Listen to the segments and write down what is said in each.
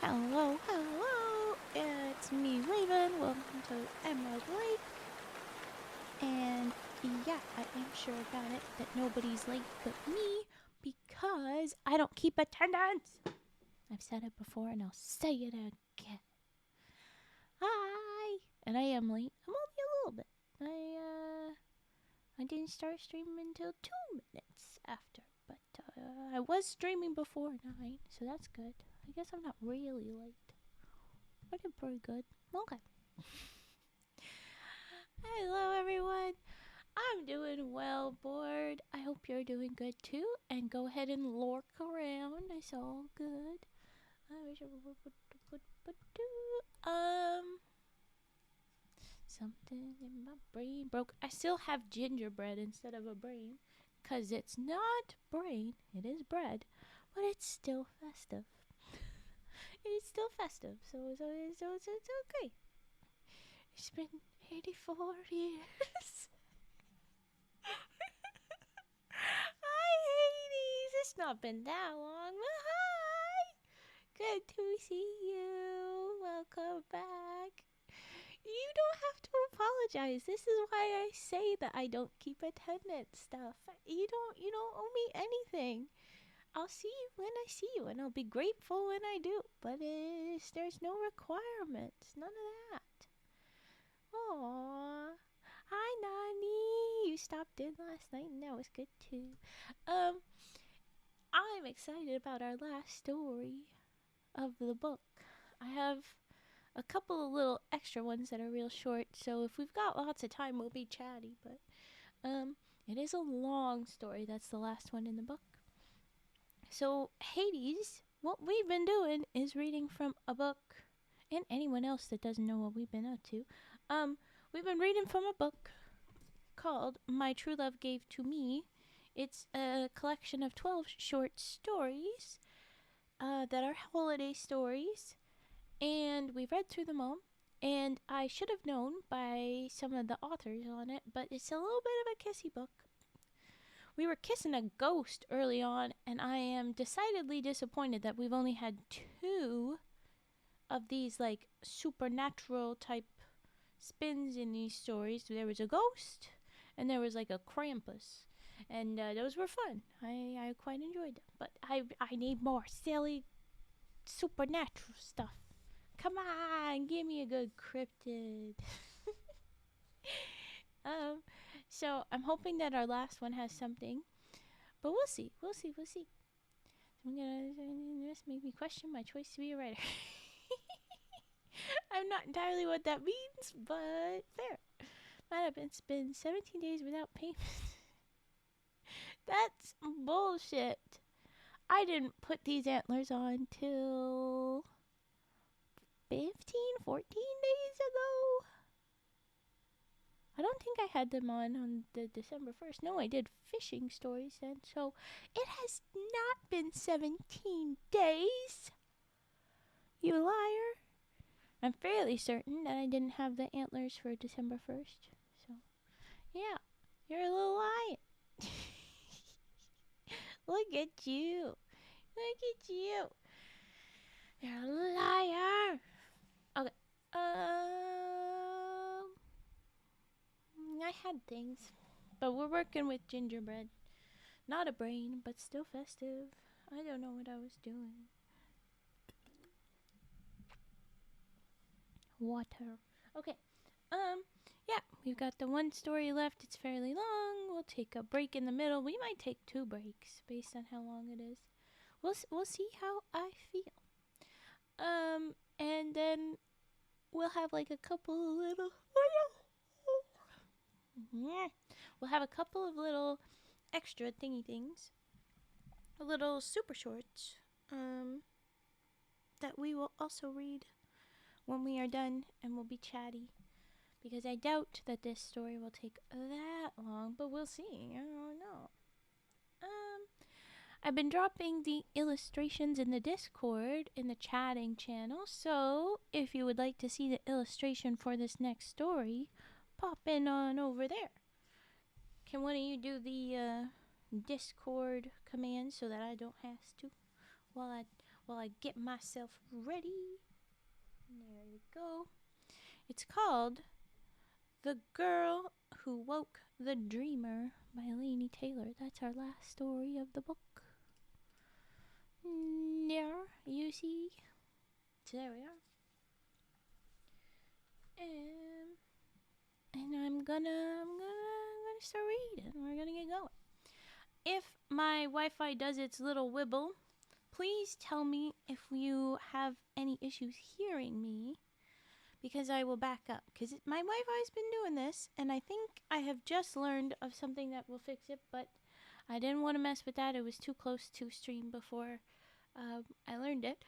Hello, hello, it's me, Raven. Welcome to Emerald Lake. And yeah, I am sure about it that nobody's late but me because I don't keep attendance. I've said it before and I'll say it again. Hi! And I am late. I'm only a little bit. I didn't start streaming until 2 minutes after, but I was streaming before 9, so that's good. I guess I'm not really late. I did pretty good. Okay. Hello, everyone. I'm doing well, bored. I hope you're doing good too. And go ahead and lurk around. It's all good. I wish I would do. Something in my brain broke. I still have gingerbread instead of a brain, 'cause it's not brain. It is bread, but it's still festive. It's still festive, so it's okay. It's been 84 years. Hi, Hades. It's not been that long, but hi. Good to see you. Welcome back. You don't have to apologize. This is why I say that I don't keep attendance stuff. You don't owe me anything. I'll see you when I see you, and I'll be grateful when I do. But there's no requirements. None of that. Aww. Hi, Nani. You stopped in last night, and that was good too. Um, I'm excited about our last story of the book. I have a couple of little extra ones that are real short, so if we've got lots of time, we'll be chatty. But it is a long story. That's the last one in the book. So Hades, what we've been doing is reading from a book, and anyone else that doesn't know what we've been up to, we've been reading from a book called My True Love Gave to Me. It's a collection of 12 short stories that are holiday stories, and we've read through them all. And I should have known by some of the authors on it, but it's a little bit of a kissy book. We were kissing a ghost early on, and I am decidedly disappointed that we've only had 2 of these like supernatural type spins in these stories. There was a ghost, and there was like a Krampus, and those were fun. I quite enjoyed them, but I need more silly supernatural stuff. Come on, give me a good cryptid. So I'm hoping that our last one has something, but we'll see. We'll see. I'm gonna just make me question my choice to be a writer. I'm not entirely what that means, but fair. Might have been 17 days without payment. That's bullshit. I didn't put these antlers on till 14 days ago. I don't think I had them on the December 1st. No, I did fishing stories then. So it has not been 17 days. You liar. I'm fairly certain that I didn't have the antlers for December 1st. So, yeah, you're a little liar. Look at you. Look at you. You're a liar. Okay. I had things, but we're working with gingerbread. Not a brain, but still festive. I don't know what I was doing. Water. Okay. Yeah, we've got the one story left. It's fairly long. We'll take a break in the middle. We might take 2 breaks based on how long it is. We'll see how I feel. And then we'll have like a couple of little. We'll have a couple of little extra thingy things, little super shorts, that we will also read when we are done, and we'll be chatty. Because I doubt that this story will take that long, but we'll see. I don't know. I've been dropping the illustrations in the Discord in the chatting channel, so if you would like to see the illustration for this next story, pop in on over there. Can one of you do the Discord command so that I don't have to while I get myself ready. There we go. It's called The Girl Who Woke the Dreamer by Laini Taylor. That's our last story of the book. There, you see. So there we are. And I'm gonna start reading. We're gonna get going. If my Wi-Fi does its little wibble, please tell me if you have any issues hearing me, because I will back up. Because my Wi-Fi's been doing this, and I think I have just learned of something that will fix it, but I didn't want to mess with that. It was too close to stream before I learned it.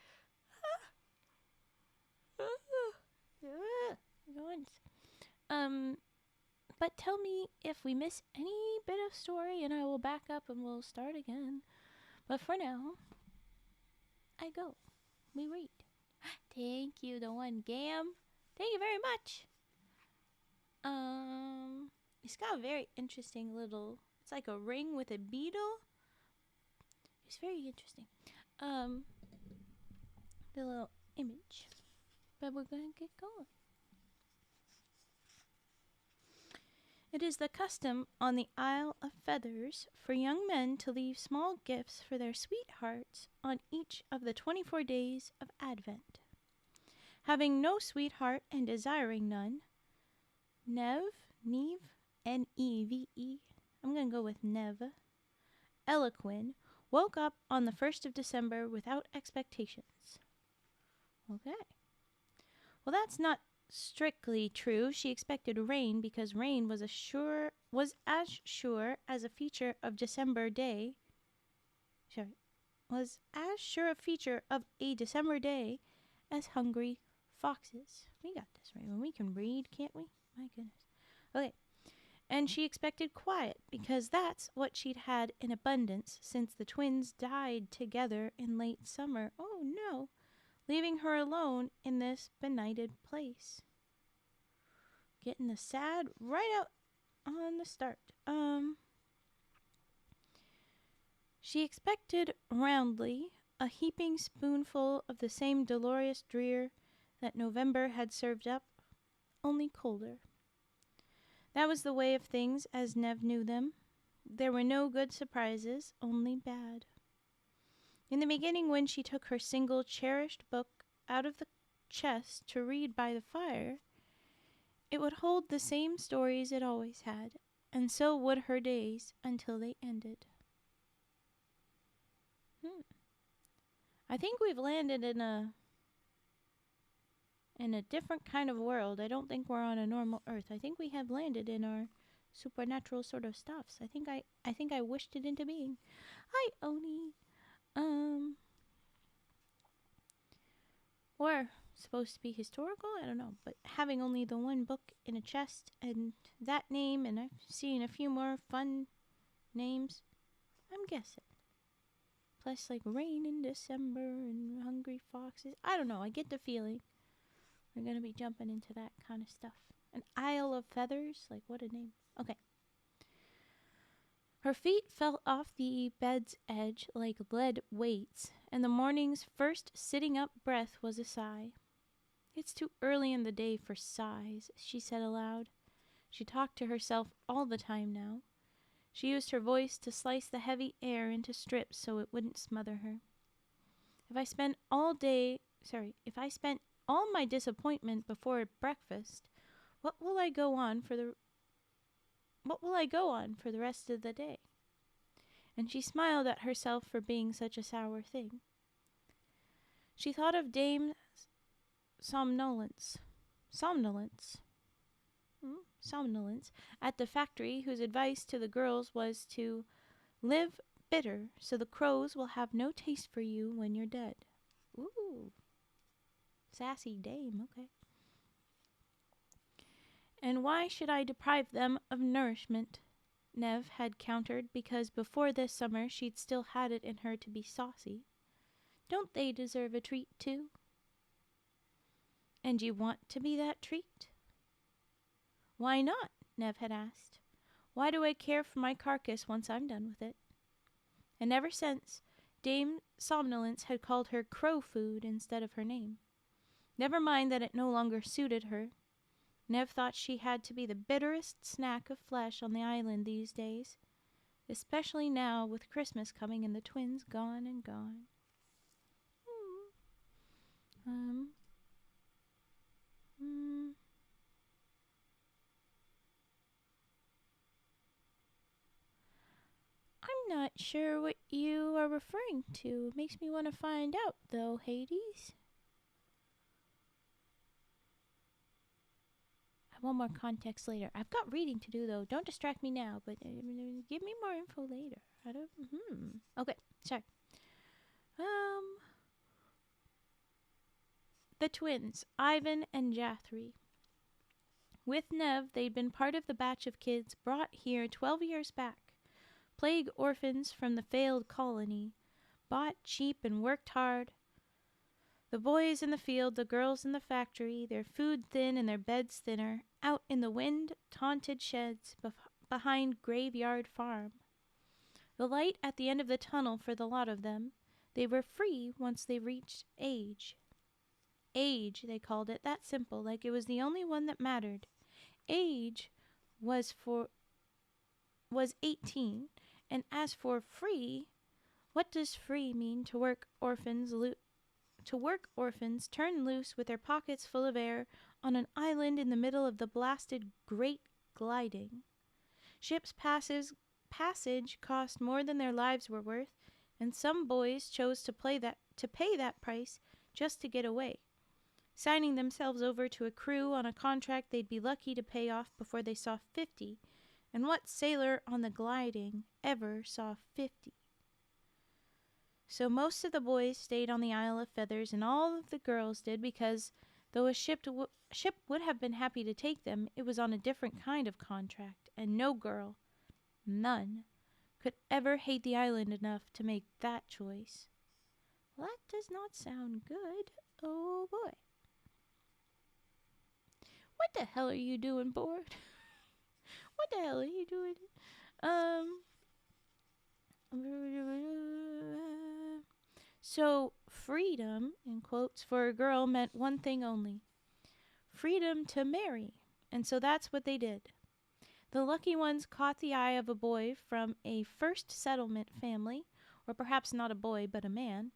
But tell me if we miss any bit of story, and I will back up and we'll start again. But for now, I go. We read. Thank you, the one Gam. Thank you very much. It's got a very interesting little. It's like a ring with a beetle. It's very interesting. The little image. But we're gonna get going. It is the custom on the Isle of Feathers for young men to leave small gifts for their sweethearts on each of the 24 days of Advent. Having no sweetheart and desiring none, Neve, N-E-V-E, I'm going to go with Neve, Eloquin, woke up on the 1st of December without expectations. Okay. Well, that's not strictly true. She expected rain because rain was as sure as a feature of December day. Was as sure a feature of a December day as hungry foxes. We got this right. When we can read, can't we? My goodness. Okay. And she expected quiet because that's what she'd had in abundance since the twins died together in late summer. Oh no. Leaving her alone in this benighted place. Getting the sad right out on the start. She expected roundly a heaping spoonful of the same dolorous drear that November had served up, only colder. That was the way of things as Neve knew them. There were no good surprises, only bad. In the beginning, when she took her single cherished book out of the chest to read by the fire, it would hold the same stories it always had, and so would her days until they ended. I think we've landed in a different kind of world. I don't think we're on a normal Earth. I think we have landed in our supernatural sort of stuffs. I think I wished it into being. Hi, Oni. Or supposed to be historical, I don't know, but having only the one book in a chest and that name, and I've seen a few more fun names, I'm guessing. Plus like rain in December and hungry foxes. I don't know, I get the feeling we're gonna be jumping into that kind of stuff. An Isle of Feathers, like what a name. Okay. Her feet fell off the bed's edge like lead weights, and the morning's first sitting up breath was a sigh. It's too early in the day for sighs, she said aloud. She talked to herself all the time now. She used her voice to slice the heavy air into strips so it wouldn't smother her. If I spent all my disappointment before breakfast, what will I go on for the rest of the day? And she smiled at herself for being such a sour thing. She thought of Dame Somnolence at the factory, whose advice to the girls was to live bitter so the crows will have no taste for you when you're dead. Ooh. Sassy dame, okay. And why should I deprive them of nourishment? Neve had countered, because before this summer she'd still had it in her to be saucy. Don't they deserve a treat, too? And you want to be that treat? Why not? Neve had asked. Why do I care for my carcass once I'm done with it? And ever since, Dame Somnolence had called her crow food instead of her name. Never mind that it no longer suited her. Nev thought she had to be the bitterest snack of flesh on the island these days, especially now with Christmas coming and the twins gone and gone. Hmm. I'm not sure what you are referring to. It makes me want to find out, though, Hades. I want more context later. I've got reading to do, though. Don't distract me now, but give me more info later. I don't. Okay, sorry. The twins, Ivan and Jathri. With Nev, they'd been part of the batch of kids brought here 12 years back. Plague orphans from the failed colony, bought cheap and worked hard. The boys in the field, the girls in the factory, their food thin and their beds thinner, out in the wind-taunted sheds behind Graveyard Farm. The light at the end of the tunnel for the lot of them. They were free once they reached age. Age, they called it, that simple, like it was the only one that mattered. Age was 18, and as for free, what does free mean to work orphans turned loose with their pockets full of air on an island in the middle of the blasted Great Gliding? Ships' passage cost more than their lives were worth, and some boys chose to pay that price just to get away, signing themselves over to a crew on a contract they'd be lucky to pay off before they saw 50. And what sailor on the Gliding ever saw 50? So most of the boys stayed on the Isle of Feathers, and all of the girls did, because though a ship would have been happy to take them, it was on a different kind of contract, and no girl, none, could ever hate the island enough to make that choice. Well, that does not sound good. Oh boy. What the hell are you doing, board? What the hell are you doing? So, freedom, in quotes, for a girl meant one thing only. Freedom to marry. And so that's what they did. The lucky ones caught the eye of a boy from a first settlement family, or perhaps not a boy, but a man,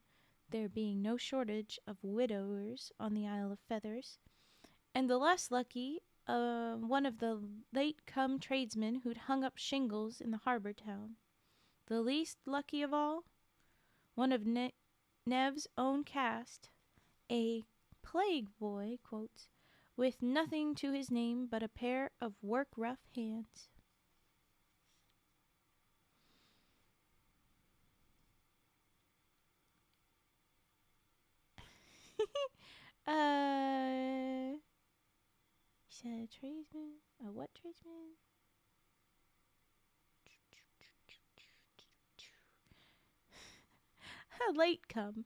there being no shortage of widowers on the Isle of Feathers. And the less lucky, one of the late-come tradesmen who'd hung up shingles in the harbor town. The least lucky of all, one of Nev's own caste, a plague boy, quotes, with nothing to his name but a pair of work-rough hands. You said a tradesman? A what tradesman? Late come.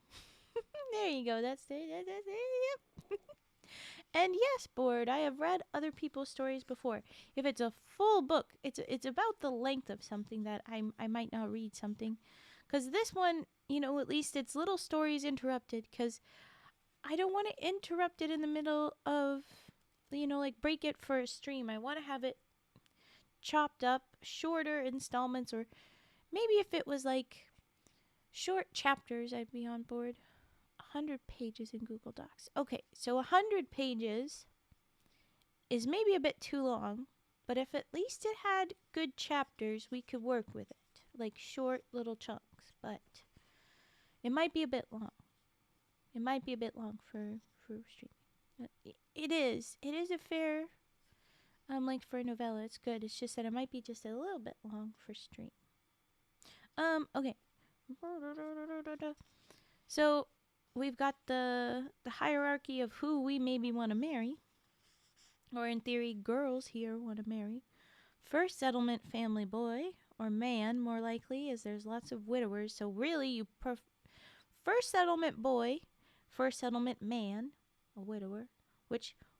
There you go. That's it. Yep. And yes, board, I have read other people's stories before. If it's a full book, it's about the length of something that I might not read something. Because this one, at least it's little stories interrupted, because I don't want to interrupt it in the middle of, like break it for a stream. I want to have it chopped up, shorter installments, or maybe if it was like short chapters, I'd be on board. 100 pages in Google Docs. Okay, so 100 pages is maybe a bit too long, but if at least it had good chapters, we could work with it, like short little chunks, but it might be a bit long. It might be a bit long for streaming. It is a fair length for a novella. It's good. It's just that it might be just a little bit long for stream. Okay. So we've got the hierarchy of who we maybe want to marry, or in theory, girls here want to marry. First settlement family boy, or man, more likely, as there's lots of widowers. So really, first settlement boy, first settlement man, a widower.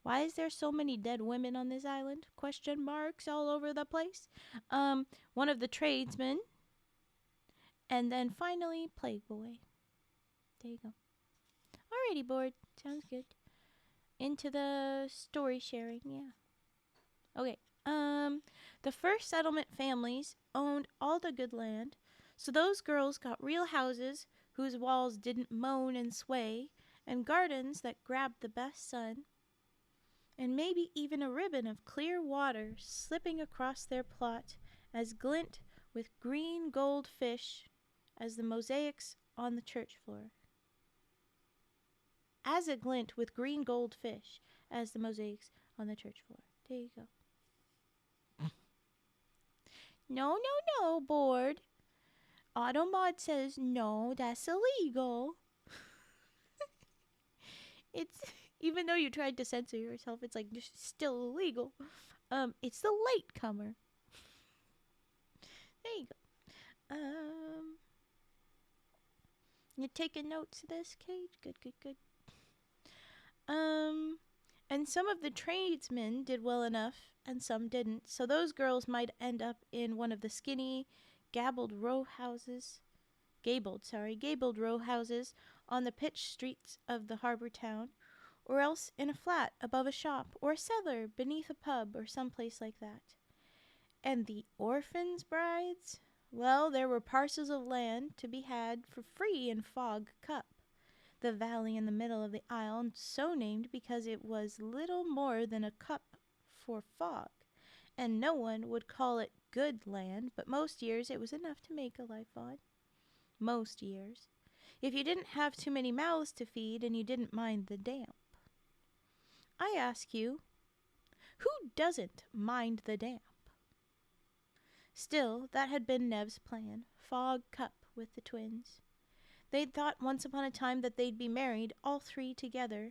Why is there so many dead women on this island? Question marks all over the place. One of the tradesmen, And then finally, Plague Boy. There you go. Alrighty, board. Sounds good. Into the story sharing, yeah. Okay. The first settlement families owned all the good land, so those girls got real houses whose walls didn't moan and sway, and gardens that grabbed the best sun, and maybe even a ribbon of clear water slipping across their plot as glint with green gold fish as the mosaics on the church floor. As a glint with green gold fish as the mosaics on the church floor. There you go. No, board. Automod says no, that's illegal. It's even though you tried to censor yourself, it's like just still illegal. It's the latecomer. There you go. You taking notes of this, Cage? Good. And some of the tradesmen did well enough, and some didn't. So those girls might end up in one of the skinny, gabled row houses on the pitched streets of the harbor town, or else in a flat above a shop, or a cellar beneath a pub, or someplace like that. And the orphans' brides? Well, there were parcels of land to be had for free in Fog Cup, the valley in the middle of the isle, so named because it was little more than a cup for fog, and no one would call it good land, but most years it was enough to make a life on. Most years. If you didn't have too many mouths to feed and you didn't mind the damp. I ask you, who doesn't mind the damp? Still, that had been Nev's plan. Fog Cup with the twins. They'd thought once upon a time that they'd be married, all three together.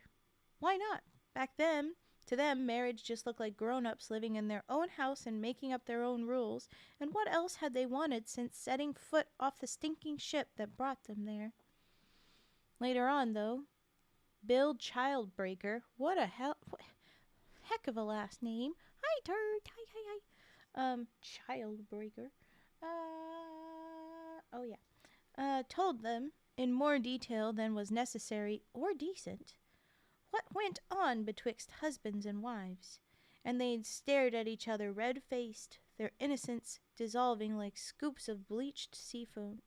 Why not? Back then, to them, marriage just looked like grown-ups living in their own house and making up their own rules, and what else had they wanted since setting foot off the stinking ship that brought them there? Later on, though, Bill Childbreaker, what a heck of a last name. Hi, Turd. Hi. Childbreaker. Told them, in more detail than was necessary or decent, what went on betwixt husbands and wives, and they'd stared at each other red-faced, their innocence dissolving like scoops of beached sea foam.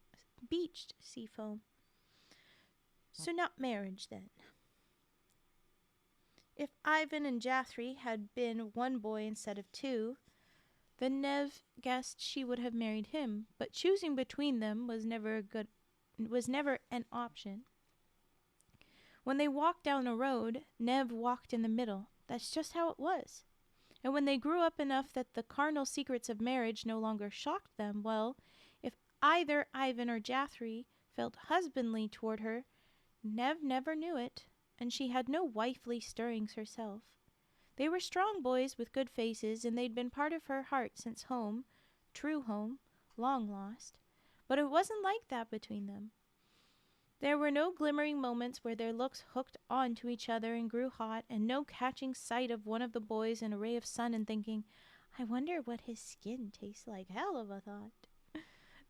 So not marriage, then. If Ivan and Jathry had been one boy instead of two, then Nev guessed she would have married him, but choosing between them was never an option. When they walked down a road, Nev walked in the middle. That's just how it was. And when they grew up enough that the carnal secrets of marriage no longer shocked them, well, if either Ivan or Jathry felt husbandly toward her, Nev never knew it, and she had no wifely stirrings herself. They were strong boys with good faces, and they'd been part of her heart since home, true home, long lost. But it wasn't like that between them. There were no glimmering moments where their looks hooked on to each other and grew hot, and no catching sight of one of the boys in a ray of sun and thinking, I wonder what his skin tastes like. Hell of a thought.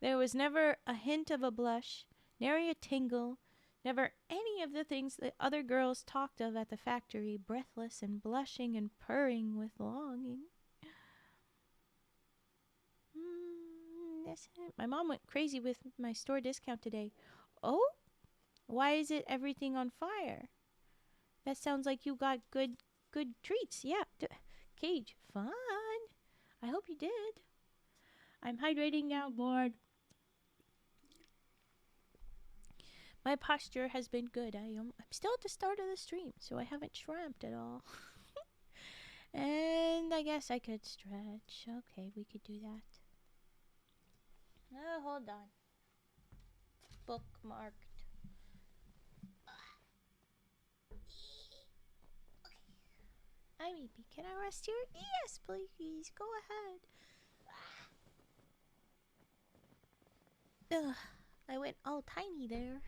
There was never a hint of a blush, nary a tingle, never any of the things the other girls talked of at the factory, breathless and blushing and purring with longing. My mom went crazy with my store discount today. Oh? Why is it everything on fire? That sounds like you got good treats. Yeah. Cage, fun. I hope you did. I'm hydrating now, bored. My posture has been good. I'm still at the start of the stream, so I haven't shramped at all. And I guess I could stretch. Okay, we could do that. Oh, hold on. Bookmarked. Hi, baby. Can I rest here? Yes, please. Go ahead. Ugh, I went all tiny there.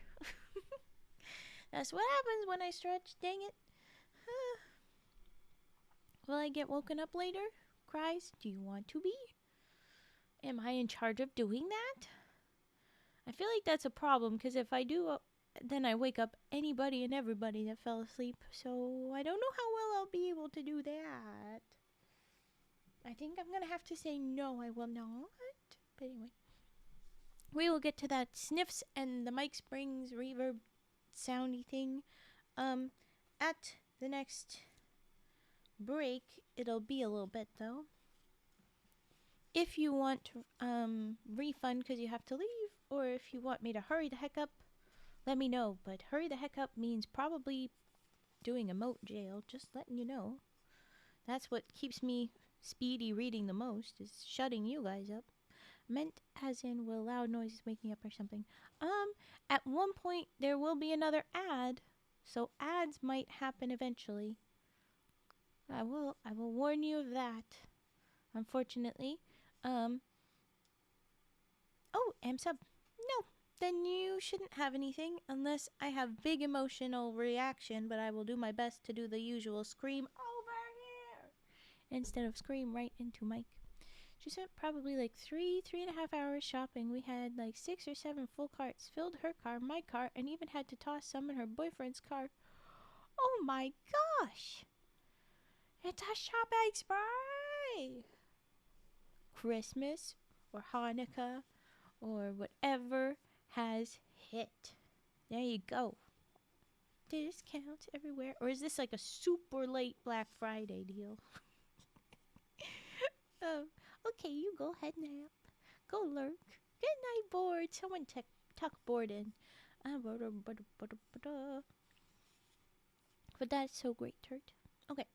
That's what happens when I stretch. Dang it. Will I get woken up later? Cries, do you want to be? Am I in charge of doing that? I feel like that's a problem because if I do, then I wake up anybody and everybody that fell asleep. So I don't know how well I'll be able to do that. I think I'm gonna have to say no, I will not. But anyway, we will get to that sniffs and the mic springs reverb soundy thing. At the next break, it'll be a little bit though. If you want refund because you have to leave, or if you want me to hurry the heck up, let me know. But hurry the heck up means probably doing emote jail. Just letting you know. That's what keeps me speedy reading the most, is shutting you guys up. Meant as in will loud noises wake me up or something. At one point there will be another ad, so ads might happen eventually. I will warn you of that. Unfortunately. Oh, sub. No, then you shouldn't have anything unless I have big emotional reaction, but I will do my best to do the usual scream over here instead of scream right into mic. She spent probably like 3.5 hours shopping. We had like 6 or 7 full carts, filled her car, my car, and even had to toss some in her boyfriend's car. Oh my gosh! It's a shopping spree! Christmas or Hanukkah or whatever has hit. There you go. Discounts everywhere. Or is this like a super late Black Friday deal? Oh, okay, you go head nap. Go lurk. Good night, board. Someone tuck board in. But that's so great, Turt. Okay.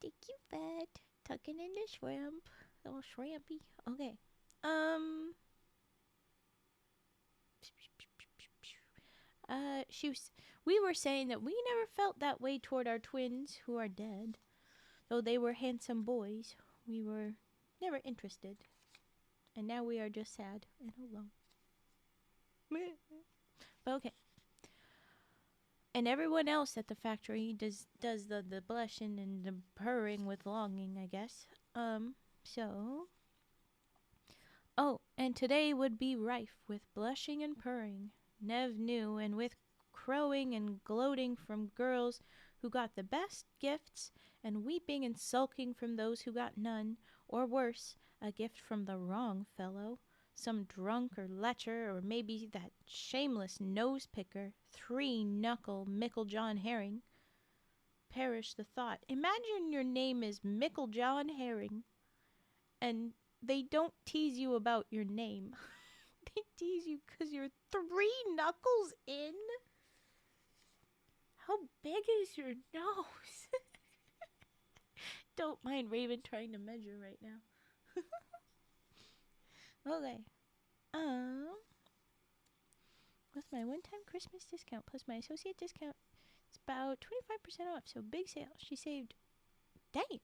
Thank you, Fat. Tucking in the shrimp. Little shrimpy. Okay. We were saying that we never felt that way toward our twins who are dead. Though they were handsome boys, we were never interested. And now we are just sad and alone. But okay. And everyone else at the factory does the blushing and the purring with longing, I guess. So. Oh, and today would be rife with blushing and purring. Nev knew, and with crowing and gloating from girls who got the best gifts, and weeping and sulking from those who got none, or worse, a gift from the wrong fellow, some drunk or lecher, or maybe that shameless nose-picker, three-knuckle Mickle John Herring. Perish the thought. Imagine your name is Mickle John Herring, and they don't tease you about your name. They tease you because you're 3 knuckles in? How big is your nose? Don't mind Raven trying to measure right now. Okay. With my one-time Christmas discount plus my associate discount, it's about 25% off, so big sale. She saved. Damn.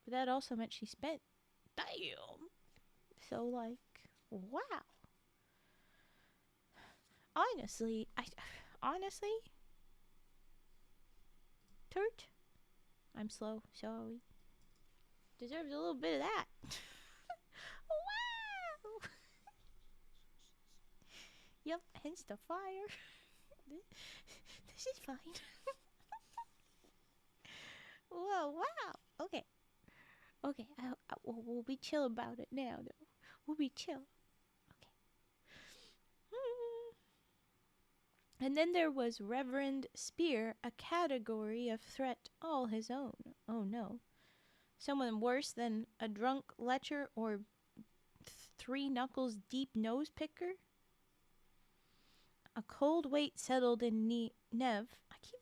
But that also meant she spent. Damn. So, like, wow. Honestly, Turt, I'm slow, sorry. Deserves a little bit of that. Wow. Yep, hence the fire. This is fine. Whoa, wow. Okay. We'll be chill about it now, though. We'll be chill. Okay. And then there was Reverend Spear, a category of threat all his own. Oh no. Someone worse than a drunk lecher or 3 knuckles deep nose picker? A cold weight settled in Nev. I keep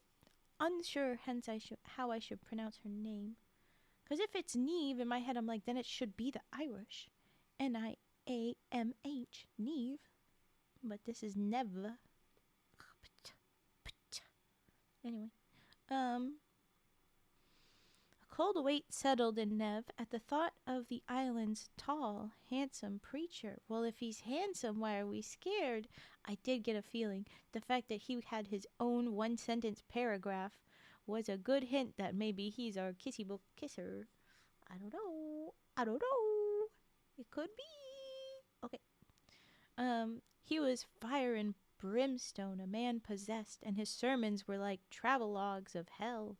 unsure hence how I should pronounce her name. Because if it's Neve in my head, I'm like, then it should be the Irish. Niamh, Neve. But this is Nev. Anyway. A cold weight settled in Nev at the thought of the island's tall, handsome preacher. Well, if he's handsome, why are we scared? I did get a feeling. The fact that he had his own one-sentence paragraph was a good hint that maybe he's our kissy book kisser. I don't know. It could be. Okay. He was fire and brimstone, a man possessed, and his sermons were like travelogues of hell.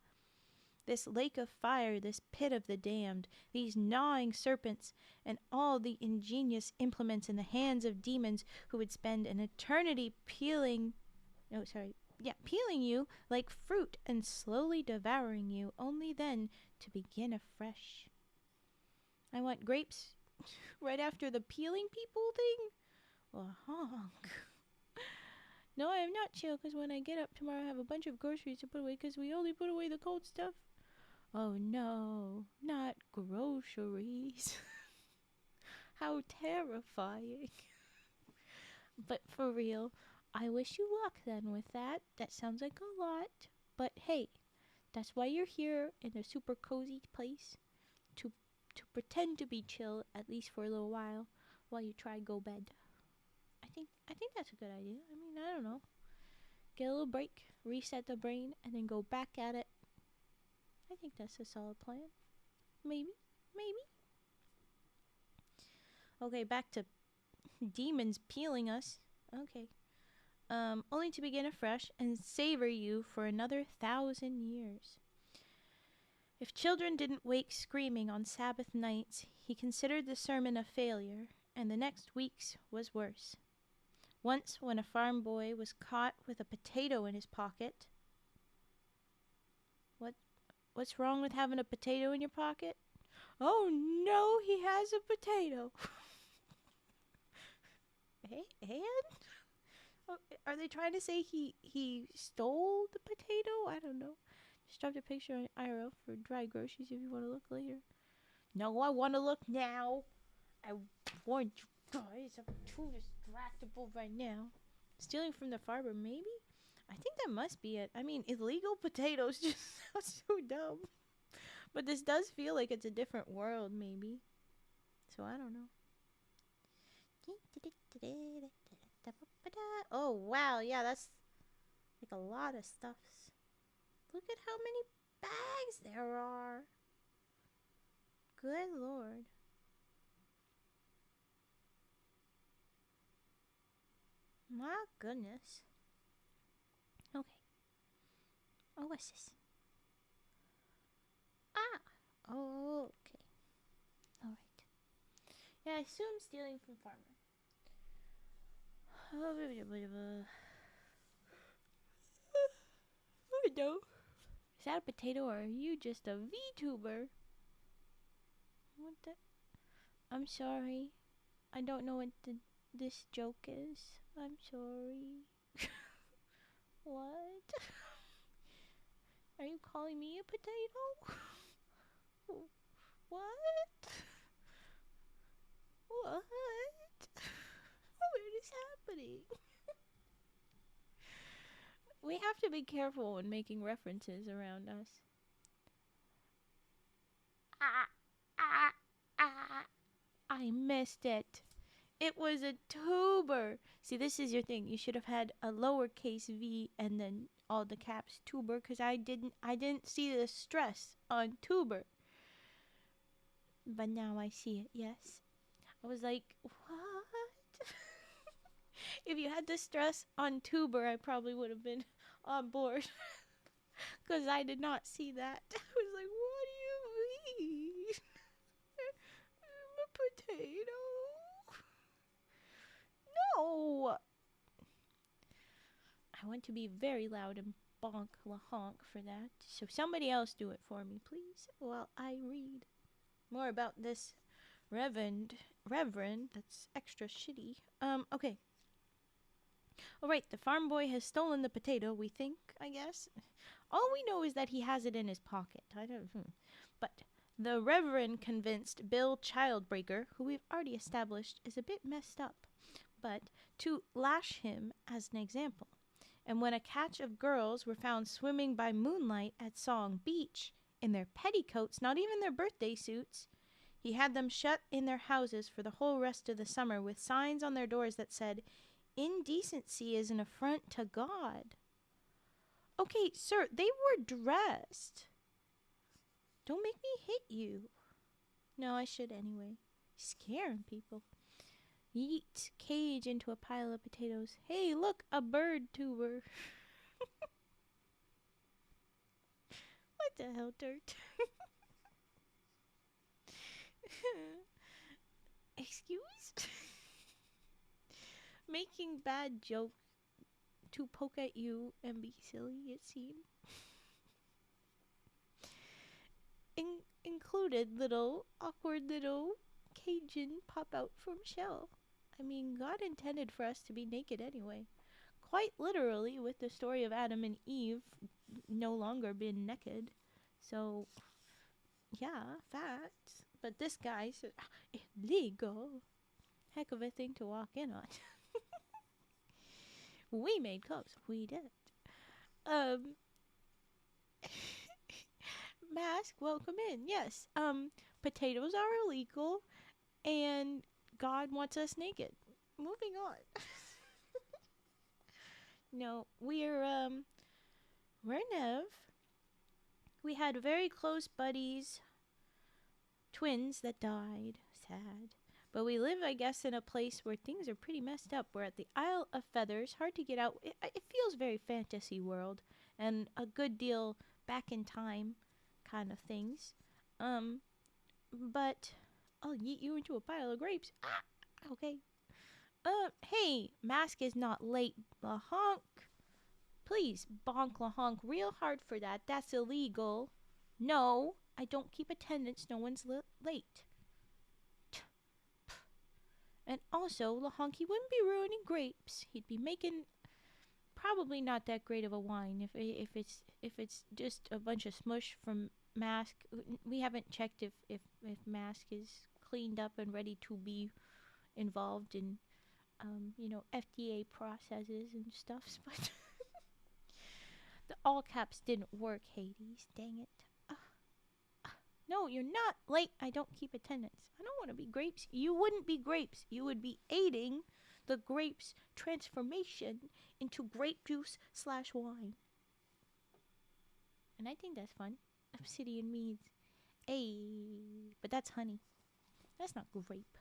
This lake of fire, this pit of the damned, these gnawing serpents, and all the ingenious implements in the hands of demons who would spend an eternity peeling you like fruit and slowly devouring you, only then to begin afresh. I want grapes right after the peeling people thing? Well, honk. No, I am not chill, because when I get up tomorrow, I have a bunch of groceries to put away, because we only put away the cold stuff. Oh no, not groceries. How terrifying. But for real, I wish you luck then with that. That sounds like a lot. But hey, that's why you're here in a super cozy place. To pretend to be chill, at least for a little while you try go bed. I think that's a good idea. I mean, I don't know. Get a little break, reset the brain, and then go back at it. I think that's a solid plan. Maybe. Okay, back to demons peeling us. Okay. Only to begin afresh and savor you for another 1,000 years. If children didn't wake screaming on Sabbath nights, he considered the sermon a failure, and the next week's was worse. Once, when a farm boy was caught with a potato in his pocket. What's wrong with having a potato in your pocket? Oh no, he has a potato. Hey, and? Oh, are they trying to say he stole the potato? I don't know. Just dropped a picture on IRL for dry groceries if you want to look later. No, I want to look now. I warned you guys. I'm too distractible right now. Stealing from the farmer, maybe? I think that must be it. I mean, illegal potatoes just sounds so dumb. But this does feel like it's a different world, maybe. So I don't know. Oh, wow. Yeah, that's like a lot of stuffs. Look at how many bags there are. Good Lord. My goodness. Okay. Oh, what's this? Ah. Oh, okay. All right. Yeah, I assume stealing from farmer. Oh, no. Is that a potato or are you just a VTuber? What the? I'm sorry. I don't know what this joke is. I'm sorry. What? Are you calling me a potato? What? What? What is happening? We have to be careful when making references around us. Ah, ah, ah. I missed it. It was a tuber. See, this is your thing. You should have had a lowercase v and then all the caps tuber, because I didn't see the stress on tuber. But now I see it. Yes. I was like, what? If you had the stress on tuber, I probably would have been on board. Because I did not see that. I was like, what do you mean? I'm a potato. No. I want to be very loud and bonk la honk for that. So somebody else do it for me, please, while I read more about this reverend. That's extra shitty. Okay. Alright, the farm boy has stolen the potato, we think, I guess. All we know is that he has it in his pocket. But the Reverend convinced Bill Childbreaker, who we've already established is a bit messed up, but to lash him as an example. And when a catch of girls were found swimming by moonlight at Song Beach, in their petticoats, not even their birthday suits, he had them shut in their houses for the whole rest of the summer with signs on their doors that said, "Indecency is an affront to God." Okay, sir, they were dressed. Don't make me hit you. No, I should anyway. Scaring people. Yeet cage into a pile of potatoes. Hey, look, a bird tuber. What the hell, dirt? Excuse? Making bad jokes to poke at you and be silly, it seemed. Included awkward little Cajun pop out from shell. I mean, God intended for us to be naked anyway. Quite literally, with the story of Adam and Eve no longer being naked. So, yeah, facts. But this guy said, illegal. Heck of a thing to walk in on. We made clothes. We did. Um, Mask, welcome in. Yes. Potatoes are illegal, and God wants us naked. Moving on. No, we're Nev. We had very close buddies, twins that died. Sad. But we live, I guess, in a place where things are pretty messed up. We're at the Isle of Feathers. Hard to get out. It feels very fantasy world and a good deal back in time kind of things. But I'll yeet you into a pile of grapes. Ah, okay. Hey, Mask is not late, la honk. Please, bonk la honk real hard for that. That's illegal. No, I don't keep attendance. No one's late. And also, la honk, he wouldn't be ruining grapes. He'd be making probably not that great of a wine if it's just a bunch of smush from Mask. We haven't checked if Mask is cleaned up and ready to be involved in FDA processes and stuffs, but the all caps didn't work, Hades. Dang it. No, you're not late. I don't keep attendance. I don't want to be grapes. You wouldn't be grapes. You would be aiding the grapes' transformation into grape juice / wine. And I think that's fun. Obsidian meads. Ayy. But that's honey. That's not grape.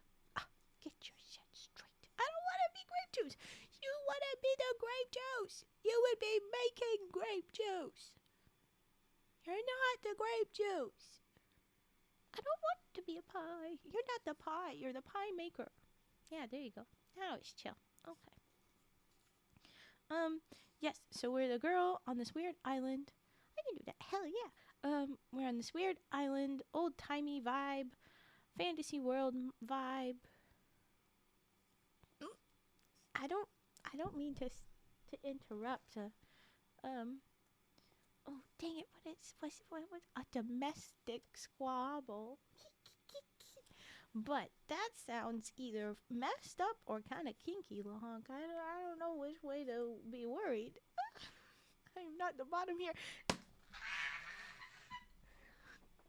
Get your shit straight. I don't want to be grape juice. You want to be the grape juice. You would be making grape juice. You're not the grape juice. I don't want to be a pie. You're not the pie. You're the pie maker. Yeah, there you go. Now it's chill. Okay. Yes. So we're the girl on this weird island. I can do that. Hell yeah. We're on this weird island, old timey vibe, fantasy world vibe. I don't mean to interrupt. Oh dang it! What a domestic squabble. But that sounds either messed up or kind of kinky, Lahonk. I don't know which way to be worried. I'm not the bottom here.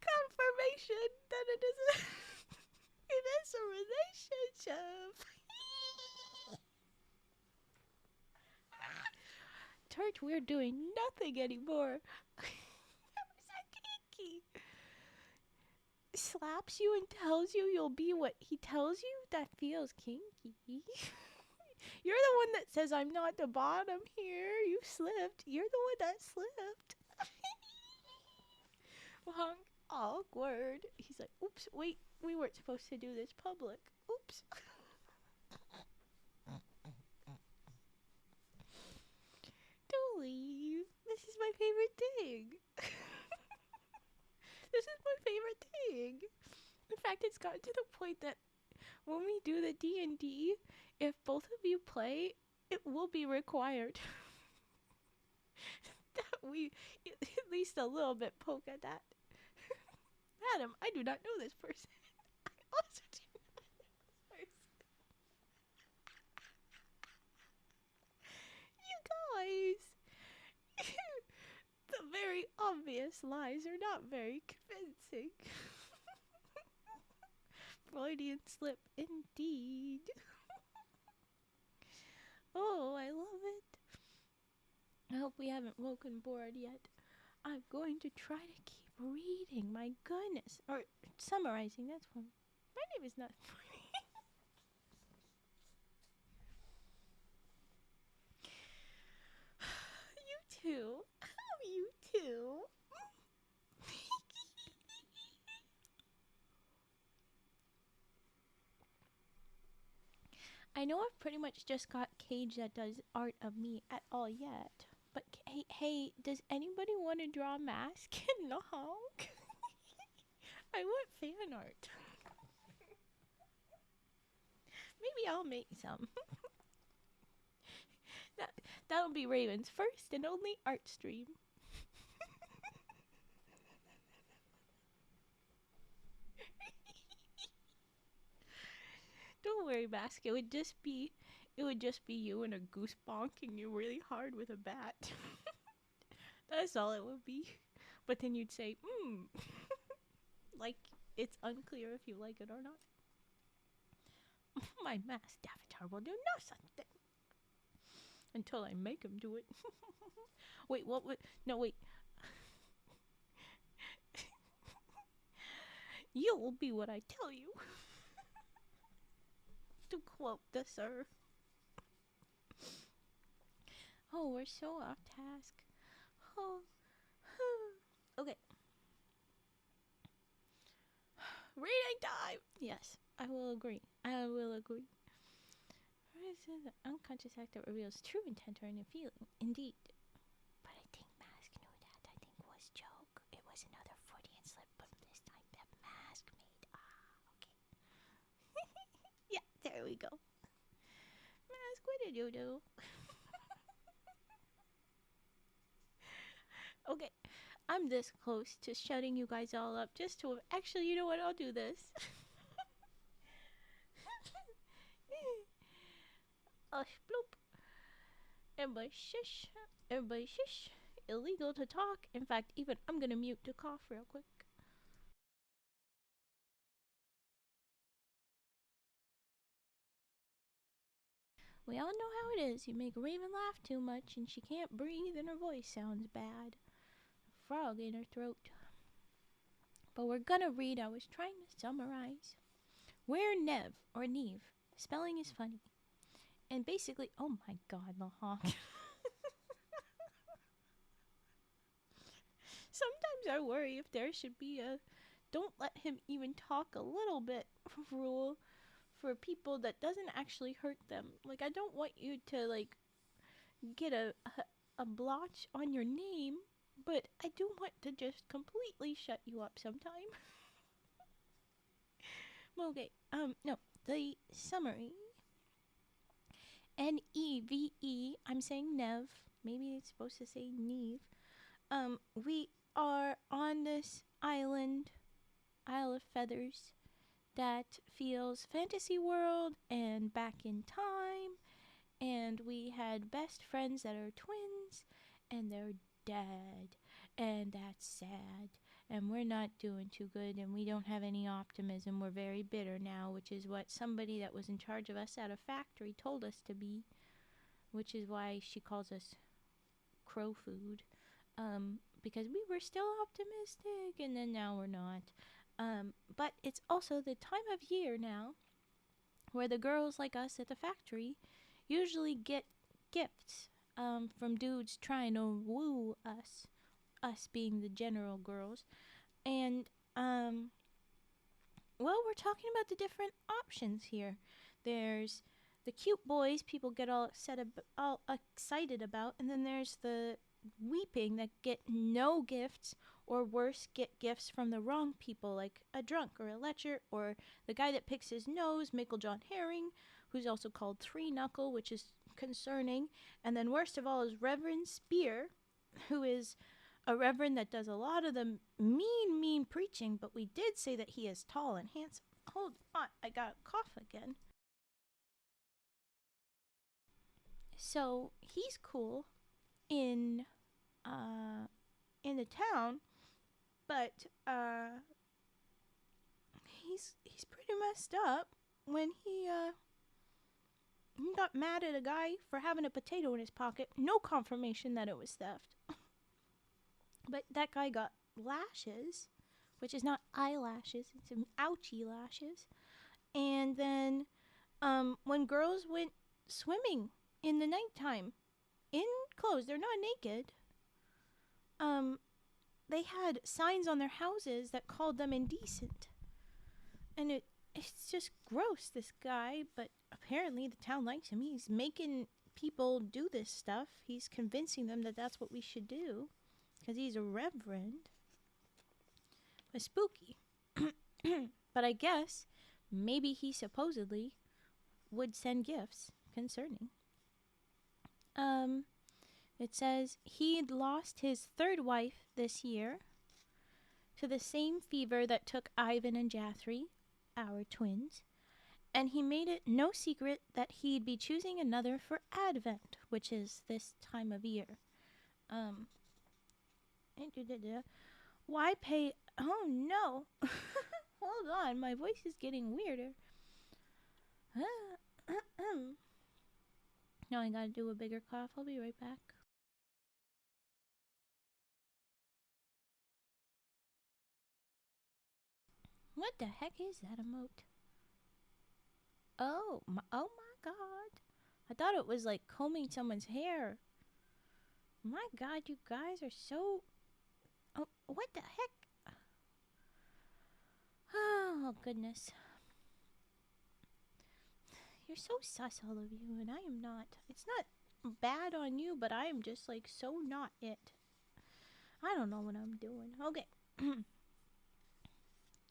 Confirmation that it is a relationship. Turt, we're doing nothing anymore. That was so kinky. Slaps you and tells you you'll be what he tells you? That feels kinky. You're the one that says I'm not the bottom here. You slipped. You're the one that slipped. Long, awkward. He's like, oops, wait, we weren't supposed to do this public. Oops. Don't leave. This is my favorite thing. This is my favorite thing. In fact, it's gotten to the point that when we do the D&D, if both of you play, it will be required that we at least a little bit poke at that. Adam, I do not know this person. I also do not know this person. You guys, the very obvious lies are not very convincing. Freudian slip, indeed. Oh, I love it. I hope we haven't woken bored yet. I'm going to try to keep reading. My goodness. Or summarizing, that's one. My name is not funny. You too. You too. I know I've pretty much just got Cage that does art of me at all yet. But hey, does anybody want to draw a mask? No. I want fan art. Maybe I'll make some. that that'll be Raven's first and only art stream. Don't worry, Mask. It would just be you and a goose bonking you really hard with a bat. That's all it would be. But then you'd say, like it's unclear if you like it or not. My masked avatar will do no such thing. Until I make him do it. Wait, what would. No, wait. You will be what I tell you. To quote the sir. Oh, we're so off task. Oh. Okay. Reading time! Yes, I will agree. I will agree. The unconscious act that reveals true intent or inner feeling. Indeed. But I think Mask knew that. I think was joke. It was another Freudian slip, but this time that Mask made. Okay. Yeah, there we go. Mask, what did you do? Okay, I'm this close to shutting you guys all up just to. Actually, you know what? I'll do this. Bloop. Everybody shush. Everybody shush. Illegal to talk. In fact, even I'm gonna mute to cough real quick. We all know how it is. You make Raven laugh too much and she can't breathe and her voice sounds bad. A frog in her throat. But we're gonna read. I was trying to summarize. We're Nev or Neve. Spelling is funny. And basically, oh my god, the honk. Sometimes I worry if there should be a don't let him even talk a little bit rule for people that doesn't actually hurt them. Like, I don't want you to, like, get a blotch on your name, but I do want to just completely shut you up sometime. Okay, no, the summary. Neve, I'm saying Nev. Maybe it's supposed to say Neve. We are on this island, Isle of Feathers, that feels fantasy world and back in time. And we had best friends that are twins, and they're dead. And that's sad. And we're not doing too good, and we don't have any optimism. We're very bitter now, which is what somebody that was in charge of us at a factory told us to be, which is why she calls us crow food. Because we were still optimistic, and then now we're not. But it's also the time of year now where the girls like us at the factory usually get gifts from dudes trying to woo us being the general girls. And, well, we're talking about the different options here. There's the cute boys people get all excited about, and then there's the weeping that get no gifts, or worse, get gifts from the wrong people, like a drunk or a lecher, or the guy that picks his nose, Michael John Herring, who's also called Three Knuckle, which is concerning. And then worst of all is Reverend Spear, who is a reverend that does a lot of the mean preaching, but we did say that he is tall and handsome. Hold on, I got a cough again. So he's cool in the town, but he's pretty messed up when he got mad at a guy for having a potato in his pocket. No confirmation that it was theft. But that guy got lashes, which is not eyelashes, it's ouchie lashes. And then when girls went swimming in the nighttime in clothes, they're not naked. Um, they had signs on their houses that called them indecent, and it's just gross. This guy, but apparently the town likes him. He's making people do this stuff. He's convincing them that that's what we should do, because he's a reverend. But spooky. But I guess maybe he supposedly would send gifts concerning. It says he'd lost his third wife this year to the same fever that took Ivan and Jathry, our twins, and he made it no secret that he'd be choosing another for Advent, which is this time of year. Why pay? Oh no! Hold on, my voice is getting weirder. Now I gotta do a bigger cough. I'll be right back. What the heck is that emote? Oh my god. I thought it was like combing someone's hair. My god, you guys are so... Oh, what the heck? Oh, goodness. You're so sus, all of you, and I am not. It's not bad on you, but I am just like so not it. I don't know what I'm doing. Okay.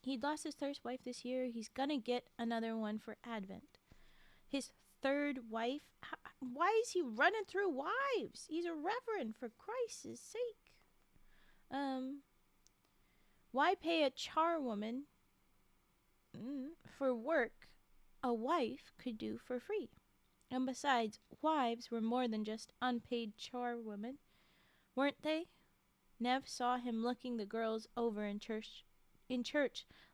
He lost his first wife this year. He's gonna get another one for Advent. His third wife? Why is he running through wives? He's a reverend, for Christ's sake. Why pay a charwoman for work a wife could do for free? And besides, wives were more than just unpaid charwomen, weren't they? Nev saw him looking the girls over in church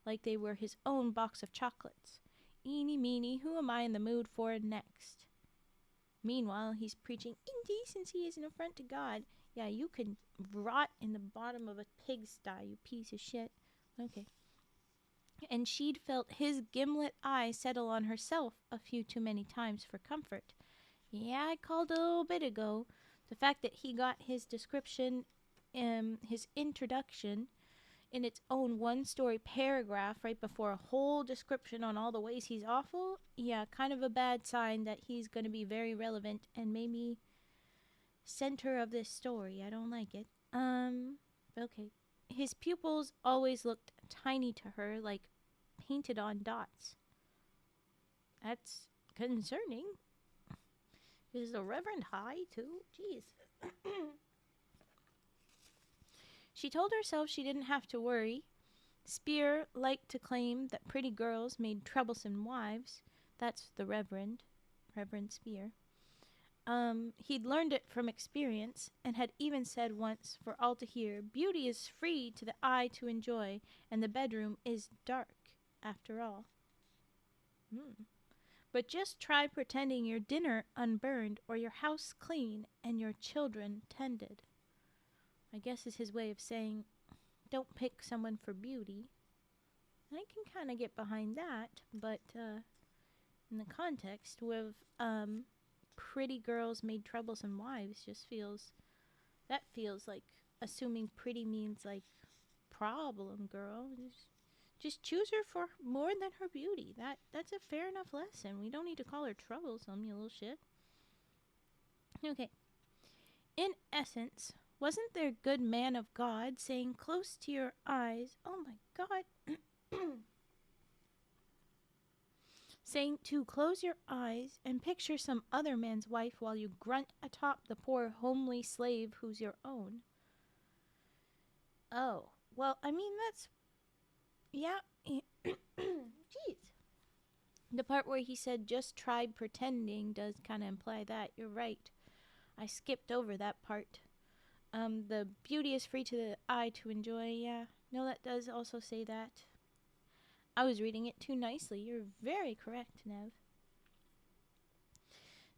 like they were his own box of chocolates. Eeny meeny, who am I in the mood for next? Meanwhile, he's preaching indecency is an affront to God. Yeah, you can rot in the bottom of a pigsty, you piece of shit. Okay. And she'd felt his gimlet eye settle on herself a few too many times for comfort. Yeah, I called a little bit ago. The fact that he got his description, his introduction, in its own one-story paragraph right before a whole description on all the ways he's awful, yeah, kind of a bad sign that he's going to be very relevant and maybe center of this story. I don't like it. Okay. His pupils always looked tiny to her, like painted on dots. That's concerning. Is the Reverend high, too? Jeez. She told herself she didn't have to worry. Spear liked to claim that pretty girls made troublesome wives. That's the Reverend Spear. He'd learned it from experience, and had even said once, for all to hear, beauty is free to the eye to enjoy, and the bedroom is dark, after all. But just try pretending your dinner unburned, or your house clean, and your children tended. I guess is his way of saying, don't pick someone for beauty. And I can kind of get behind that, but in the context with pretty girls made troublesome wives just feels like assuming pretty means like problem girl. Just choose her for more than her beauty. That's a fair enough lesson. We don't need to call her troublesome, you little shit. Okay. In essence, wasn't there good man of God saying close to your eyes, oh my god, saying to close your eyes and picture some other man's wife while you grunt atop the poor homely slave who's your own? Oh, well, I mean, that's... Yeah. Jeez. The part where he said just tried pretending does kind of imply that. You're right. I skipped over that part. The beauty is free to the eye to enjoy. Yeah. No, that does also say that. I was reading it too nicely. You're very correct, Nev.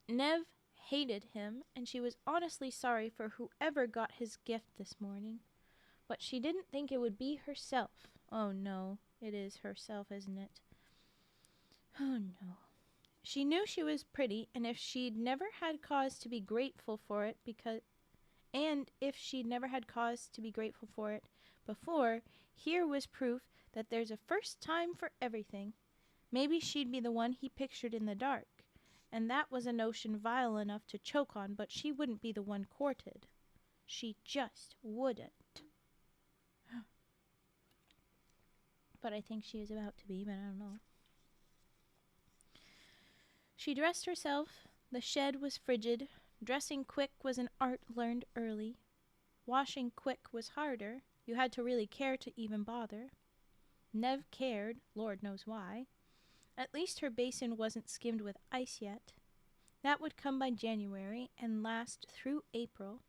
Nev hated him, and she was honestly sorry for whoever got his gift this morning. But she didn't think it would be herself. Oh no, it is herself, isn't it? Oh no. She knew she was pretty, and if she'd never had cause to be grateful for it before, here was proof that there's a first time for everything. Maybe she'd be the one he pictured in the dark, and that was a notion vile enough to choke on, but she wouldn't be the one courted. She just wouldn't. But I think she is about to be, but I don't know. She dressed herself. The shed was frigid. Dressing quick was an art learned early. Washing quick was harder. You had to really care to even bother. Nev cared, Lord knows why. At least her basin wasn't skimmed with ice yet. That would come by January and last through April.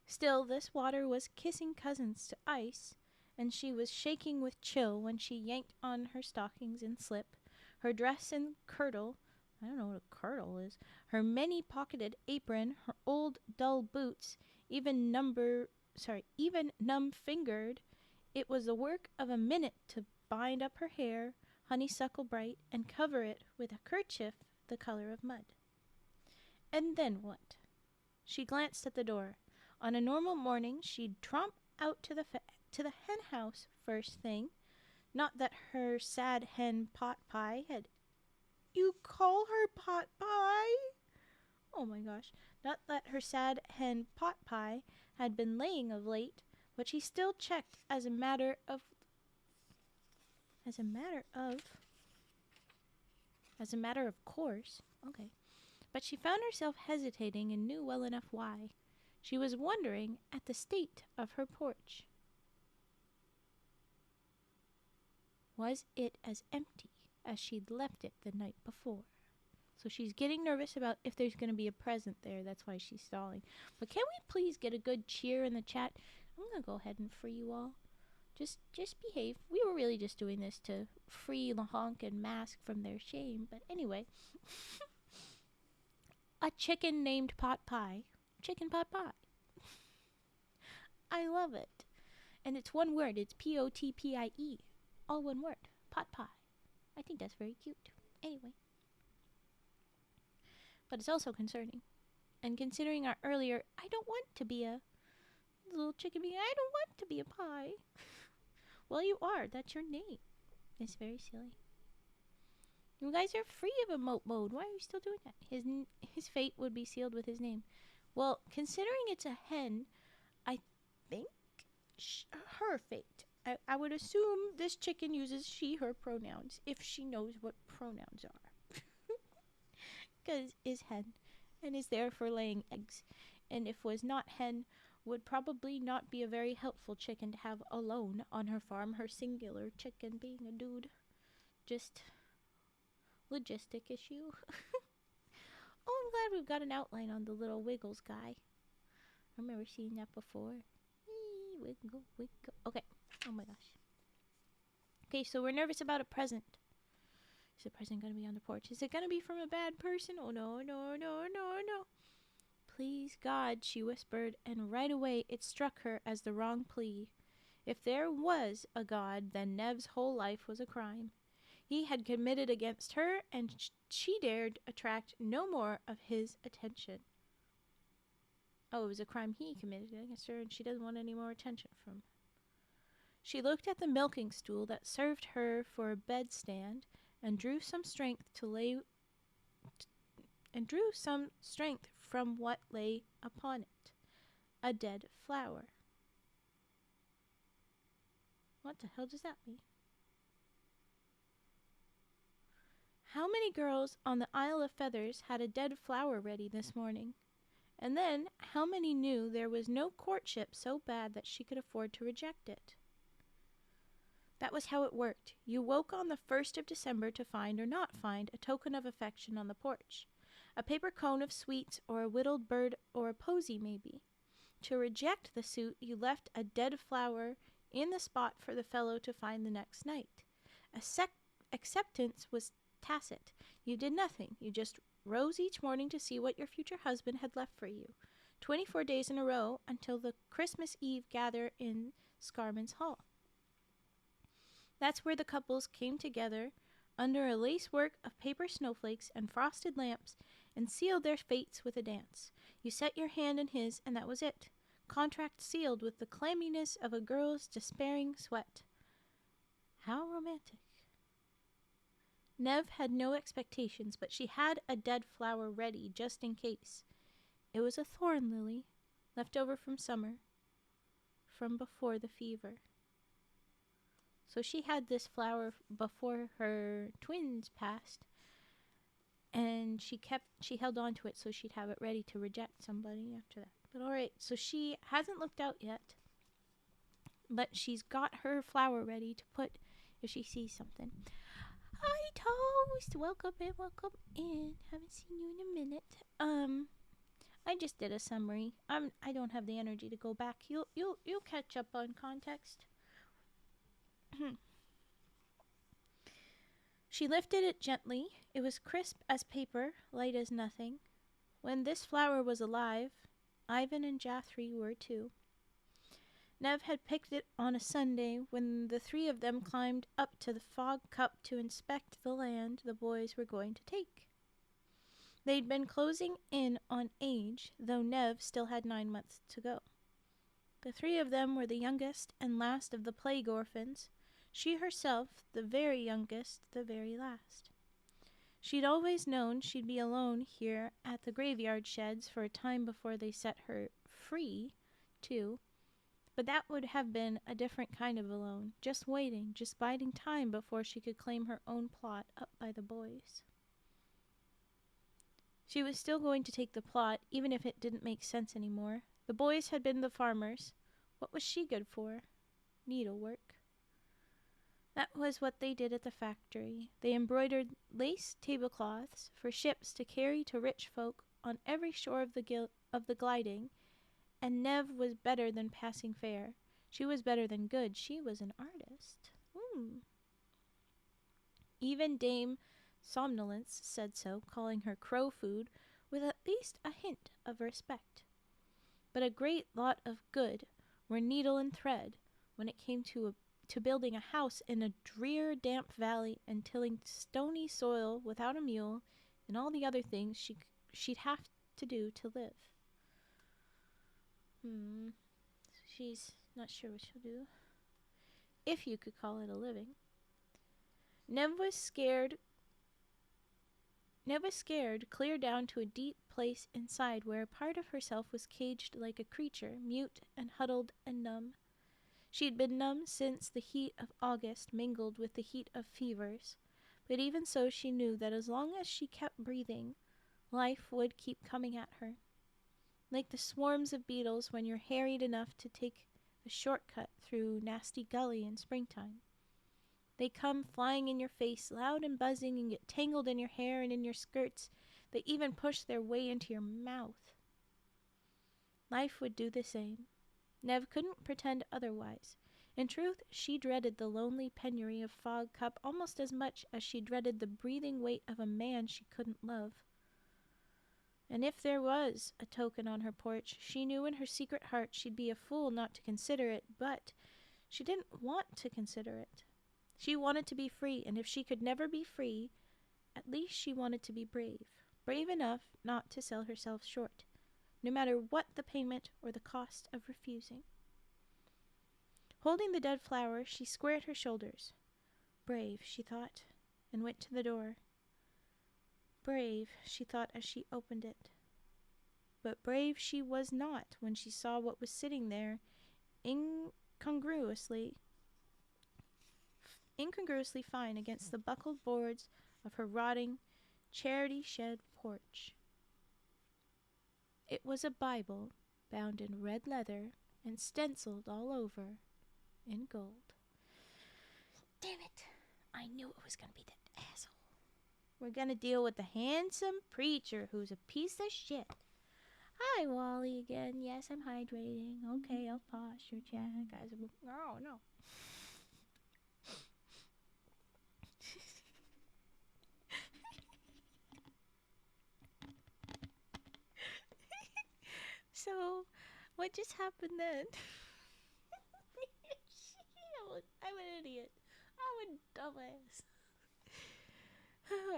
Still, this water was kissing cousins to ice, and she was shaking with chill when she yanked on her stockings and slip, her dress and kirtle. I don't know what a kirtle is. Her many-pocketed apron, her old dull boots, even numb-fingered. It was the work of a minute to bind up her hair, honeysuckle bright, and cover it with a kerchief the color of mud. And then what? She glanced at the door. On a normal morning, she'd tromp out to the hen house first thing. Not that her sad hen pot pie had... You call her pot pie? Oh my gosh. Not that her sad hen pot pie had been laying of late, but she still checked as a matter of course. Okay. But she found herself hesitating and knew well enough why. She was wondering at the state of her porch. Was it as empty as she'd left it the night before? So she's getting nervous about if there's going to be a present there. That's why she's stalling. But can we please get a good cheer in the chat? I'm going to go ahead and free you all. Just behave. We were really just doing this to free Lahonk and Mask from their shame. But anyway. A chicken named Pot Pie. Chicken Pot Pie. I love it. And it's one word. It's Potpie. All one word. Pot Pie. I think that's very cute. Anyway. But it's also concerning. And considering our earlier, I don't want to be a little chicken being, I don't want to be a pie. Well, you are. That's your name. It's very silly. You guys are free of emote mode. Why are you still doing that? His fate would be sealed with his name. Well, considering it's a hen, I think her fate. I would assume this chicken uses she, her pronouns, if she knows what pronouns are. Because is hen, and is there for laying eggs. And if was not hen, would probably not be a very helpful chicken to have alone on her farm, her singular chicken being a dude. Just logistic issue. Oh, I'm glad we've got an outline on the little Wiggles guy. I remember seeing that before. Wiggle, wiggle. Okay. Oh my gosh. Okay, so we're nervous about a present. Is the present going to be on the porch? Is it going to be from a bad person? Oh no, no, no, no, no. Please, God, she whispered, and right away it struck her as the wrong plea. If there was a God, then Nev's whole life was a crime. He had committed against her, and she dared attract no more of his attention. Oh, it was a crime he committed against her, and she doesn't want any more attention from him. She looked at the milking stool that served her for a bedstand, and drew some strength from what lay upon it. A dead flower. What the hell does that mean? How many girls on the Isle of Feathers had a dead flower ready this morning? And then, how many knew there was no courtship so bad that she could afford to reject it? That was how it worked. You woke on the 1st of December to find or not find a token of affection on the porch. A paper cone of sweets, or a whittled bird, or a posy, maybe. To reject the suit, you left a dead flower in the spot for the fellow to find the next night. Acceptance was tacit. You did nothing. You just rose each morning to see what your future husband had left for you. 24 days in a row until the Christmas Eve gather in Scarman's Hall. That's where the couples came together under a lacework of paper snowflakes and frosted lamps, and sealed their fates with a dance. You set your hand in his, and that was it. Contract sealed with the clamminess of a girl's despairing sweat. How romantic. Nev had no expectations, but she had a dead flower ready just in case. It was a thorn lily, left over from summer, from before the fever. So she had this flower before her twins passed, and she held on to it so she'd have it ready to reject somebody after that. But alright, so she hasn't looked out yet, but she's got her flower ready to put if she sees something. Hi, Toast! Welcome in. Haven't seen you in a minute. I just did a summary. I don't have the energy to go back. You'll catch up on context. She lifted it gently. It was crisp as paper, light as nothing. When this flower was alive, Ivan and Jathri were too. Nev had picked it on a Sunday when the three of them climbed up to the fog cup to inspect the land the boys were going to take. They'd been closing in on age, though Nev still had 9 months to go. The three of them were the youngest and last of the plague orphans, she herself the very youngest, the very last. She'd always known she'd be alone here at the graveyard sheds for a time before they set her free, too, but that would have been a different kind of alone, just waiting, just biding time before she could claim her own plot up by the boys. She was still going to take the plot, even if it didn't make sense anymore. The boys had been the farmers. What was she good for? Needlework. That was what they did at the factory. They embroidered lace tablecloths for ships to carry to rich folk on every shore of the gliding, and Nev was better than passing fair. She was better than good. She was an artist. Even Dame Somnolence said so, calling her crow food with at least a hint of respect. But a great lot of good were needle and thread when it came to building a house in a drear, damp valley and tilling stony soil without a mule and all the other things she'd have to do to live. She's not sure what she'll do. If you could call it a living. Nev was scared clear down to a deep place inside where a part of herself was caged like a creature, mute and huddled and numb. She'd been numb since the heat of August mingled with the heat of fevers, but even so she knew that as long as she kept breathing, life would keep coming at her. Like the swarms of beetles when you're harried enough to take the shortcut through Nasty Gully in springtime. They come flying in your face, loud and buzzing, and get tangled in your hair and in your skirts. They even push their way into your mouth. Life would do the same. Nev couldn't pretend otherwise. In truth, she dreaded the lonely penury of Fog Cup almost as much as she dreaded the breathing weight of a man she couldn't love. And if there was a token on her porch, she knew in her secret heart she'd be a fool not to consider it, but she didn't want to consider it. She wanted to be free, and if she could never be free, at least she wanted to be brave. Brave enough not to sell herself short, no matter what the payment or the cost of refusing. Holding the dead flower, she squared her shoulders. Brave, she thought, and went to the door. Brave, she thought as she opened it. But brave she was not when she saw what was sitting there incongruously fine against the buckled boards of her rotting charity shed porch. It was a Bible bound in red leather and stenciled all over in gold. Damn it! I knew it was going to be that asshole. We're going to deal with the handsome preacher who's a piece of shit. Hi, Wally again. Yes, I'm hydrating. Okay, I'll posture check. Oh, no. So, what just happened then? I'm an idiot. I'm a dumbass.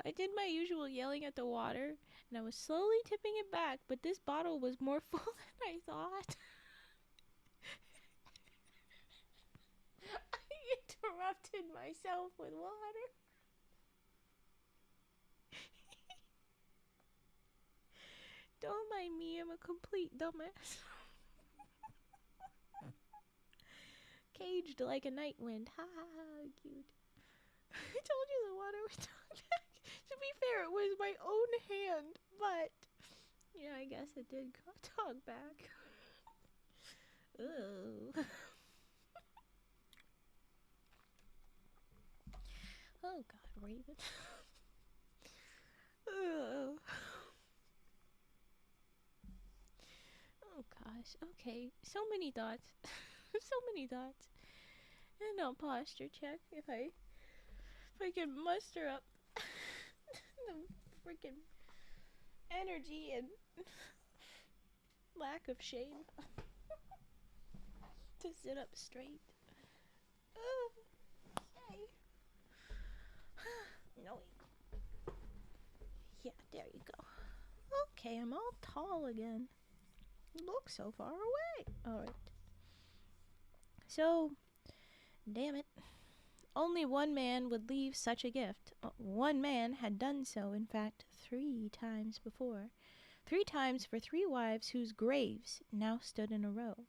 I did my usual yelling at the water, and I was slowly tipping it back, but this bottle was more full than I thought. I interrupted myself with water. Don't mind me, I'm a complete dumbass. Caged like a night wind. Ha ha ha, cute. I told you the water would talk back. To be fair, it was my own hand, but yeah, I guess it did talk back. Ugh. Oh God, Raven. Ugh. Oh gosh. Okay. So many thoughts. So many thoughts. And I'll posture check if I can muster up the freaking energy and lack of shame to sit up straight. Okay. No wait. Yeah, there you go. Okay, I'm all tall again. Look so far away. Alright. So, damn it. Only one man would leave such a gift. One man had done so, in fact, 3 times before. 3 times for 3 wives whose graves now stood in a row.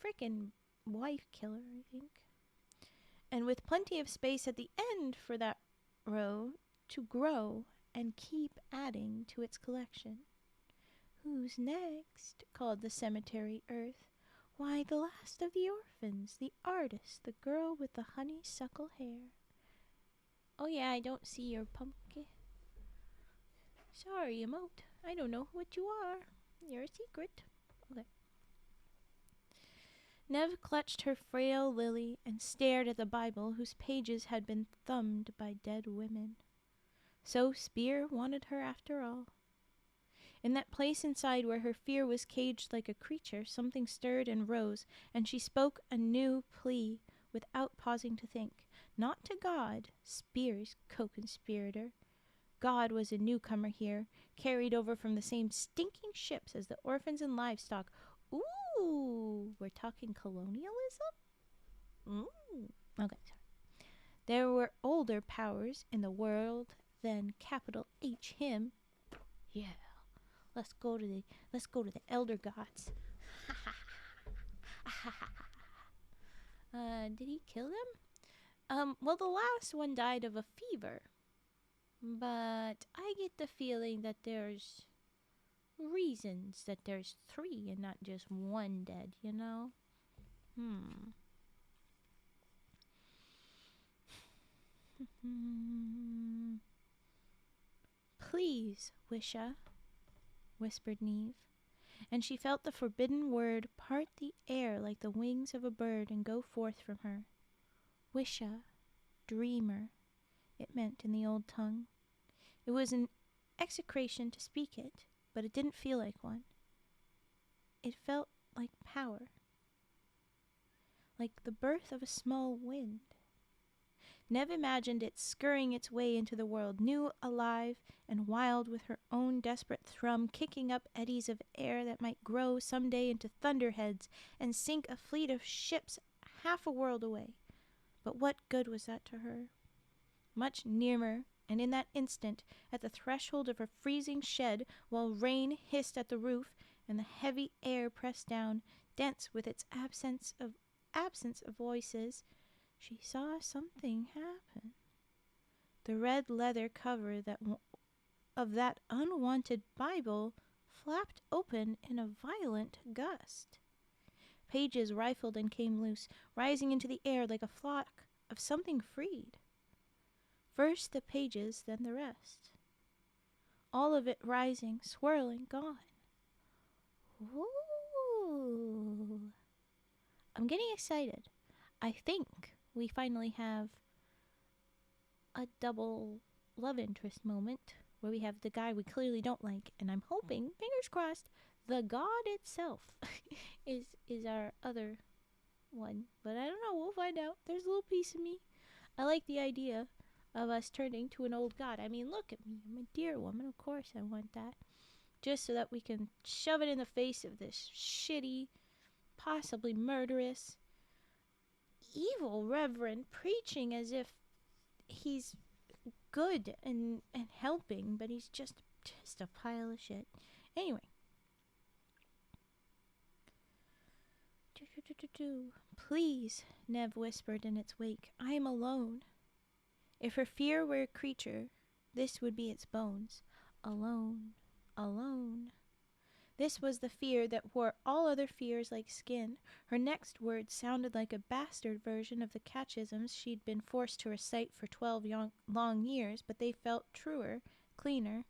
Frickin' wife killer, I think. And with plenty of space at the end for that row to grow and keep adding to its collection. Who's next? Called the cemetery earth. Why, the last of the orphans, the artist, the girl with the honeysuckle hair. Oh yeah, I don't see your pumpkin. Sorry, emote. I don't know what you are. You're a secret. Okay. Nev clutched her frail lily and stared at the Bible whose pages had been thumbed by dead women. So Spear wanted her after all. In that place inside where her fear was caged like a creature, something stirred and rose, and she spoke a new plea without pausing to think. Not to God, Spear's co-conspirator. God was a newcomer here, carried over from the same stinking ships as the orphans and livestock. Ooh, we're talking colonialism? Okay, sorry. There were older powers in the world than capital H him. Yeah. Let's go to the elder gods. Did he kill them? Well, the last one died of a fever. But I get the feeling that there's reasons that there's 3 and not just 1 dead, you know? Please, Wisha, whispered Neve, and she felt the forbidden word part the air like the wings of a bird and go forth from her. Wisha, dreamer, it meant in the old tongue. It was an execration to speak it, but it didn't feel like one. It felt like power, like the birth of a small wind. Nev imagined it scurrying its way into the world, new, alive, and wild, with her own desperate thrum kicking up eddies of air that might grow someday into thunderheads and sink a fleet of ships half a world away. But what good was that to her? Much nearer, and in that instant, at the threshold of her freezing shed, while rain hissed at the roof and the heavy air pressed down, dense with its absence of voices, she saw something happen. The red leather cover of that unwanted Bible flapped open in a violent gust. Pages rifled and came loose, rising into the air like a flock of something freed. First the pages, then the rest. All of it rising, swirling, gone. Ooh. I'm getting excited. I think we finally have a double love interest moment where we have the guy we clearly don't like, and I'm hoping, fingers crossed, the god itself is our other one. But I don't know, we'll find out. There's a little piece of me. I like the idea of us turning to an old god. I mean, look at me. I'm a deer woman. Of course I want that. Just so that we can shove it in the face of this shitty, possibly murderous, evil reverend preaching as if he's good and helping, but he's just a pile of shit. Anyway. Please, Nev whispered in its wake. I am alone. If her fear were a creature, this would be its bones. Alone. Alone. This was the fear that wore all other fears like skin. Her next words sounded like a bastard version of the catechisms she'd been forced to recite for 12 long years, but they felt truer, cleaner.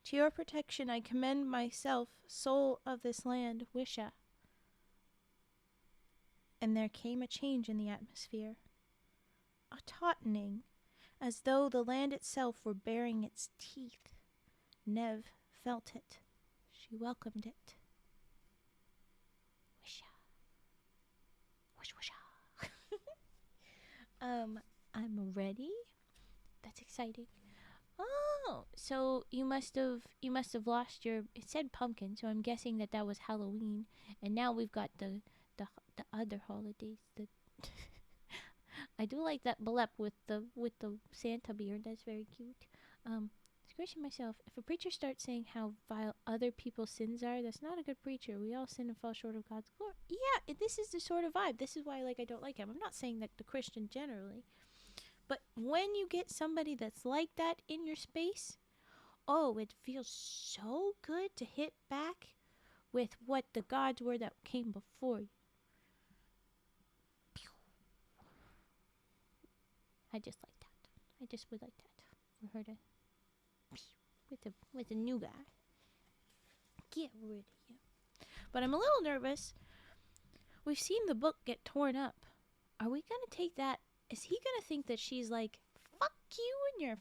To your protection I commend myself, soul of this land, Wisha. And there came a change in the atmosphere. A tautening, as though the land itself were baring its teeth. Nev felt it. She welcomed it. Wisha. Wish, wisha. I'm ready. That's exciting. Oh, so you must have lost your. It said pumpkin, so I'm guessing that was Halloween, and now we've got the other holidays. I do like that blep with the Santa beard. That's very cute. Scratching myself. If a preacher starts saying how vile other people's sins are, that's not a good preacher. We all sin and fall short of God's glory. Yeah, this is the sort of vibe. This is why I don't like him. I'm not saying that the Christian generally, but when you get somebody that's like that in your space, oh, it feels so good to hit back with what the gods were that came before you. I just like that. I just would like that for her to with a new guy. Get rid of you. But I'm a little nervous. We've seen the book get torn up. Are we gonna take that? Is he gonna think that she's like, fuck you and your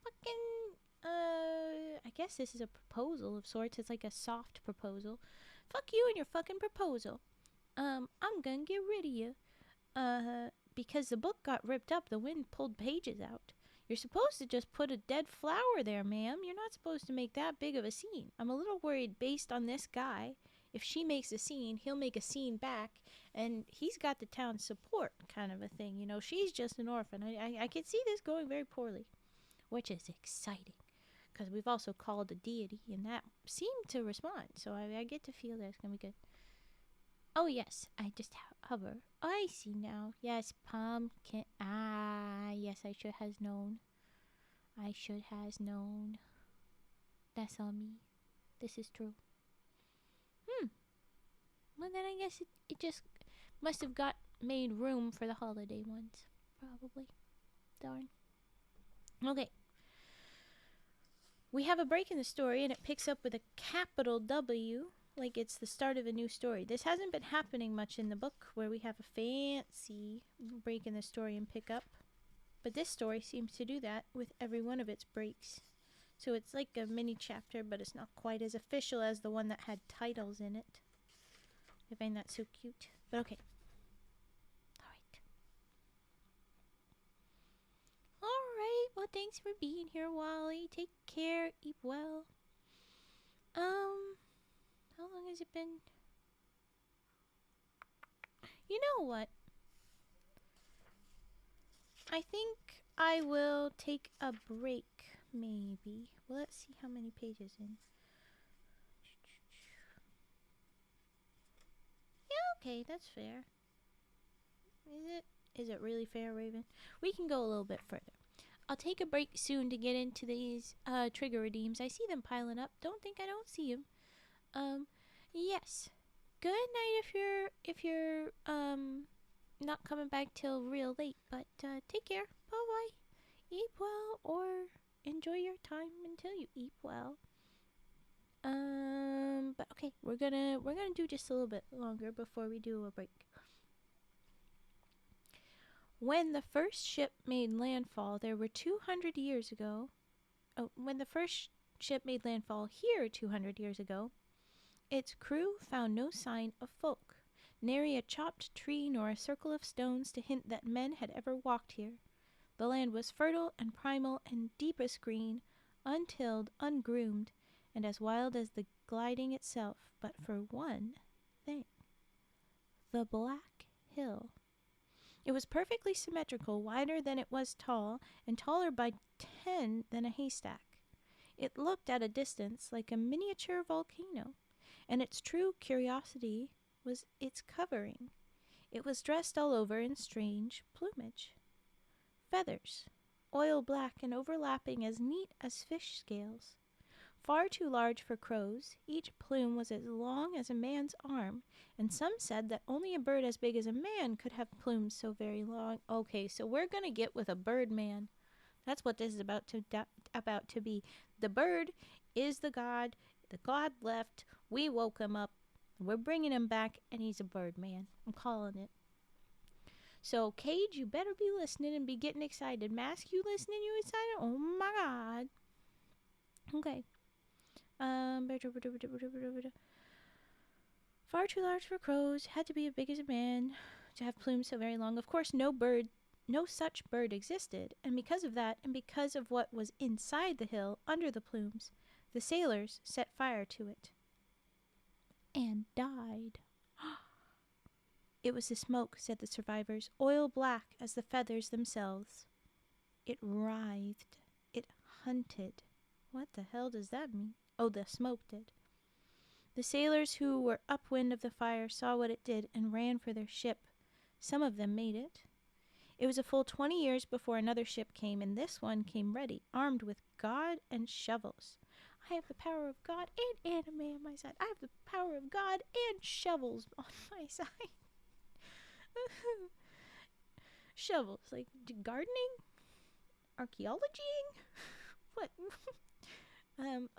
fucking I guess this is a proposal of sorts. It's like a soft proposal. Fuck you and your fucking proposal. I'm gonna get rid of you. Because the book got ripped up, the wind pulled pages out. You're supposed to just put a dead flower there, ma'am. You're not supposed to make that big of a scene. I'm a little worried based on this guy. If she makes a scene, he'll make a scene back, and he's got the town's support kind of a thing. You know, she's just an orphan. I can see this going very poorly, which is exciting, because we've also called a deity, and that seemed to respond. So I get to feel that it's going to be good. Oh, yes, I just hover. Oh, I see now. Yes, pumpkin. Ah, yes, I should have known. I should have known. That's on me. This is true. Well, then I guess it just must have made room for the holiday ones. Probably. Darn. Okay. We have a break in the story, and it picks up with a capital W. Like it's the start of a new story. This hasn't been happening much in the book, where we have a fancy break in the story and pick up. But this story seems to do that with every one of its breaks. So it's like a mini chapter, but it's not quite as official as the one that had titles in it. I find that so cute. But okay. Alright, well thanks for being here, Wally. Take care, eat well. How long has it been? You know what? I think I will take a break, maybe. Well, let's see how many pages in. Yeah, okay, that's fair. Is it really fair, Raven? We can go a little bit further. I'll take a break soon to get into these trigger redeems. I see them piling up. Don't think I don't see them. Yes. Good night if you're not coming back till real late, but take care. Bye-bye. Eat well or enjoy your time until you eat well. But okay, we're gonna do just a little bit longer before we do a break. When the first ship made landfall, there were 200 years ago. Oh, when the first ship made landfall here 200 years ago, its crew found no sign of folk, nary a chopped tree nor a circle of stones to hint that men had ever walked here. The land was fertile and primal and deepest green, untilled, ungroomed, and as wild as the gliding itself, but for one thing, the Black Hill. It was perfectly symmetrical, wider than it was tall, and taller by 10 than a haystack. It looked at a distance like a miniature volcano, and its true curiosity was its covering. It was dressed all over in strange plumage. Feathers, oil black and overlapping as neat as fish scales. Far too large for crows, each plume was as long as a man's arm, and some said that only a bird as big as a man could have plumes so very long. Okay, so we're gonna get with a bird man. That's what this is about to be. The bird is the god. The god left. We woke him up. We're bringing him back, and he's a bird man. I'm calling it. So, Cage, you better be listening and be getting excited. Mask, you listening? You excited? Oh my god. Okay. Far too large for crows, had to be as big as a man to have plumes so very long. Of course, no such bird existed, and because of that, and because of what was inside the hill, under the plumes, the sailors set fire to it. And died. It was the smoke, said the survivors, oil black as the feathers themselves. It writhed. It hunted. What the hell does that mean? Oh, the smoke did. The sailors who were upwind of the fire saw what it did and ran for their ship. Some of them made it. It was a full 20 years before another ship came, and this one came ready, armed with God and shovels. I have the power of God and anime on my side. I have the power of God and shovels on my side. Shovels, like gardening? Archaeologying? What?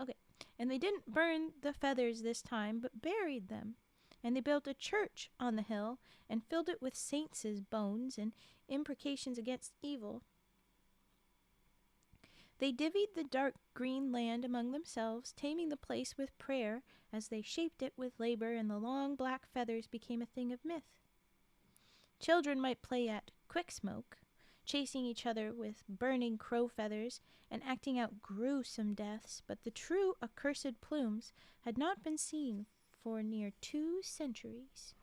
Okay. And they didn't burn the feathers this time, but buried them. And they built a church on the hill and filled it with saints' bones and imprecations against evil. They divvied the dark green land among themselves, taming the place with prayer as they shaped it with labor, and the long black feathers became a thing of myth. Children might play at quick smoke, chasing each other with burning crow feathers and acting out gruesome deaths, but the true accursed plumes had not been seen for near 2 centuries.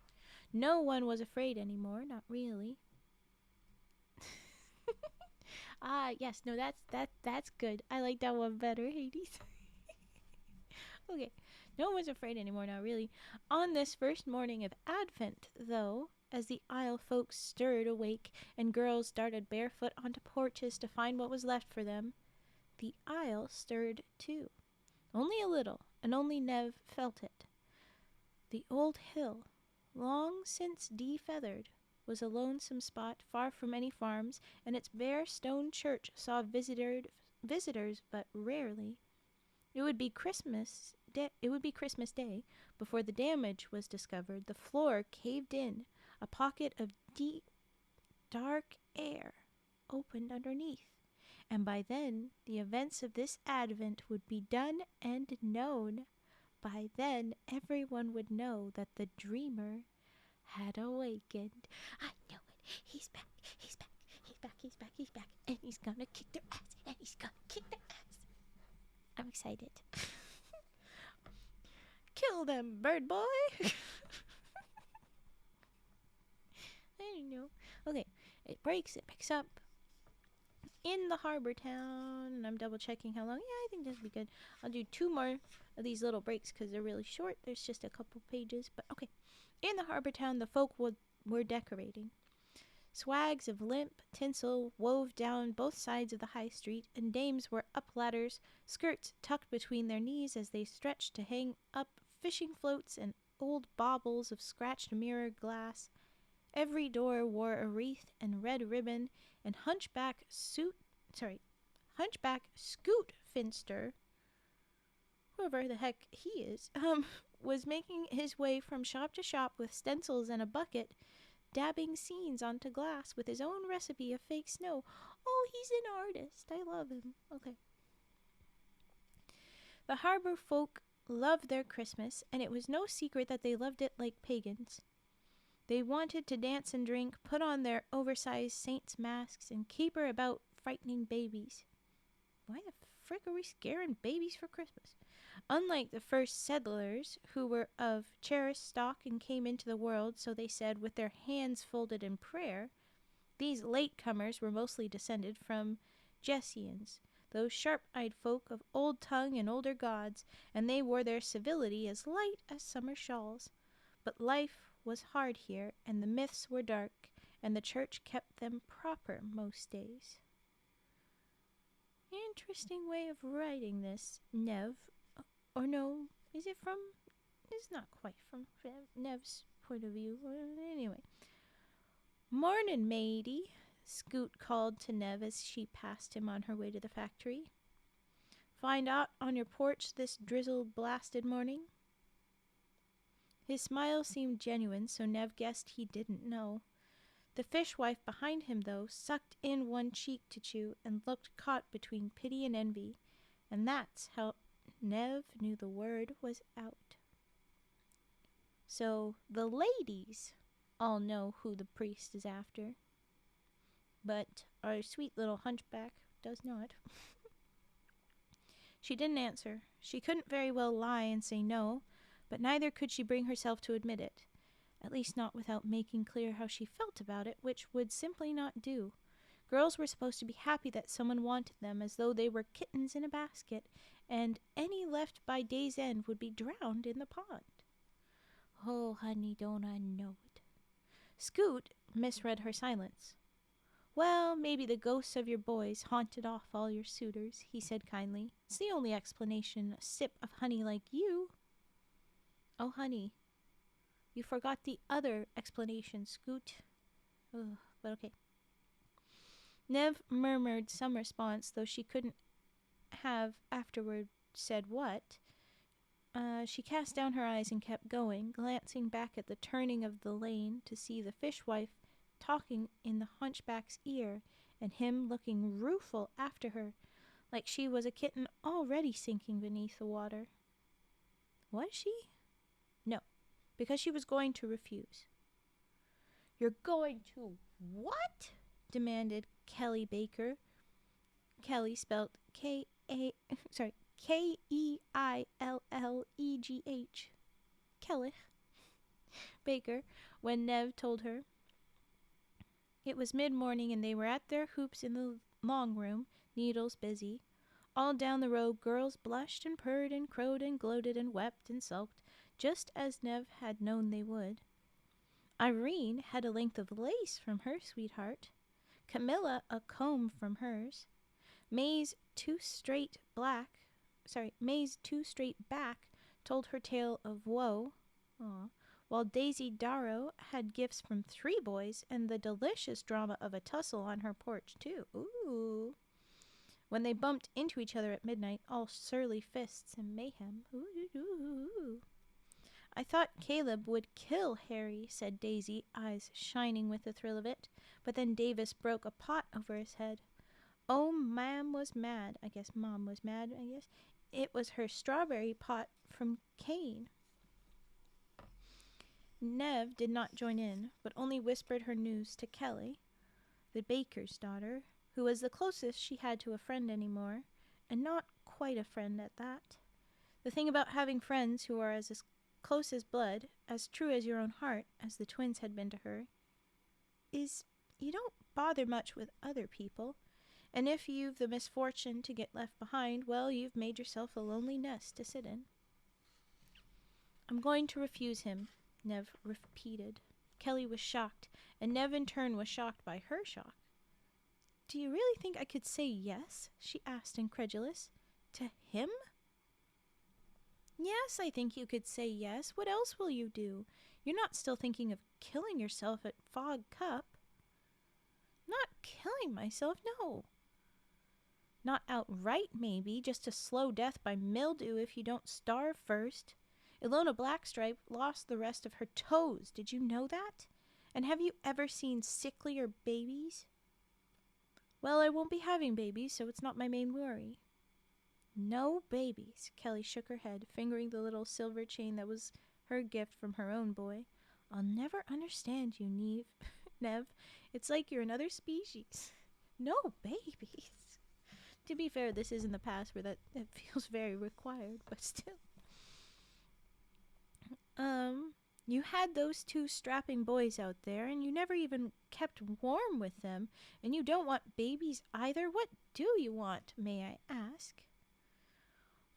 No one was afraid anymore, not really. Yes, no, that's good. I like that one better, Hades. Okay, no one was afraid anymore, not really. On this first morning of Advent, though, as the Isle folks stirred awake and girls darted barefoot onto porches to find what was left for them, the Isle stirred too. Only a little, and only Nev felt it. The old hill, long since defeathered, was a lonesome spot far from any farms, and its bare stone church saw visitors but rarely. It would be Christmas Day before the damage was discovered. The floor caved in. A pocket of deep, dark air opened underneath. And by then, the events of this Advent would be done and known. By then, everyone would know that the dreamer had awakened. I know it. He's back. He's back. He's back. He's back. He's back. And he's gonna kick their ass. And he's gonna kick their ass. I'm excited. Kill them, bird boy. I don't know. Okay, it picks up in the harbor town, and I'm double checking how long. Yeah, I think this will be good. I'll do 2 more of these little breaks because they're really short. There's just a couple pages, but okay. In the harbor town, the folk were decorating. Swags of limp tinsel wove down both sides of the high street, and dames were up ladders, skirts tucked between their knees as they stretched to hang up fishing floats and old baubles of scratched mirror glass. Every door wore a wreath and red ribbon, and Hunchback Scoot Finster, whoever the heck he is, was making his way from shop to shop with stencils and a bucket, dabbing scenes onto glass with his own recipe of fake snow. Oh, he's an artist. I love him. Okay. The harbor folk loved their Christmas, and it was no secret that they loved it like pagans. They wanted to dance and drink, put on their oversized saints' masks, and caper about frightening babies. Why the frick are we scaring babies for Christmas? Unlike the first settlers, who were of cherished stock and came into the world, so they said, with their hands folded in prayer, these late-comers were mostly descended from Gessians, those sharp-eyed folk of old tongue and older gods, and they wore their civility as light as summer shawls. But life was hard here, and the myths were dark, and the church kept them proper most days. Interesting way of writing this, Nev. Or no, is it from... It's not quite from Nev's point of view. Anyway. "Mornin', matey," Scoot called to Nev as she passed him on her way to the factory. "Find aught on your porch this drizzle-blasted morning?" His smile seemed genuine, so Nev guessed he didn't know. The fishwife behind him, though, sucked in one cheek to chew and looked caught between pity and envy, and that's how Nev knew the word was out. So the ladies all know who the priest is after, but our sweet little hunchback does not. She didn't answer. She couldn't very well lie and say no, but neither could she bring herself to admit it. At least not without making clear how she felt about it, which would simply not do. Girls were supposed to be happy that someone wanted them, as though they were kittens in a basket, and any left by day's end would be drowned in the pond. Oh, honey, don't I know it. Scoot misread her silence. "Well, maybe the ghosts of your boys haunted off all your suitors," he said kindly. "It's the only explanation a sip of honey like you." "Oh, honey, you forgot the other explanation, Scoot." Ugh, but okay. Nev murmured some response, though she couldn't have afterward said what. She cast down her eyes and kept going, glancing back at the turning of the lane to see the fishwife talking in the hunchback's ear, and him looking rueful after her, like she was a kitten already sinking beneath the water. Was she? No, because she was going to refuse. "You're going to what?" demanded Kelly Baker. Kelly spelled Keillegh. Kelly Baker, when Nev told her. It was mid-morning, and they were at their hoops in the long room, needles busy. All down the road girls blushed and purred and crowed and gloated and wept and sulked, just as Nev had known they would. Irene had a length of lace from her sweetheart, Camilla a comb from hers, May's two straight back told her tale of woe, while Daisy Darrow had gifts from 3 boys and the delicious drama of a tussle on her porch, too. Ooh. When they bumped into each other at midnight, all surly fists and mayhem. Ooh. "I thought Caleb would kill Harry," said Daisy, eyes shining with the thrill of it. But then Davis broke a pot over his head. Oh, Mom was mad. It was her strawberry pot from Cain. Nev did not join in, but only whispered her news to Kelly, the baker's daughter, who was the closest she had to a friend anymore, and not quite a friend at that. The thing about having friends who are as close as blood, as true as your own heart, as the twins had been to her, is you don't bother much with other people, and if you've the misfortune to get left behind, well, you've made yourself a lonely nest to sit in. "I'm going to refuse him," Nev repeated. Kelly was shocked, and Nev in turn was shocked by her shock. "Do you really think I could say yes?" she asked, incredulous. "To him?" "Yes, I think you could say yes. What else will you do? You're not still thinking of killing yourself at Fog Cup?" "Not killing myself, no." "Not outright, maybe, just a slow death by mildew if you don't starve first. Ilona Blackstripe lost the rest of her toes. Did you know that? And have you ever seen sicklier babies?" "Well, I won't be having babies, so it's not my main worry." "No babies." Kelly shook her head, fingering the little silver chain that was her gift from her own boy. I'll never understand you, Neve. Nev. It's like you're another species. No babies. To be fair, this is in the past where that feels very required, but still. You had those two strapping boys out there, and you never even kept warm with them, and you don't want babies either. What do you want, may I ask?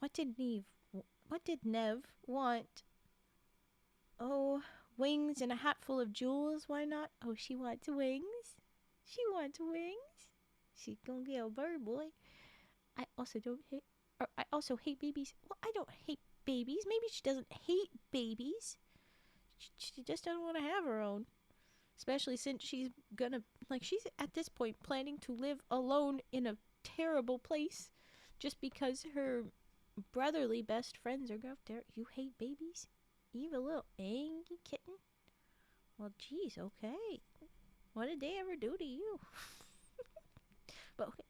What did Nev want? Oh, wings and a hat full of jewels, why not? Oh, she wants wings. She wants wings. She's gonna get a bird, boy. I also hate babies. Well, I don't hate babies. Maybe she doesn't hate babies. She just doesn't want to have her own. Especially since she's at this point planning to live alone in a terrible place just because her brotherly best friends are out there. You hate babies? Evil little angry kitten? Well, geez, okay. What did they ever do to you? But, okay,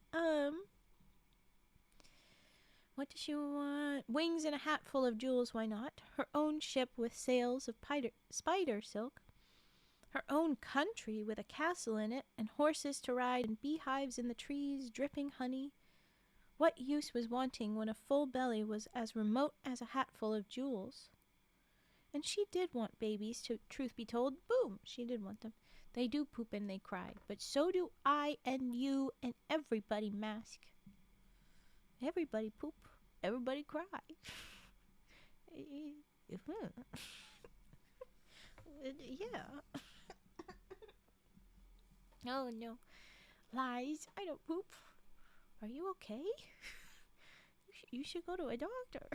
what does she want? Wings and a hat full of jewels, why not? Her own ship with sails of spider silk. Her own country with a castle in it, and horses to ride, and beehives in the trees, dripping honey. What use was wanting when a full belly was as remote as a hatful of jewels? And she did want babies, truth be told. Boom, she did want them. They do poop and they cry, but so do I and you and everybody, Mask. Everybody poop, everybody cry. Yeah. Oh no. Lies, I don't poop. Are you okay? You should go to a doctor.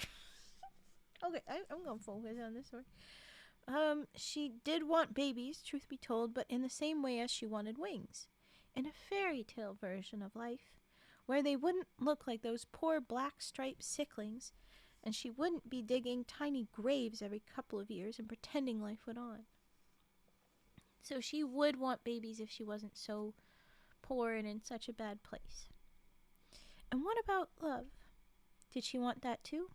Okay, I'm gonna focus on this one. She did want babies, truth be told, but in the same way as she wanted wings. In a fairy tale version of life, where they wouldn't look like those poor black-striped sicklings, and she wouldn't be digging tiny graves every couple of years and pretending life went on. So she would want babies if she wasn't so poor and in such a bad place. And what about love? Did she want that too?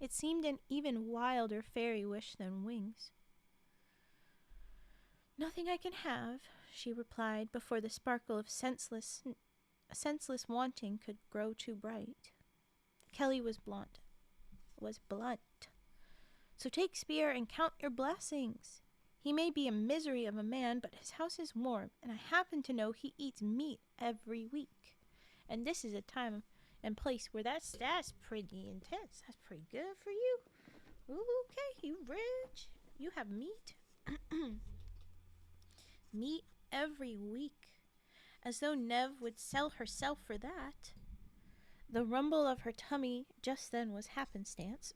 It seemed an even wilder fairy wish than wings. Nothing I can have, she replied, before the sparkle of senseless wanting could grow too bright. Kelly was blunt. So take spear and count your blessings. He may be a misery of a man, but his house is warm, and I happen to know he eats meat every week. And this is a time and place where that's pretty intense. That's pretty good for you. Ooh, okay, you rich. You have meat. Meat every week. As though Nev would sell herself for that. The rumble of her tummy just then was happenstance,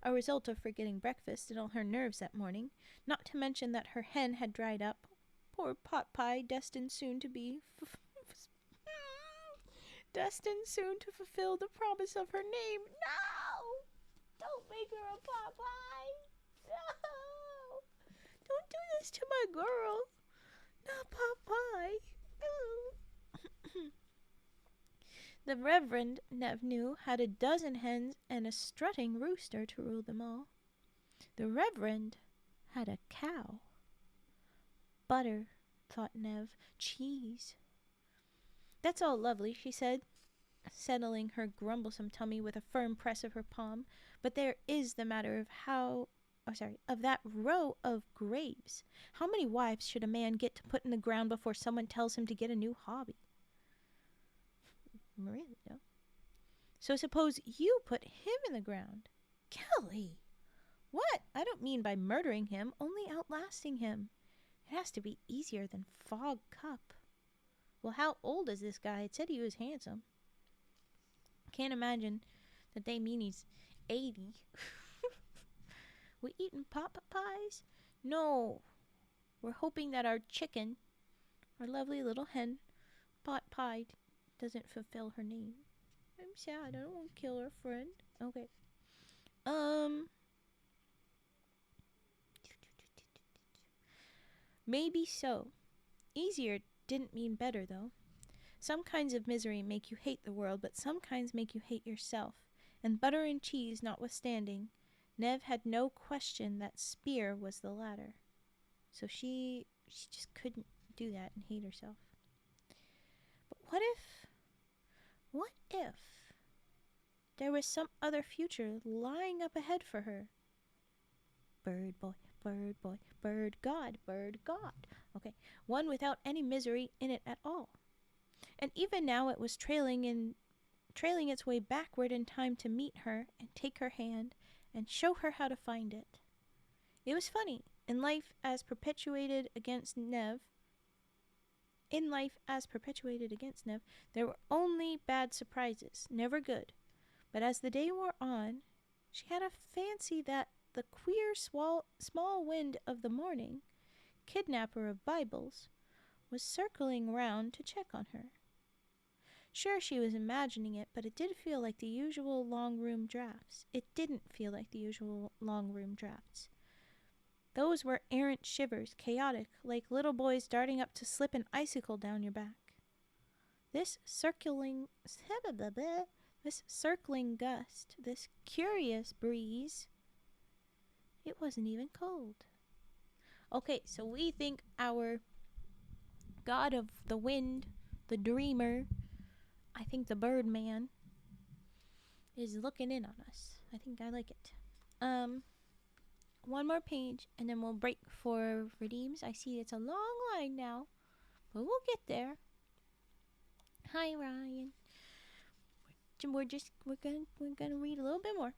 a result of forgetting breakfast and all her nerves that morning, not to mention that her hen had dried up. Poor pot pie, destined soon to fulfill the promise of her name. No! Don't make her a pot pie! No! Don't do this to my girl! Not pot pie! The Reverend, Nev knew, had a dozen hens and a strutting rooster to rule them all. The Reverend had a cow. Butter, thought Nev. Cheese. That's all lovely, she said, settling her grumblesome tummy with a firm press of her palm. But there is the matter of that row of graves. How many wives should a man get to put in the ground before someone tells him to get a new hobby? Really, no. So suppose you put him in the ground. Kelly! What? I don't mean by murdering him, only outlasting him. It has to be easier than Fog Cup. Well, how old is this guy? It said he was handsome. Can't imagine that they mean he's 80. We eating pot pies? No. We're hoping that our chicken, our lovely little hen, pot pie, doesn't fulfill her name. I'm sad. I don't want to kill her friend. Okay. Maybe so. Easier didn't mean better, though. Some kinds of misery make you hate the world, but some kinds make you hate yourself. And butter and cheese notwithstanding, Nev had no question that spear was the latter. So she just couldn't do that and hate herself. But what if there was some other future lying up ahead for her? Bird boy, bird boy, bird god, bird god. Okay, one without any misery in it at all. And even now it was trailing its way backward in time to meet her and take her hand and show her how to find it. It was funny. In life as perpetuated against Nev, there were only bad surprises, never good. But as the day wore on, she had a fancy that the queer small wind of the morning, kidnapper of Bibles, was circling round to check on her. Sure, she was imagining it, but it did feel like the usual long room drafts. It didn't feel like the usual long room drafts. Those were errant shivers, chaotic, like little boys darting up to slip an icicle down your back. This circling gust, this curious breeze, it wasn't even cold. Okay, so we think our god of the wind, the dreamer, I think the Birdman, is looking in on us. I think I like it. One more page, and then we'll break for redeems. I see it's a long line now, but we'll get there. Hi, Ryan. We're gonna read a little bit more.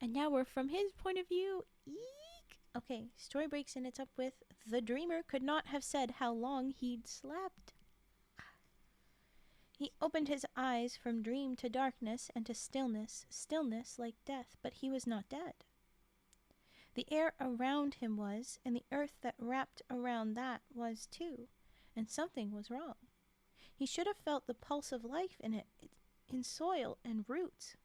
And now we're from his point of view. Eek! Okay, story breaks and it's up with the dreamer could not have said how long he'd slept. He opened his eyes from dream to darkness and to stillness like death, but he was not dead. The air around him was, and the earth that wrapped around that was too, and something was wrong. He should have felt the pulse of life in it, in soil and roots,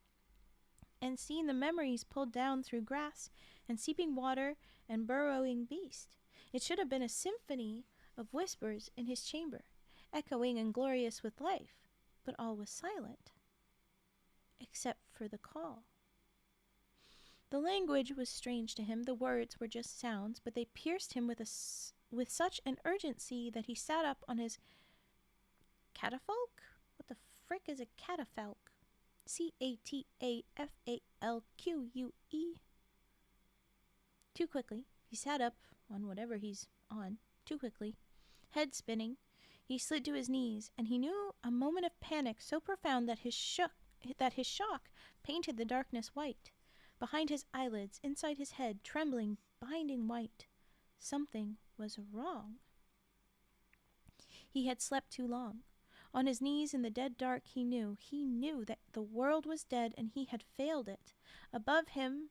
and seen the memories pulled down through grass and seeping water and burrowing beast. It should have been a symphony of whispers in his chamber, echoing and glorious with life, but all was silent, except for the call. The language was strange to him. The words were just sounds, but they pierced him with such an urgency that he sat up on his catafalque? What the frick is a catafalque? Catafalque. Too quickly. He sat up on whatever he's on. Too quickly. Head spinning. He slid to his knees, and he knew a moment of panic so profound that his shock painted the darkness white. Behind his eyelids, inside his head, trembling, binding white. Something was wrong. He had slept too long. On his knees in the dead dark he knew that the world was dead and he had failed it. Above him,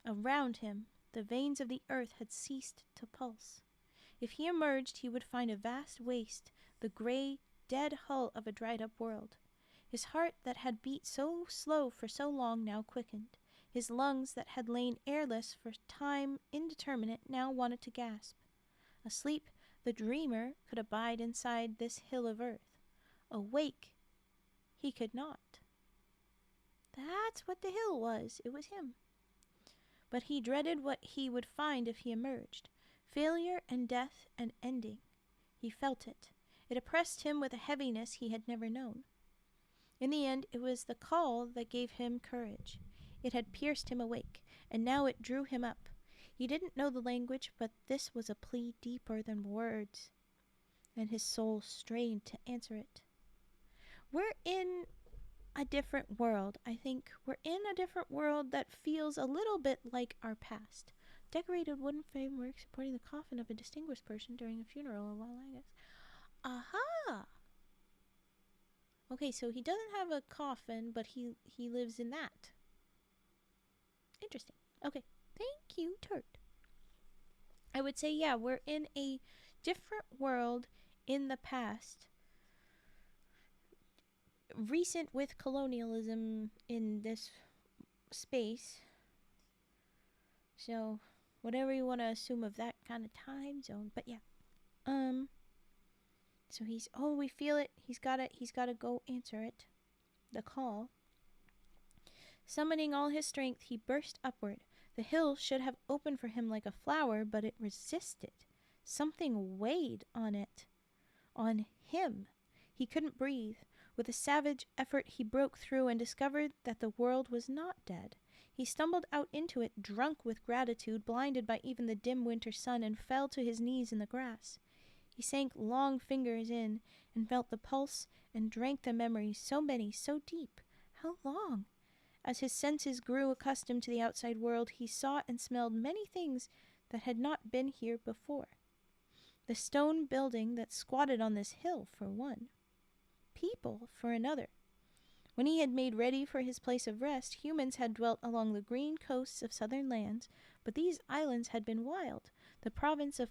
around him, the veins of the earth had ceased to pulse. If he emerged, he would find a vast waste, the gray, dead hull of a dried-up world. His heart that had beat so slow for so long now quickened. His lungs that had lain airless for time indeterminate now wanted to gasp. Asleep, the dreamer could abide inside this hill of earth. Awake, he could not. That's what the hill was. It was him. But he dreaded what he would find if he emerged. Failure and death and ending. He felt it. It oppressed him with a heaviness he had never known. In the end, it was the call that gave him courage. It had pierced him awake, and now it drew him up. He didn't know the language, but this was a plea deeper than words, and his soul strained to answer it. We're in a different world, I think. We're in a different world that feels a little bit like our past. Decorated wooden framework supporting the coffin of a distinguished person during a funeral, I guess. Aha! Okay, so he doesn't have a coffin, but he lives in that. Interesting. Okay, thank you, Turt. I would say, yeah, we're in a different world in the past. Recent with colonialism in this space. So, whatever you want to assume of that kind of time zone. But yeah. So we feel it. He's got to go answer it. The call. Summoning all his strength, he burst upward. The hill should have opened for him like a flower, but it resisted. Something weighed on it. On him. He couldn't breathe. With a savage effort he broke through and discovered that the world was not dead. He stumbled out into it, drunk with gratitude, blinded by even the dim winter sun, and fell to his knees in the grass. He sank long fingers in and felt the pulse and drank the memories, so many, so deep. How long? As his senses grew accustomed to the outside world, he saw and smelled many things that had not been here before. The stone building that squatted on this hill, for one. People, for another. When he had made ready for his place of rest, humans had dwelt along the green coasts of southern lands, but these islands had been wild, the province of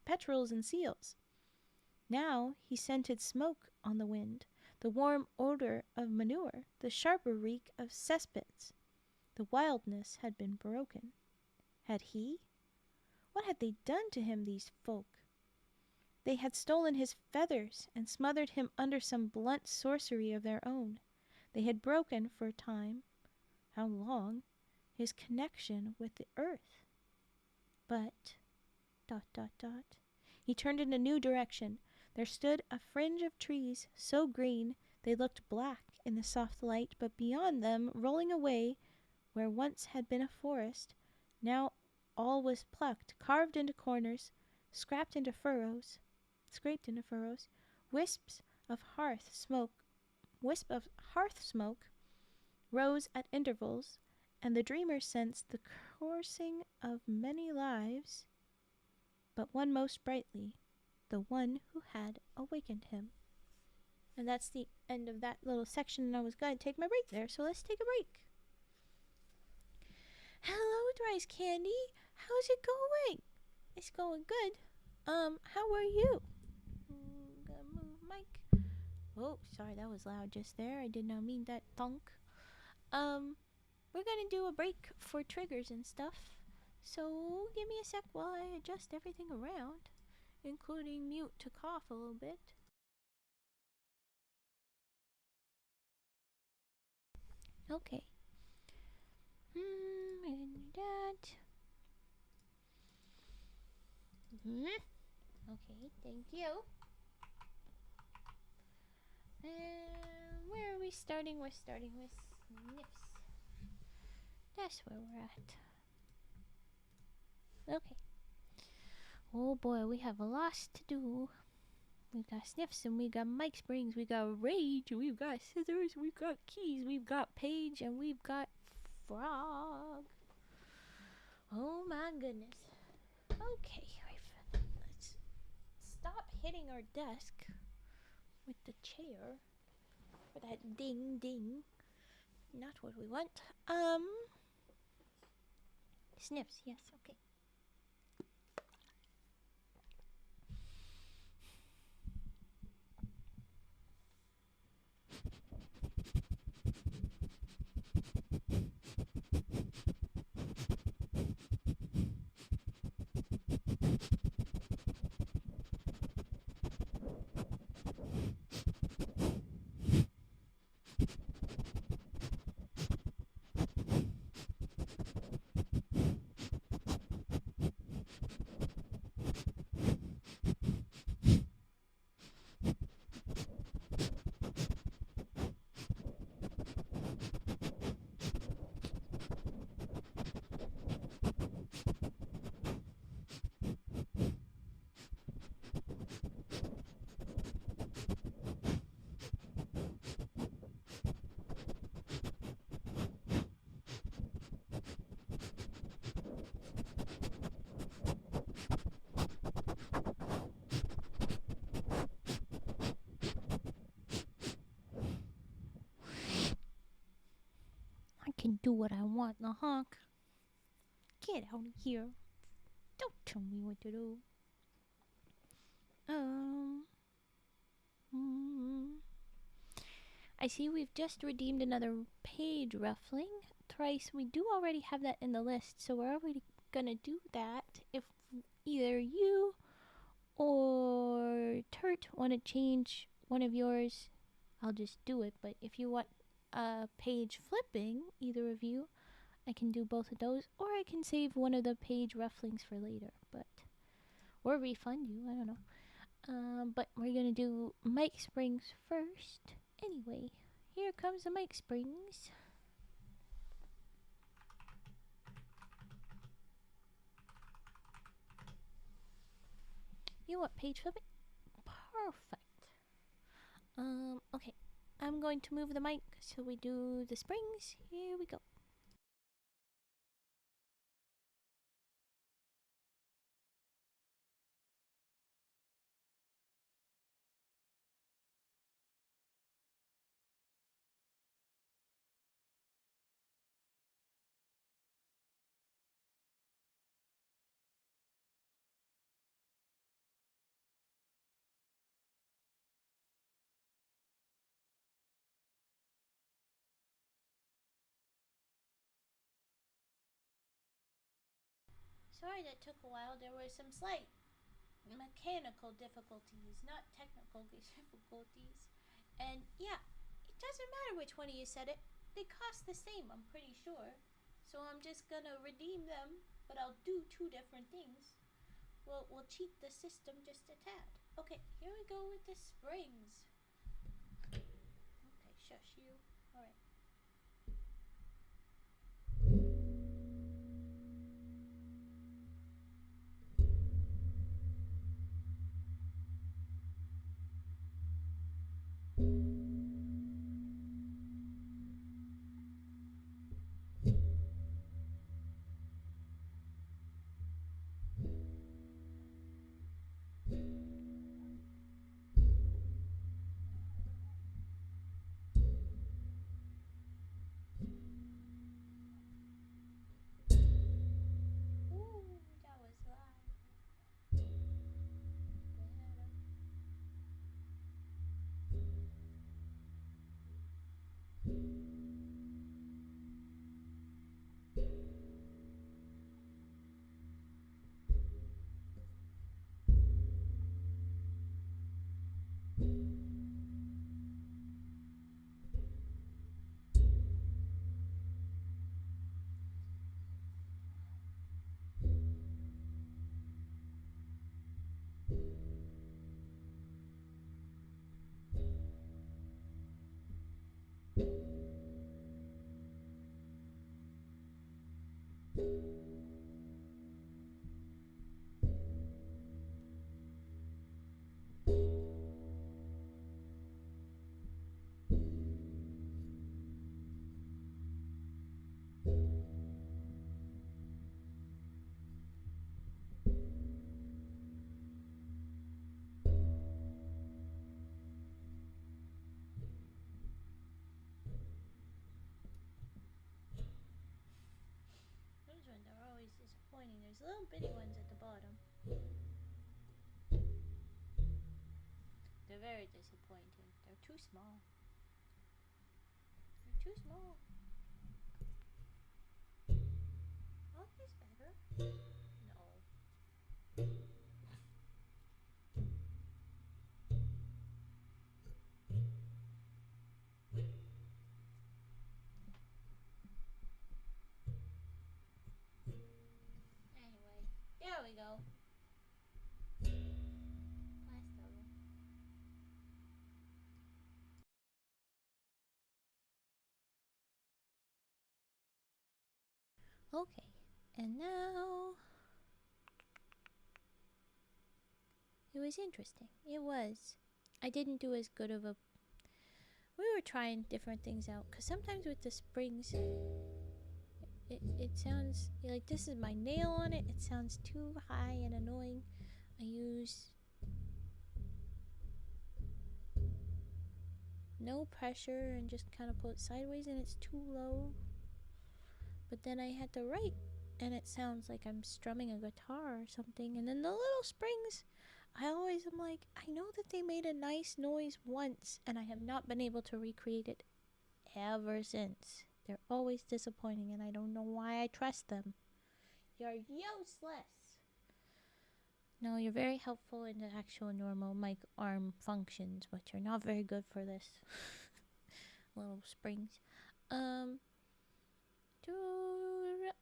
petrels and seals. Now he scented smoke on the wind, the warm odor of manure, the sharper reek of cesspits. The wildness had been broken. Had he? What had they done to him, these folk? They had stolen his feathers and smothered him under some blunt sorcery of their own. They had broken, for a time, how long, his connection with the earth. But, ... He turned in a new direction. There stood a fringe of trees, so green they looked black in the soft light, but beyond them, rolling away, where once had been a forest, now all was plucked, carved into corners, scraped into furrows, wisps of hearth smoke rose at intervals, and the dreamer sensed the coursing of many lives, but one most brightly, the one who had awakened him. And that's the end of that little section, and I was going to take my break there, so let's take a break. Hello, Rice Candy. How's it going? It's going good. How are you? Gotta move mic. Oh, sorry, that was loud just there. I did not mean that thunk. We're gonna do a break for triggers and stuff. So give me a sec while I adjust everything around, including mute to cough a little bit. Okay. We're gonna do that. Okay, thank you. And where are we starting? We're starting with sniffs. That's where we're at. Okay. Oh boy, we have a lot to do. We've got sniffs, and we got mic springs, we got rage, we've got scissors, we've got keys, we've got page, and we've got frog. Oh my goodness. Okay, let's stop hitting our desk with the chair for that ding ding. Not what we want. Sniffs, yes, okay. I can do what I want, honk. Get out of here. Don't tell me what to do. I see we've just redeemed another page ruffling. Thrice, we do already have that in the list, so we're already gonna do that. If either you or Turt want to change one of yours, I'll just do it. But if you want page flipping, either of you, I can do both of those, or I can save one of the page rufflings for later, but or refund you. I don't know. But we're gonna do mic springs first. Anyway, here comes the mic springs. You want page flipping? Perfect. Okay. I'm going to move the mic so we do the springs. Here we go. Sorry that took a while. There were some slight mechanical difficulties, not technical difficulties. And yeah, it doesn't matter which one of you said it. They cost the same, I'm pretty sure. So I'm just gonna redeem them, but I'll do two different things. We'll cheat the system just a tad. Okay, here we go with the springs. Okay, shush you. Alright. Ooh, that was loud. Those ones are always disappointing. There's little bitty ones at the bottom. They're very disappointing. They're too small. They're too small. Oh, he's better. No. Anyway, there we go. Last of them. Okay, and now it was interesting. It was. I didn't do as good of a. We were trying different things out because sometimes with the springs, it sounds like this is my nail on it. It sounds too high and annoying. I use no pressure and just kind of pull it sideways, and it's too low. But then I had to write, and it sounds like I'm strumming a guitar or something. And then the little springs, I always am like, I know that they made a nice noise once, and I have not been able to recreate it ever since. They're always disappointing, and I don't know why I trust them. You're useless. No, you're very helpful in the actual normal mic arm functions, but you're not very good for this. Little springs.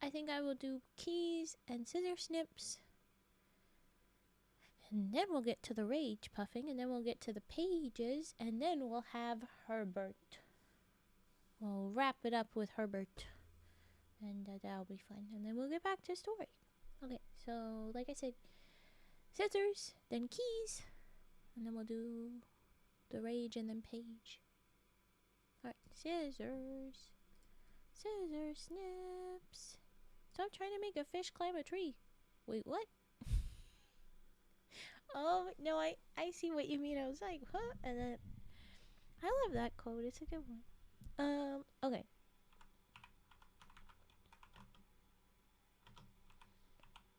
I think I will do keys and scissor snips. And then we'll get to the rage puffing, and then we'll get to the pages, and then we'll have Herbert. We'll wrap it up with Herbert, and that'll be fun. And then we'll get back to the story. Okay, so like I said, scissors, then keys, and then we'll do the rage and then page. Alright, scissors, scissors, snips. Stop trying to make a fish climb a tree. Wait, what? Oh, no, I see what you mean. I was like, huh? And then, I love that quote. It's a good one. Okay.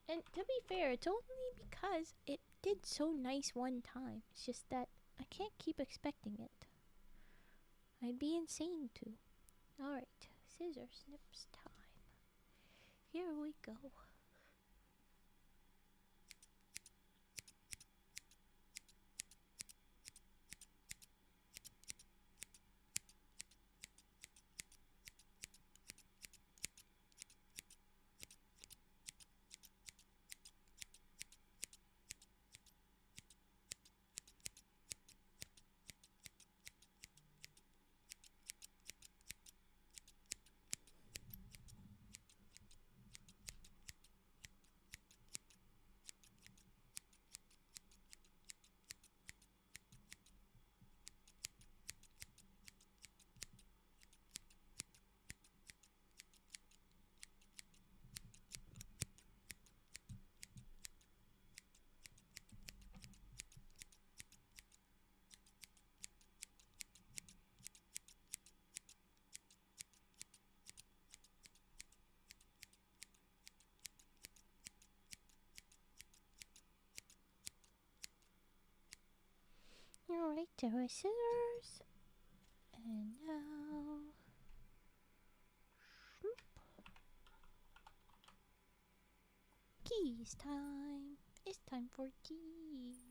And to be fair, it's only because it did so nice one time. It's just that I can't keep expecting it. I'd be insane to. Alright, scissor snips time. Here we go. Alright, there are scissors. And now... Shoop. Keys time. It's time for keys.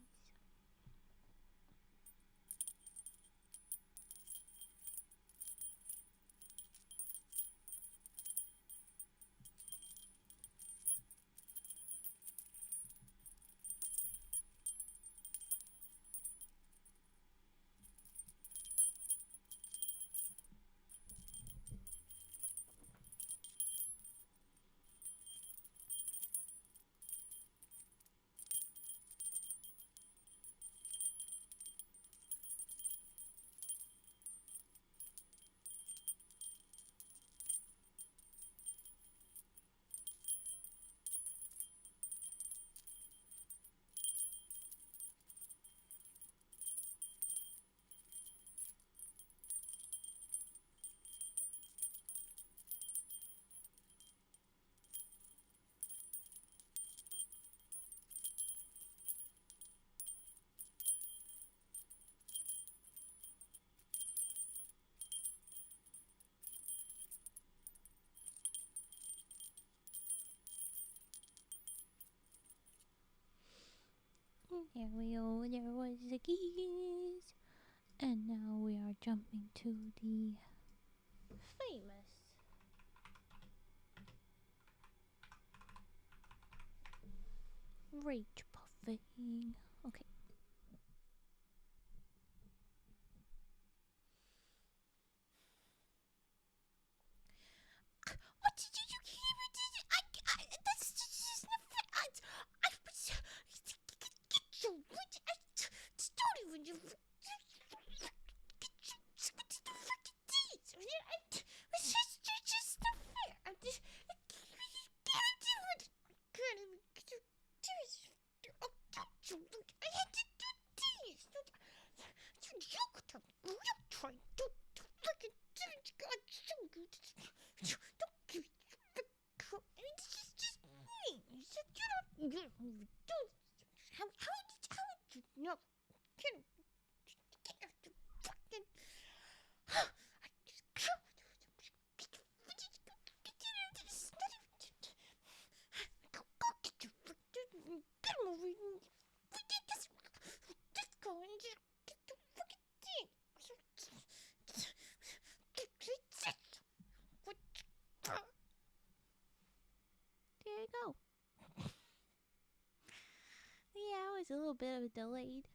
Here we go, there was the keys. And now we are jumping to the famous rage puffing. Okay. What did you keep it? That's just not fair. I get your witch. Don't even. Get the fucking teeth. It's just not fair. I had to do this. You trying to fucking God show you. Don't give it. It's just me. You don't even do this. How did you know? Get the fucking. I just can't. Go get your fucking. Get him over here. Just go and just get the fucking thing. What? was a little bit of delayed.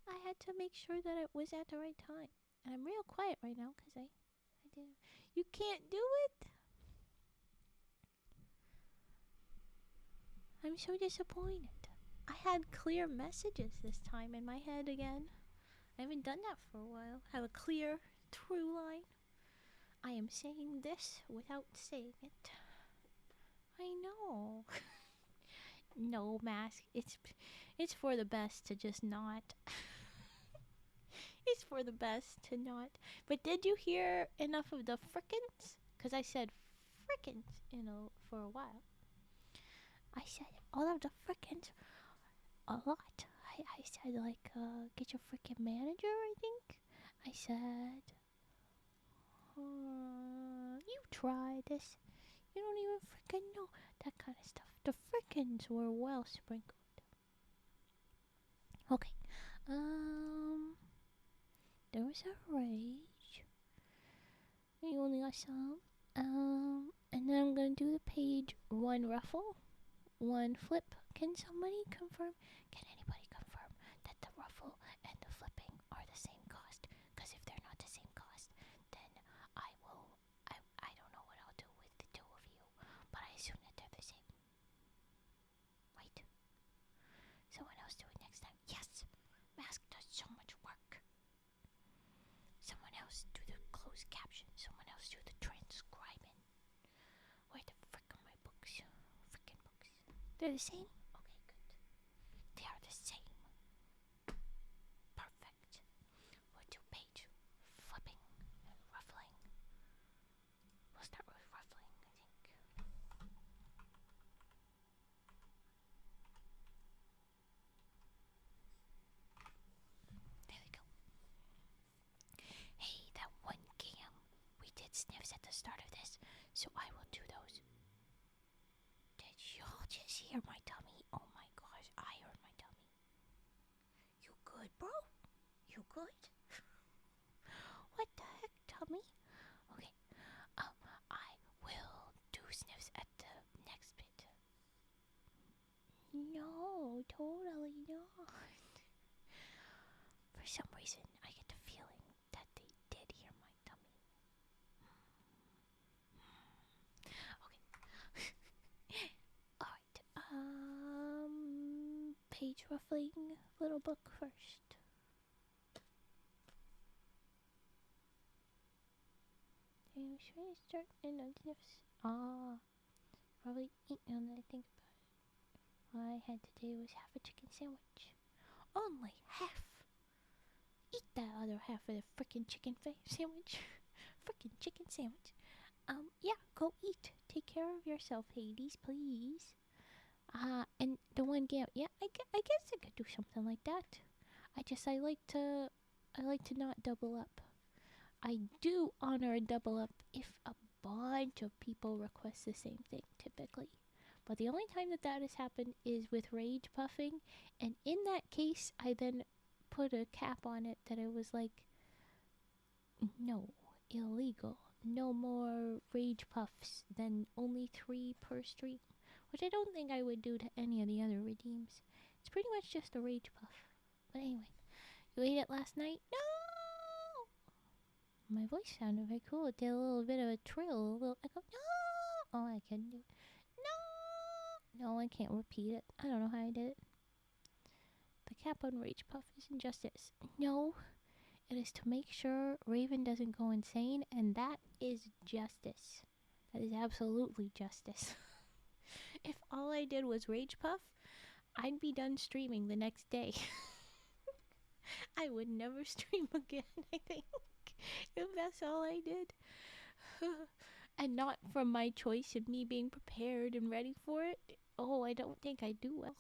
I had to make sure that it was at the right time. And I'm real quiet right now because I did. You can't do it? I'm so disappointed. I had clear messages this time in my head again. I haven't done that for a while. Have a clear, true line. I am saying this without saying it. I know. No, Mask. It's for the best to just not. It's for the best to not. But did you hear enough of the frickins? Because I said frickins, for a while. I said all of the frickins a lot. I said, like, get your frickin' manager, I think. I said, you try this. You don't even frickin' know. That kind of stuff. The frickins were well sprinkled. Okay. There was a rage. You only got some. And then I'm gonna do the page one ruffle, one flip. Can somebody confirm? Can anybody confirm that the ruffle and the flipping are the same cost? Because if they're not the same cost, then I don't know what I'll do with the two of you. But I assume that they're the same. Wait. Someone else do it next time. Yes! Mask does so much work. Someone else do the closed caption. Someone else do the transcribing. Where the frick are my books? Frickin' books. They're the same? Okay, good. They are the same. Perfect. We'll do page flipping and ruffling. We'll start with ruffling, I think. There we go. Hey, that one cam. We did sniffs at the start of this, so I will do those. Did y'all just hear my tummy? Oh my gosh, I heard my tummy. You good, bro? You good? What the heck, tummy? Okay, I will do sniffs at the next bit. No, totally not. For some reason, I get the feeling that they did hear my tummy. Okay. Alright. Page ruffling little book first. Should I start in the sniffs? Probably eat now that I think about it. All I had today was half a chicken sandwich. Only half. Eat that other half of the frickin' chicken sandwich. Frickin' chicken sandwich. Yeah, go eat. Take care of yourself, Hades, please. And the one game, yeah, I guess I could do something like that. I like to not double up. I do honor a double up if a bunch of people request the same thing, typically. But the only time that has happened is with rage puffing, and in that case, I then put a cap on it that it was like, no, illegal. No more rage puffs than only 3 per stream, which I don't think I would do to any of the other redeems. It's pretty much just a rage puff. But anyway, you ate it last night? No! My voice sounded very cool. It did a little bit of a trill, a little echo. No! Oh, I couldn't do it. No! No, I can't repeat it. I don't know how I did it. The cap on Rage Puff is injustice. No, it is to make sure Raven doesn't go insane, and that is justice. That is absolutely justice. If all I did was Rage Puff, I'd be done streaming the next day. I would never stream again, I think, if that's all I did. And not from my choice of me being prepared and ready for it. Oh, I don't think I do well.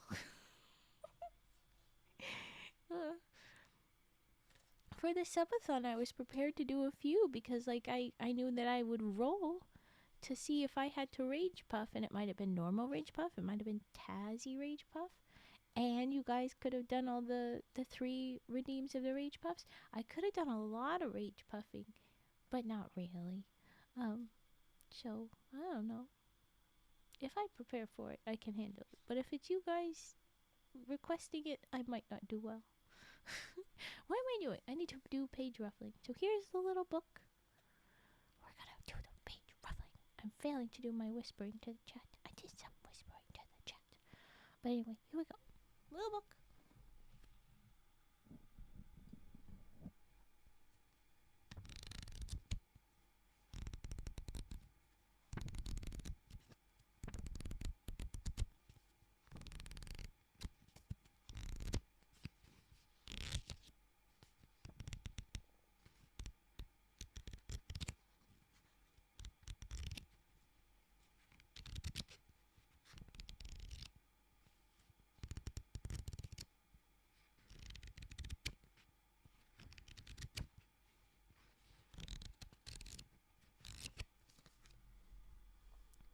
For the subathon, I was prepared to do a few because, like, I knew that I would roll to see if I had to Rage Puff, and it might have been normal Rage Puff, it might have been Tazzy Rage Puff, and you guys could have done all the 3 redeems of the Rage Puffs. I could have done a lot of Rage Puffing, but not really. So, I don't know. If I prepare for it, I can handle it. But if it's you guys, requesting it, I might not do well. What am I doing? I need to do page ruffling. So here's the little book. We're gonna do the page ruffling. I'm failing to do my whispering to the chat. I did some whispering to the chat. But anyway, here we go. Little book.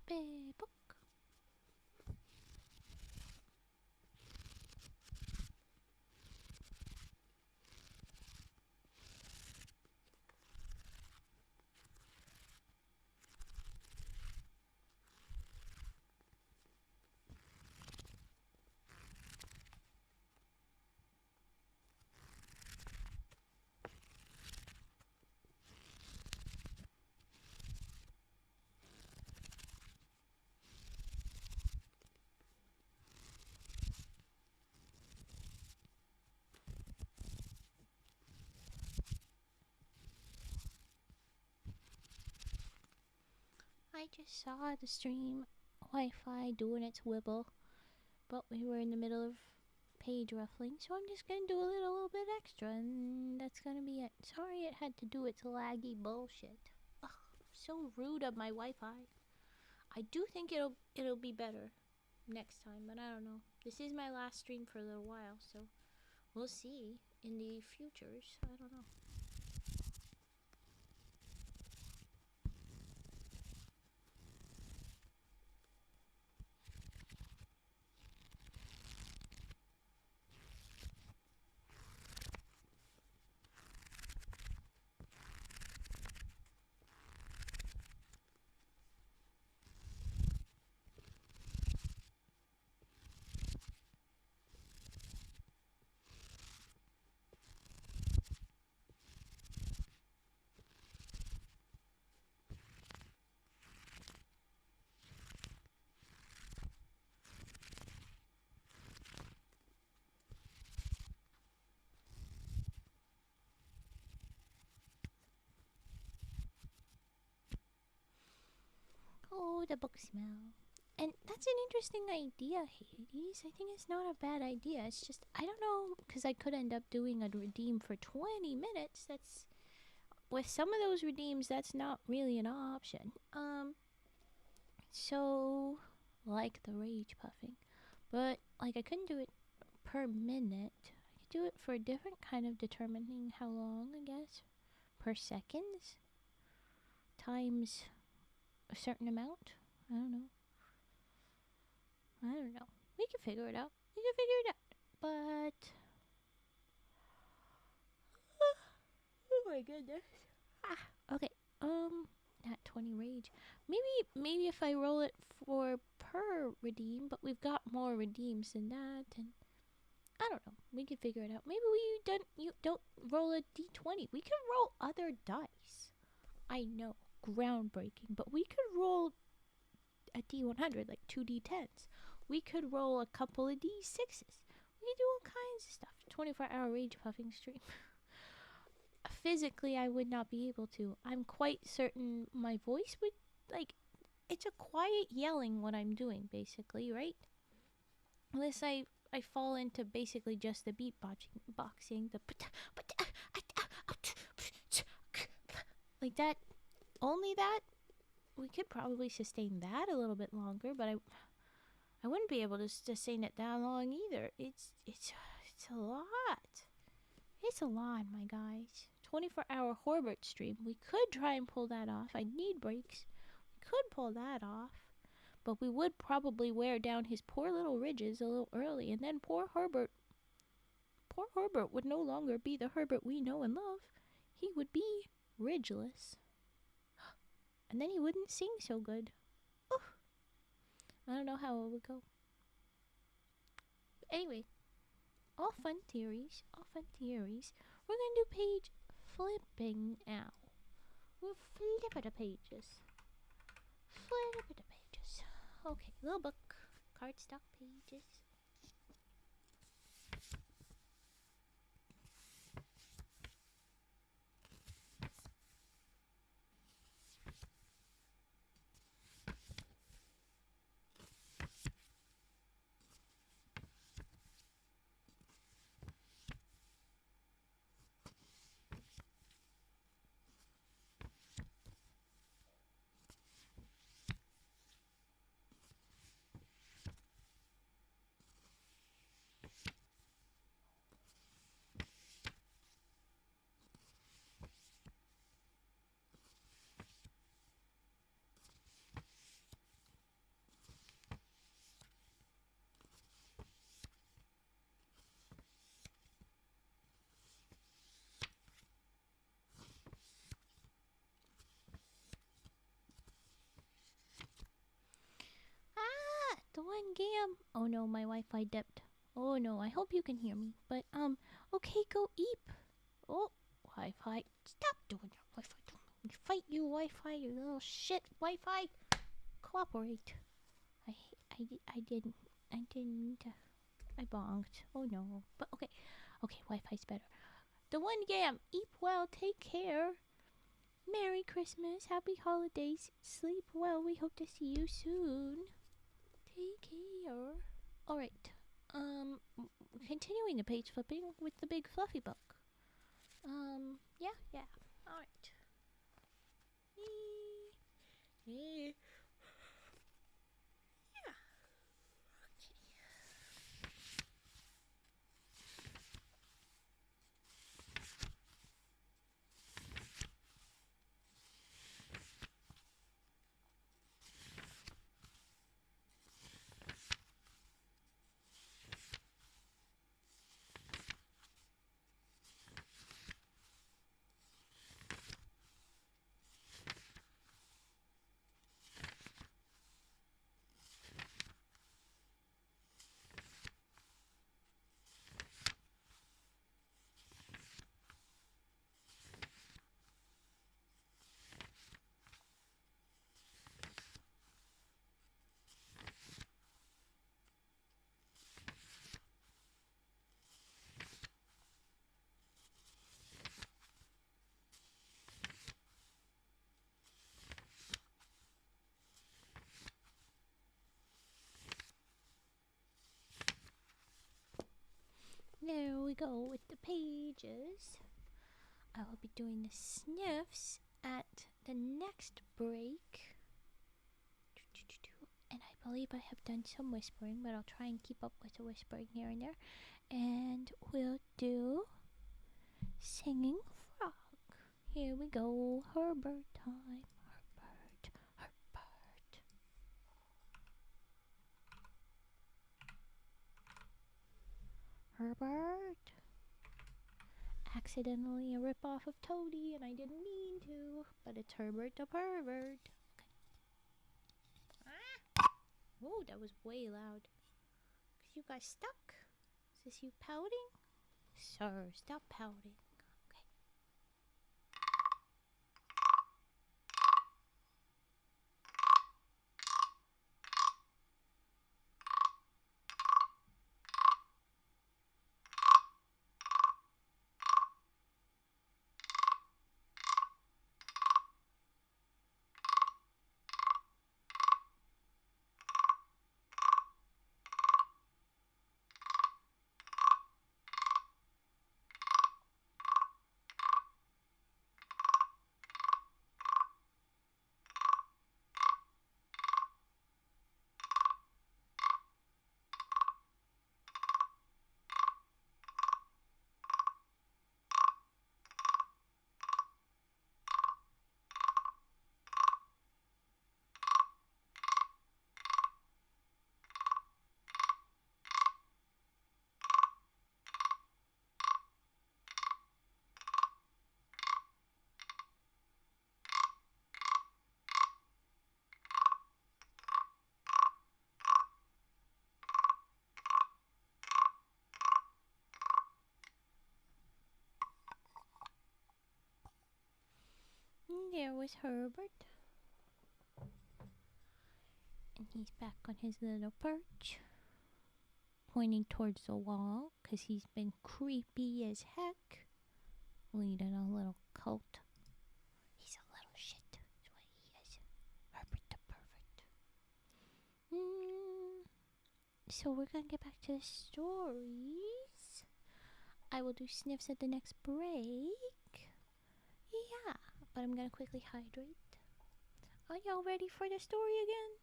Big book. I just saw the stream Wi-Fi doing its wibble, but we were in the middle of page ruffling, so I'm just gonna do a little bit extra, and that's gonna be it. Sorry it had to do its laggy bullshit. Ugh, so rude of my Wi-Fi. I do think it'll be better next time, but I don't know. This is my last stream for a little while, so we'll see in the futures. I don't know. Oh, the book smell. And that's an interesting idea, Hades. I think it's not a bad idea. It's just, I don't know, because I could end up doing a redeem for 20 minutes. That's, with some of those redeems, that's not really an option. So, like the rage puffing. But, like, I couldn't do it per minute. I could do it for a different kind of determining how long, I guess. Per seconds? Times a certain amount? I don't know. We can figure it out. But oh my goodness. Okay. Not 20 rage. Maybe if I roll it for per redeem, but we've got more redeems than that, and I don't know. We can figure it out. Maybe you don't roll a d20. We can roll other dice. I know, groundbreaking, but we could roll a d100, like 2d10s. We could roll a couple of d6s. We could do all kinds of stuff. 24-hour rage puffing stream. Physically, I would not be able to. I'm quite certain my voice would, like, it's a quiet yelling what I'm doing, basically, right? Unless I fall into basically just the beatboxing, the like that, only that. We could probably sustain that a little bit longer, but I wouldn't be able to sustain it that long either. It's a lot. It's a lot, my guys. 24-hour Horbert stream. We could try and pull that off. I need breaks. We could pull that off. But we would probably wear down his poor little ridges a little early, and then poor Herbert would no longer be the Herbert we know and love. He would be ridgeless. And then he wouldn't sing so good. Oof. I don't know how it would go. Anyway, all fun theories. All fun theories. We're gonna do page flipping now. We're flipping the pages. Flipping the pages. Okay, little book. Cardstock pages. The one gam. Oh no, my Wi-Fi dipped. Oh no, I hope you can hear me. But okay, go eep. Oh, Wi-Fi. Stop doing that, Wi-Fi. Don't fight you, Wi-Fi. You little shit, Wi-Fi. Cooperate. I didn't. I bonked. Oh no. But okay, Wi-Fi's better. The one gam. Eep well. Take care. Merry Christmas. Happy holidays. Sleep well. We hope to see you soon. Take care. Alright. Continuing the page flipping with the big fluffy book. Yeah. Alright. Yeah. There we go with the pages. I will be doing the sniffs at the next break. And I believe I have done some whispering, but I'll try and keep up with the whispering here and there. And we'll do singing frog. Here we go. Herbert time. Herbert. Accidentally a ripoff of Toady, and I didn't mean to, but it's Herbert the pervert. Okay. Oh, that was way loud. Cause you guys stuck? Is this you pouting? Sir, stop pouting. Okay. was Herbert. And he's back on his little perch, pointing towards the wall, because he's been creepy as heck, leading a little cult. He's a little shit, that's what he is. Herbert the Perfect. So we're gonna get back to the stories. I will do sniffs at the next break. Yeah, but I'm gonna quickly hydrate. Are y'all ready for the story again?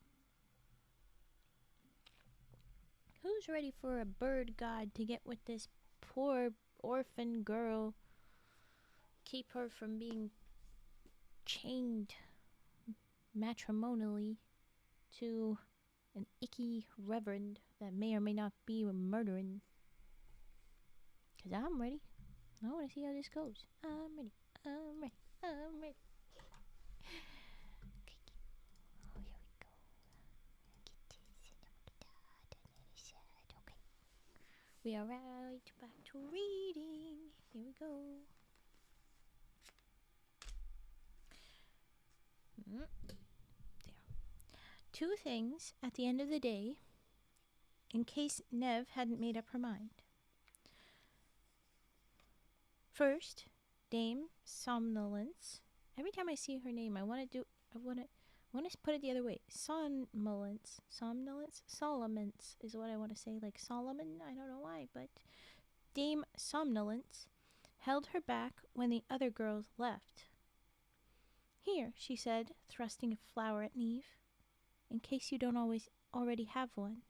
Who's ready for a bird god to get with this poor orphan girl? Keep her from being chained matrimonially to an icky reverend that may or may not be murdering. Because I'm ready. I want to see how this goes. I'm ready. I'm ready. I'm ready. Okay. Oh, here we go. Get this and then we get that and then it's okay. We are right back to reading. Here we go. There. Two things at the end of the day, in case Nev hadn't made up her mind. First, Dame Somnolence. Every time I see her name, I want to put it the other way. Somnolence, Solomons is what I want to say, like Solomon. I don't know why, but Dame Somnolence held her back when the other girls left. Here, she said, thrusting a flower at Neve, in case you don't already have one.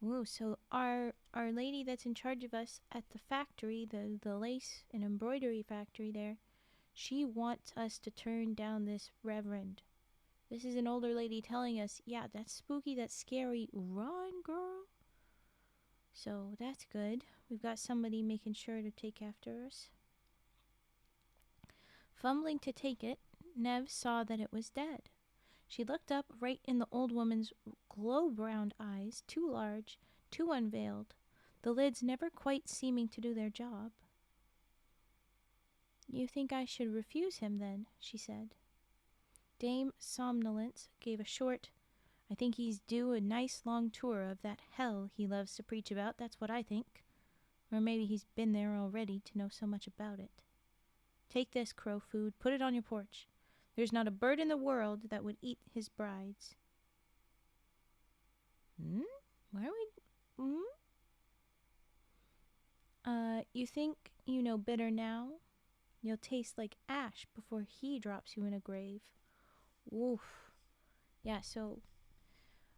Ooh, so our lady that's in charge of us at the factory, the lace and embroidery factory there, she wants us to turn down this reverend. This is an older lady telling us, yeah, that's spooky, that's scary. Run, girl. So that's good. We've got somebody making sure to take after us. Fumbling to take it, Nev saw that it was dead. She looked up right in the old woman's glow-browned eyes, too large, too unveiled, the lids never quite seeming to do their job. You think I should refuse him, then? She said. Dame Somnolence gave a short, I think he's due a nice long tour of that hell he loves to preach about, that's what I think. Or maybe he's been there already to know so much about it. Take this, crow food, put it on your porch. There's not a bird in the world that would eat his brides. Why are we... You think you know bitter now? You'll taste like ash before he drops you in a grave. Oof. Yeah, so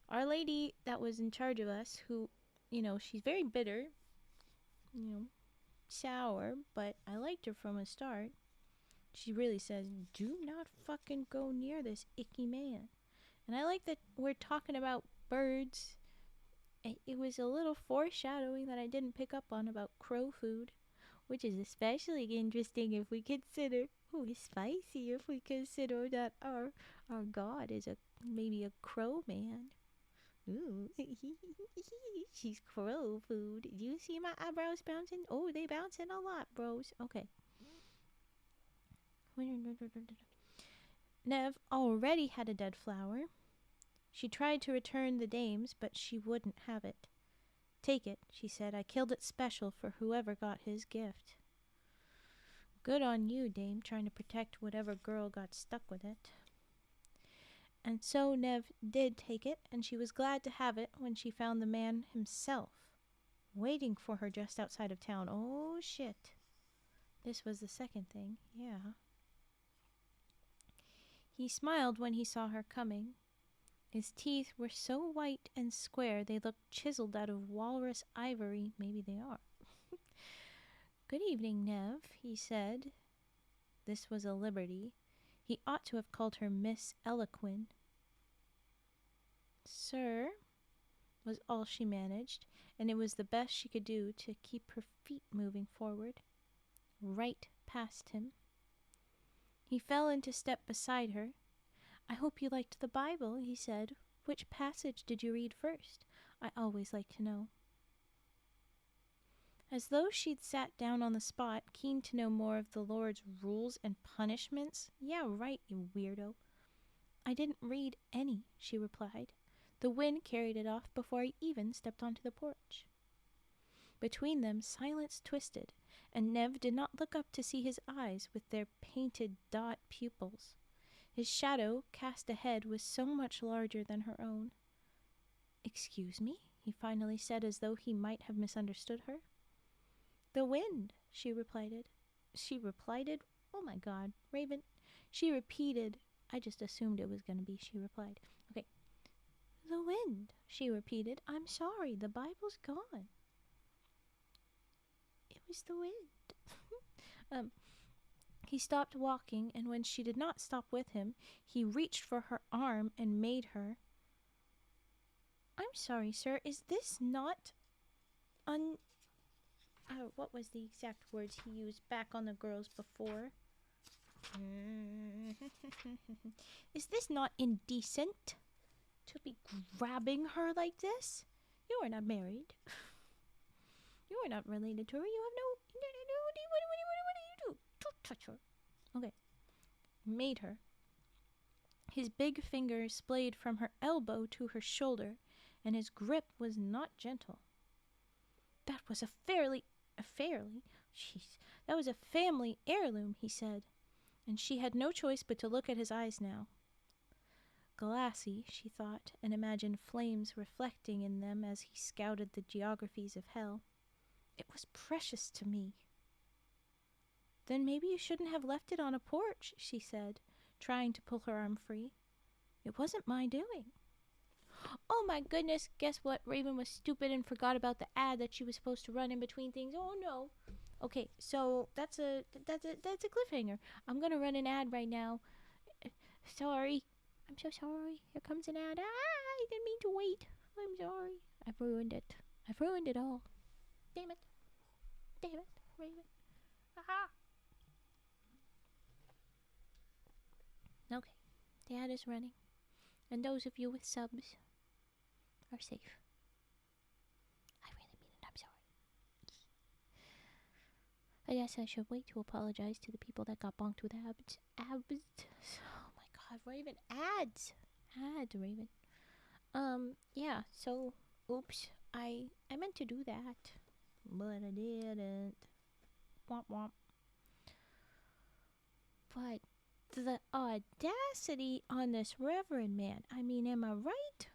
our lady that was in charge of us, who, she's very bitter, sour, but I liked her from the start. She really says, do not fucking go near this icky man. And I like that we're talking about birds. It was a little foreshadowing that I didn't pick up on about crow food, which is especially interesting if we consider, spicy if we consider that our god is maybe a crow man. Ooh, she's crow food. Do you see my eyebrows bouncing? Oh, they bouncing a lot, bros. Okay. Nev already had a dead flower. She tried to return the dame's, but she wouldn't have it. Take it, she said. I killed it special for whoever got his gift. Good on you, dame, trying to protect whatever girl got stuck with it. And so Nev did take it, and she was glad to have it when she found the man himself, waiting for her just outside of town. Oh, shit. This was the second thing, yeah. He smiled when he saw her coming. His teeth were so white and square they looked chiseled out of walrus ivory. Maybe they are. Good evening, Nev, he said. This was a liberty. He ought to have called her Miss Eloquin. Sir, was all she managed, and it was the best she could do to keep her feet moving forward. Right past him. He fell into step beside her. I hope you liked the Bible, he said. Which passage did you read first? I always like to know. As though she'd sat down on the spot, keen to know more of the Lord's rules and punishments. Yeah, right, you weirdo. I didn't read any, she replied. The wind carried it off before I even stepped onto the porch. Between them, silence twisted, and Nev did not look up to see his eyes with their painted dot pupils. His shadow, cast ahead, was so much larger than her own. Excuse me, he finally said as though he might have misunderstood her. The wind, she replied. She replied? Oh my god, Raven. She repeated. I just assumed it was going to be she replied. Okay. The wind, she repeated. I'm sorry, the Bible's gone. It was the wind. He stopped walking, and when she did not stop with him, he reached for her arm and made her. I'm sorry, sir, is this not what was the exact words he used back on the girls before? Is this not indecent? To be grabbing her like this? You are not married. You are not related to her. You have no... What do you do? Don't touch her. Okay. Made her. His big finger splayed from her elbow to her shoulder, and his grip was not gentle. That was that was a family heirloom, he said, and she had no choice but to look at his eyes now. Glassy, she thought, and imagined flames reflecting in them as he scouted the geographies of hell. It was precious to me. Then maybe you shouldn't have left it on a porch, she said, trying to pull her arm free. It wasn't my doing. Oh my goodness, guess what? Raven was stupid and forgot about the ad that she was supposed to run in between things. Oh no. Okay, so that's a cliffhanger. I'm gonna run an ad right now. Sorry. I'm so sorry. Here comes an ad. I didn't mean to wait. I'm sorry. I've ruined it. I've ruined it all. Damn it. Damn it, Raven. Aha. Okay. The ad is running. And those of you with subs are safe. I really mean it. I'm sorry. I guess I should wait to apologize to the people that got bonked with ads. Oh my god, Raven. Ads, Raven. Yeah, so, oops. I meant to do that, but I didn't. Womp womp. But the audacity on this reverend man. I mean, am I right?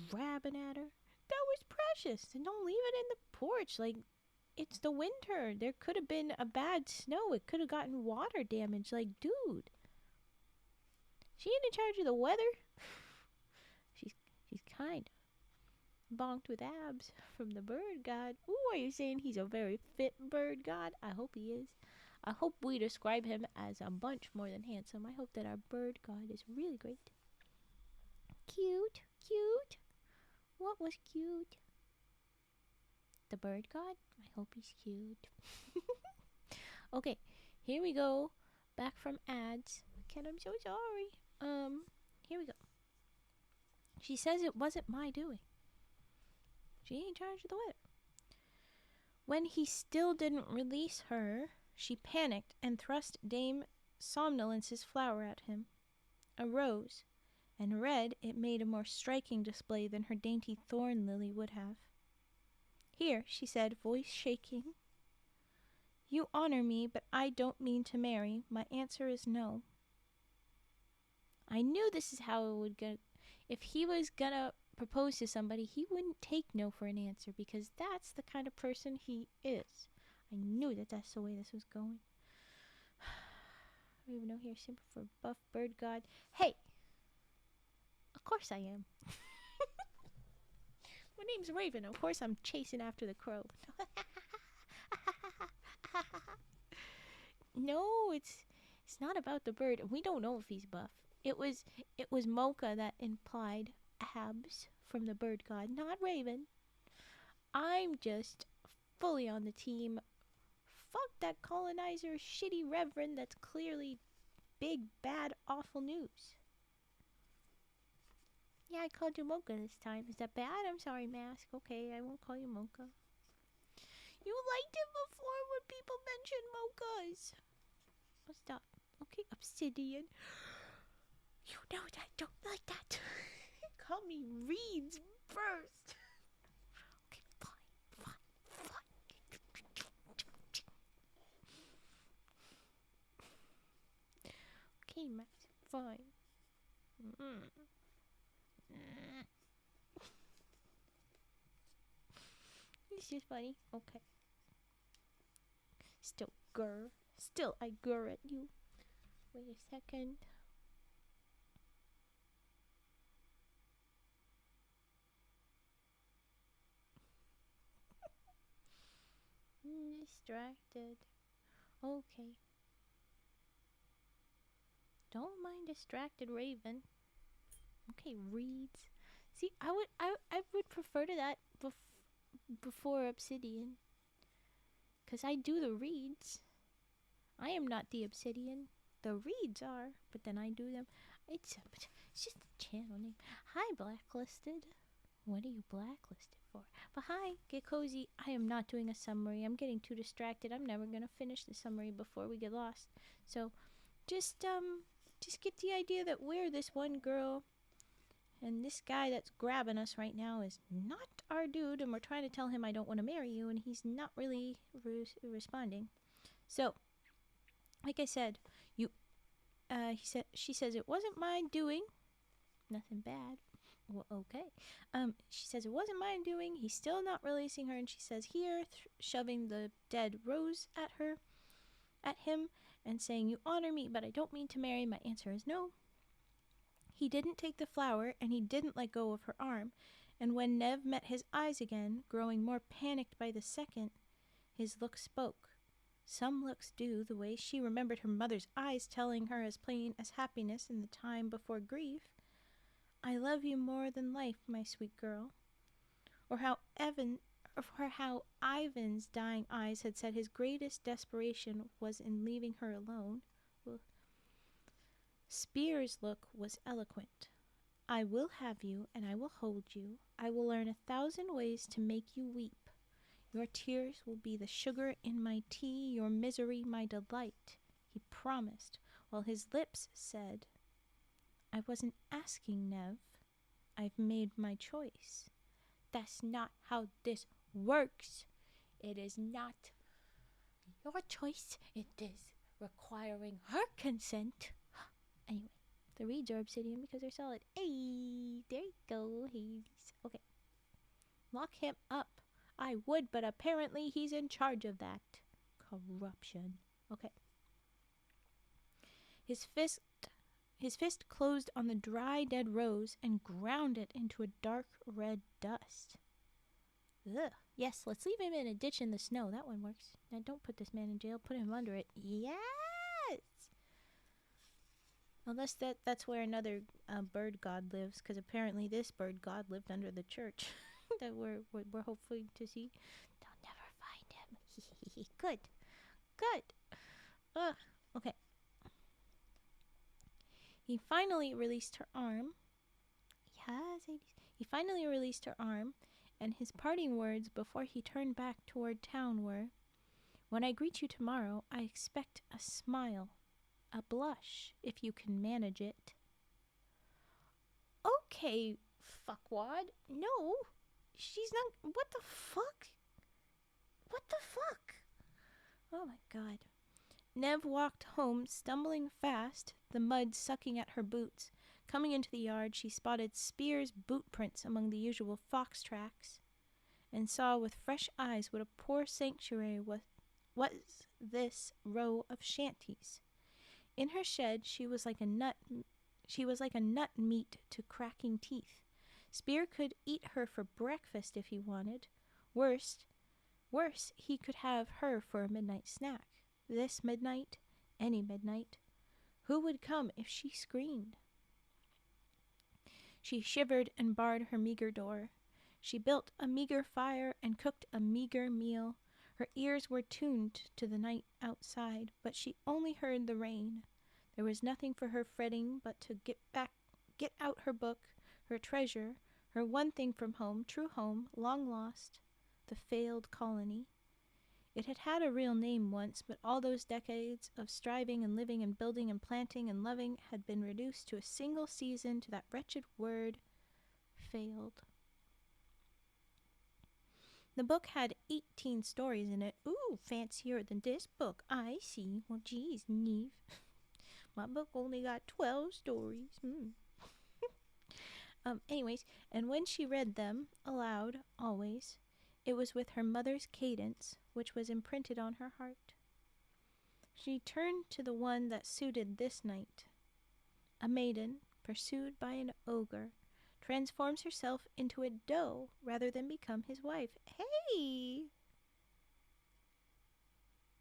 Grabbing at her. That was precious. And don't leave it in the porch. Like, it's the winter. There could have been a bad snow. It could have gotten water damage. Like, dude. She ain't in charge of the weather. She's kind of bonked with abs from the bird god. Ooh, are you saying he's a very fit bird god? I hope he is. I hope we describe him as a bunch more than handsome. I hope that our bird god is really great. Cute. What was cute? The bird god? I hope he's cute. Okay, here we go. Back from ads. Ken, I'm so sorry. Here we go. She says it wasn't my doing. She ain't in charge of the weather. When he still didn't release her, she panicked and thrust Dame Somnolence's flower at him. A rose, and red it made a more striking display than her dainty thorn lily would have. Here, she said, voice shaking. You honor me, but I don't mean to marry. My answer is no. I knew this is how it would go. If he was gonna propose to somebody, he wouldn't take no for an answer because that's the kind of person he is. I knew that that's the way this was going. I don't even know here, simple for buff bird god. Hey! Of course I am. My name's Raven. Of course I'm chasing after the crow. No, it's not about the bird. We don't know if he's buff. It was Mocha that implied abs from the bird god, not Raven. I'm just fully on the team. Fuck that colonizer shitty reverend that's clearly big, bad, awful news. Yeah, I called you Mocha this time. Is that bad? I'm sorry, Mask. Okay, I won't call you Mocha. You liked it before when people mentioned mochas. Oh, stop. Okay, obsidian. You know that I don't like that. Call me reeds first. Okay, fine. Okay, Max, fine. This is funny. Okay. Still, grr. Still, I grr at you. Wait a second. Distracted. Okay. Don't mind distracted Raven. Okay, reeds. See, I would prefer to that before obsidian. Cause I do the reeds. I am not the obsidian. The reeds are, but then I do them. It's just a channel name. Hi, blacklisted. What are you blacklisted for? But hi, get cozy. I am not doing a summary. I'm getting too distracted. I'm never gonna finish the summary before we get lost. So, just get the idea that we're this one girl, and this guy that's grabbing us right now is not our dude, and we're trying to tell him I don't want to marry you, and he's not really responding. So, like I said, she says it wasn't my doing. Nothing bad. Well, okay. She says it wasn't my doing. He's still not releasing her, and she says here, shoving the dead rose at him, and saying, "You honor me, but I don't mean to marry." My answer is no. He didn't take the flower, and he didn't let go of her arm. And when Nev met his eyes again, growing more panicked by the second, his look spoke. Some looks do, the way she remembered her mother's eyes telling her as plain as happiness in the time before grief. "I love you more than life, my sweet girl." Or how Ivan's dying eyes had said his greatest desperation was in leaving her alone. Spear's look was eloquent. "I will have you, and I will hold you. I will learn 1,000 ways to make you weep. Your tears will be the sugar in my tea, your misery my delight," he promised, while his lips said, "I wasn't asking, Nev. I've made my choice." That's not how this works. It is not your choice. It is requiring her consent. Anyway, the reeds are obsidian because they're solid. Hey, there you go, Hades. Okay. Lock him up. I would, but apparently he's in charge of that. Corruption. Okay. His fist closed on the dry, dead rose and ground it into a dark red dust. Ugh. Yes, let's leave him in a ditch in the snow. That one works. Now don't put this man in jail. Put him under it. Yes! Unless that's where another bird god lives, because apparently this bird god lived under the church that we're hoping to see. They'll never find him. Good. Good. Ugh. Okay. He finally released her arm. Yes, he finally released her arm, and his parting words before he turned back toward town were, "When I greet you tomorrow, I expect a smile, a blush, if you can manage it." Okay, fuckwad. No, she's not. What the fuck? What the fuck? Oh my god. Nev walked home, stumbling fast, the mud sucking at her boots. Coming into the yard, she spotted Spear's boot prints among the usual fox tracks, and saw with fresh eyes what a poor sanctuary was this row of shanties. In her shed, she was like a nut meat to cracking teeth. Spear could eat her for breakfast if he wanted. Worse, he could have her for a midnight snack. This midnight, any midnight. Who would come if she screamed? She shivered and barred her meager door. She built a meager fire and cooked a meager meal. Her ears were tuned to the night outside, but she only heard the rain. There was nothing for her fretting but to get out her book, her treasure, her one thing from home, true home, long lost, the failed colony. It had had a real name once, but all those decades of striving and living and building and planting and loving had been reduced to a single season to that wretched word, failed. The book had 18 stories in it. Ooh, fancier than this book. I see. Well, geez, Neve. My book only got 12 stories. Anyways, and when she read them aloud, always, it was with her mother's cadence, which was imprinted on her heart. She turned to the one that suited this night. A maiden, pursued by an ogre, transforms herself into a doe rather than become his wife. Hey!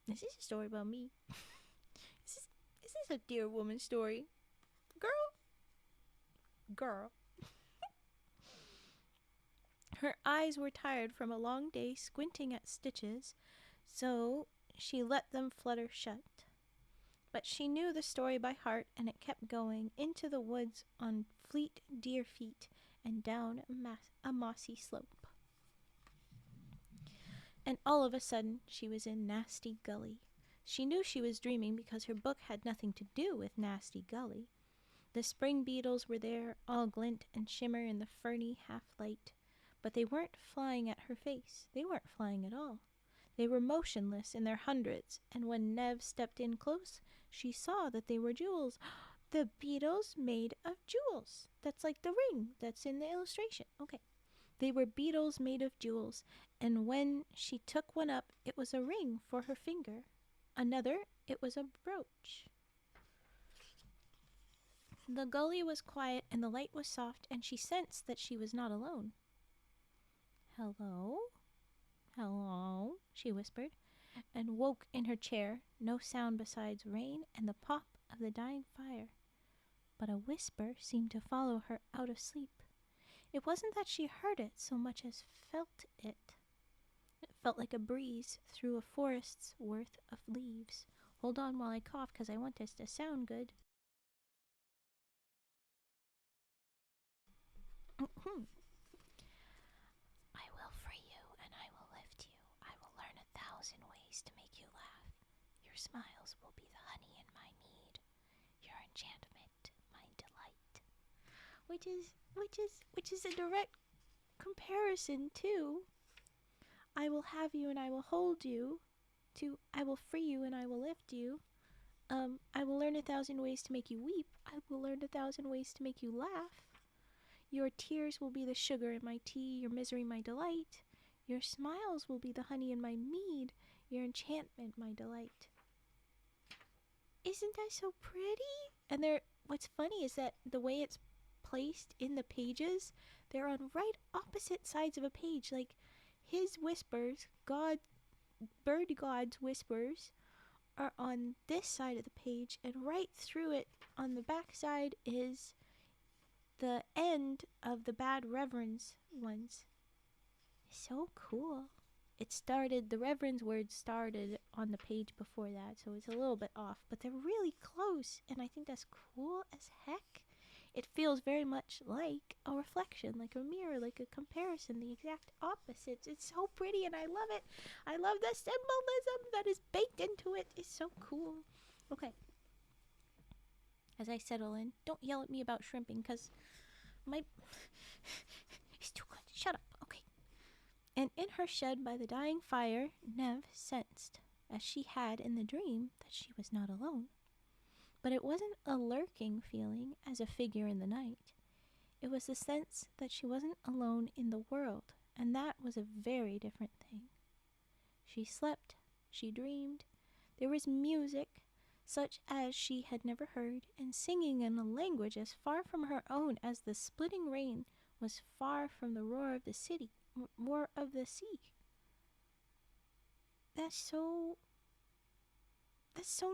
This is a story about me. This is a dear woman story. Girl. Her eyes were tired from a long day squinting at stitches, so she let them flutter shut. But she knew the story by heart, and it kept going into the woods on fleet deer feet and down a mossy slope. And all of a sudden she was in Nasty Gully. She knew she was dreaming because her book had nothing to do with Nasty Gully. The spring beetles were there, all glint and shimmer in the ferny half-light. But they weren't flying at her face. They weren't flying at all. They were motionless in their hundreds, and when Nev stepped in close, she saw that they were jewels. The beetles made of jewels. That's like the ring that's in the illustration. Okay. They were beetles made of jewels, and when she took one up, it was a ring for her finger. Another, it was a brooch. The gully was quiet, and the light was soft, and she sensed that she was not alone. "Hello? Hello?" she whispered, and woke in her chair, no sound besides rain and the pop of the dying fire. But a whisper seemed to follow her out of sleep. It wasn't that she heard it so much as felt it. It felt like a breeze through a forest's worth of leaves. Hold on while I cough, because I want this to sound good. I will free you, and I will lift you. I will learn 1,000 ways to make you laugh. Your smiles will be the honey in my mead. Your enchantment, my delight. Which is a direct comparison to I will have you and I will hold you, to I will free you and I will lift you. I will learn 1,000 ways to make you weep. I will learn 1,000 ways to make you laugh. Your tears will be the sugar in my tea, your misery my delight. Your smiles will be the honey in my mead, your enchantment my delight. Isn't that so pretty? And what's funny is that the way it's placed in the pages, they're on right opposite sides of a page. Like his whispers, Bird God's whispers, are on this side of the page, and right through it on the back side is the end of the Bad Reverend's ones. So cool. The Reverend's words started on the page before that, so it's a little bit off, but they're really close, and I think that's cool as heck. It feels very much like a reflection, like a mirror, like a comparison, the exact opposites. It's so pretty, and I love it. I love the symbolism that is baked into it. It's so cool. Okay. As I settle in, don't yell at me about shrimping, because it's too good. Shut up. Okay. And in her shed by the dying fire, Nev sensed, as she had in the dream, that she was not alone. But it wasn't a lurking feeling as a figure in the night. It was the sense that she wasn't alone in the world, and that was a very different thing. She slept, she dreamed. There was music, such as she had never heard, and singing in a language as far from her own as the splitting rain was far from the roar of the sea. That's so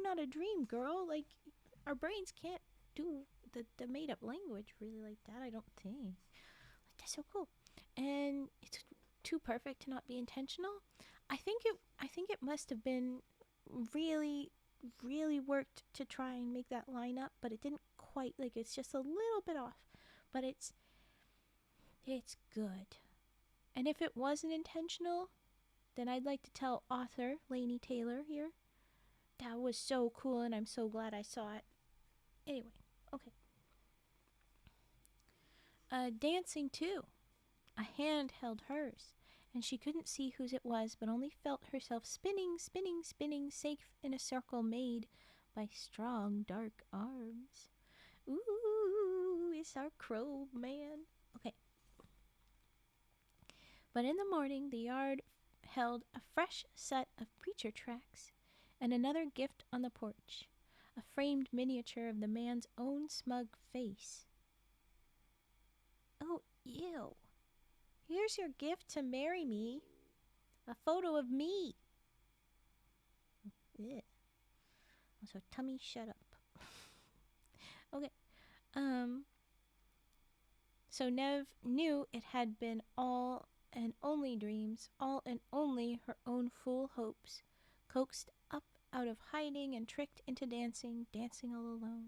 not a dream, girl. Like, our brains can't do the made up language really like that, I don't think. Like, that's so cool. And it's too perfect to not be intentional. I think it must have been really, really worked to try and make that line up, but it didn't quite. Like, it's just a little bit off. But it's good. And if it wasn't intentional, then I'd like to tell author Laini Taylor here. That was so cool, and I'm so glad I saw it. Anyway, okay. Dancing too. A hand held hers, and she couldn't see whose it was, but only felt herself spinning, spinning, spinning, safe in a circle made by strong, dark arms. Ooh, it's our crow man. Okay. But in the morning, the yard held a fresh set of preacher tracks and another gift on the porch, a framed miniature of the man's own smug face. Oh, ew. Here's your gift to marry me. A photo of me. Ugh. Also, tummy, shut up. Okay. So Nev knew it had been all and only dreams, all and only her own fool hopes, coaxed up out of hiding and tricked into dancing, dancing all alone.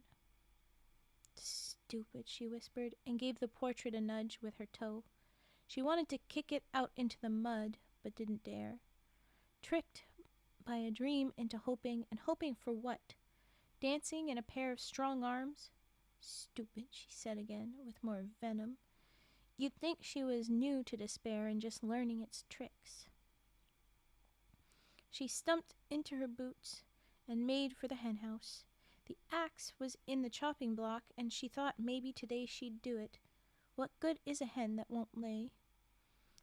Stupid, she whispered, and gave the portrait a nudge with her toe. She wanted to kick it out into the mud, but didn't dare. Tricked by a dream into hoping, and hoping for what? Dancing in a pair of strong arms? Stupid, she said again, with more venom. You'd think she was new to despair and just learning its tricks. She stumped into her boots and made for the henhouse. The axe was in the chopping block, and she thought maybe today she'd do it. What good is a hen that won't lay?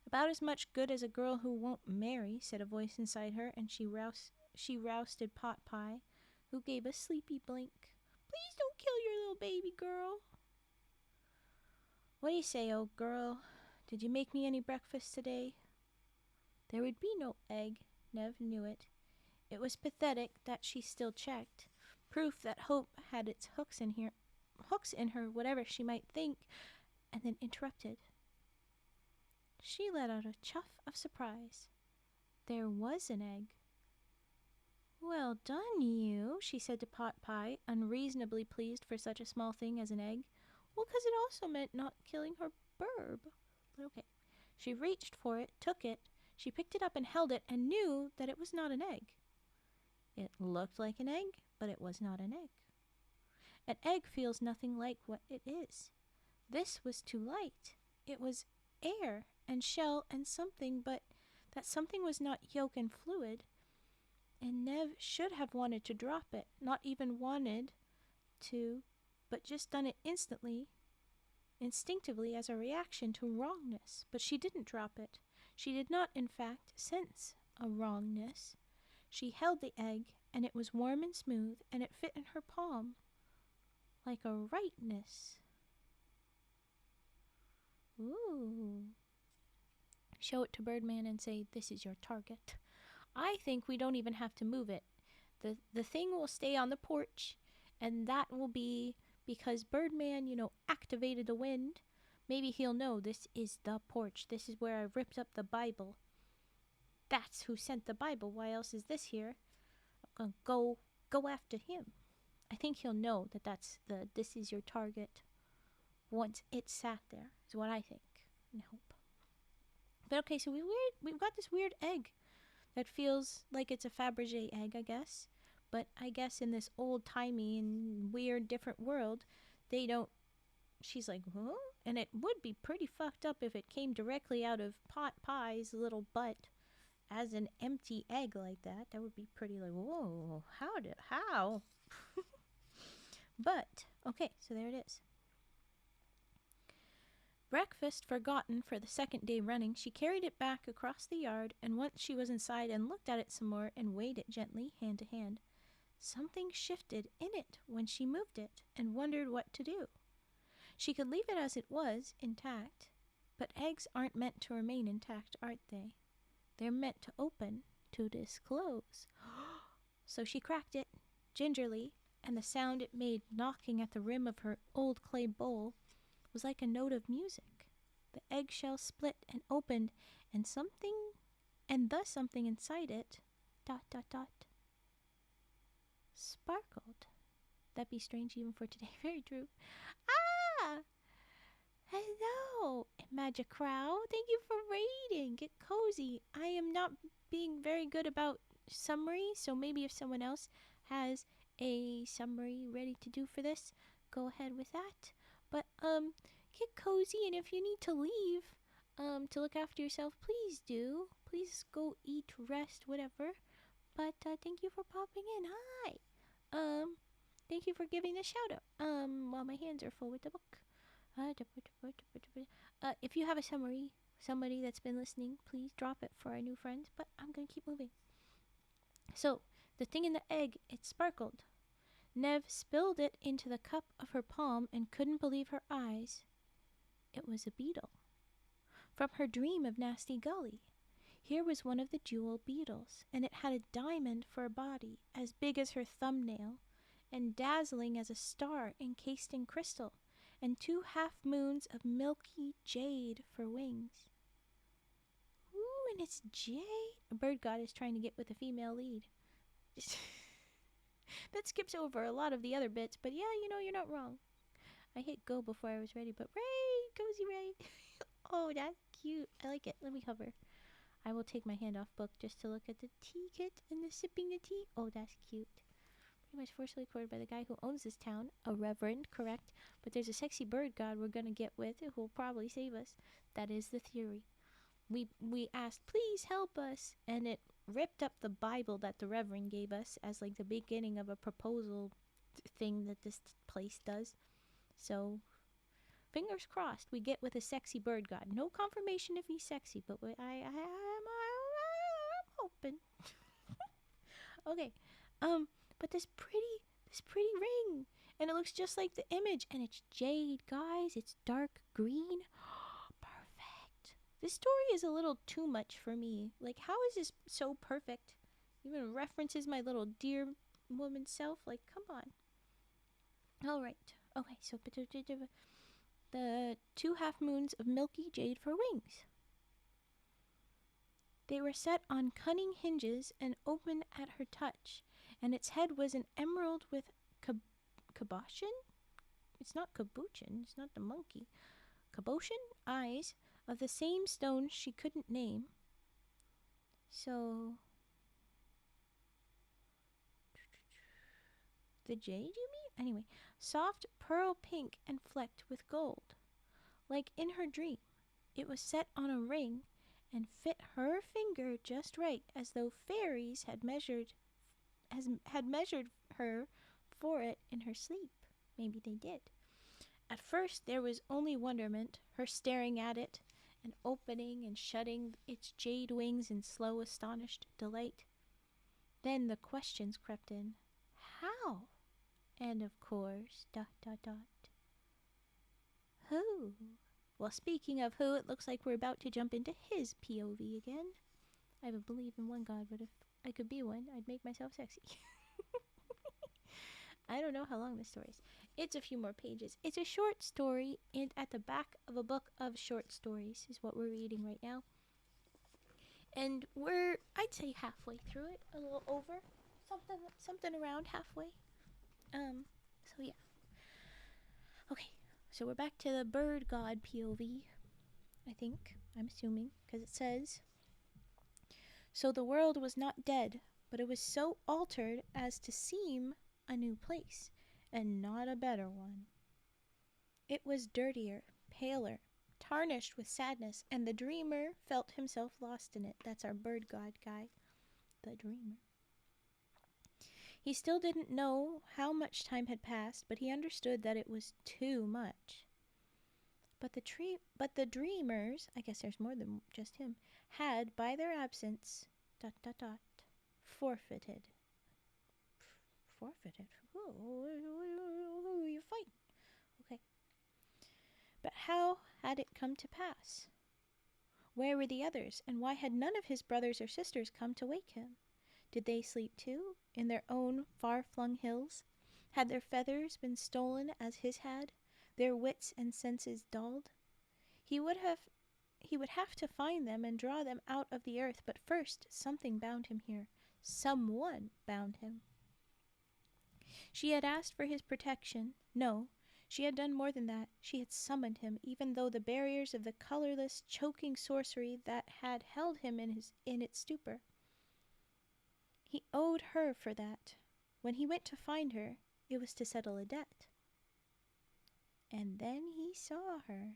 About as much good as a girl who won't marry, said a voice inside her, and she rousted Pot Pie, who gave a sleepy blink. Please don't kill your little baby girl. What do you say, old girl? Did you make me any breakfast today? There would be no egg. Nev knew it. It was pathetic that she still checked. Proof that hope had its hooks in her, whatever she might think, and then interrupted. She let out a chuff of surprise. There was an egg. Well done, you, she said to Pot Pie, unreasonably pleased for such a small thing as an egg. Well, 'cause it also meant not killing her burb. But okay. She reached for it, took it. She picked it up and held it, and knew that it was not an egg. It looked like an egg, but it was not an egg. An egg feels nothing like what it is. This was too light. It was air and shell and something, but that something was not yolk and fluid. And Nev should have wanted to drop it, not even wanted to, but just done it instinctively as a reaction to wrongness. But she didn't drop it. She did not, in fact, sense a wrongness. She held the egg, and it was warm and smooth, and it fit in her palm like a rightness. Ooh. Show it to Birdman and say, this is your target. I think we don't even have to move it. The thing will stay on the porch, and that will be because Birdman, activated the wind. Maybe he'll know this is the porch. This is where I ripped up the Bible. That's who sent the Bible. Why else is this here? I'm gonna go after him. I think he'll know that this is your target once it sat there, is what I think and hope. But okay, so we've got this weird egg that feels like it's a Fabergé egg, I guess. But I guess in this old-timey and weird different world, they don't... She's like, huh? And it would be pretty fucked up if it came directly out of Pot Pie's little butt as an empty egg like that. That would be pretty like, whoa, how? But, okay, so there it is. Breakfast forgotten for the second day running, she carried it back across the yard, and once she was inside and looked at it some more and weighed it gently, hand to hand. Something shifted in it when she moved it and wondered what to do. She could leave it as it was, intact, but eggs aren't meant to remain intact, aren't they? They're meant to open, to disclose. So she cracked it, gingerly, and the sound it made knocking at the rim of her old clay bowl was like a note of music. The eggshell split and opened, and thus something inside it, ... sparkled. That'd be strange even for today. Very true. Ah! Hello! Magic Crow, thank you for raiding. Get cozy. I am not being very good about summary, so maybe if someone else has a summary ready to do for this, go ahead with that. But get cozy, and if you need to leave to look after yourself, please do. Please go eat, rest, whatever. But thank you for popping in. Hi. Thank you for giving the shout out. While my hands are full with the book. If you have a summary, somebody that's been listening, please drop it for our new friends. But I'm gonna keep moving. So the thing in the egg, it sparkled. Nev spilled it into the cup of her palm and couldn't believe her eyes. It was a beetle. From her dream of Nasty Gully. Here was one of the jewel beetles, and it had a diamond for a body, as big as her thumbnail, and dazzling as a star encased in crystal, and 2 half-moons of milky jade for wings. Ooh, and it's jade. A bird god is trying to get with a female lead. That skips over a lot of the other bits, but yeah, you're not wrong. I hit go before I was ready, but Ray, cozy Ray. Oh, that's cute. I like it. Let me hover. I will take my hand off book just to look at the tea kit and the sipping the tea. Oh, that's cute. Pretty much forcefully quoted by the guy who owns this town. A reverend, correct. But there's a sexy bird god we're gonna get with who will probably save us. That is the theory. We asked, please help us. And it ripped up the Bible that the reverend gave us as like the beginning of a proposal thing that this place does. So fingers crossed we get with a sexy bird god. No confirmation if he's sexy, but I'm hoping. Okay, but this pretty ring, and it looks just like the image, and it's jade, guys. It's dark green. Perfect. This story is a little too much for me. Like, how is this so perfect? Even references my little dear woman self. Like, come on. All right. Okay, so the 2 half-moons of milky jade for wings. They were set on cunning hinges and open at her touch, and its head was an emerald with cabochon? It's not cabochon, it's not the monkey. Cabochon eyes of the same stone she couldn't name. So, the jade, you mean? Anyway, soft pearl pink and flecked with gold. Like in her dream, it was set on a ring and fit her finger just right, as though fairies had measured her for it in her sleep. Maybe they did. At first there was only wonderment, her staring at it, and opening and shutting its jade wings in slow, astonished delight. Then the questions crept in. How? And of course, ... Who? Well, speaking of who, it looks like we're about to jump into his POV again. I would believe in one god, but if I could be one, I'd make myself sexy. I don't know how long this story is. It's a few more pages. It's a short story, and at the back of a book of short stories is what we're reading right now. And we're, I'd say, halfway through it, a little over, something around halfway. So yeah. Okay, so we're back to the bird god POV, I think, I'm assuming, because it says, so the world was not dead, but it was so altered as to seem a new place, and not a better one. It was dirtier, paler, tarnished with sadness, and the dreamer felt himself lost in it. That's our bird god guy, the dreamer. He still didn't know how much time had passed, but he understood that it was too much. But the dreamers, I guess there's more than just him, had, by their absence, ... forfeited. Forfeited? Who are you fighting? Okay. But how had it come to pass? Where were the others, and why had none of his brothers or sisters come to wake him? Did they sleep too, in their own far-flung hills? Had their feathers been stolen as his had, their wits and senses dulled? He would have to find them and draw them out of the earth, but first something bound him here. Someone bound him. She had asked for his protection. No, She had done more than that. She had summoned him, even though the barriers of the colorless, choking sorcery that had held him in its stupor. He owed her for that. When he went to find her, it was to settle a debt. And then he saw her.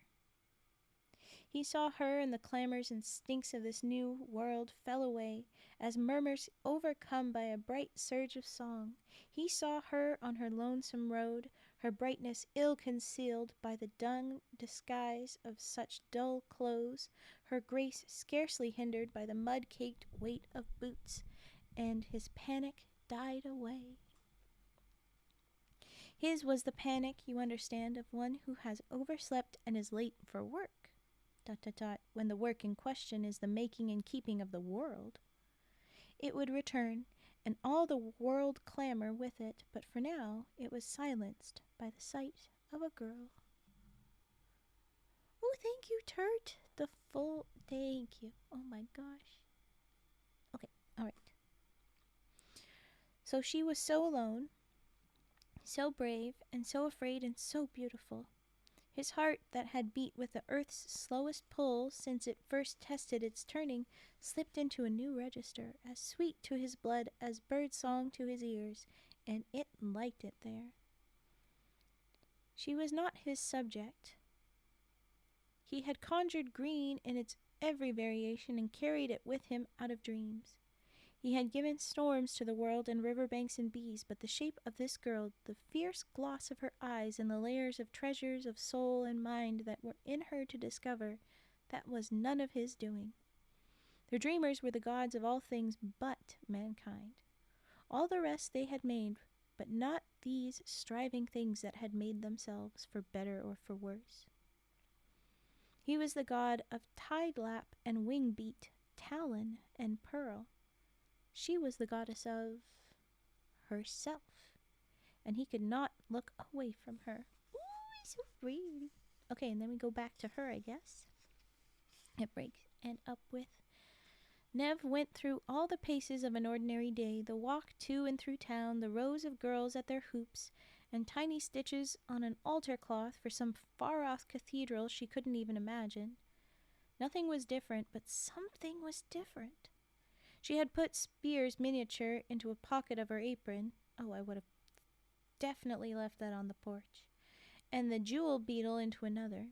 He saw her, and the clamors and stinks of this new world fell away, as murmurs overcome by a bright surge of song. He saw her on her lonesome road, her brightness ill-concealed by the dun disguise of such dull clothes, her grace scarcely hindered by the mud-caked weight of boots, and his panic died away. His was the panic, you understand, of one who has overslept and is late for work. When the work in question is the making and keeping of the world. It would return, and all the world clamor with it, but for now it was silenced by the sight of a girl. Oh, thank you, Turt. Thank you. Oh my gosh. Okay, alright. So she was so alone, so brave, and so afraid, and so beautiful. His heart, that had beat with the earth's slowest pull since it first tested its turning, slipped into a new register, as sweet to his blood as bird song to his ears, and it liked it there. She was not his subject. He had conjured green in its every variation and carried it with him out of dreams. He had given storms to the world and riverbanks and bees, but the shape of this girl, the fierce gloss of her eyes, and the layers of treasures of soul and mind that were in her to discover, that was none of his doing. The dreamers were the gods of all things but mankind. All the rest they had made, but not these striving things that had made themselves for better or for worse. He was the god of tide-lap and wing-beat, talon and pearl. She was the goddess of herself, and he could not look away from her. Ooh, so pretty. Okay, and then we go back to her, I guess. It breaks and up with. Nev went through all the paces of an ordinary day, the walk to and through town, the rows of girls at their hoops, and tiny stitches on an altar cloth for some far-off cathedral she couldn't even imagine. Nothing was different, but something was different. She had put Spear's miniature into a pocket of her apron. Oh, I would have definitely left that on the porch. And the jewel beetle into another.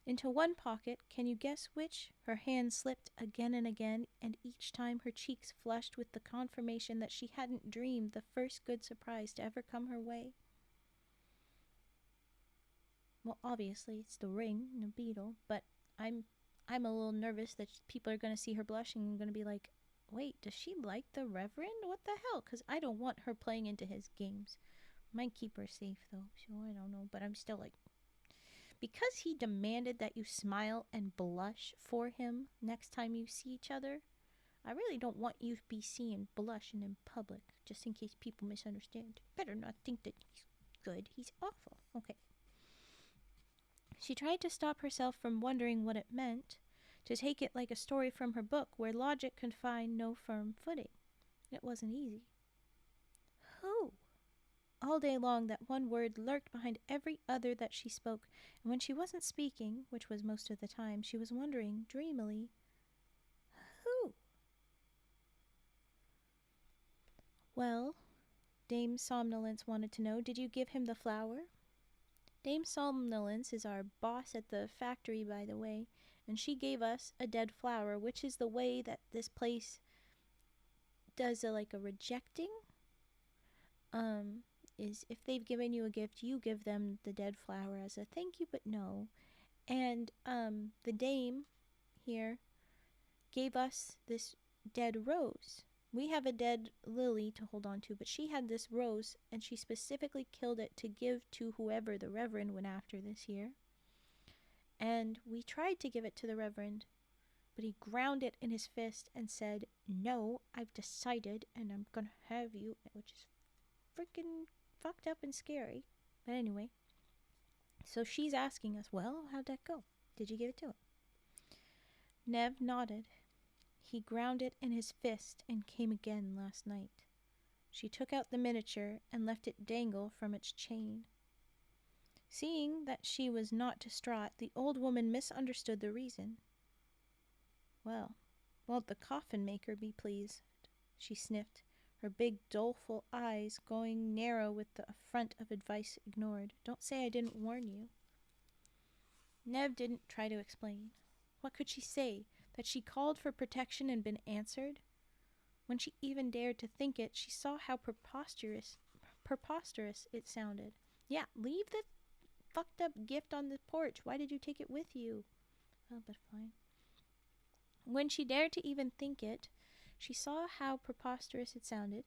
Into one pocket, can you guess which? Her hand slipped again and again, and each time her cheeks flushed with the confirmation that she hadn't dreamed the first good surprise to ever come her way. Well, obviously, it's the ring, the beetle, but I'm a little nervous that people are going to see her blushing and going to be like, wait, does she like the Reverend? What the hell? Because I don't want her playing into his games. Might keep her safe, though, so I don't know. But I'm still like, because he demanded that you smile and blush for him next time you see each other, I really don't want you to be seen blushing in public, just in case people misunderstand. Better not think that he's good. He's awful. Okay. She tried to stop herself from wondering what it meant, to take it like a story from her book where logic could find no firm footing. It wasn't easy. Who? All day long that one word lurked behind every other that she spoke, and when she wasn't speaking, which was most of the time, she was wondering, dreamily, who? Well, Dame Somnolence wanted to know, did you give him the flower? Dame Somnolence is our boss at the factory, by the way, and she gave us a dead flower, which is the way that this place does a rejecting. Is if they've given you a gift, you give them the dead flower as a thank you, but no. And the dame here gave us this dead rose. We have a dead lily to hold on to, but she had this rose, and she specifically killed it to give to whoever the Reverend went after this year. And we tried to give it to the Reverend, but he ground it in his fist and said, no, I've decided, and I'm gonna have you, which is freaking fucked up and scary. But anyway, so she's asking us, well, how'd that go? Did you give it to him? Nev nodded. He ground it in his fist and came again last night. She took out the miniature and left it dangle from its chain. Seeing that she was not distraught, the old woman misunderstood the reason. Well, won't the coffin maker be pleased? She sniffed, her big doleful eyes going narrow with the affront of advice ignored. Don't say I didn't warn you. Nev didn't try to explain. What could she say? That she called for protection and been answered? When she even dared to think it, she saw how preposterous it sounded. Yeah, leave the fucked up gift on the porch. Why did you take it with you? Oh, but fine. When she dared to even think it, she saw how preposterous it sounded,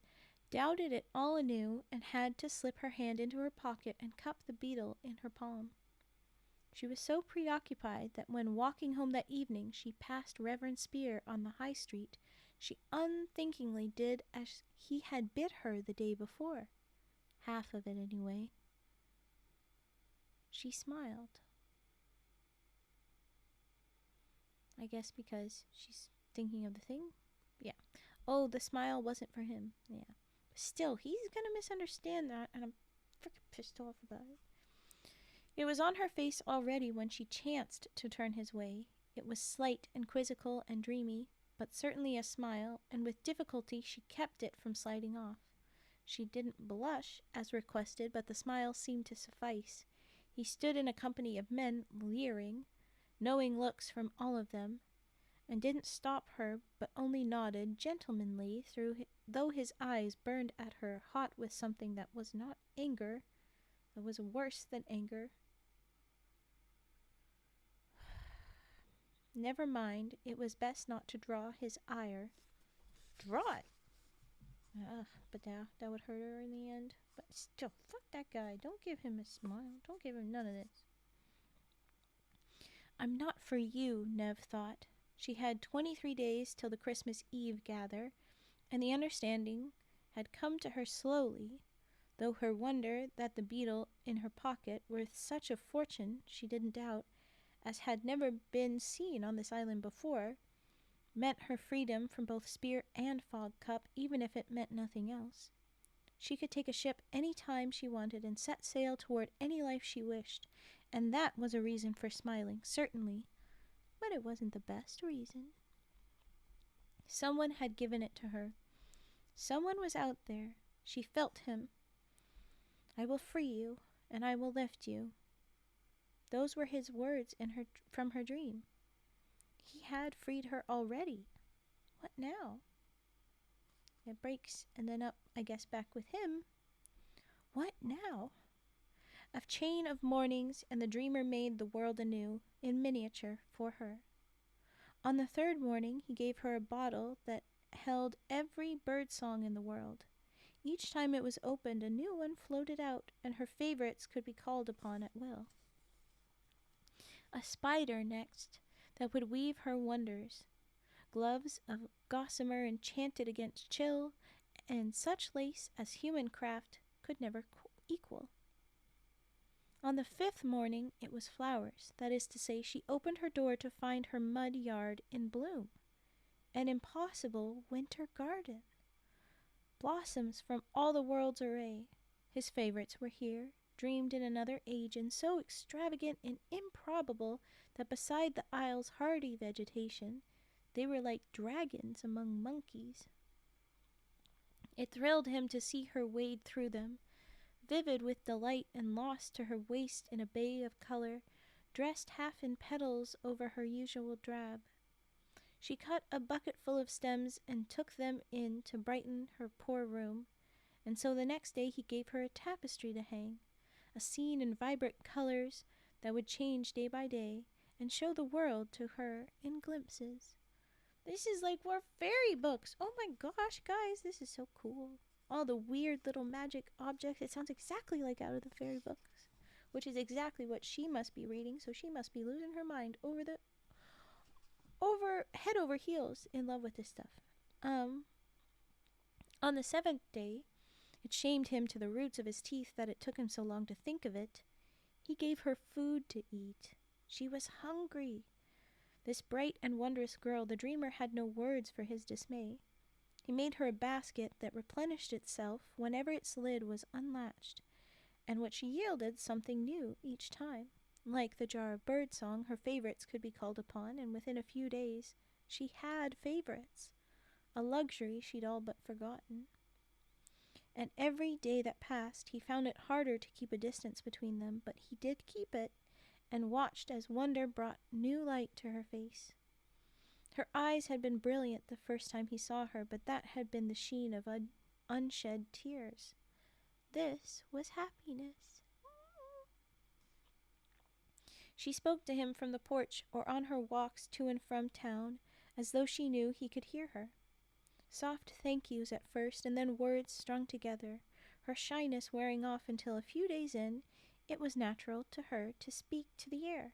doubted it all anew, and had to slip her hand into her pocket and cup the beetle in her palm. She was so preoccupied that when walking home that evening she passed Reverend Spear on the high street, she unthinkingly did as he had bid her the day before. Half of it, anyway. She smiled. I guess because she's thinking of the thing? Yeah. Oh, the smile wasn't for him. Yeah. But still, he's gonna misunderstand that, and I'm freaking pissed off about it. It was on her face already when she chanced to turn his way. It was slight and quizzical and dreamy, but certainly a smile, and with difficulty she kept it from sliding off. She didn't blush, as requested, but the smile seemed to suffice. He stood in a company of men, leering, knowing looks from all of them, and didn't stop her, but only nodded gentlemanly, though his eyes burned at her hot with something that was not anger, that was worse than anger. Never mind, it was best not to draw his ire. Draw it? Ugh, but that would hurt her in the end. But still, fuck that guy. Don't give him a smile. Don't give him none of this. I'm not for you, Nev thought. She had 23 days till the Christmas Eve gather, and the understanding had come to her slowly, though her wonder that the beetle in her pocket, worth such a fortune, she didn't doubt, as had never been seen on this island before, meant her freedom from both spear and fog cup, even if it meant nothing else. She could take a ship any time she wanted and set sail toward any life she wished, and that was a reason for smiling, certainly, but it wasn't the best reason. Someone had given it to her. Someone was out there. She felt him. I will free you, and I will lift you. Those were his words from her dream. He had freed her already. What now? It breaks and then up, I guess, back with him. What now? A chain of mornings, and the dreamer made the world anew, in miniature, for her. On the third morning he gave her a bottle that held every bird song in the world. Each time it was opened, a new one floated out, and her favorites could be called upon at will. A spider next, that would weave her wonders. Gloves of gossamer enchanted against chill, and such lace as human craft could never equal. On the fifth morning it was flowers, that is to say, she opened her door to find her mud yard in bloom. An impossible winter garden. Blossoms from all the world's array. His favorites were here, dreamed in another age, and so extravagant and improbable that beside the isle's hardy vegetation, they were like dragons among monkeys. It thrilled him to see her wade through them, vivid with delight and lost to her waist in a bay of color, dressed half in petals over her usual drab. She cut a bucketful of stems and took them in to brighten her poor room, and so the next day he gave her a tapestry to hang, a scene in vibrant colors that would change day by day and show the world to her in glimpses. This is like more fairy books. Oh my gosh, guys, this is so cool. All the weird little magic objects. It sounds exactly like out of the fairy books, which is exactly what she must be reading, so she must be losing her mind head over heels in love with this stuff. On the seventh day, it shamed him to the roots of his teeth that it took him so long to think of it. He gave her food to eat. She was hungry. This bright and wondrous girl, the dreamer had no words for his dismay. He made her a basket that replenished itself whenever its lid was unlatched, and which yielded something new each time. Like the jar of birdsong, her favorites could be called upon, and within a few days she had favorites, a luxury she'd all but forgotten. And every day that passed, he found it harder to keep a distance between them, but he did keep it, and watched as wonder brought new light to her face. Her eyes had been brilliant the first time he saw her, but that had been the sheen of unshed tears. This was happiness. She spoke to him from the porch or on her walks to and from town, as though she knew he could hear her. Soft thank yous at first, and then words strung together, her shyness wearing off until a few days in, it was natural to her to speak to the air,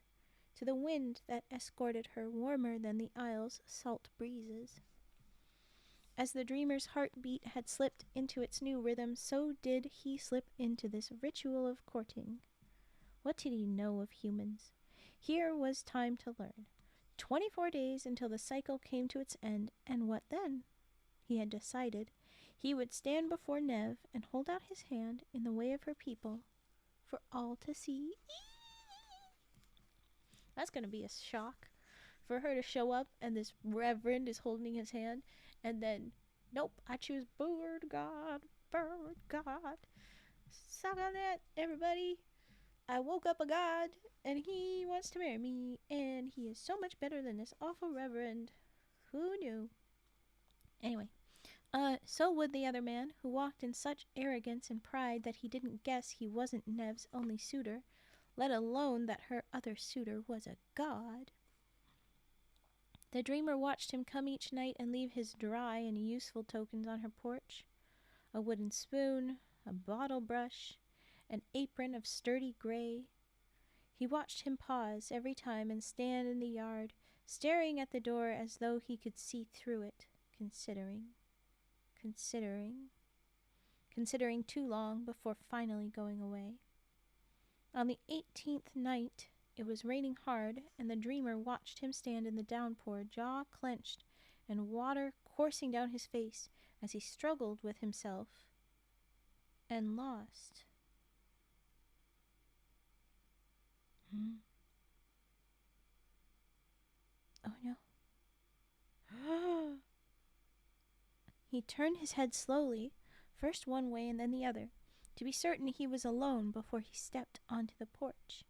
to the wind that escorted her warmer than the isle's salt breezes. As the dreamer's heartbeat had slipped into its new rhythm, so did he slip into this ritual of courting. What did he know of humans? Here was time to learn. 24 days until the cycle came to its end, and what then? He had decided he would stand before Nev and hold out his hand in the way of her people for all to see. That's going to be a shock for her to show up and this reverend is holding his hand, and then, nope, I choose bird god, bird god. Suck on that, everybody. I woke up a god, and he wants to marry me, and he is so much better than this awful reverend. Who knew? Anyway, so would the other man, who walked in such arrogance and pride that he didn't guess he wasn't Nev's only suitor, let alone that her other suitor was a god. The dreamer watched him come each night and leave his dry and useful tokens on her porch. A wooden spoon, a bottle brush, an apron of sturdy gray. He watched him pause every time and stand in the yard, staring at the door as though he could see through it, considering too long before finally going away. On the 18th night, it was raining hard, and the dreamer watched him stand in the downpour, jaw clenched, and water coursing down his face as he struggled with himself and lost. Oh no. He turned his head slowly, first one way and then the other, to be certain he was alone before he stepped onto the porch.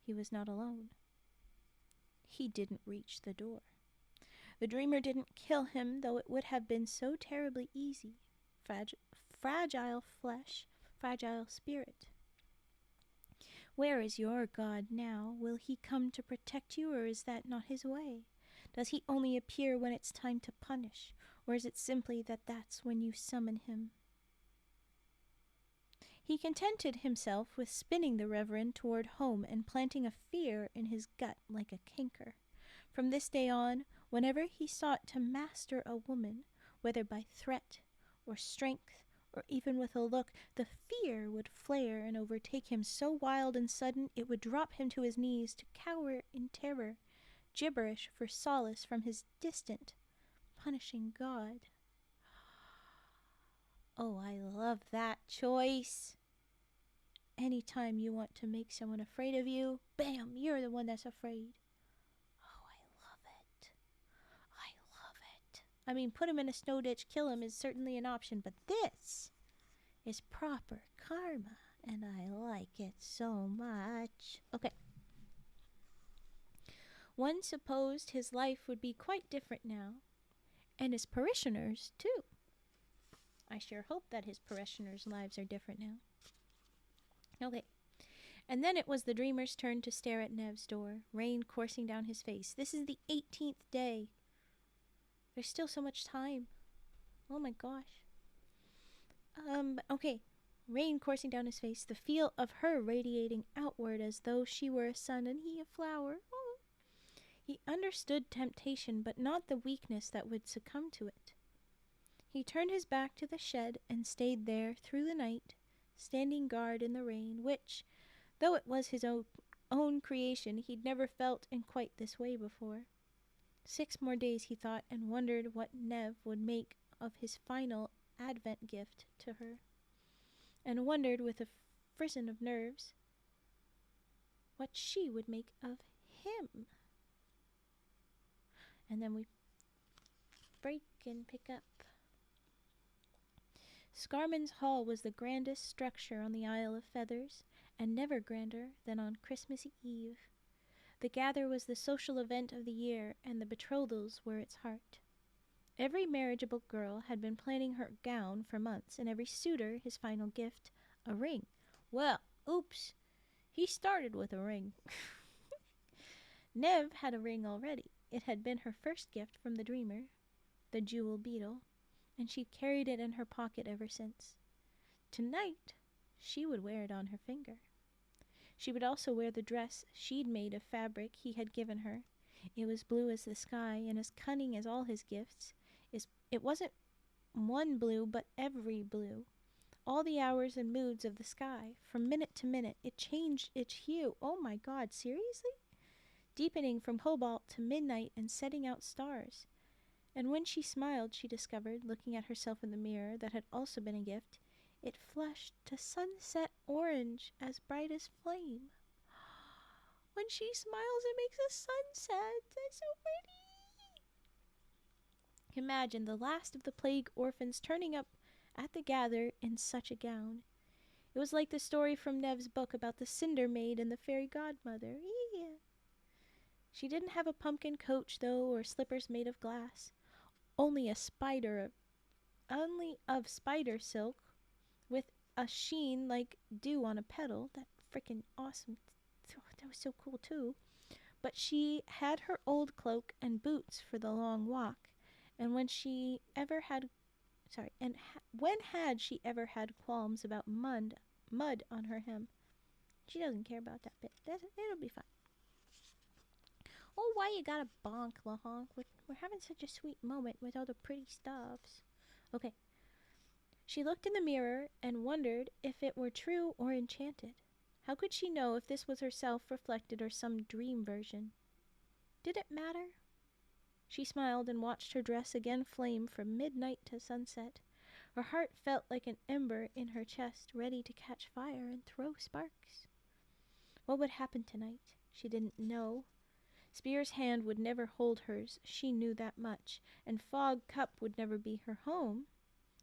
He was not alone. He didn't reach the door. The dreamer didn't kill him, though it would have been so terribly easy. Fragile flesh, fragile spirit. Where is your God now? Will he come to protect you, or is that not his way? Does he only appear when it's time to punish, or is it simply that that's when you summon him? He contented himself with spinning the reverend toward home and planting a fear in his gut like a canker. From this day on, whenever he sought to master a woman, whether by threat or strength or even with a look, the fear would flare and overtake him so wild and sudden it would drop him to his knees to cower in terror, gibberish for solace from his distant, punishing God. Oh, I love that choice. Anytime you want to make someone afraid of you, bam, you're the one that's afraid. Oh, I love it. I love it. I mean, put him in a snow ditch, kill him is certainly an option, but this is proper karma, and I like it so much. Okay. One supposed his life would be quite different now, and his parishioners, too. I sure hope that his parishioners' lives are different now. Okay. And then it was the dreamer's turn to stare at Nev's door, rain coursing down his face. This is the 18th day. There's still so much time. Oh my gosh. Okay. Rain coursing down his face, the feel of her radiating outward as though she were a sun and he a flower. Oh. He understood temptation, but not the weakness that would succumb to it. He turned his back to the shed and stayed there through the night, standing guard in the rain, which, though it was his own creation, he'd never felt in quite this way before. 6 more days, he thought, and wondered what Nev would make of his final Advent gift to her, and wondered with a frisson of nerves what she would make of him. And then we break and pick up. Scarman's Hall was the grandest structure on the Isle of Feathers, and never grander than on Christmas Eve. The gather was the social event of the year, and the betrothals were its heart. Every marriageable girl had been planning her gown for months, and every suitor his final gift, a ring. Well, oops, he started with a ring. Nev had a ring already. It had been her first gift from the dreamer, the jewel beetle, and she'd carried it in her pocket ever since. Tonight, she would wear it on her finger. She would also wear the dress she'd made of fabric he had given her. It was blue as the sky, and as cunning as all his gifts. It wasn't one blue, but every blue. All the hours and moods of the sky. From minute to minute, it changed its hue. Oh my God, seriously? Deepening from cobalt to midnight and setting out stars. And when she smiled, she discovered, looking at herself in the mirror that had also been a gift, it flushed to sunset orange as bright as flame. When she smiles, it makes a sunset. That's so pretty. Imagine the last of the plague orphans turning up at the gather in such a gown. It was like the story from Nev's book about the cinder maid and the fairy godmother. Yeah. She didn't have a pumpkin coach, though, or slippers made of glass. Only of spider silk, with a sheen like dew on a petal. That frickin' awesome. That was so cool, too. But she had her old cloak and boots for the long walk. And when when had she ever had qualms about mud on her hem? She doesn't care about that bit. It'll be fine. Oh, why you gotta bonk, LaHonk? We're having such a sweet moment with all the pretty stuffs. Okay. She looked in the mirror and wondered if it were true or enchanted. How could she know if this was herself reflected or some dream version? Did it matter? She smiled and watched her dress again flame from midnight to sunset. Her heart felt like an ember in her chest, ready to catch fire and throw sparks. What would happen tonight? She didn't know. Spear's hand would never hold hers, she knew that much, and Fog Cup would never be her home.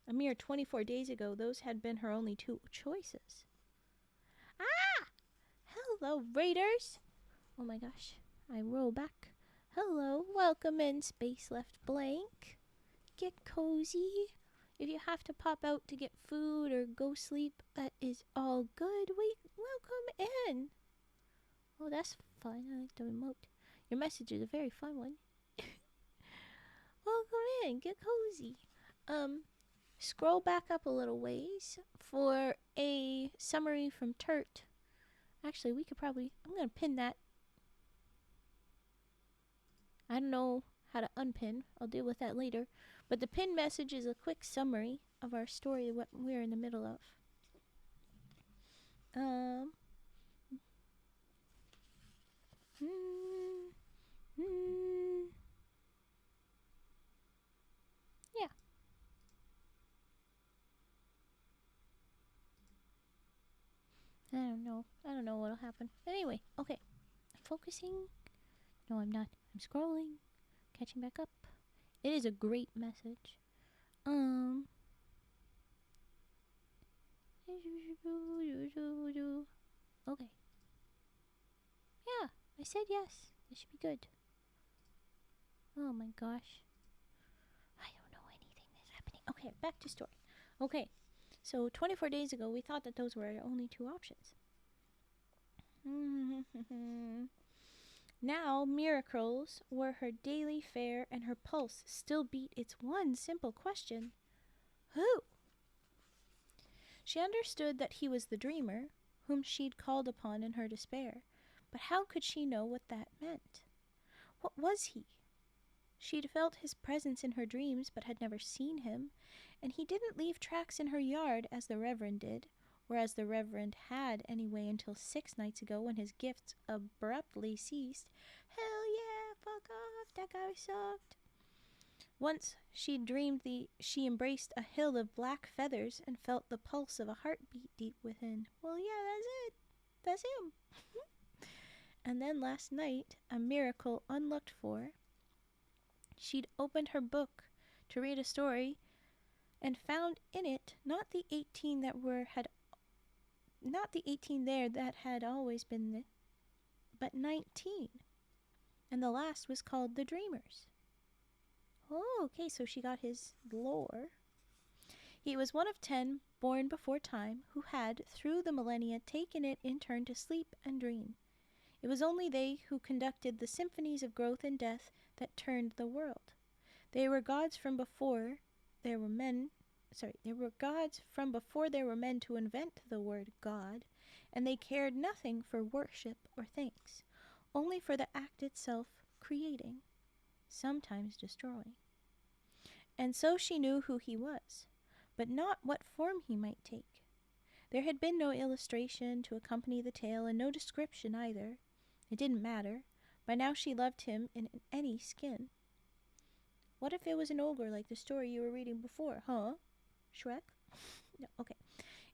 A mere 24 days ago, those had been her only two choices. Ah! Hello, raiders! Oh my gosh, I roll back. Hello, welcome in, space left blank. Get cozy. If you have to pop out to get food or go sleep, that is all good. Welcome in. Oh, that's fun. I like the remote. Your message is a very fun one. Welcome in. Get cozy. Scroll back up a little ways for a summary from Turt. Actually, I'm going to pin that. I don't know how to unpin. I'll deal with that later. But the pin message is a quick summary of our story, what we're in the middle of. Yeah. I don't know what'll happen. Anyway, okay. I'm focusing. No, I'm not. I'm scrolling. Catching back up. It is a great message. Okay. Yeah, I said yes. This should be good. Oh my gosh. I don't know anything that's happening. Okay, back to story. Okay, so 24 days ago, we thought that those were our only two options. Now, miracles were her daily fare, and her pulse still beat its one simple question. Who? She understood that he was the dreamer, whom she'd called upon in her despair, but how could she know what that meant? What was he? She'd felt his presence in her dreams, but had never seen him, and he didn't leave tracks in her yard as the Reverend did, whereas the Reverend had anyway until 6 nights ago when his gifts abruptly ceased. Hell yeah, fuck off, that guy sucked. Once she dreamed she embraced a hill of black feathers and felt the pulse of a heartbeat deep within. Well, yeah, that's it. That's him. And then last night, a miracle unlooked for, she'd opened her book to read a story and found in it not the 18 there that had always been there, but 19. And the last was called The Dreamers. Oh, okay, so she got his lore. He was one of 10, born before time, who had, through the millennia, taken it in turn to sleep and dream. It was only they who conducted the symphonies of growth and death that turned the world. They were gods from before there were men. They were gods from before there were men to invent the word God, and they cared nothing for worship or thanks, only for the act itself, creating, sometimes destroying. And so she knew who he was, but not what form he might take. There had been no illustration to accompany the tale, and no description either. It didn't matter. By now she loved him in any skin. What if it was an ogre like the story you were reading before, huh? Shrek? No, okay.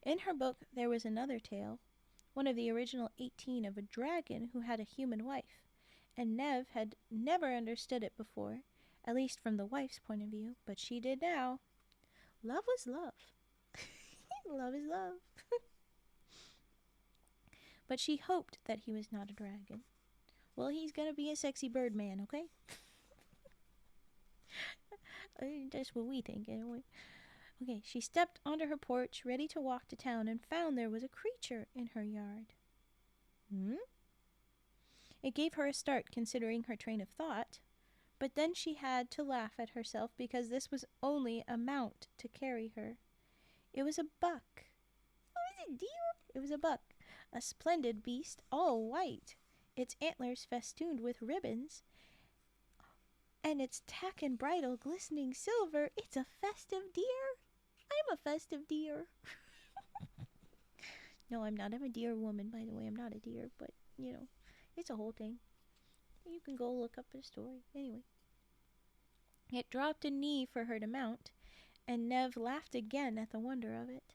In her book there was another tale, one of the original 18, of a dragon who had a human wife, and Nev had never understood it before, at least from the wife's point of view, but she did now. Love was love. Love is love. But she hoped that he was not a dragon. Well, he's gonna be a sexy bird man, okay? That's what we think, anyway. Okay, she stepped onto her porch, ready to walk to town, and found there was a creature in her yard. It gave her a start, considering her train of thought, but then she had to laugh at herself because this was only a mount to carry her. It was a buck. Was it deer? It was a buck, a splendid beast, all white, its antlers festooned with ribbons, and its tack and bridle glistening silver. It's a festive deer. I'm a festive deer. No, I'm not. I'm a deer woman, by the way. I'm not a deer, but, it's a whole thing. You can go look up the story. Anyway. It dropped a knee for her to mount, and Nev laughed again at the wonder of it.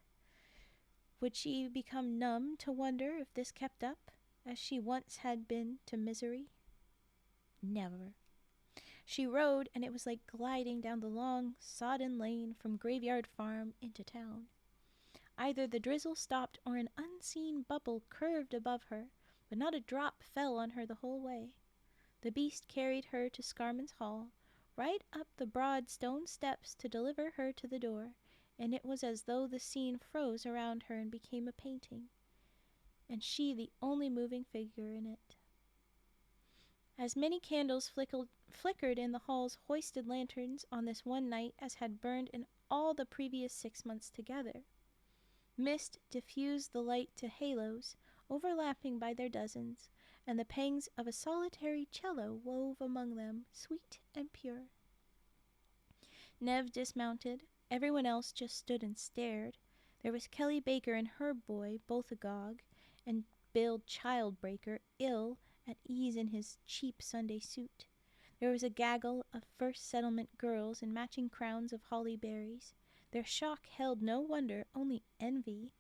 Would she become numb to wonder if this kept up, as she once had been to misery? Never. She rode, and it was like gliding down the long, sodden lane from Graveyard Farm into town. Either the drizzle stopped or an unseen bubble curved above her, but not a drop fell on her the whole way. The beast carried her to Scarman's Hall, right up the broad stone steps to deliver her to the door, and it was as though the scene froze around her and became a painting, and she the only moving figure in it. As many candles flickered in the hall's hoisted lanterns on this one night as had burned in all the previous 6 months together. Mist diffused the light to halos, overlapping by their dozens, and the pangs of a solitary cello wove among them, sweet and pure. Nev dismounted. Everyone else just stood and stared. There was Kelly Baker and her boy, both agog, and Bill Childbreaker, ill at ease in his cheap Sunday suit. There was a gaggle of First Settlement girls in matching crowns of holly berries. Their shock held no wonder, only envy,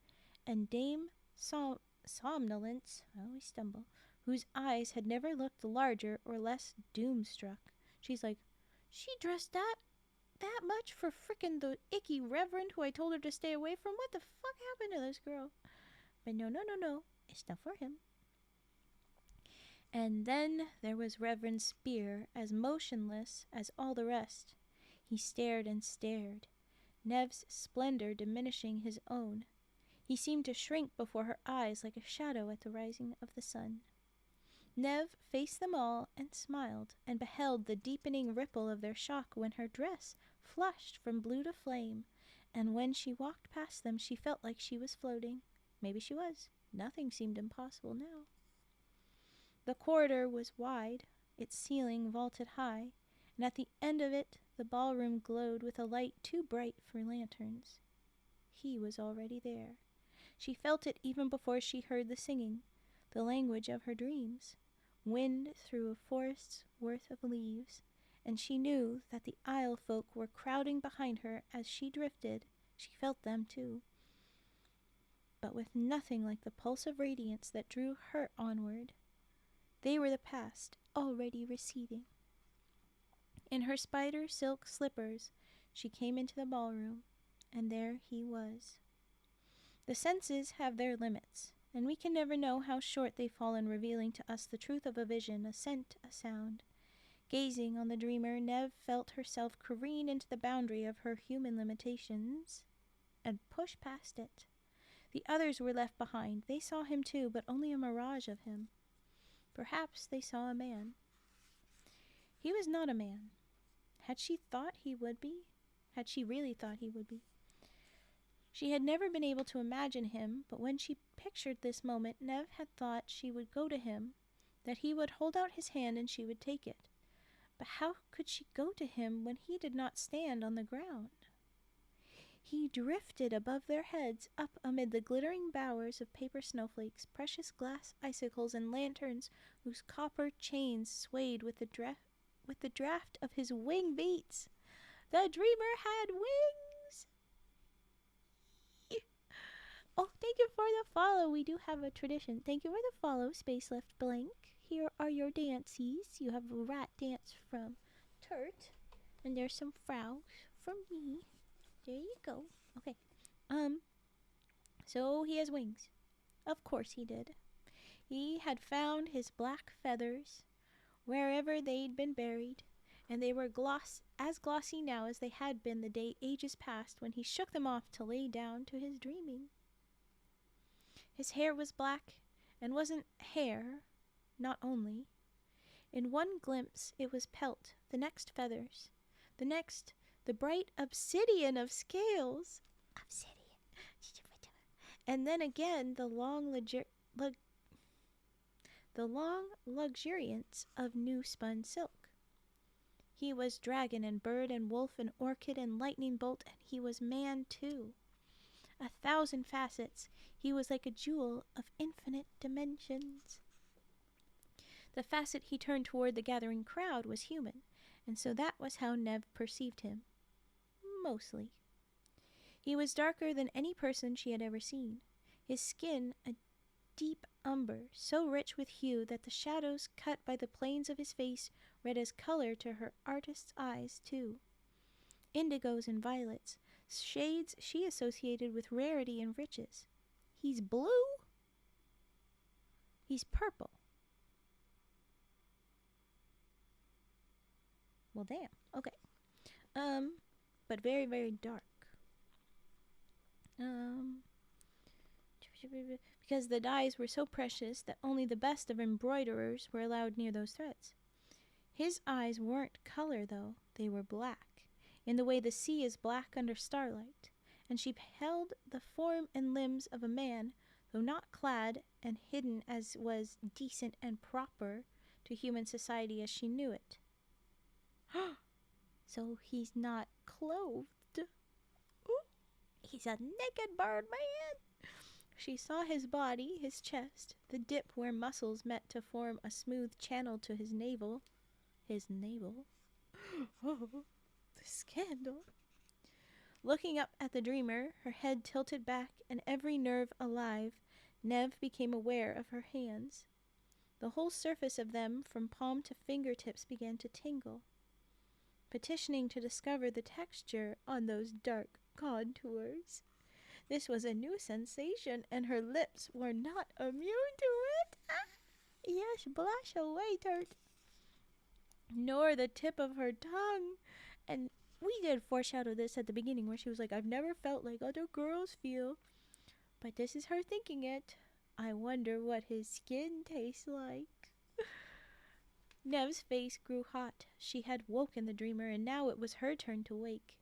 and Dame Somnolence, I always stumble, whose eyes had never looked larger or less doom-struck. She's like, she dressed that much for frickin' the icky reverend who I told her to stay away from? What the fuck happened to this girl? But no, it's not for him. And then there was Reverend Spear, as motionless as all the rest. He stared and stared, Nev's splendor diminishing his own. He seemed to shrink before her eyes like a shadow at the rising of the sun. Nev faced them all and smiled, and beheld the deepening ripple of their shock when her dress flushed from blue to flame, and when she walked past them she felt like she was floating. Maybe she was. Nothing seemed impossible now. The corridor was wide, its ceiling vaulted high, and at the end of it the ballroom glowed with a light too bright for lanterns. He was already there. She felt it even before she heard the singing, the language of her dreams. Wind through a forest's worth of leaves, and she knew that the Isle folk were crowding behind her as she drifted. She felt them too, but with nothing like the pulse of radiance that drew her onward. They were the past, already receding. In her spider silk slippers, she came into the ballroom, and there he was. The senses have their limits, and we can never know how short they fall in revealing to us the truth of a vision, a scent, a sound. Gazing on the dreamer, Neve felt herself careen into the boundary of her human limitations and push past it. The others were left behind. They saw him too, but only a mirage of him. Perhaps they saw a man. He was not a man. Had she thought he would be? Had she really thought he would be? She had never been able to imagine him, but when she pictured this moment, Neve had thought she would go to him, that he would hold out his hand and she would take it. But how could she go to him when he did not stand on the ground? He drifted above their heads, up amid the glittering bowers of paper snowflakes, precious glass icicles, and lanterns whose copper chains swayed with the draft of his wing beats. The dreamer had wings! Oh, thank you for the follow. We do have a tradition. Thank you for the follow, Space Left Blank. Here are your dances. You have a rat dance from Turt, and there's some frogs from me. There you go. Okay. So he has wings. Of course he did. He had found his black feathers wherever they'd been buried, and they were as glossy now as they had been the day ages past when he shook them off to lay down to his dreaming. His hair was black, and wasn't hair, not only. In one glimpse it was pelt, the next feathers, the next the bright obsidian of scales. Obsidian. And then again the long luxuriance of new-spun silk. He was dragon and bird and wolf and orchid and lightning bolt, and he was man too. 1,000 facets. He was like a jewel of infinite dimensions. The facet he turned toward the gathering crowd was human, and so that was how Neve perceived him. Mostly. He was darker than any person she had ever seen. His skin a deep umber, so rich with hue that the shadows cut by the planes of his face read as color to her artist's eyes, too. Indigos and violets, shades she associated with rarity and riches. He's blue? He's purple. Well, damn. Okay. But very, very dark. Because the dyes were so precious that only the best of embroiderers were allowed near those threads. His eyes weren't color, though. They were black, in the way the sea is black under starlight, and she beheld the form and limbs of a man, though not clad and hidden as was decent and proper to human society as she knew it. So he's not clothed. Ooh, he's a naked bird man. She saw his body, his chest, the dip where muscles met to form a smooth channel to his navel. His navel? Oh, the scandal. Looking up at the dreamer, her head tilted back and every nerve alive, Neve became aware of her hands. The whole surface of them, from palm to fingertips, began to tingle, petitioning to discover the texture on those dark contours. This was a new sensation, and her lips were not immune to it. Yes, blush away, Turt. Nor the tip of her tongue. And we did foreshadow this at the beginning, where she was like, I've never felt like other girls feel. But this is her thinking it. I wonder what his skin tastes like. Neve's face grew hot. She had woken the dreamer, and now it was her turn to wake.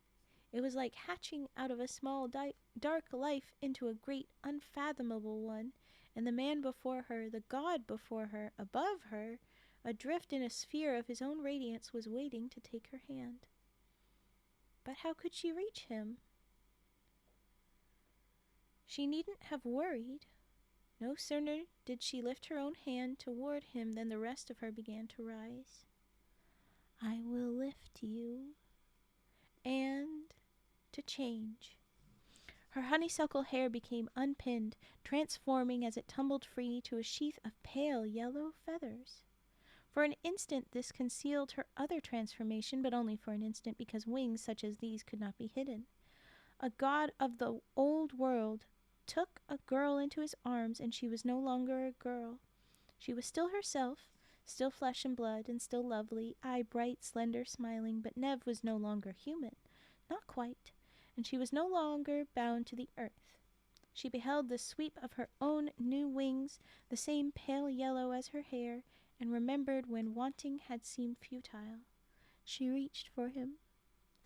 It was like hatching out of a small, dark life into a great, unfathomable one, and the man before her, the god before her, above her, adrift in a sphere of his own radiance, was waiting to take her hand. But how could she reach him? She needn't have worried. No sooner did she lift her own hand toward him than the rest of her began to rise. I will lift you, and to change. Her honeysuckle hair became unpinned, transforming as it tumbled free to a sheath of pale yellow feathers. For an instant this concealed her other transformation, but only for an instant, because wings such as these could not be hidden. A god of the old world took a girl into his arms, and she was no longer a girl. She was still herself, still flesh and blood, and still lovely, eye bright, slender, smiling, but Nev was no longer human. Not quite. And she was no longer bound to the earth. She beheld the sweep of her own new wings, the same pale yellow as her hair, and remembered when wanting had seemed futile. She reached for him.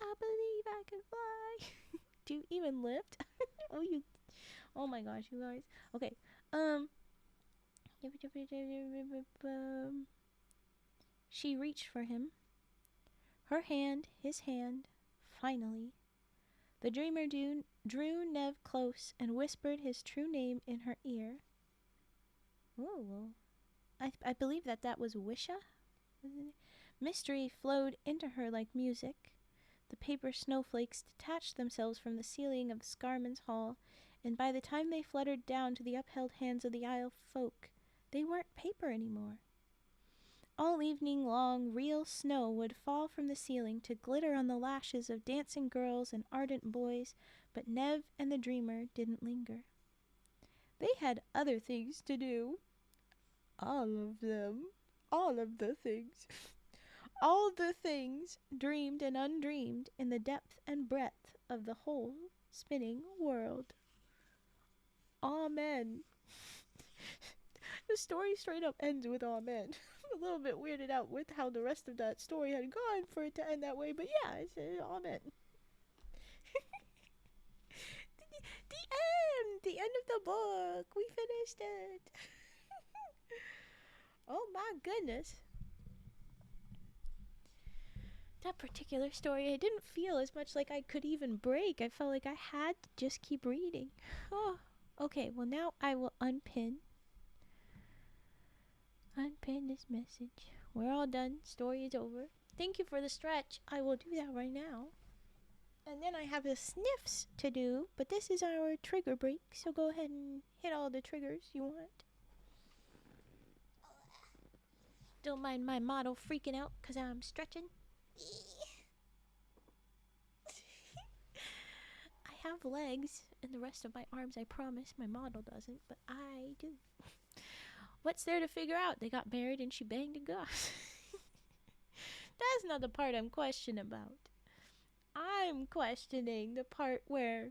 I believe I can fly. Do you even lift? Oh my gosh, you guys. Okay. She reached for him. Her hand, his hand, finally. The dreamer drew Nev close and whispered his true name in her ear. Ooh. I believe that was Wisha. Mystery flowed into her like music. The paper snowflakes detached themselves from the ceiling of Scarman's hall, and by the time they fluttered down to the upheld hands of the Isle folk, they weren't paper anymore. All evening long, real snow would fall from the ceiling to glitter on the lashes of dancing girls and ardent boys, but Nev and the dreamer didn't linger. They had other things to do. All of them. All of the things. All the things dreamed and undreamed in the depth and breadth of the whole spinning world. Amen. The story straight up ends with amen. I'm a little bit weirded out with how the rest of that story had gone for it to end that way, but yeah, it's amen. The end! The end of the book! We finished it! Oh my goodness. That particular story, I didn't feel as much like I could even break. I felt like I had to just keep reading. Oh, okay, well now I will unpin this message. We're all done. Story is over. Thank you for the stretch. I will do that right now. And then I have the sniffs to do, but this is our trigger break, so go ahead and hit all the triggers you want. Don't mind my model freaking out because I'm stretching. I have legs and the rest of my arms, I promise. My model doesn't, but I do. What's there to figure out? They got married and she banged a goss. That's not the part I'm questioning about. I'm questioning the part where...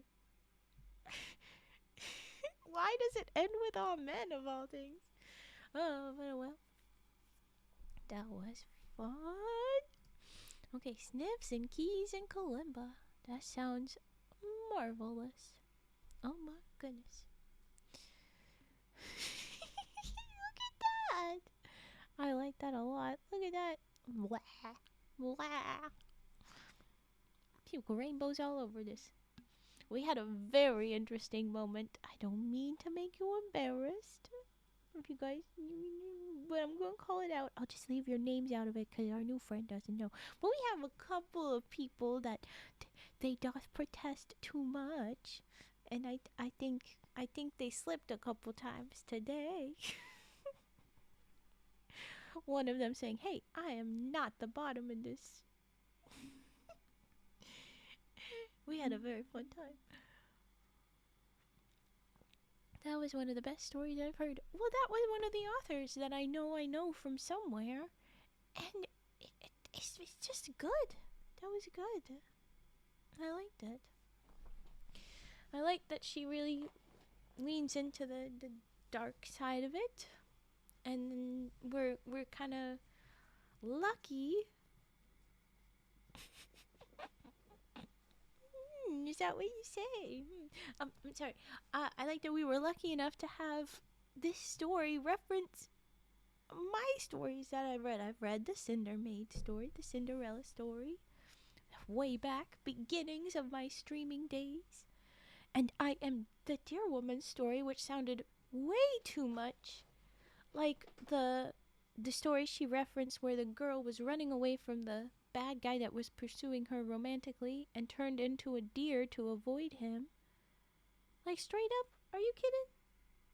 Why does it end with all men of all things? Oh, but well. That was fun. Okay, sniffs and keys and kalimba. That sounds marvelous. Oh my goodness. Look at that. I like that a lot. Look at that. Blah. Blah. Puke rainbows all over this. We had a very interesting moment. I don't mean to make you embarrassed. If you guys, but I'm going to call it out. I'll just leave your names out of it because our new friend doesn't know. But we have a couple of people that they doth protest too much. And I think they slipped a couple times today. One of them saying, hey, I am not the bottom in this. We had a very fun time. That was one of the best stories I've heard. Well, that was one of the authors that I know from somewhere. And it's just good. That was good. I liked it. I like that she really leans into the dark side of it. And we're kind of lucky. Is that what you say? I'm sorry. I like that we were lucky enough to have this story reference my stories that I've read. I've read the Cinder Maid story, the Cinderella story, way back, beginnings of my streaming days. And I am the Dear Woman story, which sounded way too much like the the story she referenced where the girl was running away from the bad guy that was pursuing her romantically and turned into a deer to avoid him. Like, straight up, are you kidding?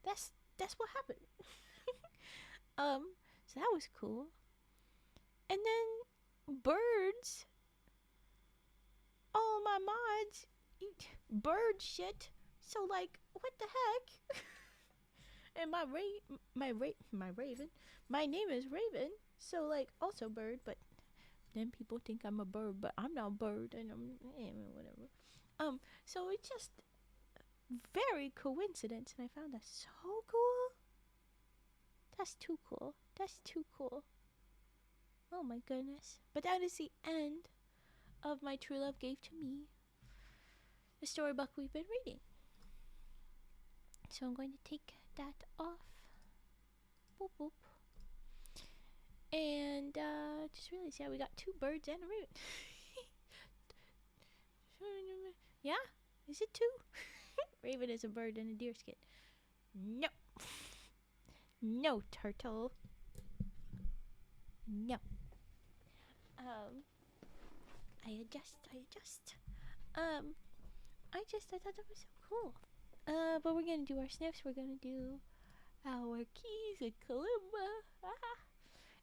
That's what happened. So that was cool. And then birds, all my mods eat bird shit. So like, what the heck? And my raven, my name is Raven. So like, also bird, but then people think I'm a bird, but I'm not a bird, and I'm whatever. So it's just very coincidence, and I found that so cool. That's too cool. That's too cool. Oh my goodness. But that is the end of My True Love Gave to Me, the storybook we've been reading. So I'm going to take that off. Boop boop. And just realized, yeah, we got 2 birds and a raven. Yeah? Is it 2? Raven is a bird in a deer skin. No. No, turtle. No. I adjust. I thought that was so cool. But we're gonna do our sniffs. We're gonna do our keys and kalimba.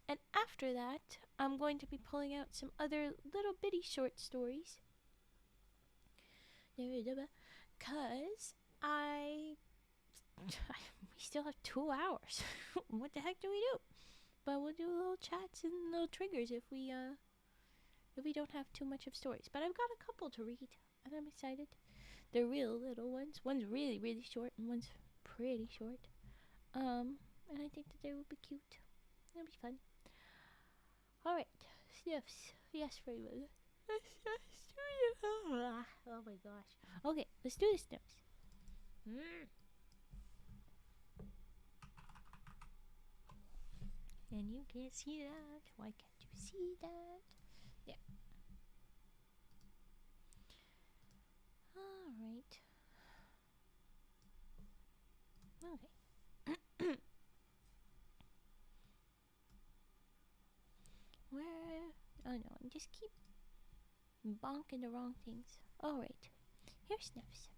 And after that, I'm going to be pulling out some other little bitty short stories. Cause we still have 2 hours. What the heck do we do? But we'll do little chats and little triggers if we don't have too much of stories. But I've got a couple to read, and I'm excited. They're real little ones. One's really, really short, and one's pretty short. And I think that they will be cute. It'll be fun. Alright, sniffs. Yes, Raven. Oh my gosh. Okay, let's do the sniffs. And you can't see that. Why can't you see that? There. Alright. Okay. Where? Oh no, I just keep bonking the wrong things. Alright. Here's sniffs.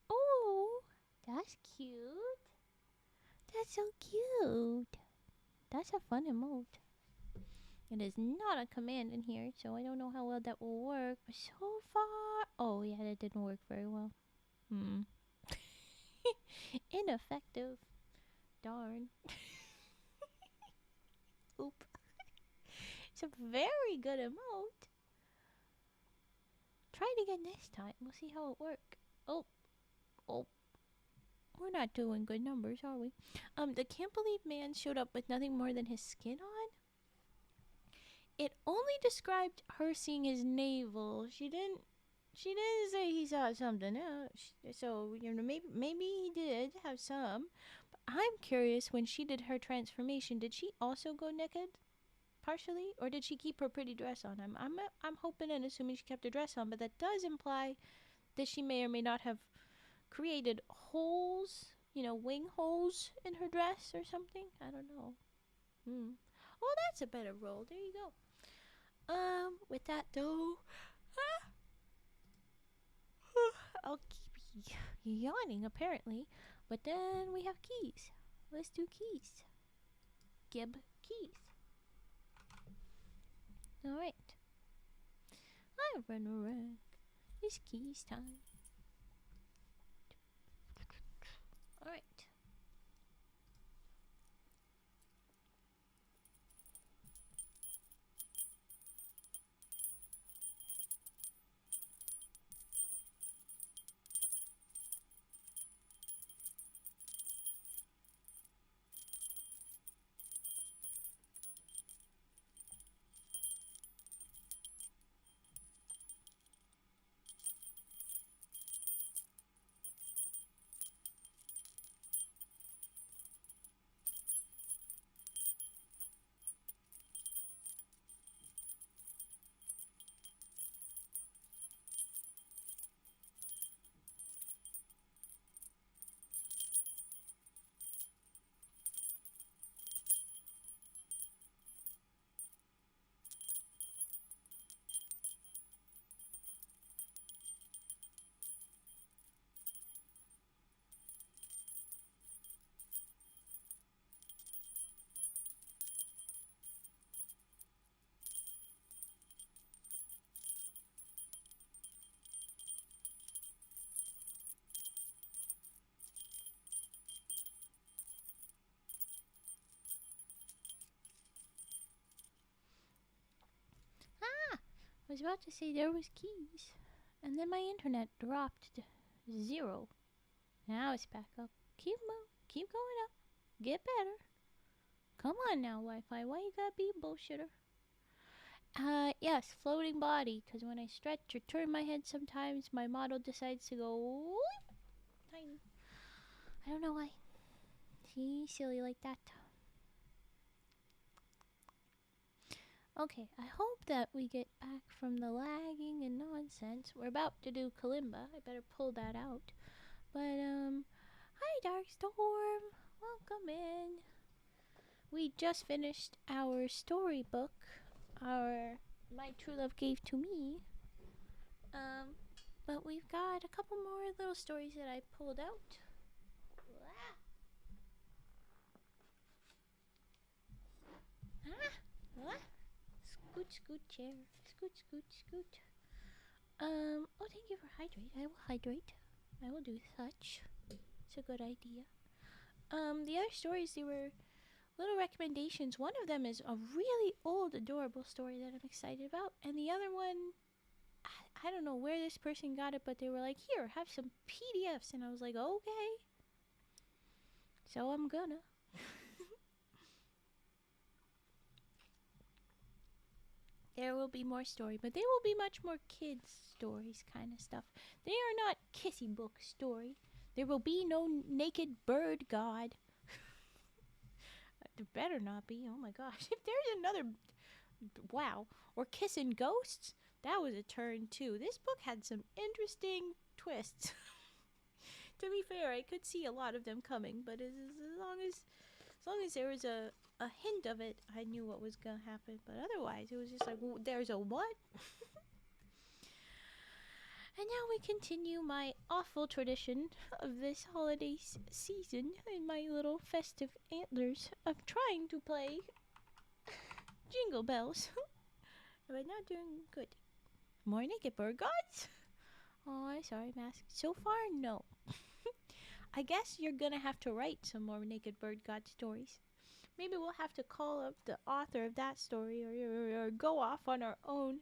Oh, that's cute. That's so cute. That's a fun emote. It is not a command in here, so I don't know how well that will work. But so far, oh yeah, that didn't work very well. Ineffective. Darn. Oop. It's a very good emote. Try it again this time. We'll see how it works. Oh. We're not doing good numbers, are we? The can't believe man showed up with nothing more than his skin on. It only described her seeing his navel. She didn't say he saw something else. So, maybe he did have some. But I'm curious, when she did her transformation, did she also go naked? Partially? Or did she keep her pretty dress on? I'm hoping and assuming she kept her dress on, but that does imply that she may or may not have created holes, wing holes in her dress or something. I don't know. Oh, that's a better roll. There you go. With that though, I'll keep yawning apparently. But then we have keys. Let's do keys. Gib keys. Alright. I run around. It's keys time. Alright. I was about to say there was keys. And then my internet dropped to 0. Now it's back up. Keep going up. Get better. Come on now, Wi-Fi. Why you gotta be a bullshitter? Yes, floating body. Because when I stretch or turn my head sometimes, my model decides to go tiny. I don't know why. He's silly like that. Okay, I hope that we get back from the lagging and nonsense. We're about to do Kalimba. I better pull that out. But, hi Darkstorm. Welcome in. We just finished our storybook. My True Love Gave to Me. But we've got a couple more little stories that I pulled out. Scoot, chair. Scoot. Oh, thank you for hydrate. I will hydrate. I will do such. It's a good idea. The other stories, they were little recommendations. One of them is a really old, adorable story that I'm excited about. And the other one, I don't know where this person got it, but they were like, here, have some PDFs. And I was like, okay. So I'm gonna. There will be more story, but they will be much more kids' stories kind of stuff. They are not kissy book story. There will be no naked bird god. There better not be. Oh my gosh. If there's another... Wow. Or kissing ghosts, that was a turn too. This book had some interesting twists. To be fair, I could see a lot of them coming, but as long as there was a hint of it, I knew what was gonna happen. But otherwise, it was just like, there's a what? And now we continue my awful tradition of this holiday season in my little festive antlers of trying to play Jingle Bells. But not doing good. More naked bird gods? Oh, I'm sorry, Mask. So far, no. I guess you're gonna have to write some more naked bird god stories. Maybe we'll have to call up the author of that story or go off on our own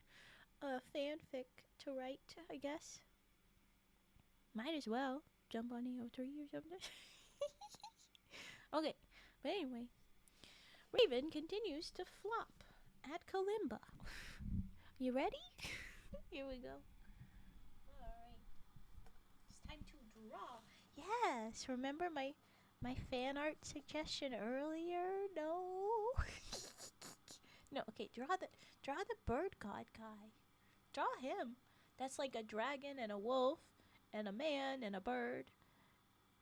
fanfic to write, I guess. Might as well jump on AO3 or something. Okay, but anyway. Raven continues to flop at Kalimba. You ready? Here we go. Alright. It's time to draw. Yes, remember my fan art suggestion earlier? No. No, okay, draw the bird god guy. Draw him. That's like a dragon and a wolf and a man and a bird.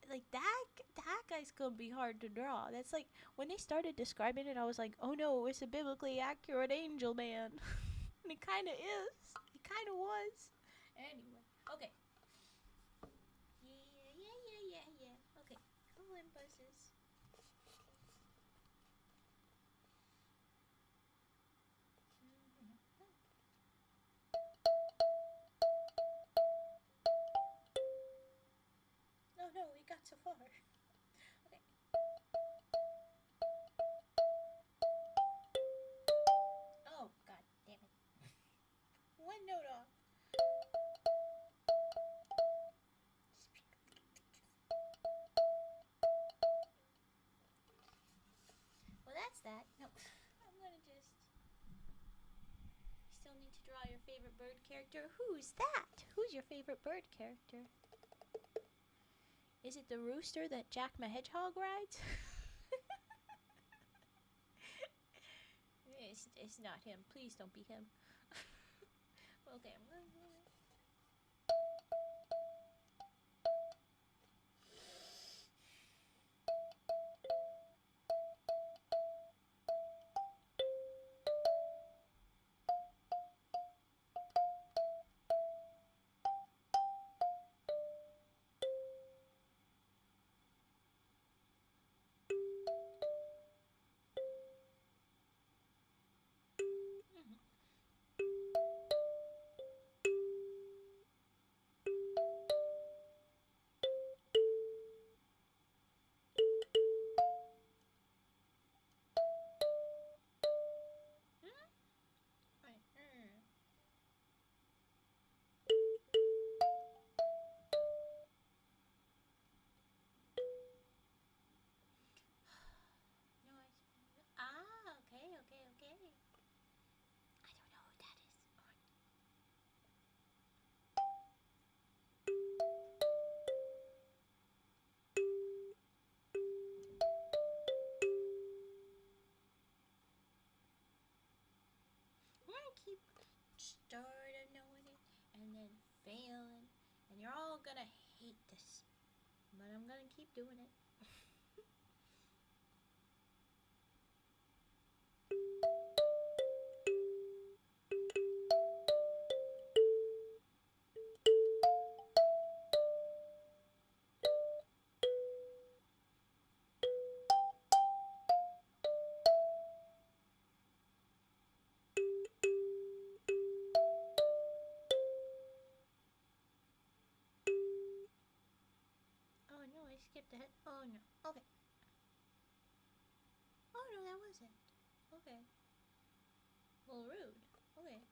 Like that guy's gonna be hard to draw. That's like when they started describing it, I was like, oh no, it's a biblically accurate angel man. And it kinda is. It kinda was. Anyway, okay. so far. Okay. Oh, god damn it. One note off. Well, that's that. No, I'm gonna just... Still need to draw your favorite bird character. Who's that? Who's your favorite bird character? Is it the rooster that Jack my Hedgehog rides? It's not him. Please don't be him. Okay, I'm gonna... Okay. I don't know who that is. I'm gonna keep starting knowing it and then failing, and you're all gonna hate this, but I'm gonna keep doing it. Oh no, I skipped ahead. Oh no. Okay. Oh no, that wasn't. Okay. Well, rude. Okay.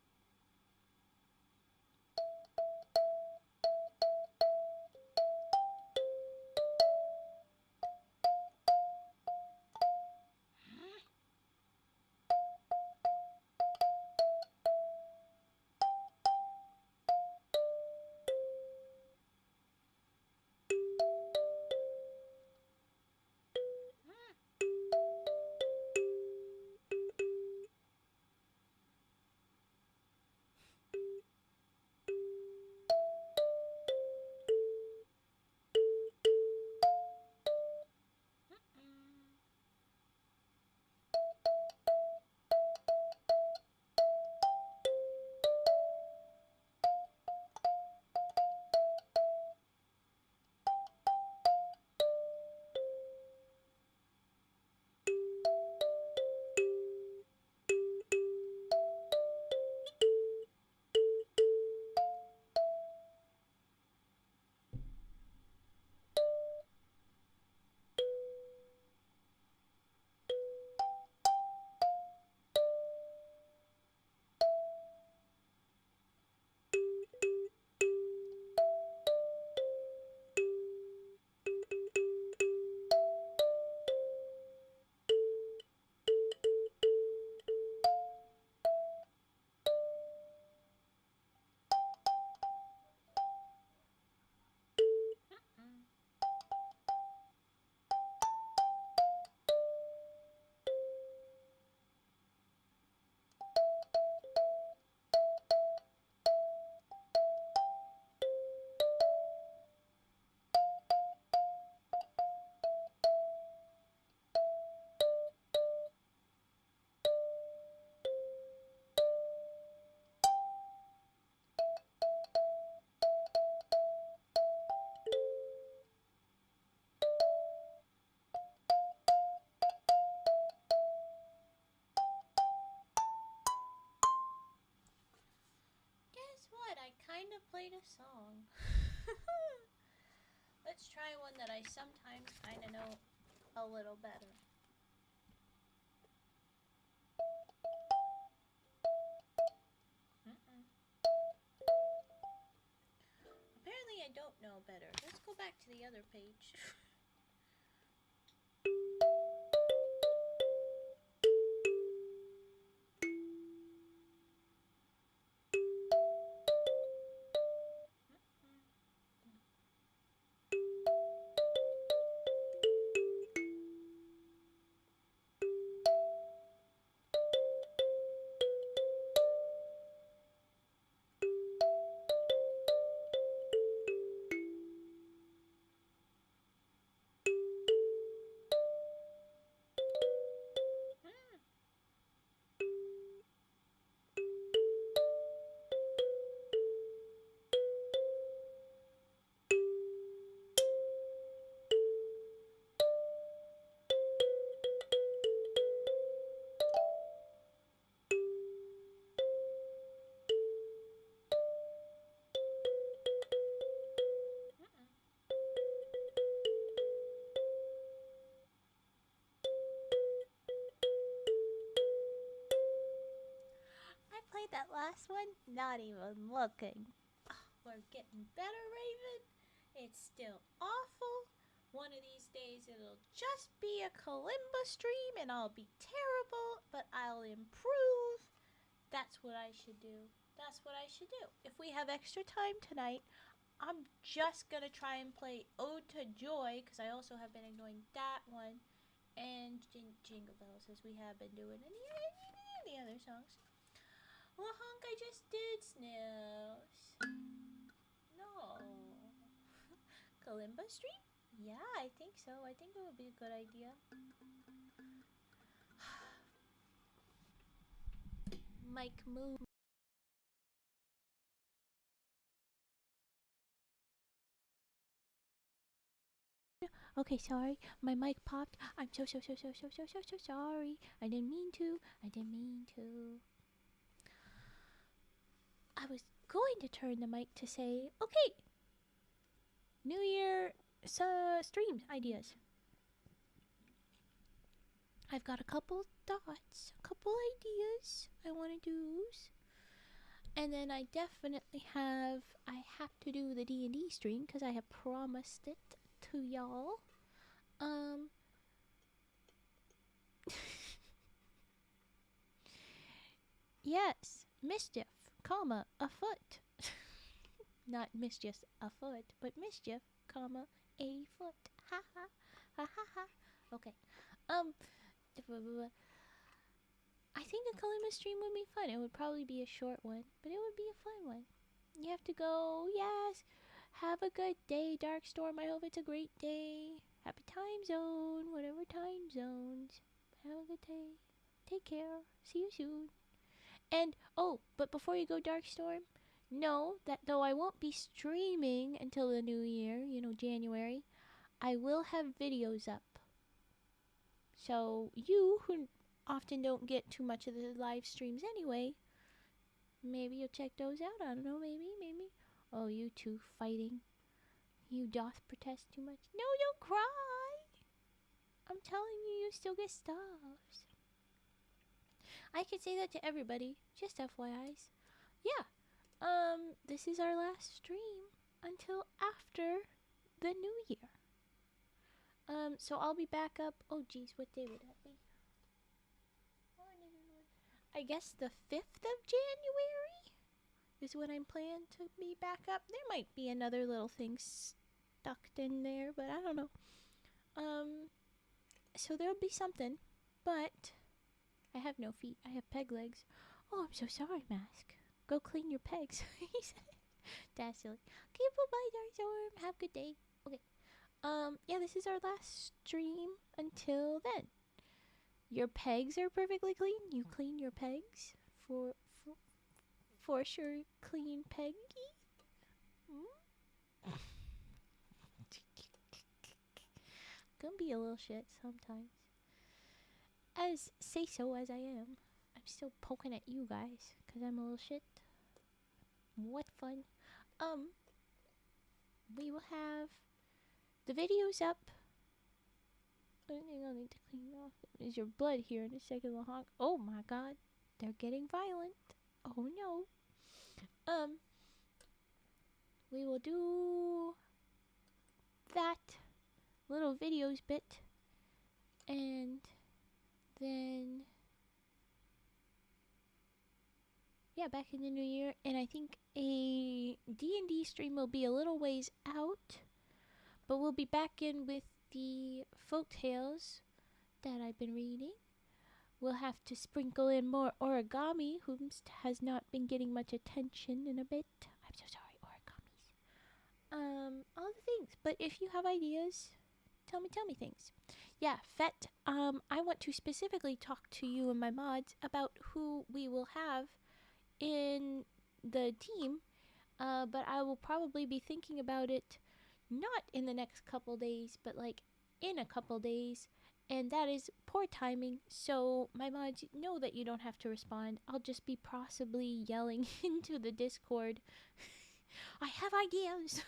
Guess what? I kind of played a song. Let's try one that I sometimes kind of know a little better. Apparently I don't know better. Let's go back to the other page. I played that last one, not even looking. Oh, we're getting better, Raven. It's still awful. One of these days it'll just be a kalimba stream and I'll be terrible, but I'll improve. That's what I should do. That's what I should do. If we have extra time tonight, I'm just gonna try and play Ode to Joy, because I also have been enjoying that one, and Jingle Bells, as we have been doing, and the other songs. Well, Honk, I just did Sniffs. No. Kalimba stream? Yeah, I think so. I think it would be a good idea. Mike, move. Okay, sorry. My mic popped. I'm so sorry. I didn't mean to. I was going to turn the mic to say, okay, New Year stream ideas. I've got a couple thoughts, a couple ideas I want to do. And then I definitely I have to do the D&D stream because I have promised it to y'all. Yes, mischief, comma, afoot. Not mischief afoot, but mischief, comma, a foot. Ha ha, ha ha ha. Okay. I think a Kalima stream would be fun. It would probably be a short one, but it would be a fun one. You have to go, yes, have a good day, Darkstorm. I hope it's a great day. Happy time zone, whatever time zones. Have a good day. Take care. See you soon. And, oh, but before you go, Darkstorm, know that though I won't be streaming until the new year, January, I will have videos up. So, you who often don't get too much of the live streams anyway, maybe you'll check those out. I don't know, maybe. Oh, you two fighting. You doth protest too much. No, don't cry. I'm telling you, you still get stuffs. I can say that to everybody, just FYIs. Yeah, this is our last stream until after the new year. So I'll be back up. Oh, geez, what day would that be? I guess the 5th of January is when I'm planning to be back up. There might be another little thing stuck in there, but I don't know. So there'll be something, but I have no feet. I have peg legs. Oh, I'm so sorry, Mask. Go clean your pegs. He said. That's silly. Okay, bye-bye, Darkstorm. Have a good day. Okay. Yeah, this is our last stream until then. Your pegs are perfectly clean. You clean your pegs for sure. Clean Peggy. Gonna be a little shit sometimes. As say so as I am, I'm still poking at you guys because I'm a little shit. What fun. We will have The video's up. I think I'll need to clean off. Is your blood here in a second, Lahonk? Oh my god. They're getting violent. Oh no. We will do that little videos bit. And then, yeah, back in the new year. And I think a D&D stream will be a little ways out. But we'll be back in with the folk tales that I've been reading. We'll have to sprinkle in more origami, who has not been getting much attention in a bit. I'm so sorry, origamis. All the things. But if you have ideas, tell me things. Yeah, Fet, I want to specifically talk to you and my mods about who we will have in the team. But I will probably be thinking about it not in the next couple days, but like in a couple days. And that is poor timing, so my mods know that you don't have to respond. I'll just be possibly yelling into the Discord, I have ideas,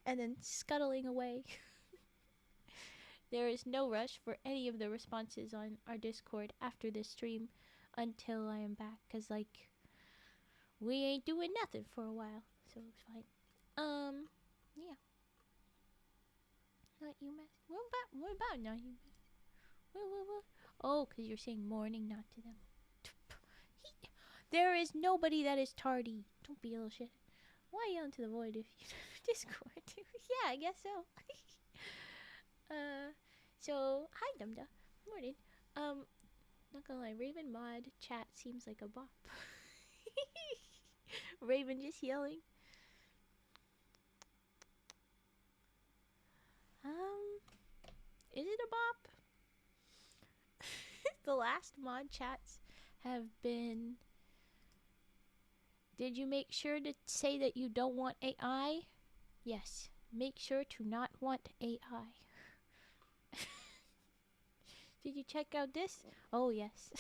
and then scuttling away. There is no rush for any of the responses on our Discord after this stream until I am back, because, like, we ain't doing nothing for a while, so it's fine. Yeah. Not you, Mask. What about not you, Mask? What? Oh, because you're saying morning, not to them. There is nobody that is tardy. Don't be a little shit. Why yell into the void if you Discord? Yeah, I guess so. So, hi, Dumda. Morning. Not gonna lie, Raven mod chat seems like a bop. Raven just yelling. Is it a bop? The last mod chats have been, did you make sure to say that you don't want AI? Yes, make sure to not want AI. Did you check out this? Oh yes.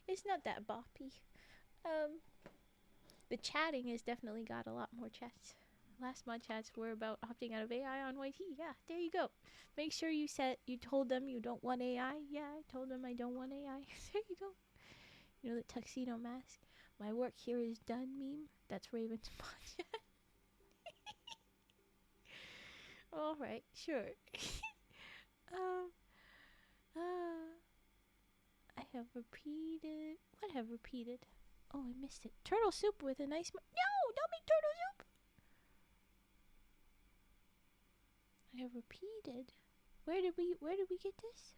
It's not that boppy. The chatting has definitely got a lot more chats. Last mod chats were about opting out of AI on YT. Yeah, there you go. Make sure you told them you don't want AI. Yeah, I told them I don't want AI. There you go. You know the tuxedo mask. My work here is done meme. That's Raven's mod chat. All right, sure. I have repeated. What have repeated? Oh, I missed it. Turtle soup with a nice. No, don't make turtle soup. I have repeated. Where did we get this?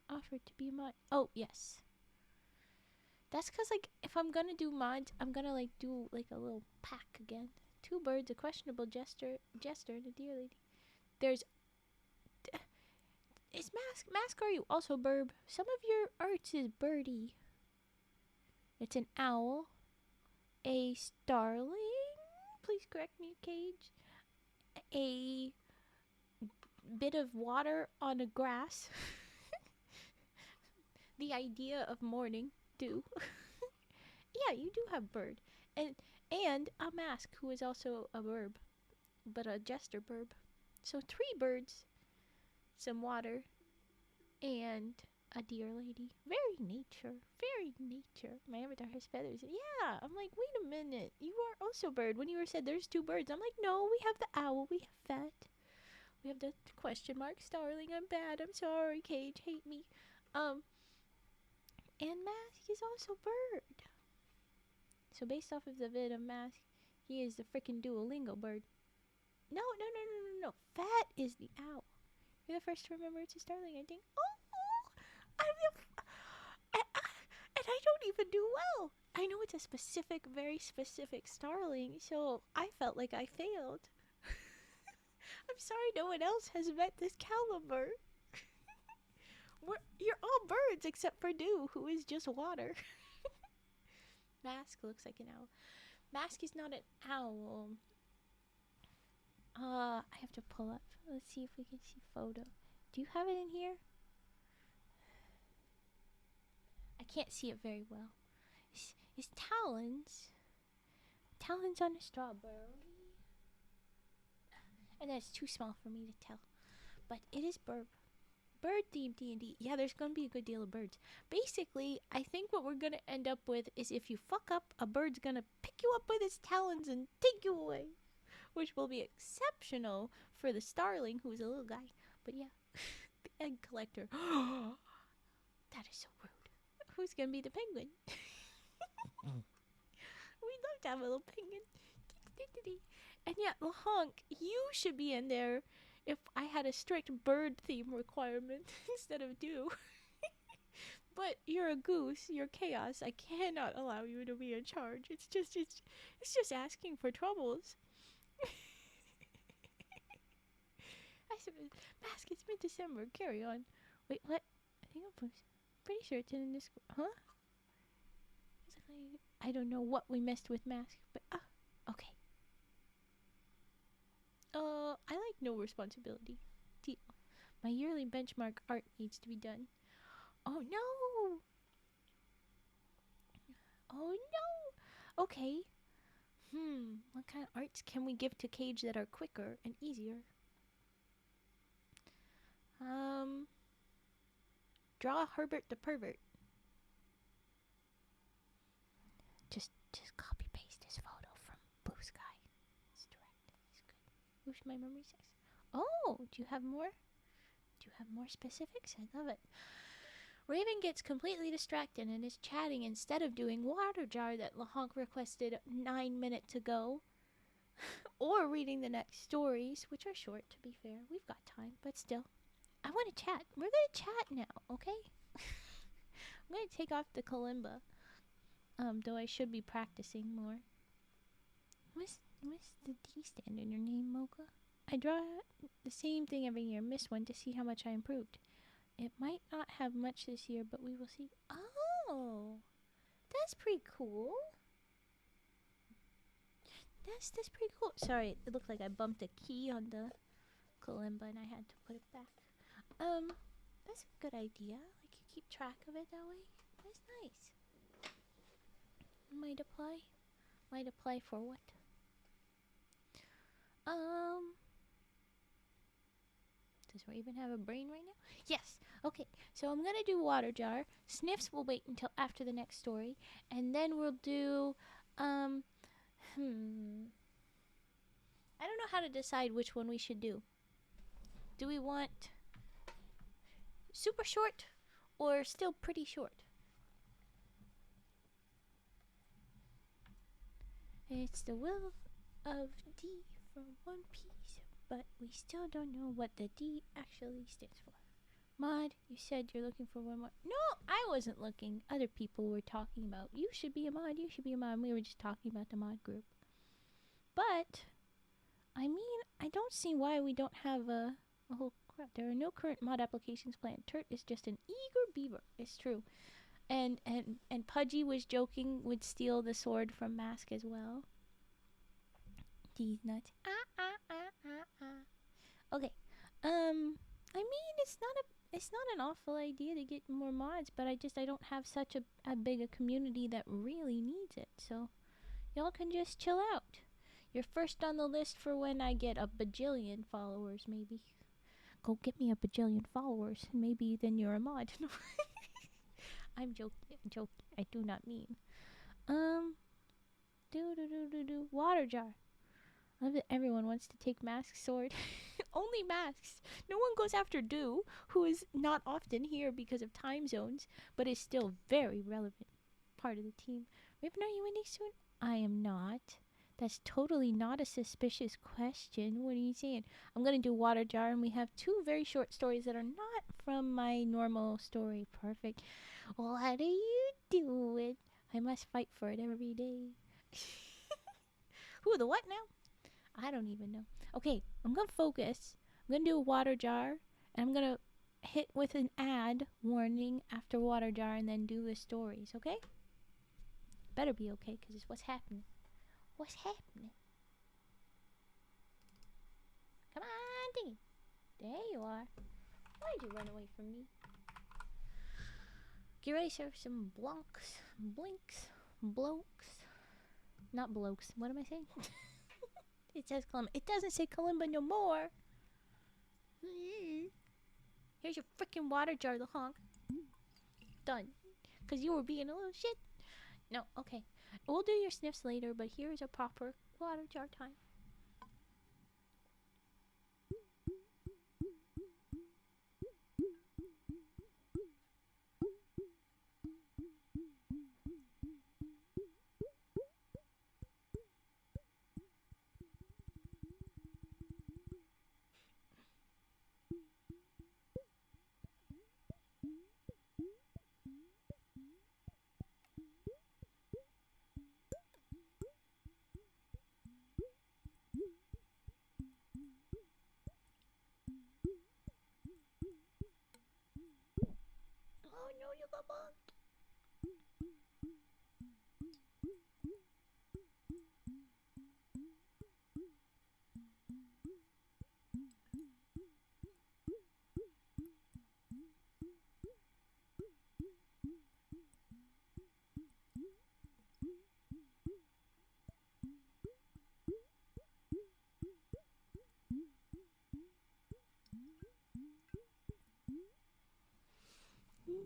Offered to be mod. Oh yes. That's cause like if I'm gonna do mods, I'm gonna like do like a little pack again. 2 birds, a questionable jester, and a deer lady. There's. Is Mask? Are you also burb? Some of your arts is birdie. It's an owl, a starling. Please correct me, Cage. A bit of water on a grass. The idea of morning dew. Yeah, you do have bird, and a Mask who is also a burb, but a jester burb. So 3 birds, some water, and a deer lady. Very nature. My avatar has feathers. Yeah, I'm like, wait a minute. You are also bird. When you were said there's 2 birds, I'm like, no, we have the owl, we have that. We have the question mark starling. I'm bad. I'm sorry, Cage. Hate me. And Mask is also bird. So based off of the vid of Mask, he is the freaking Duolingo bird. No. Fat is the owl. You're the first to remember it's a starling, I think. Oh, and I don't even do well. I know it's a specific, very specific starling, so I felt like I failed. I'm sorry no one else has met this caliber. You're all birds except for Dew, who is just water. Mask looks like an owl. Mask is not an owl. I have to pull up. Let's see if we can see photo. Do you have it in here? I can't see it very well. It's talons. Talons on a strawberry. And that's too small for me to tell. But it is bird themed D&D. Yeah, there's gonna be a good deal of birds. Basically, I think what we're gonna end up with is if you fuck up, a bird's gonna pick you up with its talons and take you away, which will be exceptional for the starling, who's a little guy. But yeah, the egg collector. That is so rude. Who's gonna be the penguin? We'd love to have a little penguin. And yeah, Lahonk, you should be in there if I had a strict bird theme requirement instead of do. But you're a goose, you're chaos. I cannot allow you to be in charge. It's just asking for troubles. I said, Mask, it's mid-December. Carry on. Wait, what? I think I'm pretty sure it's in this. Huh? I don't know what we messed with Mask, but okay. I like no responsibility. Deal. My yearly benchmark art needs to be done. Oh no! Oh no! Okay. What kind of arts can we give to Cage that are quicker and easier? Draw Herbert the Pervert. Just copy paste this photo from Blue Sky. It's direct. It's good. Whoosh, my memory says. Oh, do you have more? Do you have more specifics? I love it. Raven gets completely distracted and is chatting instead of doing water jar that Lahonk requested 9 minutes ago. Or reading the next stories, which are short, to be fair. We've got time, but still. I want to chat. We're going to chat now, okay? I'm going to take off the kalimba. Though I should be practicing more. What's the D stand in your name, Mocha? I draw the same thing every year. Miss one to see how much I improved. It might not have much this year, but we will see. Oh, that's pretty cool. That's pretty cool. Sorry, it looked like I bumped a key on the kalimba and I had to put it back. That's a good idea. Like, you keep track of it that way. That's nice. Might apply. Might apply for what? Does Raven have a brain right now? Yes. Okay, so I'm gonna do water jar. Sniffs will wait until after the next story, and then we'll do I don't know how to decide which one we should do. Do we want super short or still pretty short? It's the will of D from One Piece, but we still don't know what the D actually stands for. Mod, you said you're looking for one more. No, I wasn't looking. Other people were talking about, you should be a mod, you should be a mod. We were just talking about the mod group. But, I mean, I don't see why we don't have a whole crap. There are no current mod applications planned. Turt is just an eager beaver. It's true. And Pudgy was joking, would steal the sword from Mask as well. These nuts. Okay. I mean, it's not an awful idea to get more mods, but I don't have such a big a community that really needs it. So, y'all can just chill out. You're first on the list for when I get a bajillion followers, maybe. Go get me a bajillion followers, and maybe then you're a mod. I'm joking. I do not mean. Water jar. I love that everyone wants to take Mask's sword. Only Masks. No one goes after Do, who is not often here because of time zones, but is still very relevant part of the team. Raven, are you ending soon? I am not. That's totally not a suspicious question. What are you saying? I'm going to do water jar, and we have 2 very short stories that are not from my normal story. Perfect. What are you doing? I must fight for it every day. Who, the what now? I don't even know. Okay, I'm going to focus. I'm going to do a water jar, and I'm going to hit with an ad warning after water jar and then do the stories, okay? Better be okay, because it's what's happening. What's happening? Come on, Dingy. There you are. Why'd you run away from me? Get ready to serve some blinks, blokes. Not blokes. What am I saying? It says Kalimba. It doesn't say Kalimba no more. Here's your freaking water jar, the honk. Done. Because you were being a little shit. No, okay. We'll do your sniffs later, but here's a proper water jar time. Oh no, you got bugged.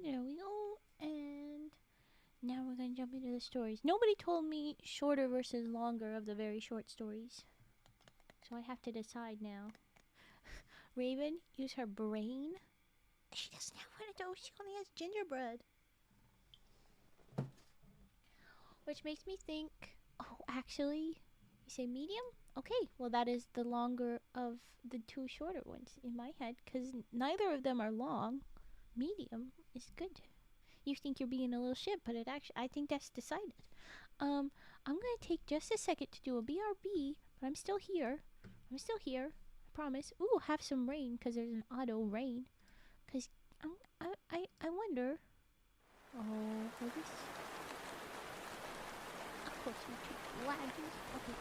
There we go. And now we're going to jump into the stories. Nobody told me shorter versus longer of the very short stories. So I have to decide now. Raven, use her brain. She doesn't have one of those. She only has gingerbread. Which makes me think, oh, actually, you say medium? Okay, well, that is the longer of the two shorter ones in my head, because neither of them are long. Medium is good. You think you're being a little shit, but it actually, I think that's decided. I'm gonna take just a second to do a BRB, but I'm still here. I promise. Ooh, have some rain, because there's an auto rain. Because I wonder. Oh, will this? Of course, we keep lagging. Okay.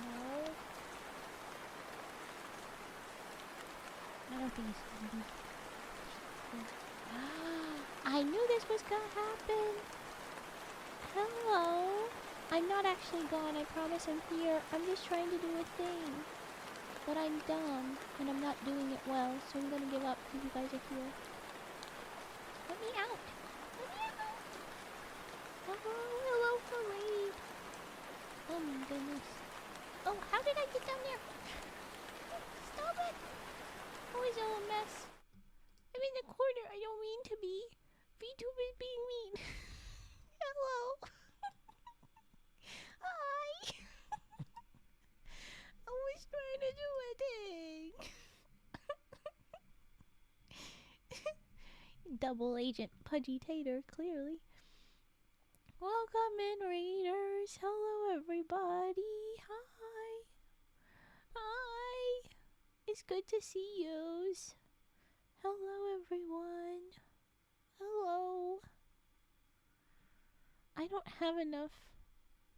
No. I don't think it's gonna be. I knew this was gonna happen. Hello. I'm not actually gone. I promise I'm here. I'm just trying to do a thing. But I'm dumb, and I'm not doing it well, so I'm gonna give up because you guys are here. Let me out! Let me out! Hello, parade! Oh my goodness. Oh, how did I get down there? Stop it! Always a little mess. I'm in the corner. I don't mean to be. VTube is being mean. Hello. Hi. I was trying to do a thing. Double agent Pudgy Tater, clearly. Welcome in, readers. Hello, everybody. Hi. Hi. It's good to see yous. Hello, everyone. Hello. I don't have enough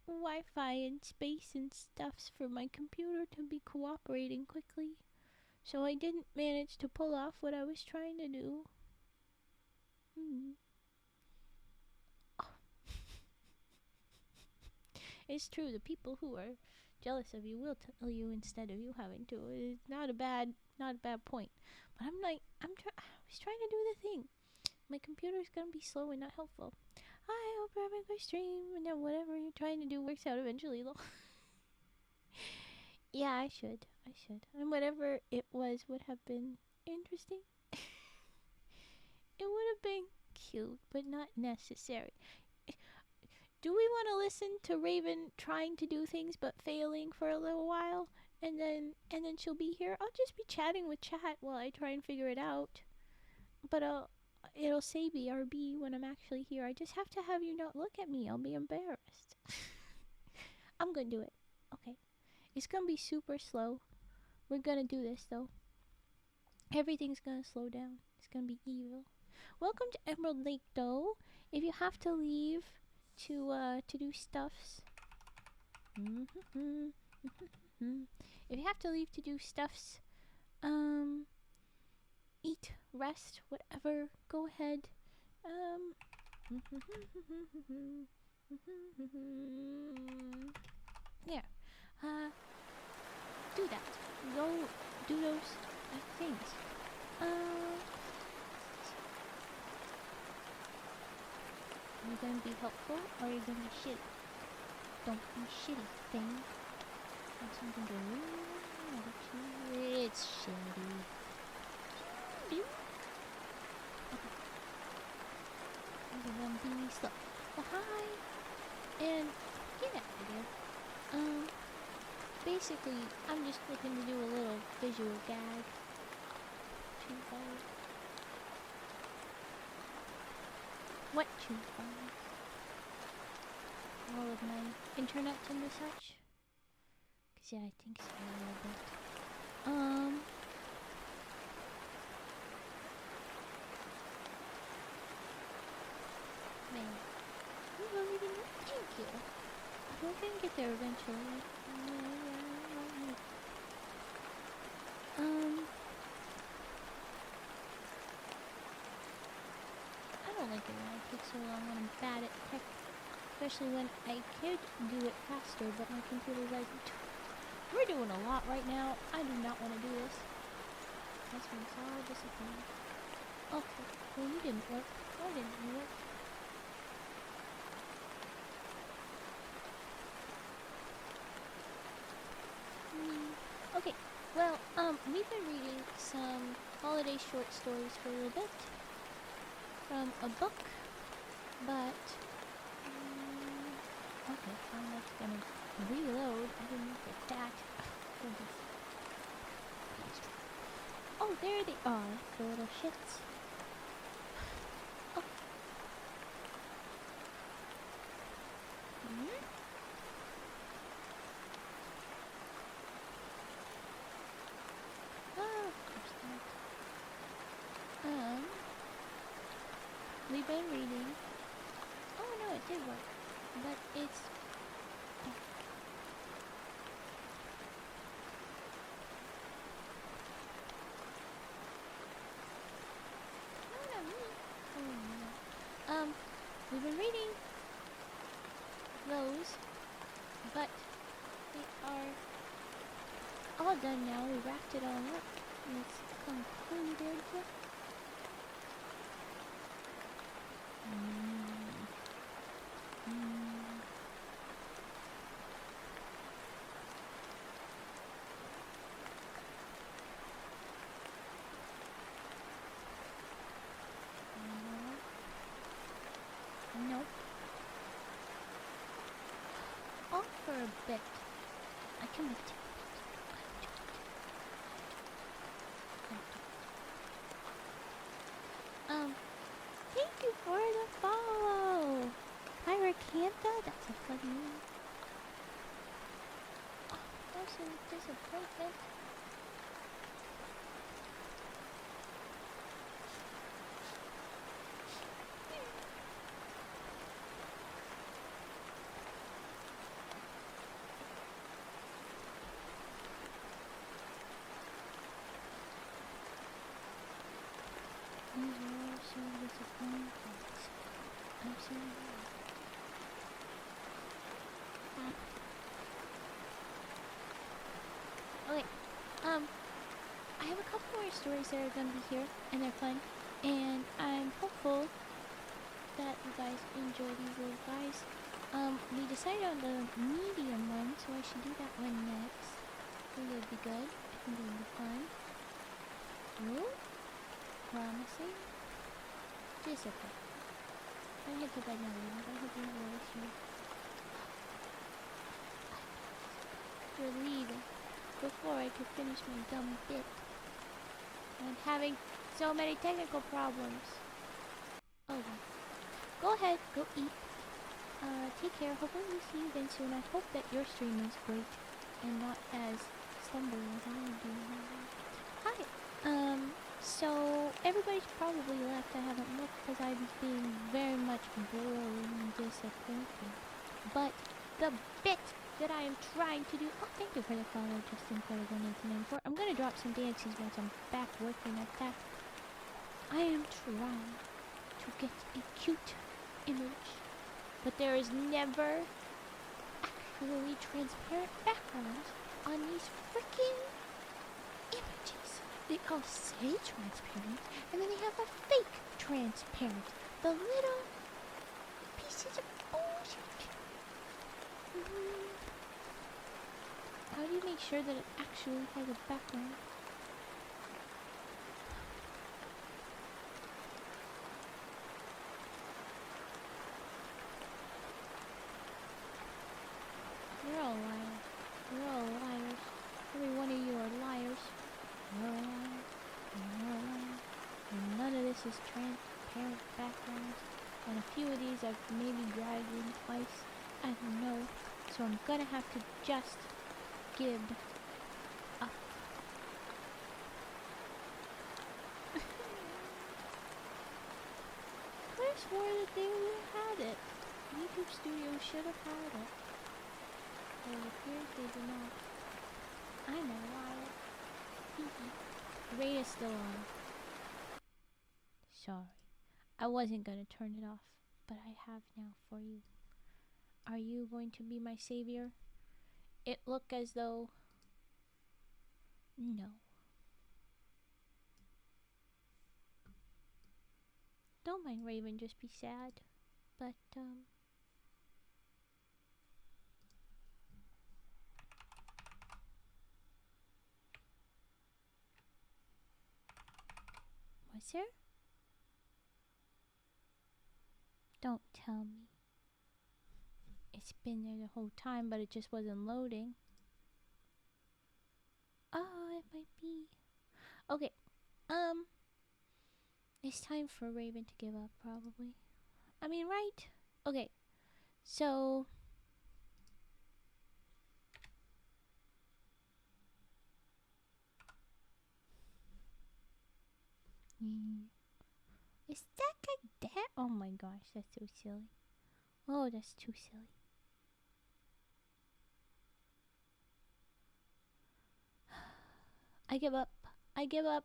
Wi-Fi and space and stuffs for my computer to be cooperating quickly, so I didn't manage to pull off what I was trying to do. Oh. It's true, the people who are jealous of you will tell you instead of you having to. It's not a bad point. But I was trying to do the thing. My computer's gonna be slow and not helpful. I hope you're having a good stream and that whatever you're trying to do works out eventually, though. Yeah, I should. And whatever it was would have been interesting. It would have been cute, but not necessary. Do we want to listen to Raven trying to do things but failing for a little while, and then she'll be here? I'll just be chatting with chat while I try and figure it out. But it'll say BRB when I'm actually here. I just have to have you not look at me. I'll be embarrassed. I'm gonna do it. Okay. It's gonna be super slow. We're gonna do this though. Everything's gonna slow down. It's gonna be evil. Welcome to Emerald Lake though. If you have to leave to do stuffs. If you have to leave to do stuffs, eat, rest, whatever, go ahead. Um. Yeah. Do that. Go do those things. Are you gonna be helpful or are you gonna be shitty? Don't be shitty, thing. Have something to do. It's shitty. Okay. I'm gonna be slow. Well, hi. And get out of here. Basically, I'm just looking to do a little visual gag. Too far. What too far? All of my internet and the such. Cause yeah, I think so a little bit. Man. You really didn't. Thank you. We're gonna get there eventually. I don't like it when it takes so long when I'm bad at tech. Especially when I could do it faster, but my computer's like, we're doing a lot right now. I do not want to do this. That's been so disappointing. Okay, well you didn't work. Why didn't you work? Okay, well, we've been reading some holiday short stories for a little bit from a book, but okay, fine, that's gonna reload. I didn't look at that. Oh, there they are, the little shits. Oh. Oh, of course not. We've been reading. Oh no, it did work, but it's. We've been reading those, but they are all done now. We wrapped it all up, and it's concluded. Nope. All for a bit. I can make it. Thank you for the follow! Pyracantha? That's a funny name. Oh, that's a disappointment. These are all so disappointing. I'm sorry. Okay, I have a couple more stories that are gonna be here, and they're fun, and I'm hopeful that you guys enjoy these little guys. We decided on the medium one, so I should do that one next. I think it would be good. I think it would be fun. Ooh, promising. Discipline. I'm gonna head to bed now, I hope you have a little stream. You're leaving before I could finish my dumb bit. I'm having so many technical problems. Oh well. Go ahead, go eat. Take care. Hopefully we see you again soon. I hope that your stream is great and not as stumbling as I am doing. Hi. So everybody's probably left. I haven't looked because I was being very much bored and disappointed. But the bit that I am trying to do. Oh, thank you for the follow, just incredible 1994. I'm gonna drop some dances once I'm back working at that. I am trying to to get a cute image, but there is never actually transparent backgrounds on these freaking images. They all say transparent, and then they have a fake transparent. The little pieces of bullshit. How do you make sure that it actually has a background? You're all liars. You're all liars. Every one of you are liars. You're a liar. You're a liar. And none of this is transparent backgrounds. And a few of these I've maybe dragged in twice. I don't know. So I'm gonna have to just give up. Could have swore that they would have had it. YouTube Studio should have had it. But it appears they do not. I'm a liar. The rain is still on. Sorry. I wasn't gonna turn it off, but I have now for you. Are you going to be my savior? It looked as though... No. Don't mind Raven, just be sad. But, was there? Don't tell me. It's been there the whole time, but it just wasn't loading. Oh, it might be. Okay. It's time for Raven to give up, probably. I mean, right? Okay. So... Is that guy dead? Oh my gosh, that's so silly. Oh, that's too silly. I give up. I give up.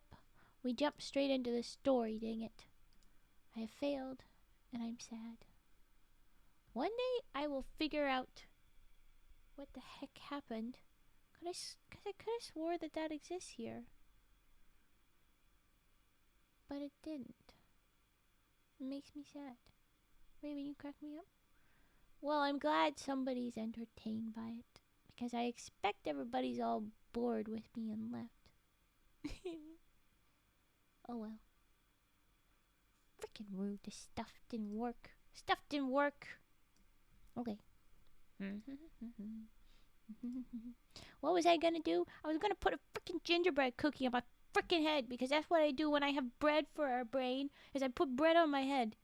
We jump straight into the story, dang it. I have failed, and I'm sad. One day, I will figure out what the heck happened. Because I could have swore that that exists here. But it didn't. It makes me sad. Raven, you crack me up? Well, I'm glad somebody's entertained by it. Because I expect everybody's all bored with me and left. Oh well. Freaking rude. This stuff didn't work. Stuff didn't work. Okay. What was I gonna do? I was gonna put a freaking gingerbread cookie on my freaking head. Because that's what I do when I have bread for our brain. Is I put bread on my head.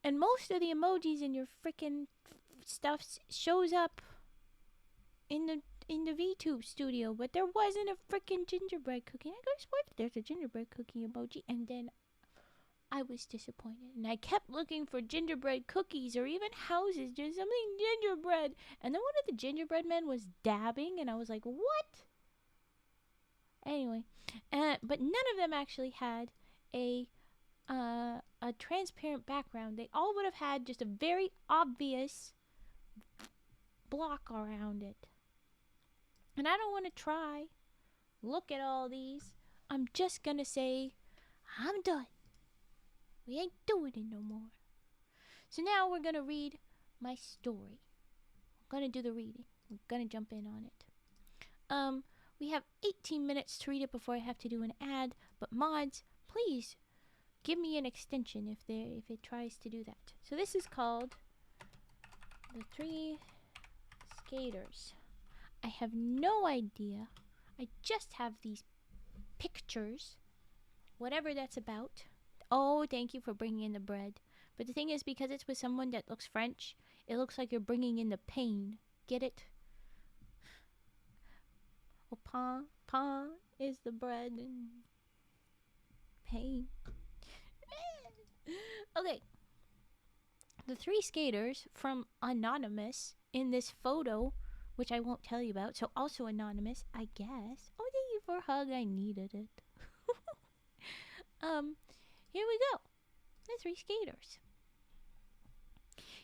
And most of the emojis in your freaking stuff shows up in the VTube studio, but there wasn't a freaking gingerbread cookie. I could have sworn there's a gingerbread cookie emoji, and then I was disappointed. And I kept looking for gingerbread cookies or even houses, just something gingerbread. And then one of the gingerbread men was dabbing, and I was like, what? Anyway, but none of them actually had a transparent background. They all would have had just a very obvious block around it. And I don't want to try. Look at all these. I'm just gonna say, I'm done. We ain't doing it no more. So now we're gonna read my story. I'm gonna do the reading. We're gonna jump in on it. We have 18 minutes to read it before I have to do an ad. But mods, please give me an extension if it tries to do that. So this is called The Three Skaters. I have no idea. I just have these pictures. Whatever that's about. Oh, thank you for bringing in the bread. But the thing is, because it's with someone that looks French, it looks like you're bringing in the pain. Get it? Oh, pain is the bread and pain. Okay. The three skaters from Anonymous in this photo, which I won't tell you about, so also anonymous, I guess. Oh, thank you for a hug. I needed it. Here we go. The three skaters.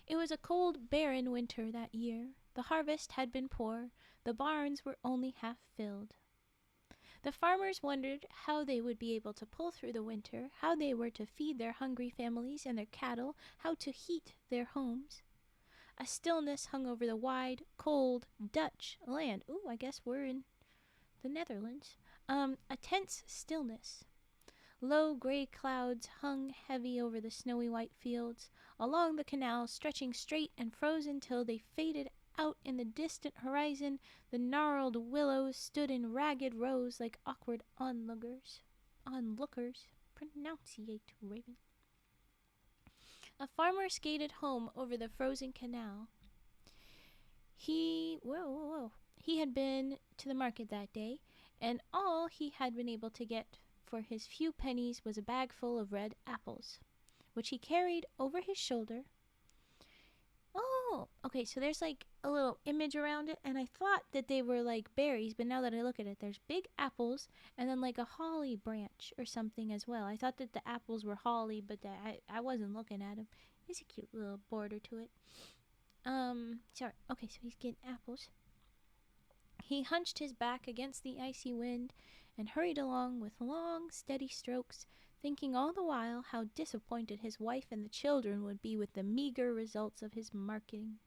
It was a cold, barren winter that year. The harvest had been poor. The barns were only half filled. The farmers wondered how they would be able to pull through the winter, how they were to feed their hungry families and their cattle, how to heat their homes. A stillness hung over the wide, cold, Dutch land. Ooh, I guess we're in the Netherlands. A tense stillness. Low gray clouds hung heavy over the snowy white fields, along the canal, stretching straight and frozen till they faded out in the distant horizon. The gnarled willows stood in ragged rows like awkward onlookers. Pronunciate, Raven. A farmer skated home over the frozen canal. He had been to the market that day, and all he had been able to get for his few pennies was a bag full of red apples, which he carried over his shoulder. Oh, okay, so there's like a little image around it, and I thought that they were like berries, but now that I look at it, there's big apples and then like a holly branch or something as well. I thought that the apples were holly, but I wasn't looking at them. There's a cute little border to it. Sorry. Okay, so he's getting apples. He hunched his back against the icy wind and hurried along with long, steady strokes, thinking all the while how disappointed his wife and the children would be with the meager results of his marketing.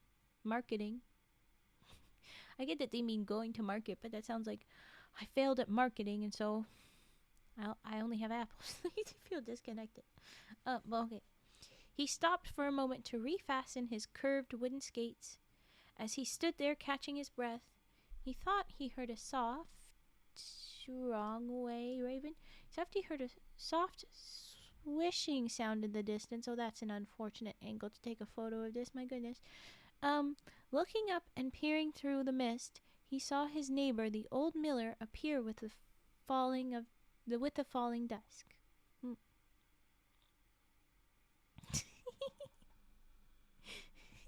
I get that they mean going to market, but that sounds like I failed at marketing, and so I only have apples. I feel disconnected. Well, okay. He stopped for a moment to refasten his curved wooden skates. As he stood there catching his breath, he thought he heard a soft, wrong way, Raven. He heard a soft swishing sound in the distance. Oh, that's an unfortunate angle to take a photo of this. My goodness. Looking up and peering through the mist, he saw his neighbor, the old miller, appear with the falling dusk.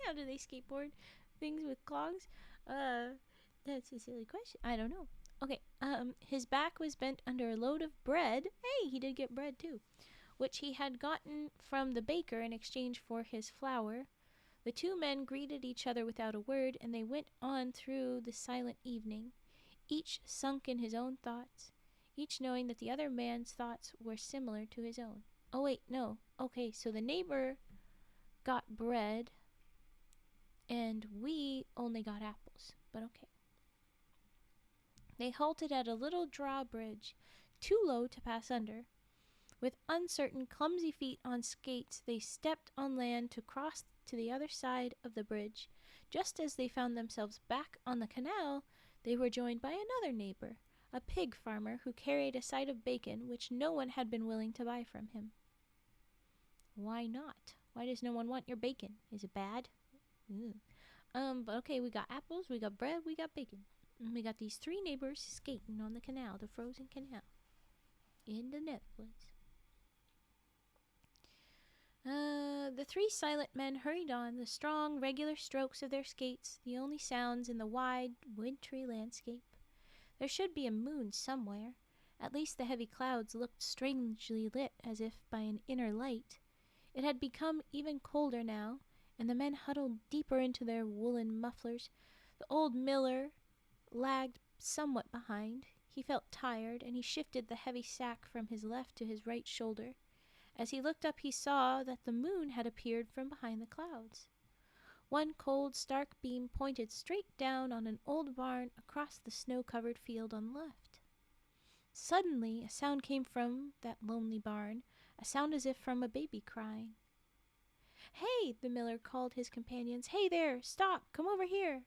How do they skateboard things with clogs? That's a silly question. I don't know. Okay, his back was bent under a load of bread. Hey, he did get bread too, which he had gotten from the baker in exchange for his flour. The two men greeted each other without a word, and they went on through the silent evening, each sunk in his own thoughts, each knowing that the other man's thoughts were similar to his own. Oh, wait, no. Okay, so the neighbor got bread, and we only got apples, but okay. They halted at a little drawbridge, too low to pass under. With uncertain, clumsy feet on skates, they stepped on land to cross to the other side of the bridge. Just as they found themselves back on the canal, they were joined by another neighbor, a pig farmer who carried a side of bacon which no one had been willing to buy from him. Why not? Why does no one want your bacon? Is it bad? But okay, we got apples, we got bread, we got bacon. And we got these three neighbors skating on the canal, the frozen canal, in the Netherlands. The three silent men hurried on, the strong, regular strokes of their skates, the only sounds in the wide, wintry landscape. There should be a moon somewhere. At least the heavy clouds looked strangely lit, as if by an inner light. It had become even colder now, and the men huddled deeper into their woolen mufflers. The old miller lagged somewhat behind. He felt tired, and he shifted the heavy sack from his left to his right shoulder. As he looked up, he saw that the moon had appeared from behind the clouds. One cold, stark beam pointed straight down on an old barn across the snow-covered field on the left. Suddenly, a sound came from that lonely barn, a sound as if from a baby crying. "Hey!" the miller called his companions. "Hey there! Stop! Come over here!"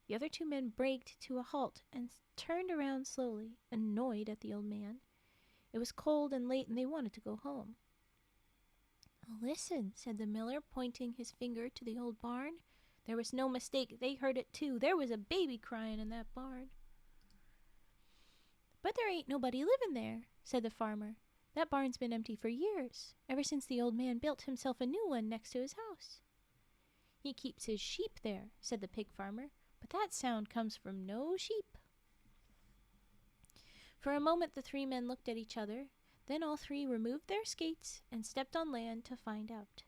The other two men braked to a halt and turned around slowly, annoyed at the old man. It was cold and late, and they wanted to go home. "Listen," said the miller, pointing his finger to the old barn. There was no mistake. They heard it too. There was a baby crying in that barn. "But there ain't nobody living there," said the farmer. "That barn's been empty for years, ever since the old man built himself a new one next to his house." "He keeps his sheep there," said the pig farmer, "but that sound comes from no sheep." For a moment the three men looked at each other. Then all three removed their skates and stepped on land to find out.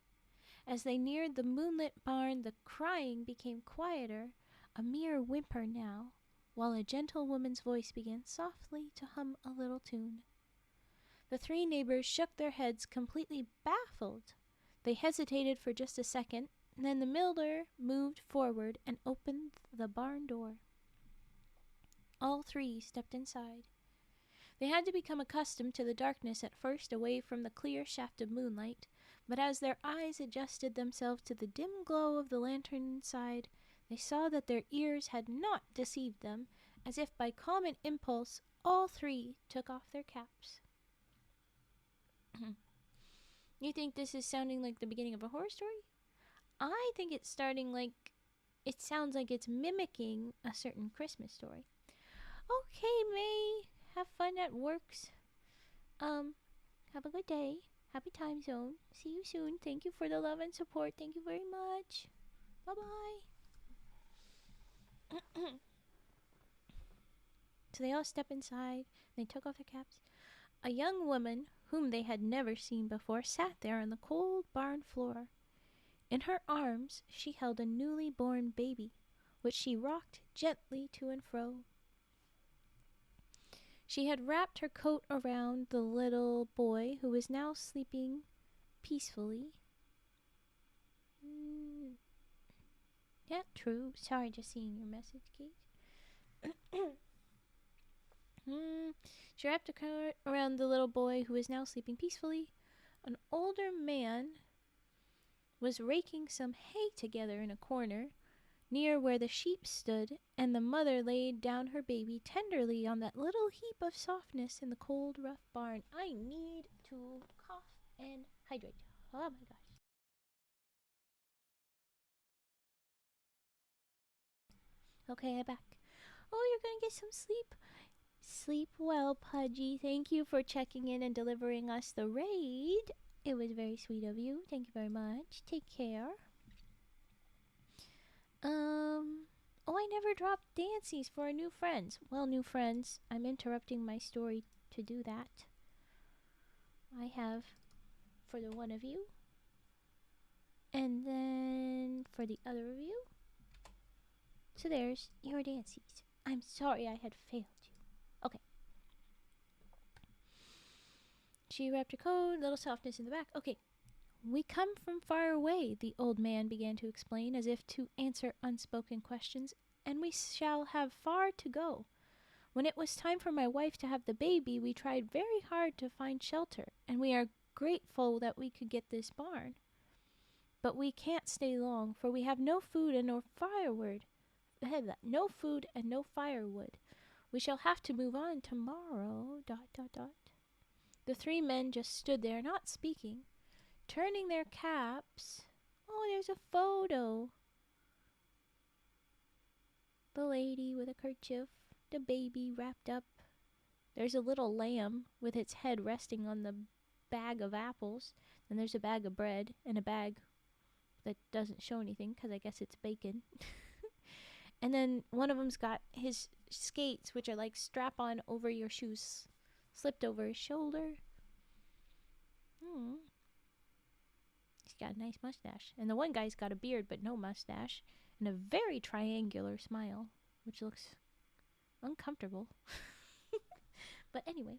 As they neared the moonlit barn, the crying became quieter, a mere whimper now, while a gentle woman's voice began softly to hum a little tune. The three neighbors shook their heads, completely baffled. They hesitated for just a second, then the miller moved forward and opened the barn door. All three stepped inside. They had to become accustomed to the darkness at first, away from the clear shaft of moonlight, but as their eyes adjusted themselves to the dim glow of the lantern inside, they saw that their ears had not deceived them. As if by common impulse, all three took off their caps. You think this is sounding like the beginning of a horror story? I think it sounds like it's mimicking a certain Christmas story. Okay, May, have fun at works. Have a good day. Happy time zone. See you soon. Thank you for the love and support. Thank you very much. Bye-bye. So they all stepped inside. They took off their caps. A young woman, whom they had never seen before, sat there on the cold barn floor. In her arms she held a newly born baby, which she rocked gently to and fro. She had wrapped her coat around the little boy, who was now sleeping peacefully. Yeah, true. Sorry, just seeing your message, Kate. She wrapped a coat around the little boy, who was now sleeping peacefully. An older man was raking some hay together in a corner, near where the sheep stood, and the mother laid down her baby tenderly on that little heap of softness in the cold, rough barn. I need to cough and hydrate. Oh my gosh. Okay, I'm back. Oh, you're gonna get some sleep. Sleep well, Pudgy. Thank you for checking in and delivering us the raid. It was very sweet of you. Thank you very much. Take care. Oh, I never dropped dances for our new friends. Well, new friends, I'm interrupting my story to do that. I have for the one of you, and then for the other of you. So there's your dances. I'm sorry I had failed you. Okay. She wrapped her coat, little softness in the back. Okay. We come from far away, the old man began to explain, as if to answer unspoken questions, and we shall have far to go. When it was time for my wife to have the baby, we tried very hard to find shelter, and we are grateful that we could get this barn. But we can't stay long, for we have no food and no firewood. No food and no firewood. We shall have to move on tomorrow. ... The three men just stood there, not speaking, turning their caps. Oh, there's a photo. The lady with a kerchief, the baby wrapped up. There's a little lamb with its head resting on the bag of apples. And there's a bag of bread and a bag that doesn't show anything because I guess it's bacon. And then one of them's got his skates, which are like strap on over your shoes, slipped over his shoulder. He's got a nice mustache. And the one guy's got a beard but no mustache. And a very triangular smile, which looks uncomfortable. But anyway,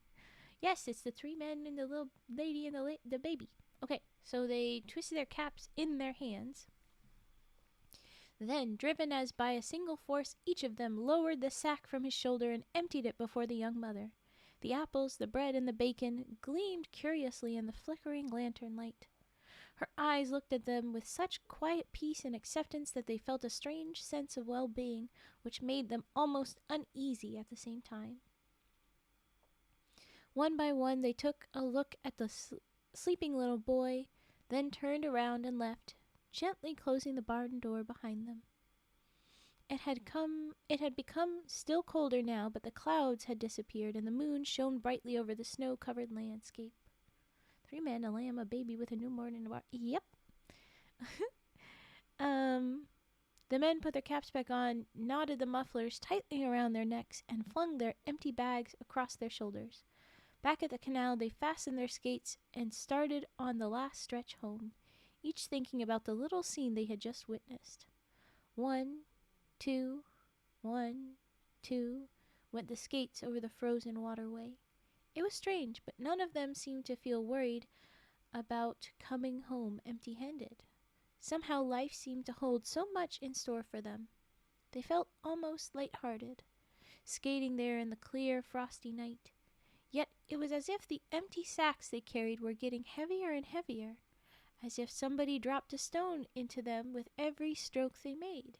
yes, it's the three men and the little lady and the baby. Okay, so they twisted their caps in their hands. Then, driven as by a single force, each of them lowered the sack from his shoulder and emptied it before the young mother. The apples, the bread, and the bacon gleamed curiously in the flickering lantern light. Her eyes looked at them with such quiet peace and acceptance that they felt a strange sense of well-being, which made them almost uneasy at the same time. One by one they took a look at the sleeping little boy, then turned around and left, gently closing the barn door behind them. It had become still colder now, but the clouds had disappeared, and the moon shone brightly over the snow-covered landscape. 3 men, a lamb, a baby with a newborn in a bar. Yep. The men put their caps back on, knotted the mufflers tightly around their necks, and flung their empty bags across their shoulders. Back at the canal, they fastened their skates and started on the last stretch home, each thinking about the little scene they had just witnessed. 1, 2, 1, 2, went the skates over the frozen waterway. It was strange, but none of them seemed to feel worried about coming home empty-handed. Somehow life seemed to hold so much in store for them. They felt almost light-hearted, skating there in the clear, frosty night. Yet it was as if the empty sacks they carried were getting heavier and heavier, as if somebody dropped a stone into them with every stroke they made.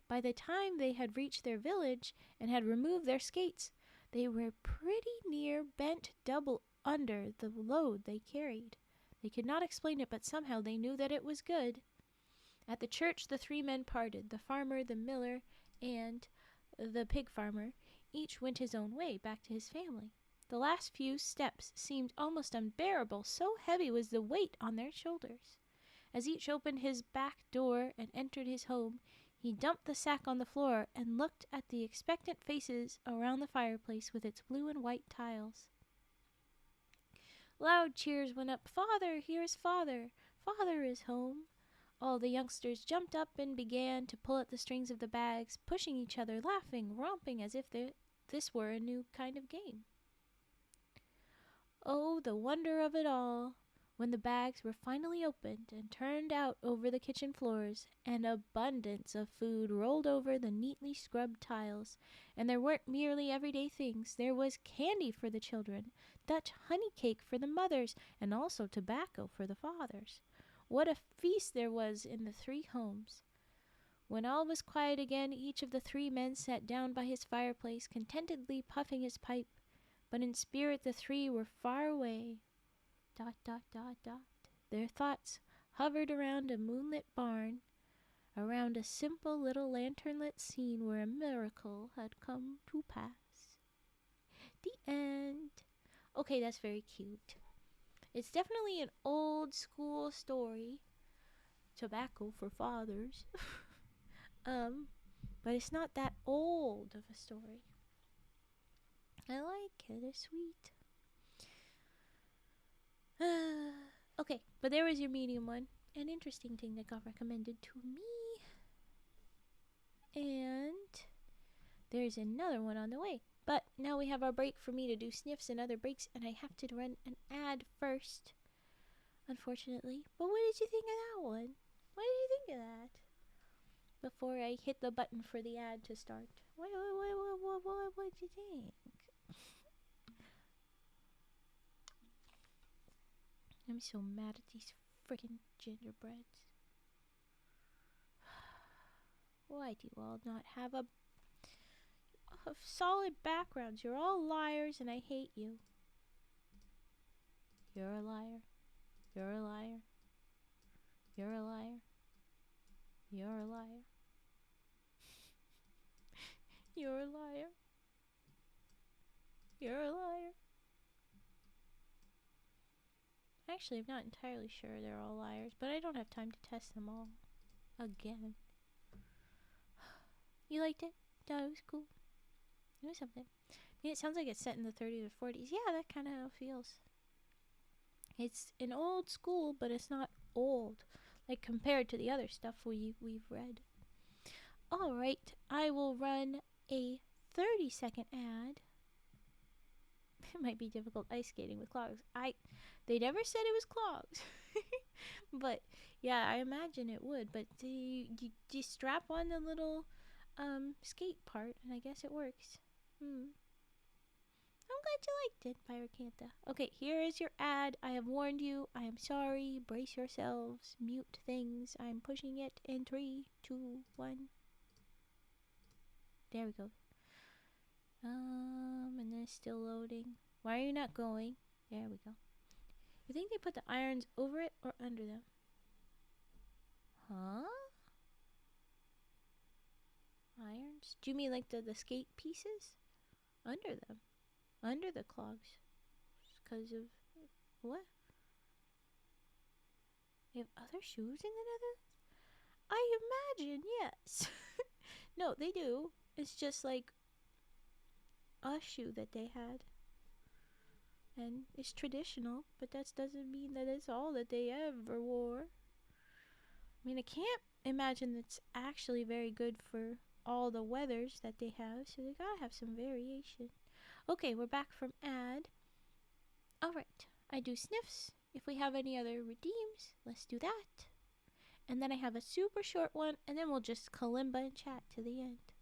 By the time they had reached their village and had removed their skates, they were pretty near bent double under the load they carried. They could not explain it, but somehow they knew that it was good. At the church the three men parted, the farmer, the miller, and the pig farmer. Each went his own way, back to his family. The last few steps seemed almost unbearable, so heavy was the weight on their shoulders. As each opened his back door and entered his home, he dumped the sack on the floor and looked at the expectant faces around the fireplace with its blue and white tiles. Loud cheers went up. "Father, here's Father! Father is home!" All the youngsters jumped up and began to pull at the strings of the bags, pushing each other, laughing, romping as if this were a new kind of game. Oh, the wonder of it all! When the bags were finally opened and turned out over the kitchen floors, an abundance of food rolled over the neatly scrubbed tiles, and there weren't merely everyday things. There was candy for the children, Dutch honey cake for the mothers, and also tobacco for the fathers. What a feast there was in the three homes! When all was quiet again, each of the three men sat down by his fireplace, contentedly puffing his pipe, but in spirit the three were far away. ... Their thoughts hovered around a moonlit barn, around a simple little lantern-lit scene where a miracle had come to pass. The end. Okay, that's very cute. It's definitely an old school story. Tobacco for fathers. But it's not that old of a story. I like it. They're sweet. Okay, but there was your medium one. An interesting thing that got recommended to me. And there's another one on the way. But now we have our break for me to do sniffs and other breaks, and I have to run an ad first, unfortunately. But what did you think of that one? What did you think of that? Before I hit the button for the ad to start. What did you think? I'm so mad at these freaking gingerbreads. Why do you all not have a solid backgrounds? You're all liars and I hate you. You're a liar. You're a liar. You're a liar. You're a liar. You're a liar. You're a liar. Actually, I'm not entirely sure they're all liars, but I don't have time to test them all again. You liked it? No, it was cool. It was something. I mean, it sounds like it's set in the 30s or 40s. Yeah, that kind of how it feels. It's an old school, but it's not old, like compared to the other stuff we've read. All right, I will run a 30-second ad. It might be difficult ice skating with clogs. They never said it was clogs. But yeah, I imagine it would. But you strap on the little skate part, and I guess it works. I'm glad you liked it, Pyracantha. Okay, here is your ad. I have warned you. I am sorry. Brace yourselves. Mute things. I'm pushing it in 3, 2, 1. There we go. And then it's still loading. Why are you not going? There we go. You think they put the irons over it or under them? Huh? Irons? Do you mean like the skate pieces? Under them. Under the clogs. Because of... What? They have other shoes in the Netherlands? I imagine, yes. No, they do. It's just like a shoe that they had. and it's traditional, but that doesn't mean that it's all that they ever wore. I mean, I can't imagine it's actually very good for all the weathers that they have, so they gotta have some variation. Okay, we're back from ad. Alright, I do sniffs. If we have any other redeems, let's do that. And then I have a super short one, and then we'll just kalimba and chat to the end.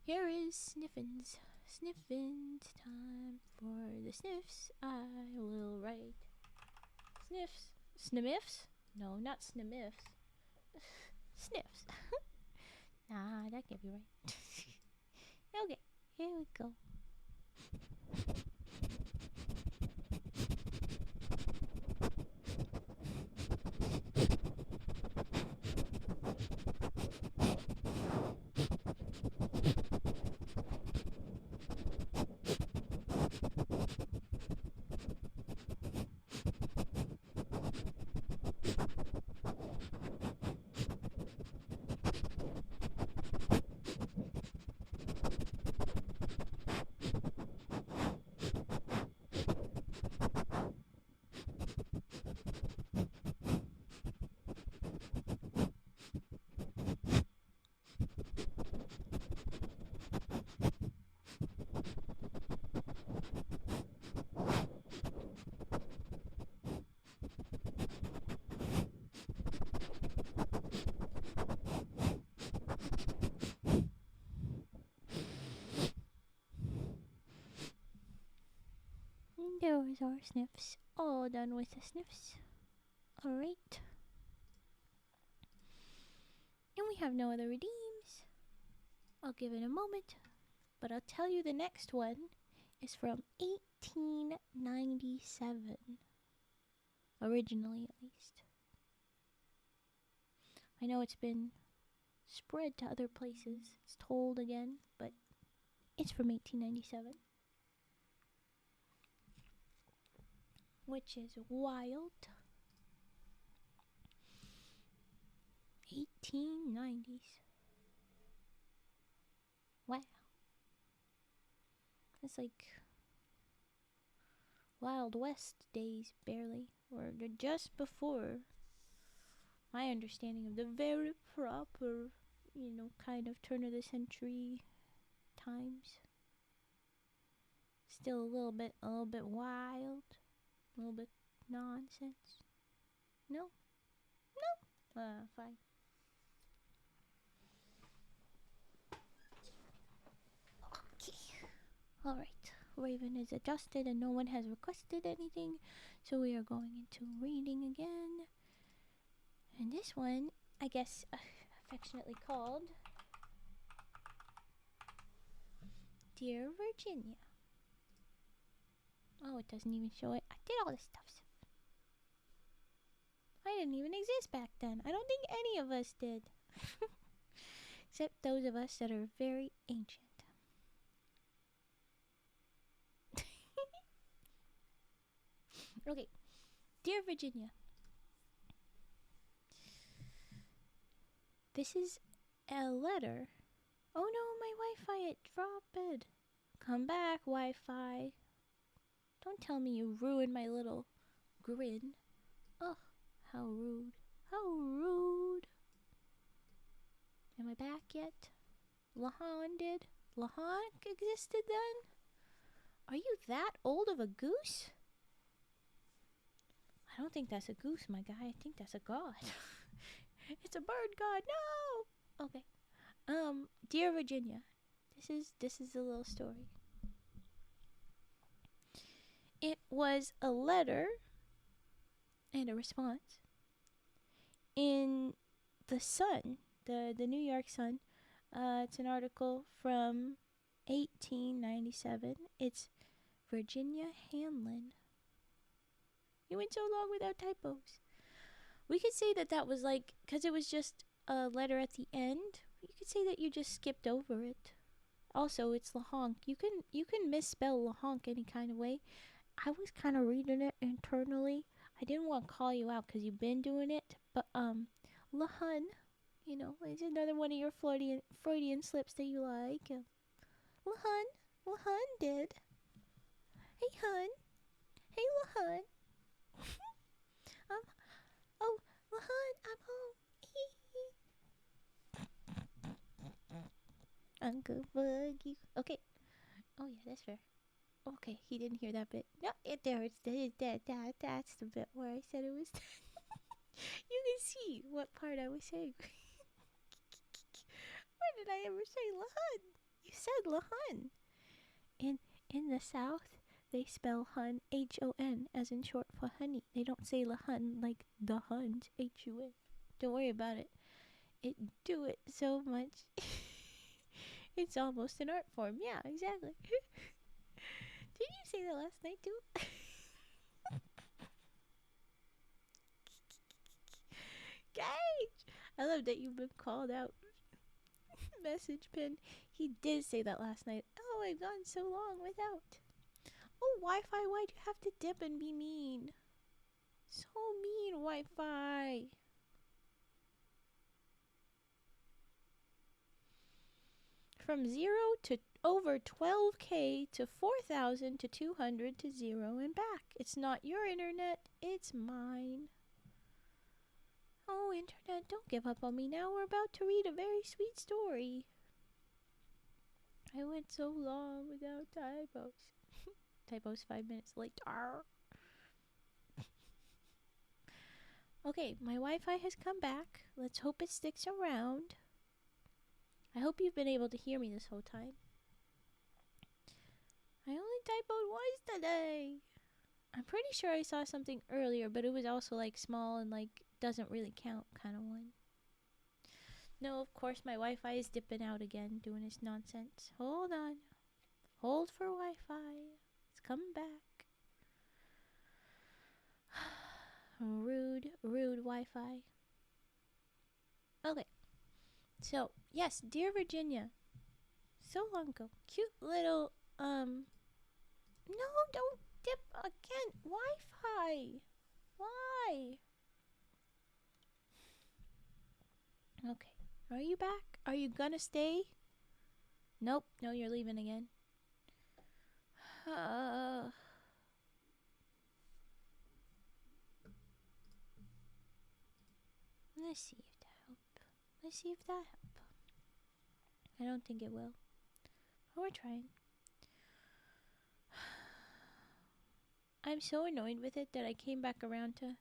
Here is Sniffins. Sniffins time for the sniffs. I will write sniffs. Snimiffs? No, not snimiffs. Sniffs. Nah, that can't be right. Okay, here we go. There's our sniffs. All done with the sniffs. Alright. And we have no other redeems. I'll give it a moment, but I'll tell you the next one is from 1897. Originally, at least. I know it's been spread to other places. It's told again, but it's from 1897. Which is wild. 1890s. Wow. It's like Wild West days, barely. Or just before my understanding of the very proper, kind of turn of the century times. Still a little bit wild. A little bit nonsense. No? Fine. Okay. Alright. Raven is adjusted and no one has requested anything. So we are going into reading again. And this one, I guess, affectionately called Dear Virginia. Oh, it doesn't even show it. I did all this stuff. I didn't even exist back then. I don't think any of us did. Except those of us that are very ancient. Okay. Dear Virginia. This is a letter. Oh no, my Wi-Fi, it dropped. Come back, Wi-Fi. Don't tell me you ruined my little grin. Oh, how rude. How rude. Am I back yet? Lahan did? Lahan existed then? Are you that old of a goose? I don't think that's a goose, my guy. I think that's a god. It's a bird god. No! Okay. Dear Virginia, this is a little story. It was a letter and a response in the Sun, the New York Sun. It's an article from 1897. It's Virginia Hanlon. You went so long without typos. We could say that was like, because it was just a letter at the end. You could say that you just skipped over it. Also, it's Lahonk. You can misspell Lahonk any kind of way. I was kind of reading it internally. I didn't want to call you out because you've been doing it, but Lahun, it's another one of your Freudian slips that you like. Lahun did. Hey, LaHun. Oh, LaHun, I'm home. Uncle Buggy. Okay. Oh yeah, that's fair. Okay, he didn't hear that bit. No, that's the bit where I said it was. You can see what part I was saying. Where did I ever say LaHun? You said LaHun. In the South, they spell Hun H-O-N as in short for honey. They don't say LaHun like the Huns H-U-N. Don't worry about it. It do it so much. It's almost an art form. Yeah, exactly. Did you say that last night too? Gage! I love that you've been called out. Message pin. He did say that last night. Oh, I've gone so long without. Oh, Wi-Fi, why'd you have to dip and be mean? So mean, Wi-Fi. From 0 to over 12K to 4,000 to 200 to 0 and back. It's not your internet, it's mine. Oh, internet, don't give up on me now. We're about to read a very sweet story. I went so long without typos. Typos 5 minutes late. Arr. Okay, my Wi-Fi has come back. Let's hope it sticks around. I hope you've been able to hear me this whole time. I only typoed once today. I'm pretty sure I saw something earlier, but it was also like small and like doesn't really count kind of one. No, of course my Wi-Fi is dipping out again, doing its nonsense. Hold on. Hold for Wi-Fi. It's coming back. Rude Wi-Fi. Okay. So, yes, dear Virginia. So long ago. Cute little, no, don't dip again. Wi-Fi. Why? Okay. Are you back? Are you gonna stay? Nope. No, you're leaving again. Let's see if that help. I don't think it will. But we're trying. I'm so annoyed with it that I came back around to...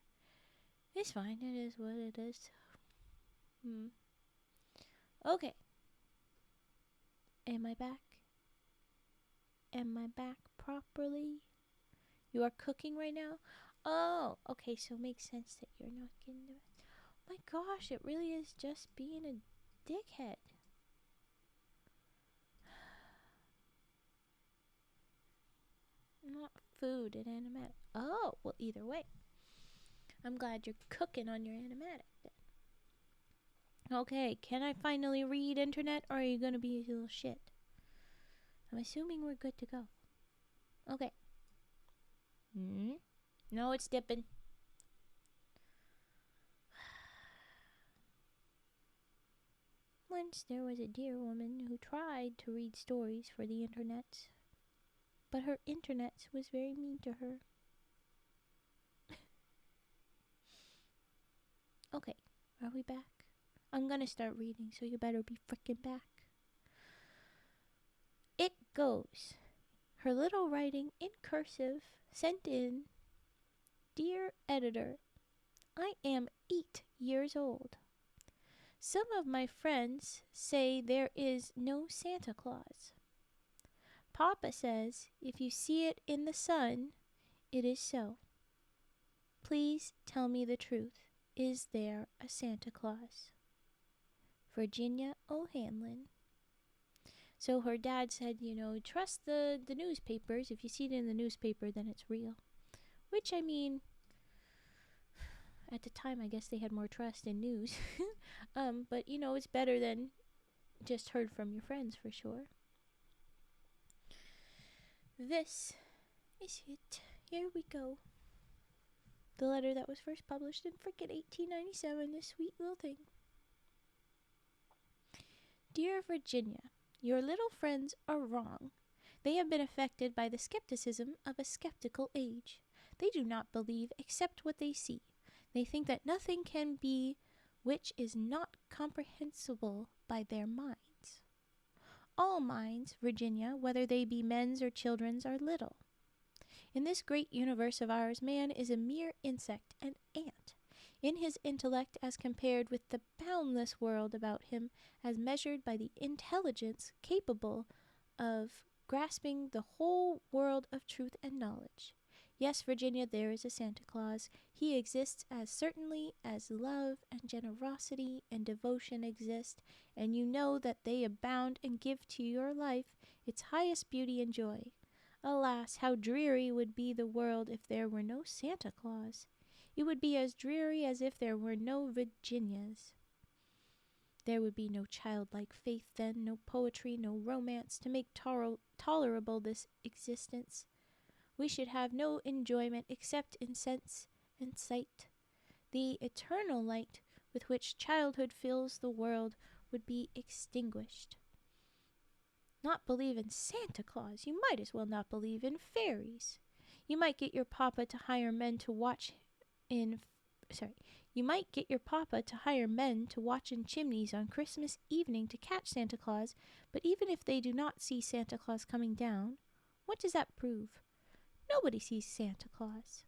It's fine. It is what it is. Okay. Am I back? Am I back properly? You are cooking right now? Oh, okay. So it makes sense that you're not getting the... My gosh, it really is just being a dickhead. Not food and animatic. Oh, well, either way. I'm glad you're cooking on your animatic then. Okay, can I finally read internet or are you gonna be a little shit? I'm assuming we're good to go. Okay. No, it's dipping. Once there was a dear woman who tried to read stories for the internet, but her internet was very mean to her. Okay, are we back? I'm gonna start reading, so you better be frickin' back. It goes. Her little writing in cursive sent in, Dear Editor, I am 8 years old. Some of my friends say there is no Santa Claus. Papa says if you see it in the sun, it is so. Please tell me the truth. Is there a Santa Claus? Virginia O'Hanlon. So her dad said, trust the newspapers. If you see it in the newspaper, then it's real. Which, I mean, at the time, I guess they had more trust in news. But, it's better than just heard from your friends for sure. This is it. Here we go. The letter that was first published in frickin' 1897, this sweet little thing. Dear Virginia, your little friends are wrong. They have been affected by the skepticism of a skeptical age. They do not believe except what they see. They think that nothing can be which is not comprehensible by their minds. All minds, Virginia, whether they be men's or children's, are little. In this great universe of ours, man is a mere insect, an ant, in his intellect as compared with the boundless world about him, as measured by the intelligence capable of grasping the whole world of truth and knowledge. Yes, Virginia, there is a Santa Claus. He exists as certainly as love and generosity and devotion exist, and you know that they abound and give to your life its highest beauty and joy. Alas, how dreary would be the world if there were no Santa Claus! It would be as dreary as if there were no Virginias. There would be no childlike faith then, no poetry, no romance to make tolerable this existence. We should have no enjoyment except in sense and sight. The eternal light with which childhood fills the world would be extinguished. Not believe in Santa Claus, you might as well not believe in fairies. You might get your papa to hire men to watch in chimneys on Christmas evening to catch Santa Claus, but even if they do not see Santa Claus coming down, what does that prove? Nobody sees Santa Claus.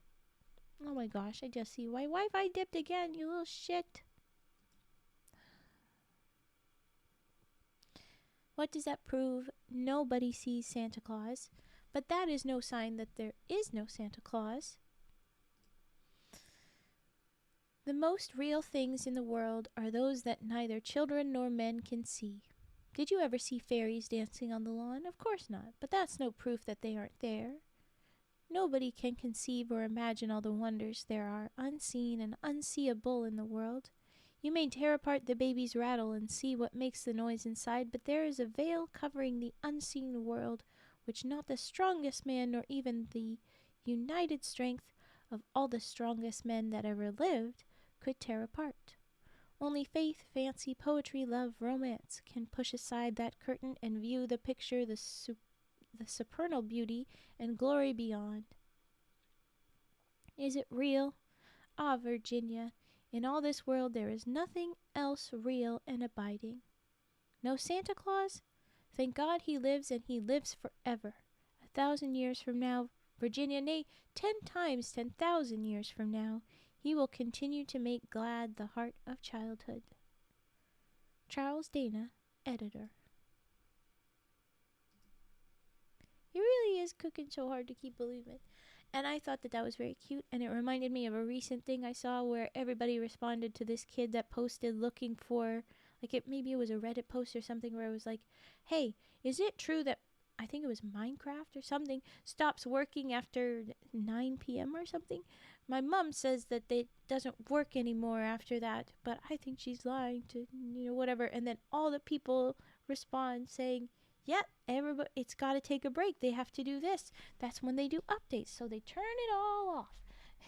Oh my gosh, I just see my Wi-Fi dipped again, you little shit. What does that prove? Nobody sees Santa Claus, but that is no sign that there is no Santa Claus. The most real things in the world are those that neither children nor men can see. Did you ever see fairies dancing on the lawn? Of course not, but that's no proof that they aren't there. Nobody can conceive or imagine all the wonders there are, unseen and unseeable in the world. You may tear apart the baby's rattle and see what makes the noise inside, but there is a veil covering the unseen world which not the strongest man nor even the united strength of all the strongest men that ever lived could tear apart. Only faith, fancy, poetry, love, romance can push aside that curtain and view the picture, the supernal beauty and glory beyond. Is it real? Ah, Virginia, in all this world there is nothing else real and abiding. No Santa Claus? Thank God he lives, and he lives forever. 1,000 years from now, Virginia, nay, 10 times 10,000 years from now, he will continue to make glad the heart of childhood. Charles Dana, Editor. He really is cooking so hard to keep believing. And I thought that was very cute, and it reminded me of a recent thing I saw where everybody responded to this kid that posted looking for, maybe it was a Reddit post or something where it was like, hey, is it true that, I think it was Minecraft or something, stops working after 9 p.m. or something? My mom says that it doesn't work anymore after that, but I think she's lying to, whatever. And then all the people respond saying, yep, everybody, it's got to take a break. They have to do this. That's when they do updates. So they turn it all off.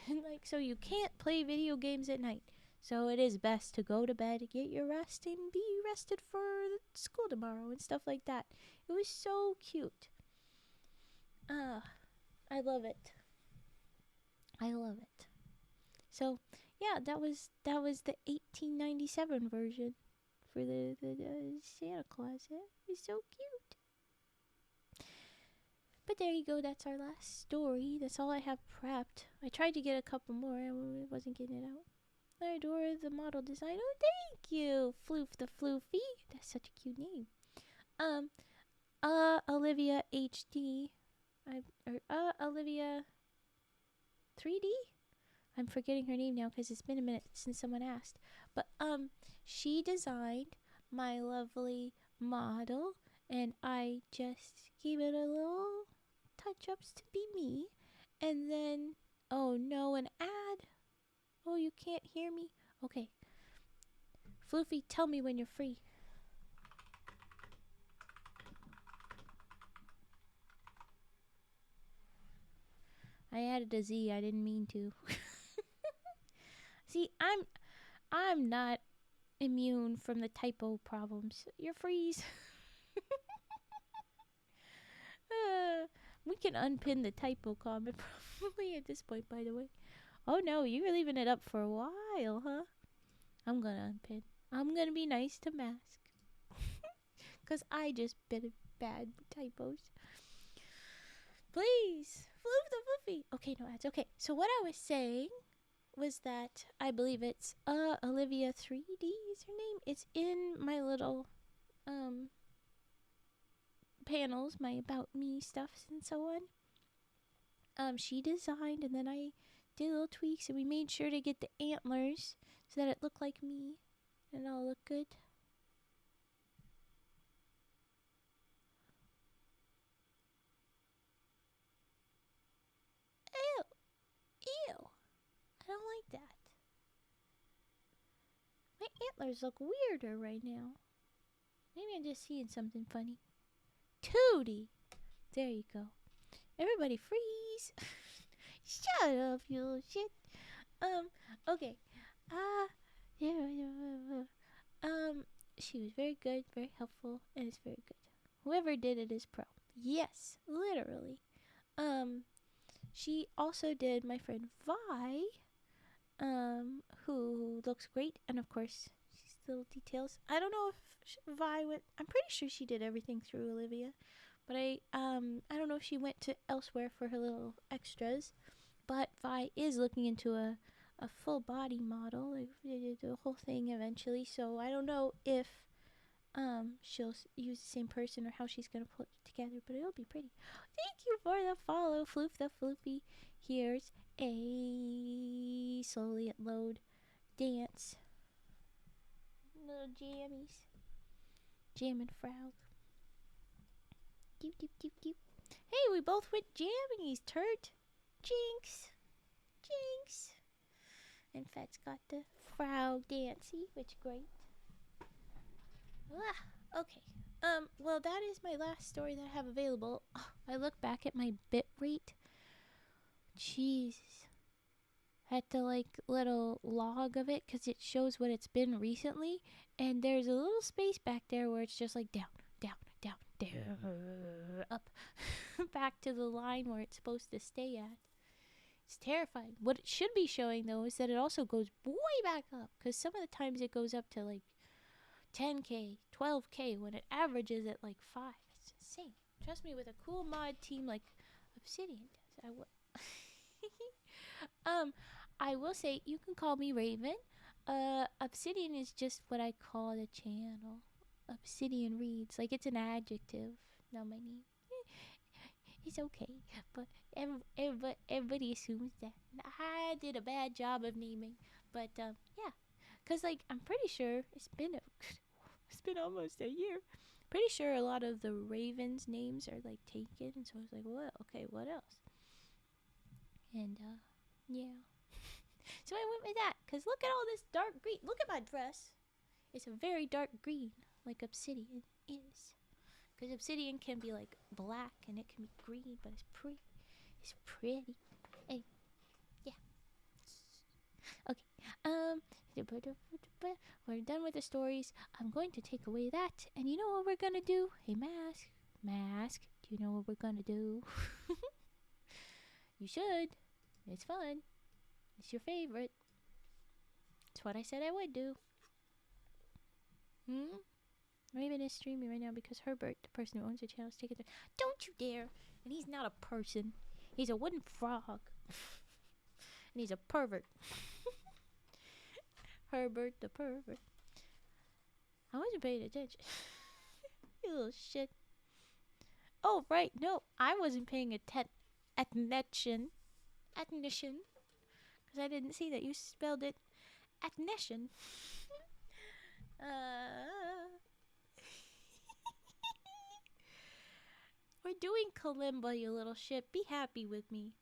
And so you can't play video games at night. So it is best to go to bed, get your rest, and be rested for school tomorrow and stuff like that. It was so cute. I love it. I love it. So, yeah, that was the 1897 version for the Santa Claus. It was so cute. But there you go. That's our last story. That's all I have prepped. I tried to get a couple more. I wasn't getting it out. I adore the model design. Oh, thank you, Floof the Floofy. That's such a cute name. Olivia HD. Olivia 3D. I'm forgetting her name now because it's been a minute since someone asked. But she designed my lovely model, and I just gave it a little touch-ups to be me. And then, oh no, an ad. Oh, you can't hear me? Okay. Floofy, tell me when you're free. I added a Z. I didn't mean to. See, I'm not immune from the typo problems. You're freeze. We can unpin the typo comment probably at this point, by the way. Oh no, you were leaving it up for a while, huh? I'm gonna unpin. I'm gonna be nice to Mask. Because I just been bad typos. Please, floof the floofy. Okay, no ads. Okay, so what I was saying was that I believe it's Olivia 3D is her name. It's in my little panels, my about me stuffs and so on. She designed, and then I did little tweaks, and we made sure to get the antlers so that it looked like me and it all looked good. Ew, ew, I don't like that. My antlers look weirder right now. Maybe I'm just seeing something funny. Tootie! There you go. Everybody freeze! Shut up, you little shit. Okay. She was very good, very helpful, and it's very good. Whoever did it is pro. Yes, literally. She also did my friend Vi, who looks great, and of course, she's little details. I don't know if Vi went. I'm pretty sure she did everything through Olivia, but I don't know if she went to elsewhere for her little extras. But Vi is looking into a full body model. They did the whole thing eventually, so I don't know if she'll use the same person or how she's gonna put it together, but it'll be pretty. Thank you for the follow, Floof the Floopy. Here's a slowly at load dance. Little jammies. Jam and Frog. Doop doop doop doop. Hey, we both went jammies, Turt. Jinx. Jinx. And Fat's got the frog dancey, which great. Okay. Well, that is my last story that I have available. Oh, I look back at my bit rate. Jeez. At the little log of it, because it shows what it's been recently, and there's a little space back there where it's just like down, down, down, down, up, back to the line where it's supposed to stay at. It's terrifying. What it should be showing, though, is that it also goes way back up, because some of the times it goes up to 10K, 12K, when it averages at 5. It's insane. Trust me, with a cool mod team like Obsidian does, I will. I will say, you can call me Raven. Obsidian is just what I call the channel. Obsidian reads. It's an adjective, not my name. It's okay, but everybody assumes that I did a bad job of naming. But yeah, cause I'm pretty sure it's been almost a year. Pretty sure a lot of the Ravens' names are taken, and so I was like, well, okay, what else? And yeah. So I went with that, cause look at all this dark green. Look at my dress. It's a very dark green, like Obsidian is. Because Obsidian can be black and it can be green, but it's pretty. It's pretty. Hey, yeah. Okay. We're done with the stories. I'm going to take away that, and you know what we're gonna do? Hey, Mask. Do you know what we're gonna do? You should. It's fun. It's your favorite. It's what I said I would do. Raven is streaming right now because Herbert, the person who owns the channel, is taking it. Don't you dare! And he's not a person. He's a wooden frog. And he's a pervert. Herbert the pervert. I wasn't paying attention. You little shit. Oh, right. No, I wasn't paying attention. Because I didn't see that you spelled it attention. We're doing kalimba, you little shit. Be happy with me.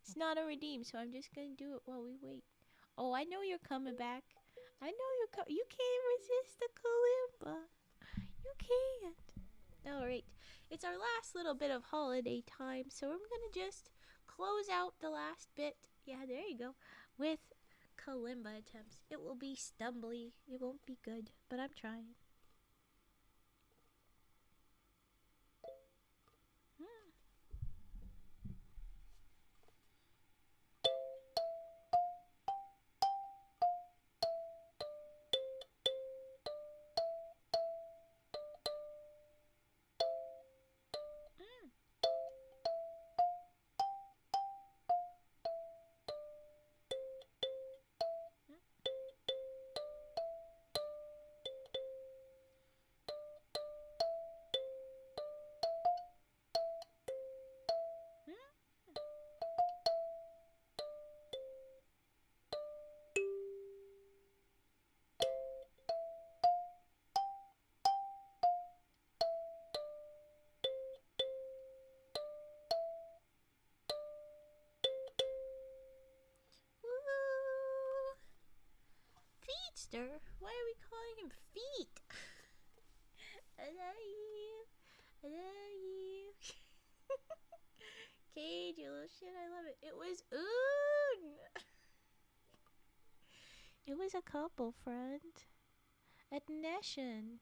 It's not a redeem, so I'm just gonna do it while we wait. Oh, I know you're coming back. I know you're coming. You can't resist the kalimba. You can't. Alright. It's our last little bit of holiday time, so we're gonna just close out the last bit. Yeah, there you go. With kalimba attempts. It will be stumbly. It won't be good, but I'm trying. Master. Why are we calling him Feet? I love you. I love you. Cage, you little shit. I love it. It was Oon. It was a couple, friend. Admission.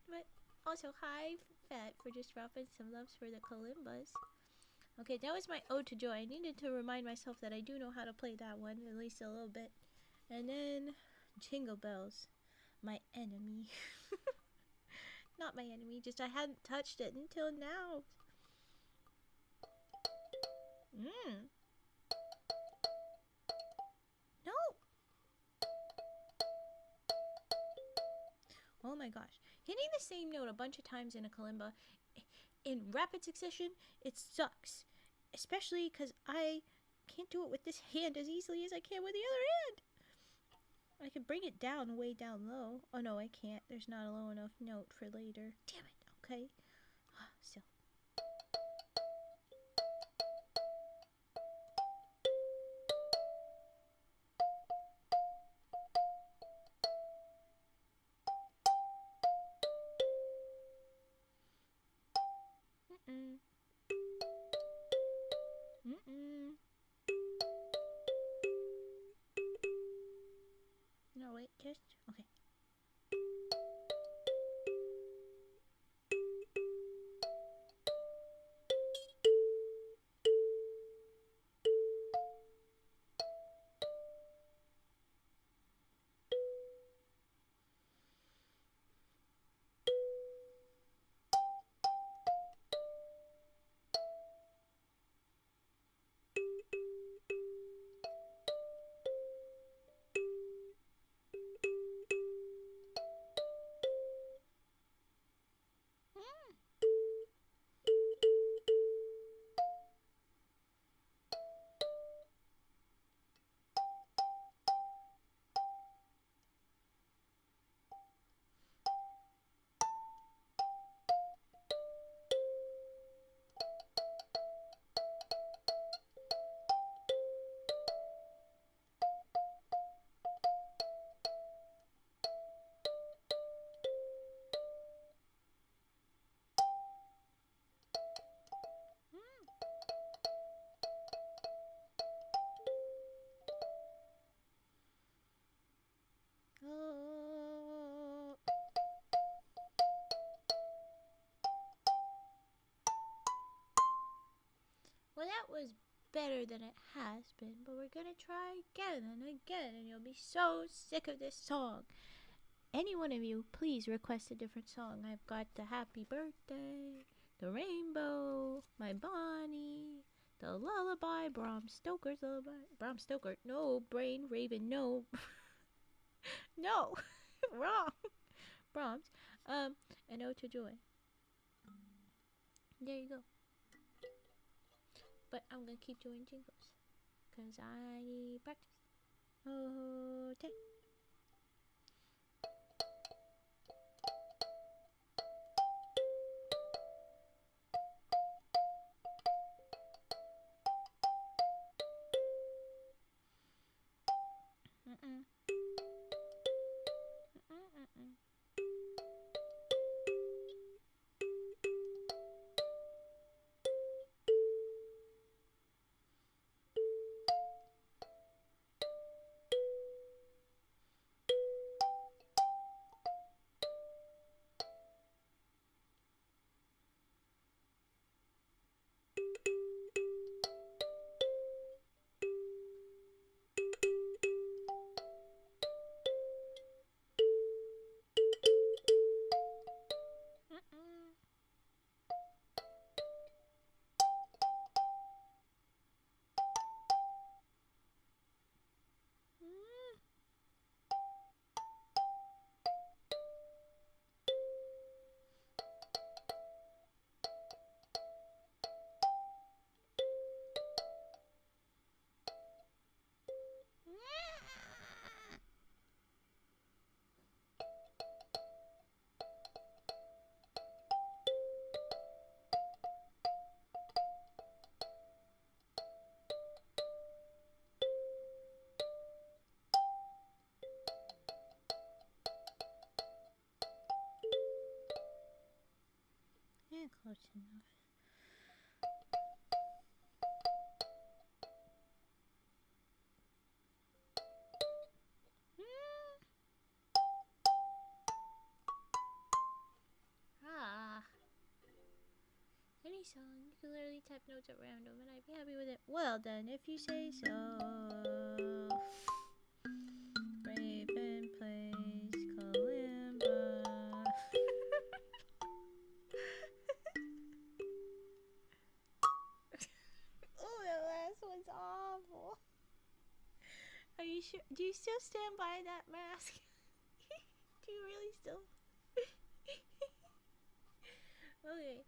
But also, hi, Fat, for just dropping some loves for the Kalimbas. Okay, that was my Ode to Joy. I needed to remind myself that I do know how to play that one, at least a little bit. And then, Jingle Bells. My enemy. Not my enemy, just I hadn't touched it until now. No! Oh my gosh. Hitting the same note a bunch of times in a kalimba in rapid succession, it sucks. Especially because I can't do it with this hand as easily as I can with the other hand. I can bring it down, way down low. Oh no, I can't. There's not a low enough note for later. Damn it. Okay. So. No, wait, just. Okay. Well, that was better than it has been, but we're gonna try again and again, and you'll be so sick of this song. Any one of you, please request a different song. I've got the Happy Birthday, the Rainbow, My Bonnie, the Lullaby, Bram Stoker's Lullaby. Bram Stoker, no, Brain Raven, no. No, wrong. Brahms, and Ode to Joy. There you go. But I'm gonna keep doing jingles, cause I need practice. Oh, take. close enough. Ah. Any song, you can literally type notes at random and I'd be happy with it. Well done, if you say so. Raven plays kalimba. Oh, that last one's awful. Are you sure? Do you still stand by that mask? Do you really still? Okay.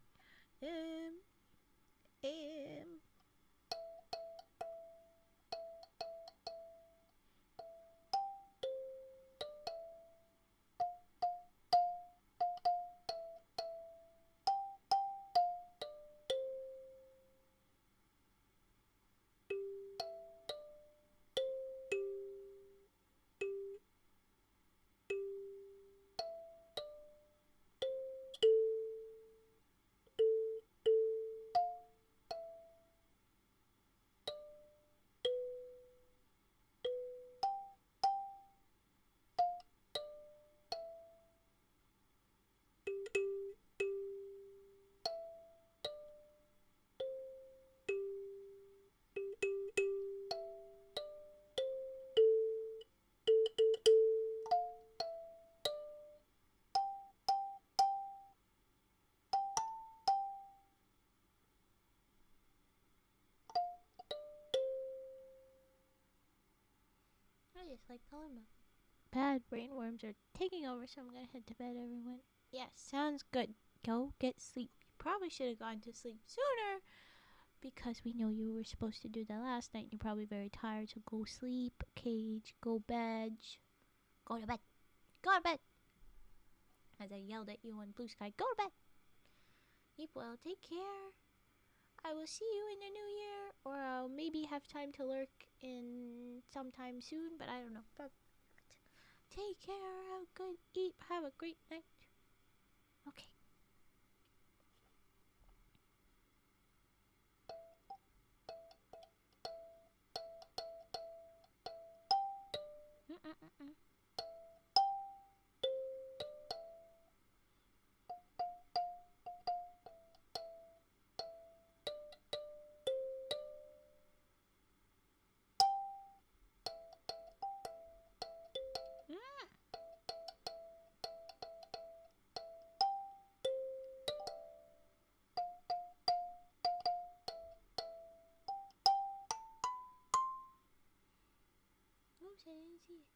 I just like kalimba. Bad brainworms are taking over, so I'm gonna head to bed, everyone. Yes, sounds good. Go get sleep. You probably should have gone to sleep sooner because we know you were supposed to do that last night. You're probably very tired, so go sleep, Cage. Go bed. Go to bed. Go to bed. As I yelled at you on Blue Sky, go to bed. Sleep well. Take care. I will see you in the new year, or I'll maybe have time to lurk in sometime soon, but I don't know. But take care. Have a good eat. Have a great night. Okay. Mm-mm-mm-mm. Oops, I didn't see it.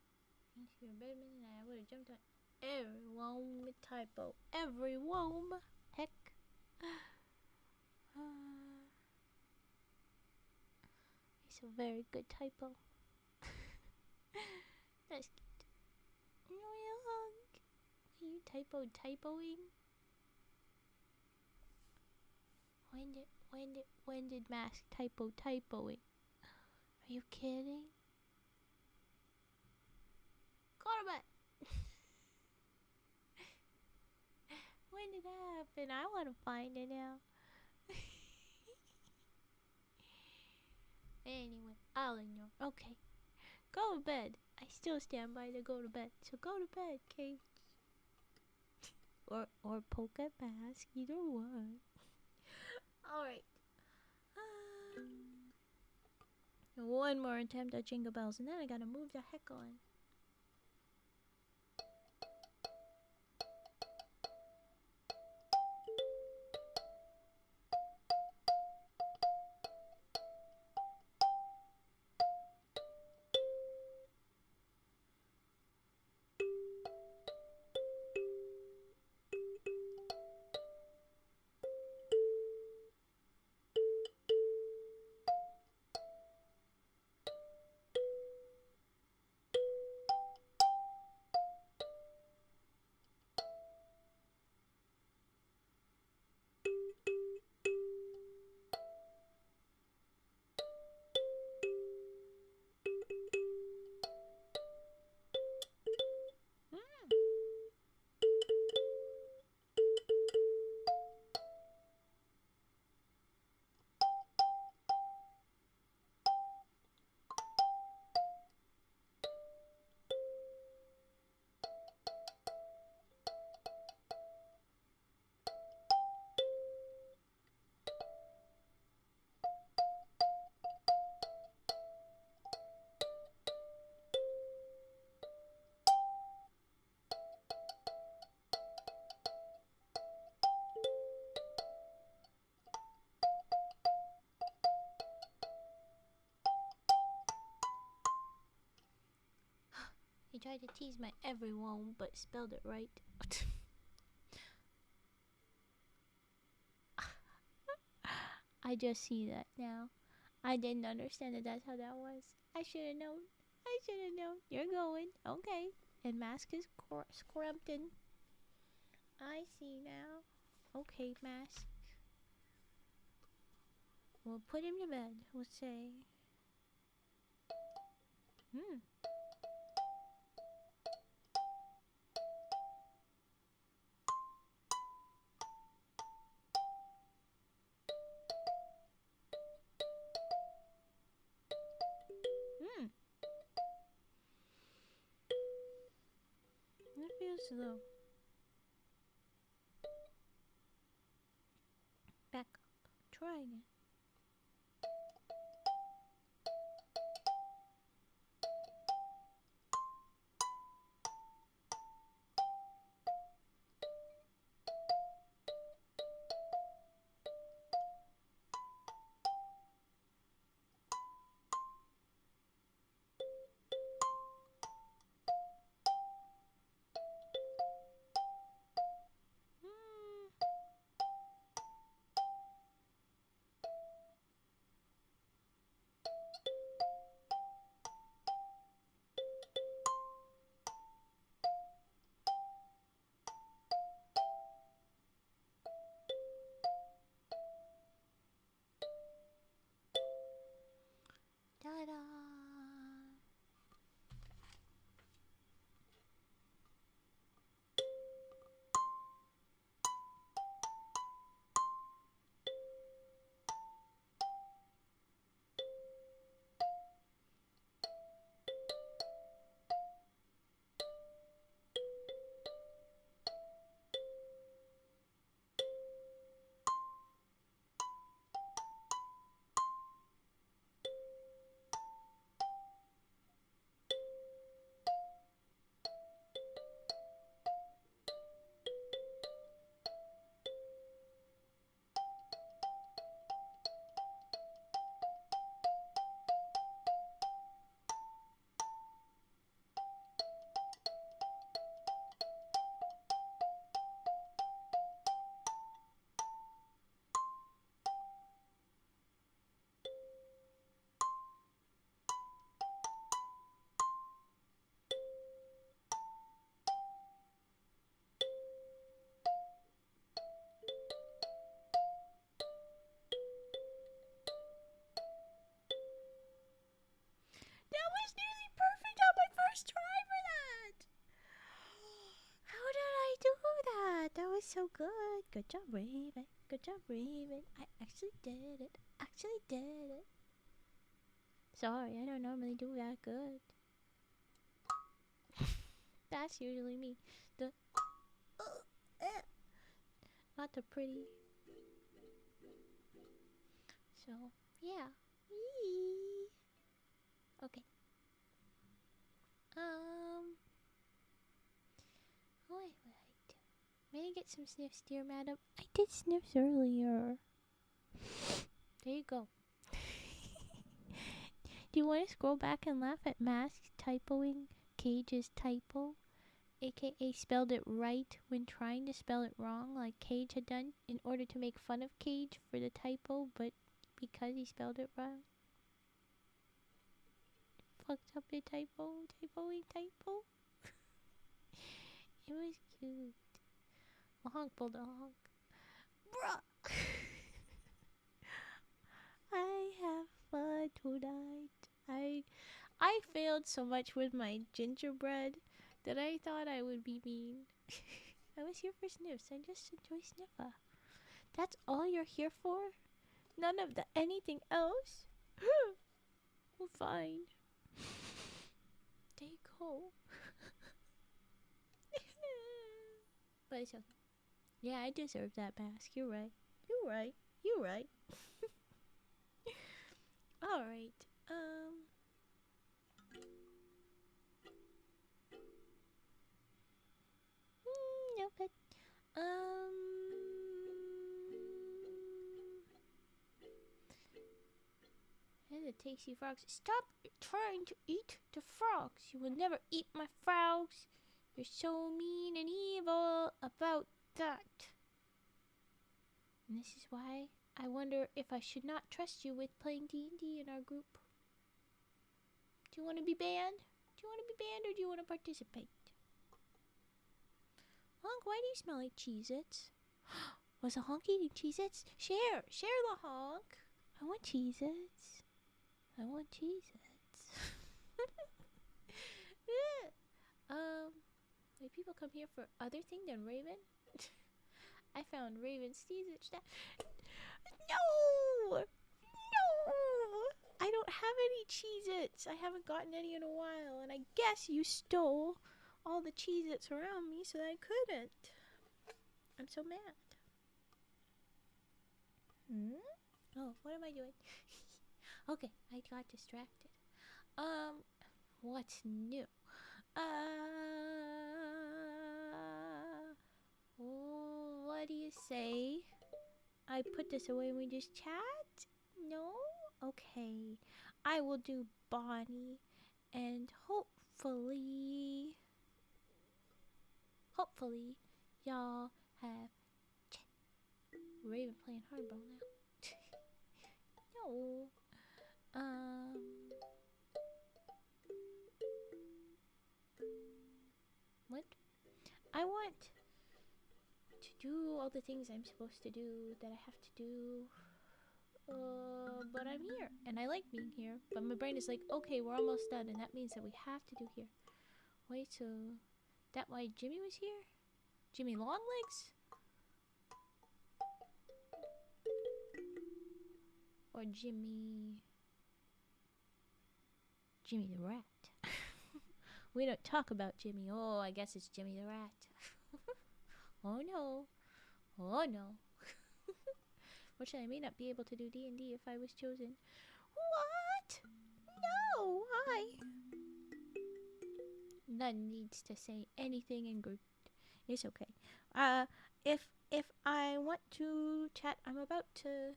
Into your bedroom and I would have jumped on every worm with typo. Every worm. Heck. It's a very good typo. That's cute. Are you typoing? When did Mask typoing? Are you kidding? Go to bed. When did that happen? I want to find it now. Anyway, I'll ignore. Okay. Go to bed. I still stand by to go to bed. So go to bed, Kate. Or Polka Mask. Either one. Alright. One more attempt at Jingle Bells, and then I gotta move the heck on. tried to tease my everyone, but spelled it right. I just see that now. I didn't understand that that's how that was. I should have known. I should have known. You're going. Okay. And Mask is Scrumpton. I see now. Okay, Mask. We'll put him to bed. We'll say. Hmm. Hmm. It feels low. Back up. Try again. Hmm. Ta-da! That was nearly perfect on my first try for that! How did I do that? That was so good. Good job, Raven. Good job, Raven. I actually did it. Actually did it. Sorry, I don't normally do that good. That's usually me. The not the pretty. So yeah. Yee. Okay. What would I do? May I get some sniffs, dear madam? I did sniffs earlier. There you go. Do you want to scroll back and laugh at Mask typoing Cage's typo? AKA spelled it right when trying to spell it wrong, like Cage had done, in order to make fun of Cage for the typo, but because he spelled it wrong. Fucked up the typoing typo. It was cute. A honk bulldog. Bruh! I have fun tonight. I failed so much with my gingerbread that I thought I would be mean. I was here for sniffs. I just enjoy sniffer. That's all you're here for? None of the anything else? Well, fine. There you go. But it's okay. Yeah, I deserve that mask. You're right. You're right. You're right. Alright. No, but and the tasty frogs. Stop trying to eat the frogs. You will never eat my frogs. You're so mean and evil about that. And this is why I wonder if I should not trust you with playing D&D in our group. Do you want to be banned? Do you want to be banned or do you want to participate? Honk, why do you smell like Cheez-Its? Was the honk eating Cheez-Its? Share the honk. I want Cheez-Its. I want Cheez-Its. Wait, people come here for other thing than Raven? I found Raven's Cheez-Its. No! No! I don't have any Cheez-Its. I haven't gotten any in a while, and I guess you stole all the Cheez-Its around me so that I couldn't. I'm so mad. Oh, what am I doing? Okay, I got distracted. What's new? What do you say? I put this away and we just chat? No? Okay. I will do Bonnie and hopefully y'all have Raven playing hardball now. No. What? I want to do all the things I'm supposed to do that I have to do. But I'm here, and I like being here. But my brain is like, okay, we're almost done, and that means that we have to do here. Wait, so that why Jimmy was here? Jimmy Longlegs? Or Jimmy the Rat? We don't talk about Jimmy. Oh, I guess it's Jimmy the Rat. Oh no. Oh no. Fortunately, I may not be able to do D&D if I was chosen. What? No, why? None needs to say anything in group. It's okay. If I want to chat, I'm about to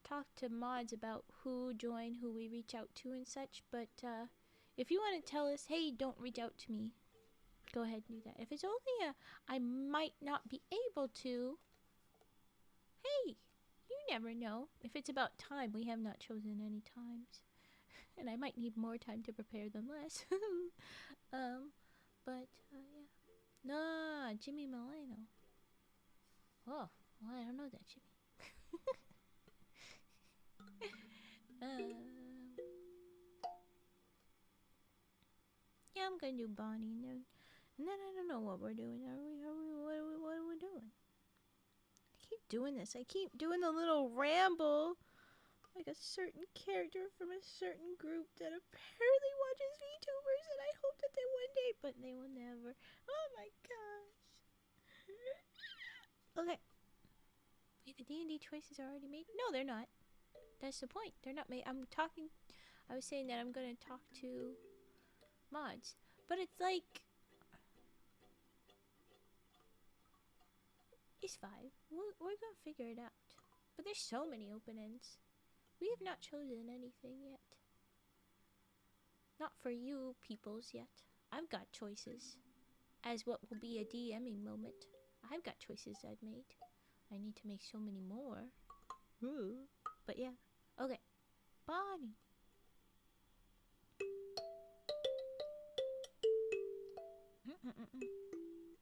talk to mods about who join, who we reach out to and such, but if you want to tell us, hey, don't reach out to me, go ahead and do that. If it's only I might not be able to, hey, you never know. If it's about time, we have not chosen any times. And I might need more time to prepare than less. But, yeah. Nah, Jimmy Milano. Oh, well, I don't know that, Jimmy. Yeah, I'm gonna do Bonnie, and then I don't know what we're doing. What are we doing? I keep doing this. I keep doing the little ramble, like a certain character from a certain group that apparently watches VTubers, and I hope that they one day, but they will never. Oh my gosh. Okay. Wait, the D&D choices are already made? No, they're not. That's the point. They're not made. I was saying that I'm gonna talk to mods, but it's like, it's fine. We're gonna figure it out. But there's so many open ends. We have not chosen anything yet. Not for you peoples yet. I've got choices. As what will be a DMing moment. I've got choices I've made. I need to make so many more. Ooh. But yeah. Okay. Bonnie.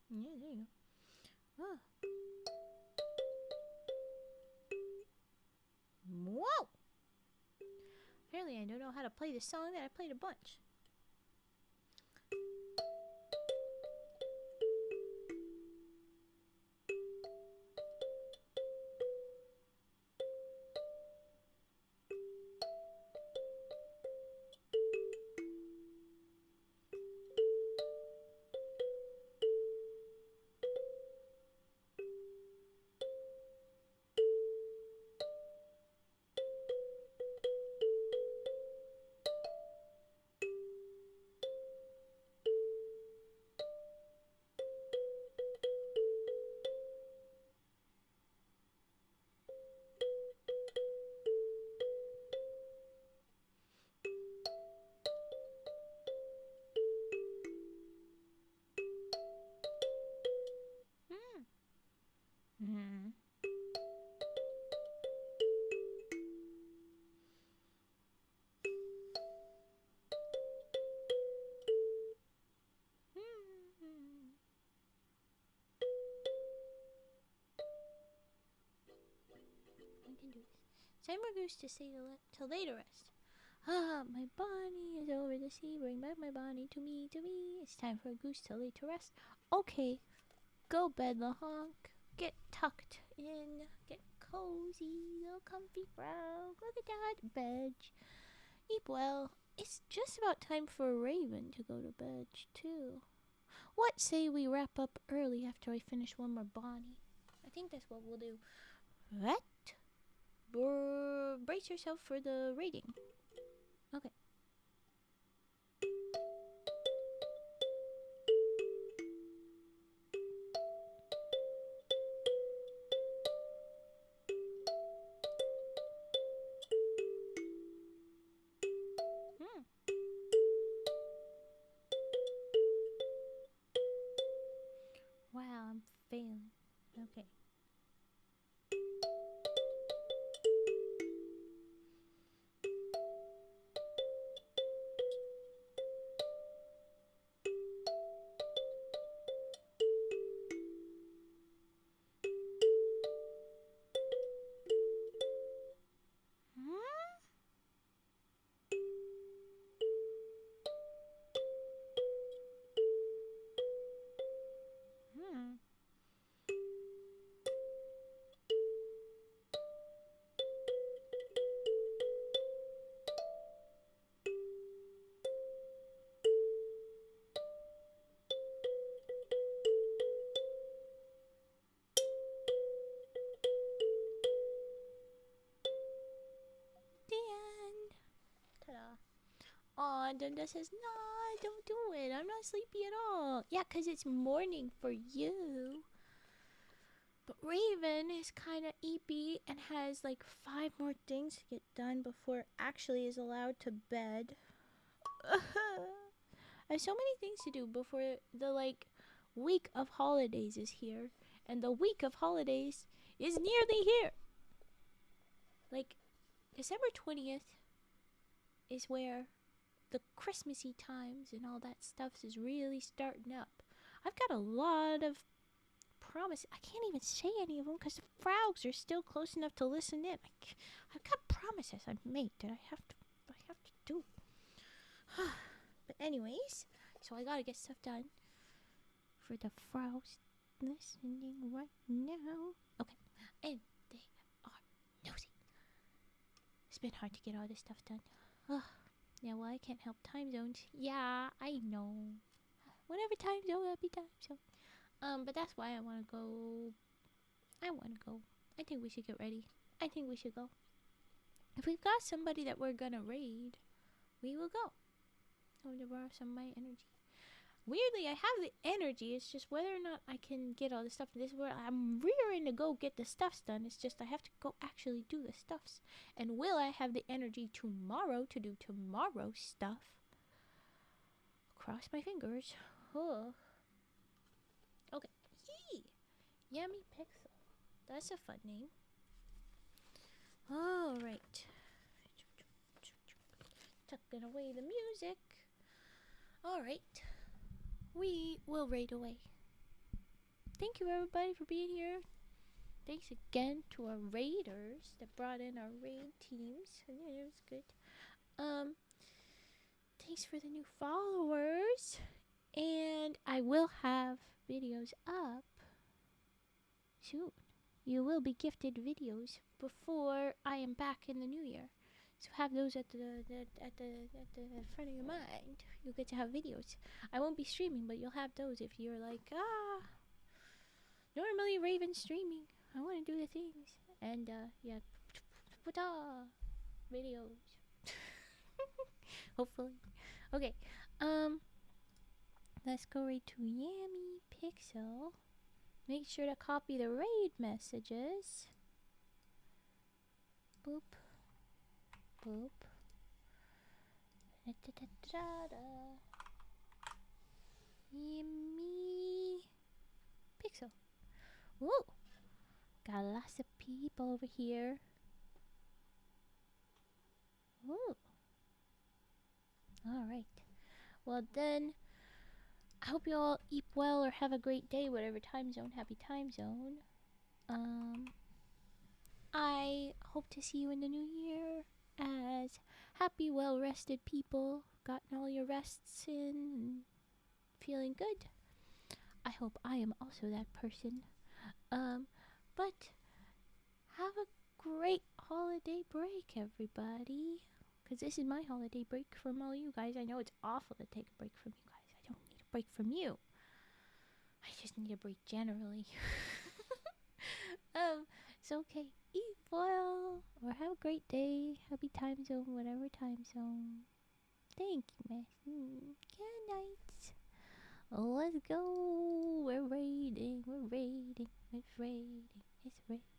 Yeah, there you go. Oh. Whoa! Apparently I don't know how to play this song that I played a bunch. can do this. It's time for Goose to say to lay to rest. Ah, my Bonnie is over the sea. Bring back my Bonnie to me, to me. It's time for Goose to lay to rest. Okay, go bed, la honk. Get tucked in. Get cozy, little comfy frog. Look at that bed. Eat well. It's just about time for Raven to go to bed, too. What say we wrap up early after I finish one more Bonnie? I think that's what we'll do. What? Brace yourself for the rating. Okay. Wow, I'm failing. Okay. The end. Ta-da. Aw, Dunda says, nah, don't do it. I'm not sleepy at all. Yeah, 'cause it's morning for you. But Raven is kind of eepy and has like 5 more things to get done before actually is allowed to bed. I have so many things to do before the like week of holidays is here. And the week of holidays is nearly here. Like, December 20th is where the Christmassy times and all that stuff is really starting up. I've got a lot of promises. I can't even say any of them because the frogs are still close enough to listen in. I've got promises I've made that I have to do. But anyways, so I gotta get stuff done for the frogs listening right now. Okay, and they are nosy. It's been hard to get all this stuff done. Yeah, well, I can't help time zones. Yeah, I know. Whatever time zone, happy time zone. But that's why I want to go. I think we should get ready. I think we should go. If we've got somebody that we're gonna raid, we will go. I'm gonna borrow some of my energy. Weirdly, I have the energy. It's just whether or not I can get all the stuff. This is where I'm rearing to go get the stuffs done. It's just I have to go actually do the stuffs. And will I have the energy tomorrow to do tomorrow's stuff? Cross my fingers. Oh. Okay. Yee! Yummy Pixel. That's a fun name. Alright. Tucking away the music. Alright. We will raid away. Thank you everybody for being here. Thanks again to our raiders that brought in our raid teams. Yeah, it was good. Thanks for the new followers. And I will have videos up soon. You will be gifted videos before I am back in the new year. So have those at the front of your mind. You'll get to have videos. I won't be streaming, but you'll have those if you're like, normally Raven's streaming. I want to do the things. And, yeah. Videos. Hopefully. Okay. Let's go right to Yummy Pixel. Make sure to copy the raid messages. Boop. Boop. Yummy Pixel. Woo! Got lots of people over here. Woo! Alright. Well then, I hope you all eat well or have a great day, whatever time zone. Happy time zone. I hope hope to see you in the new year as happy, well rested people, gotten all your rests in, and feeling good. I hope I am also that person. But have a great holiday break, everybody. Because this is my holiday break from all you guys. I know it's awful to take a break from you guys. I don't need a break from you. I just need a break generally. So okay, eat well or have a great day. Happy time zone, whatever time zone. Thank you, Miss. Good night. Let's go. We're raiding. We're raiding. It's raiding. It's raiding.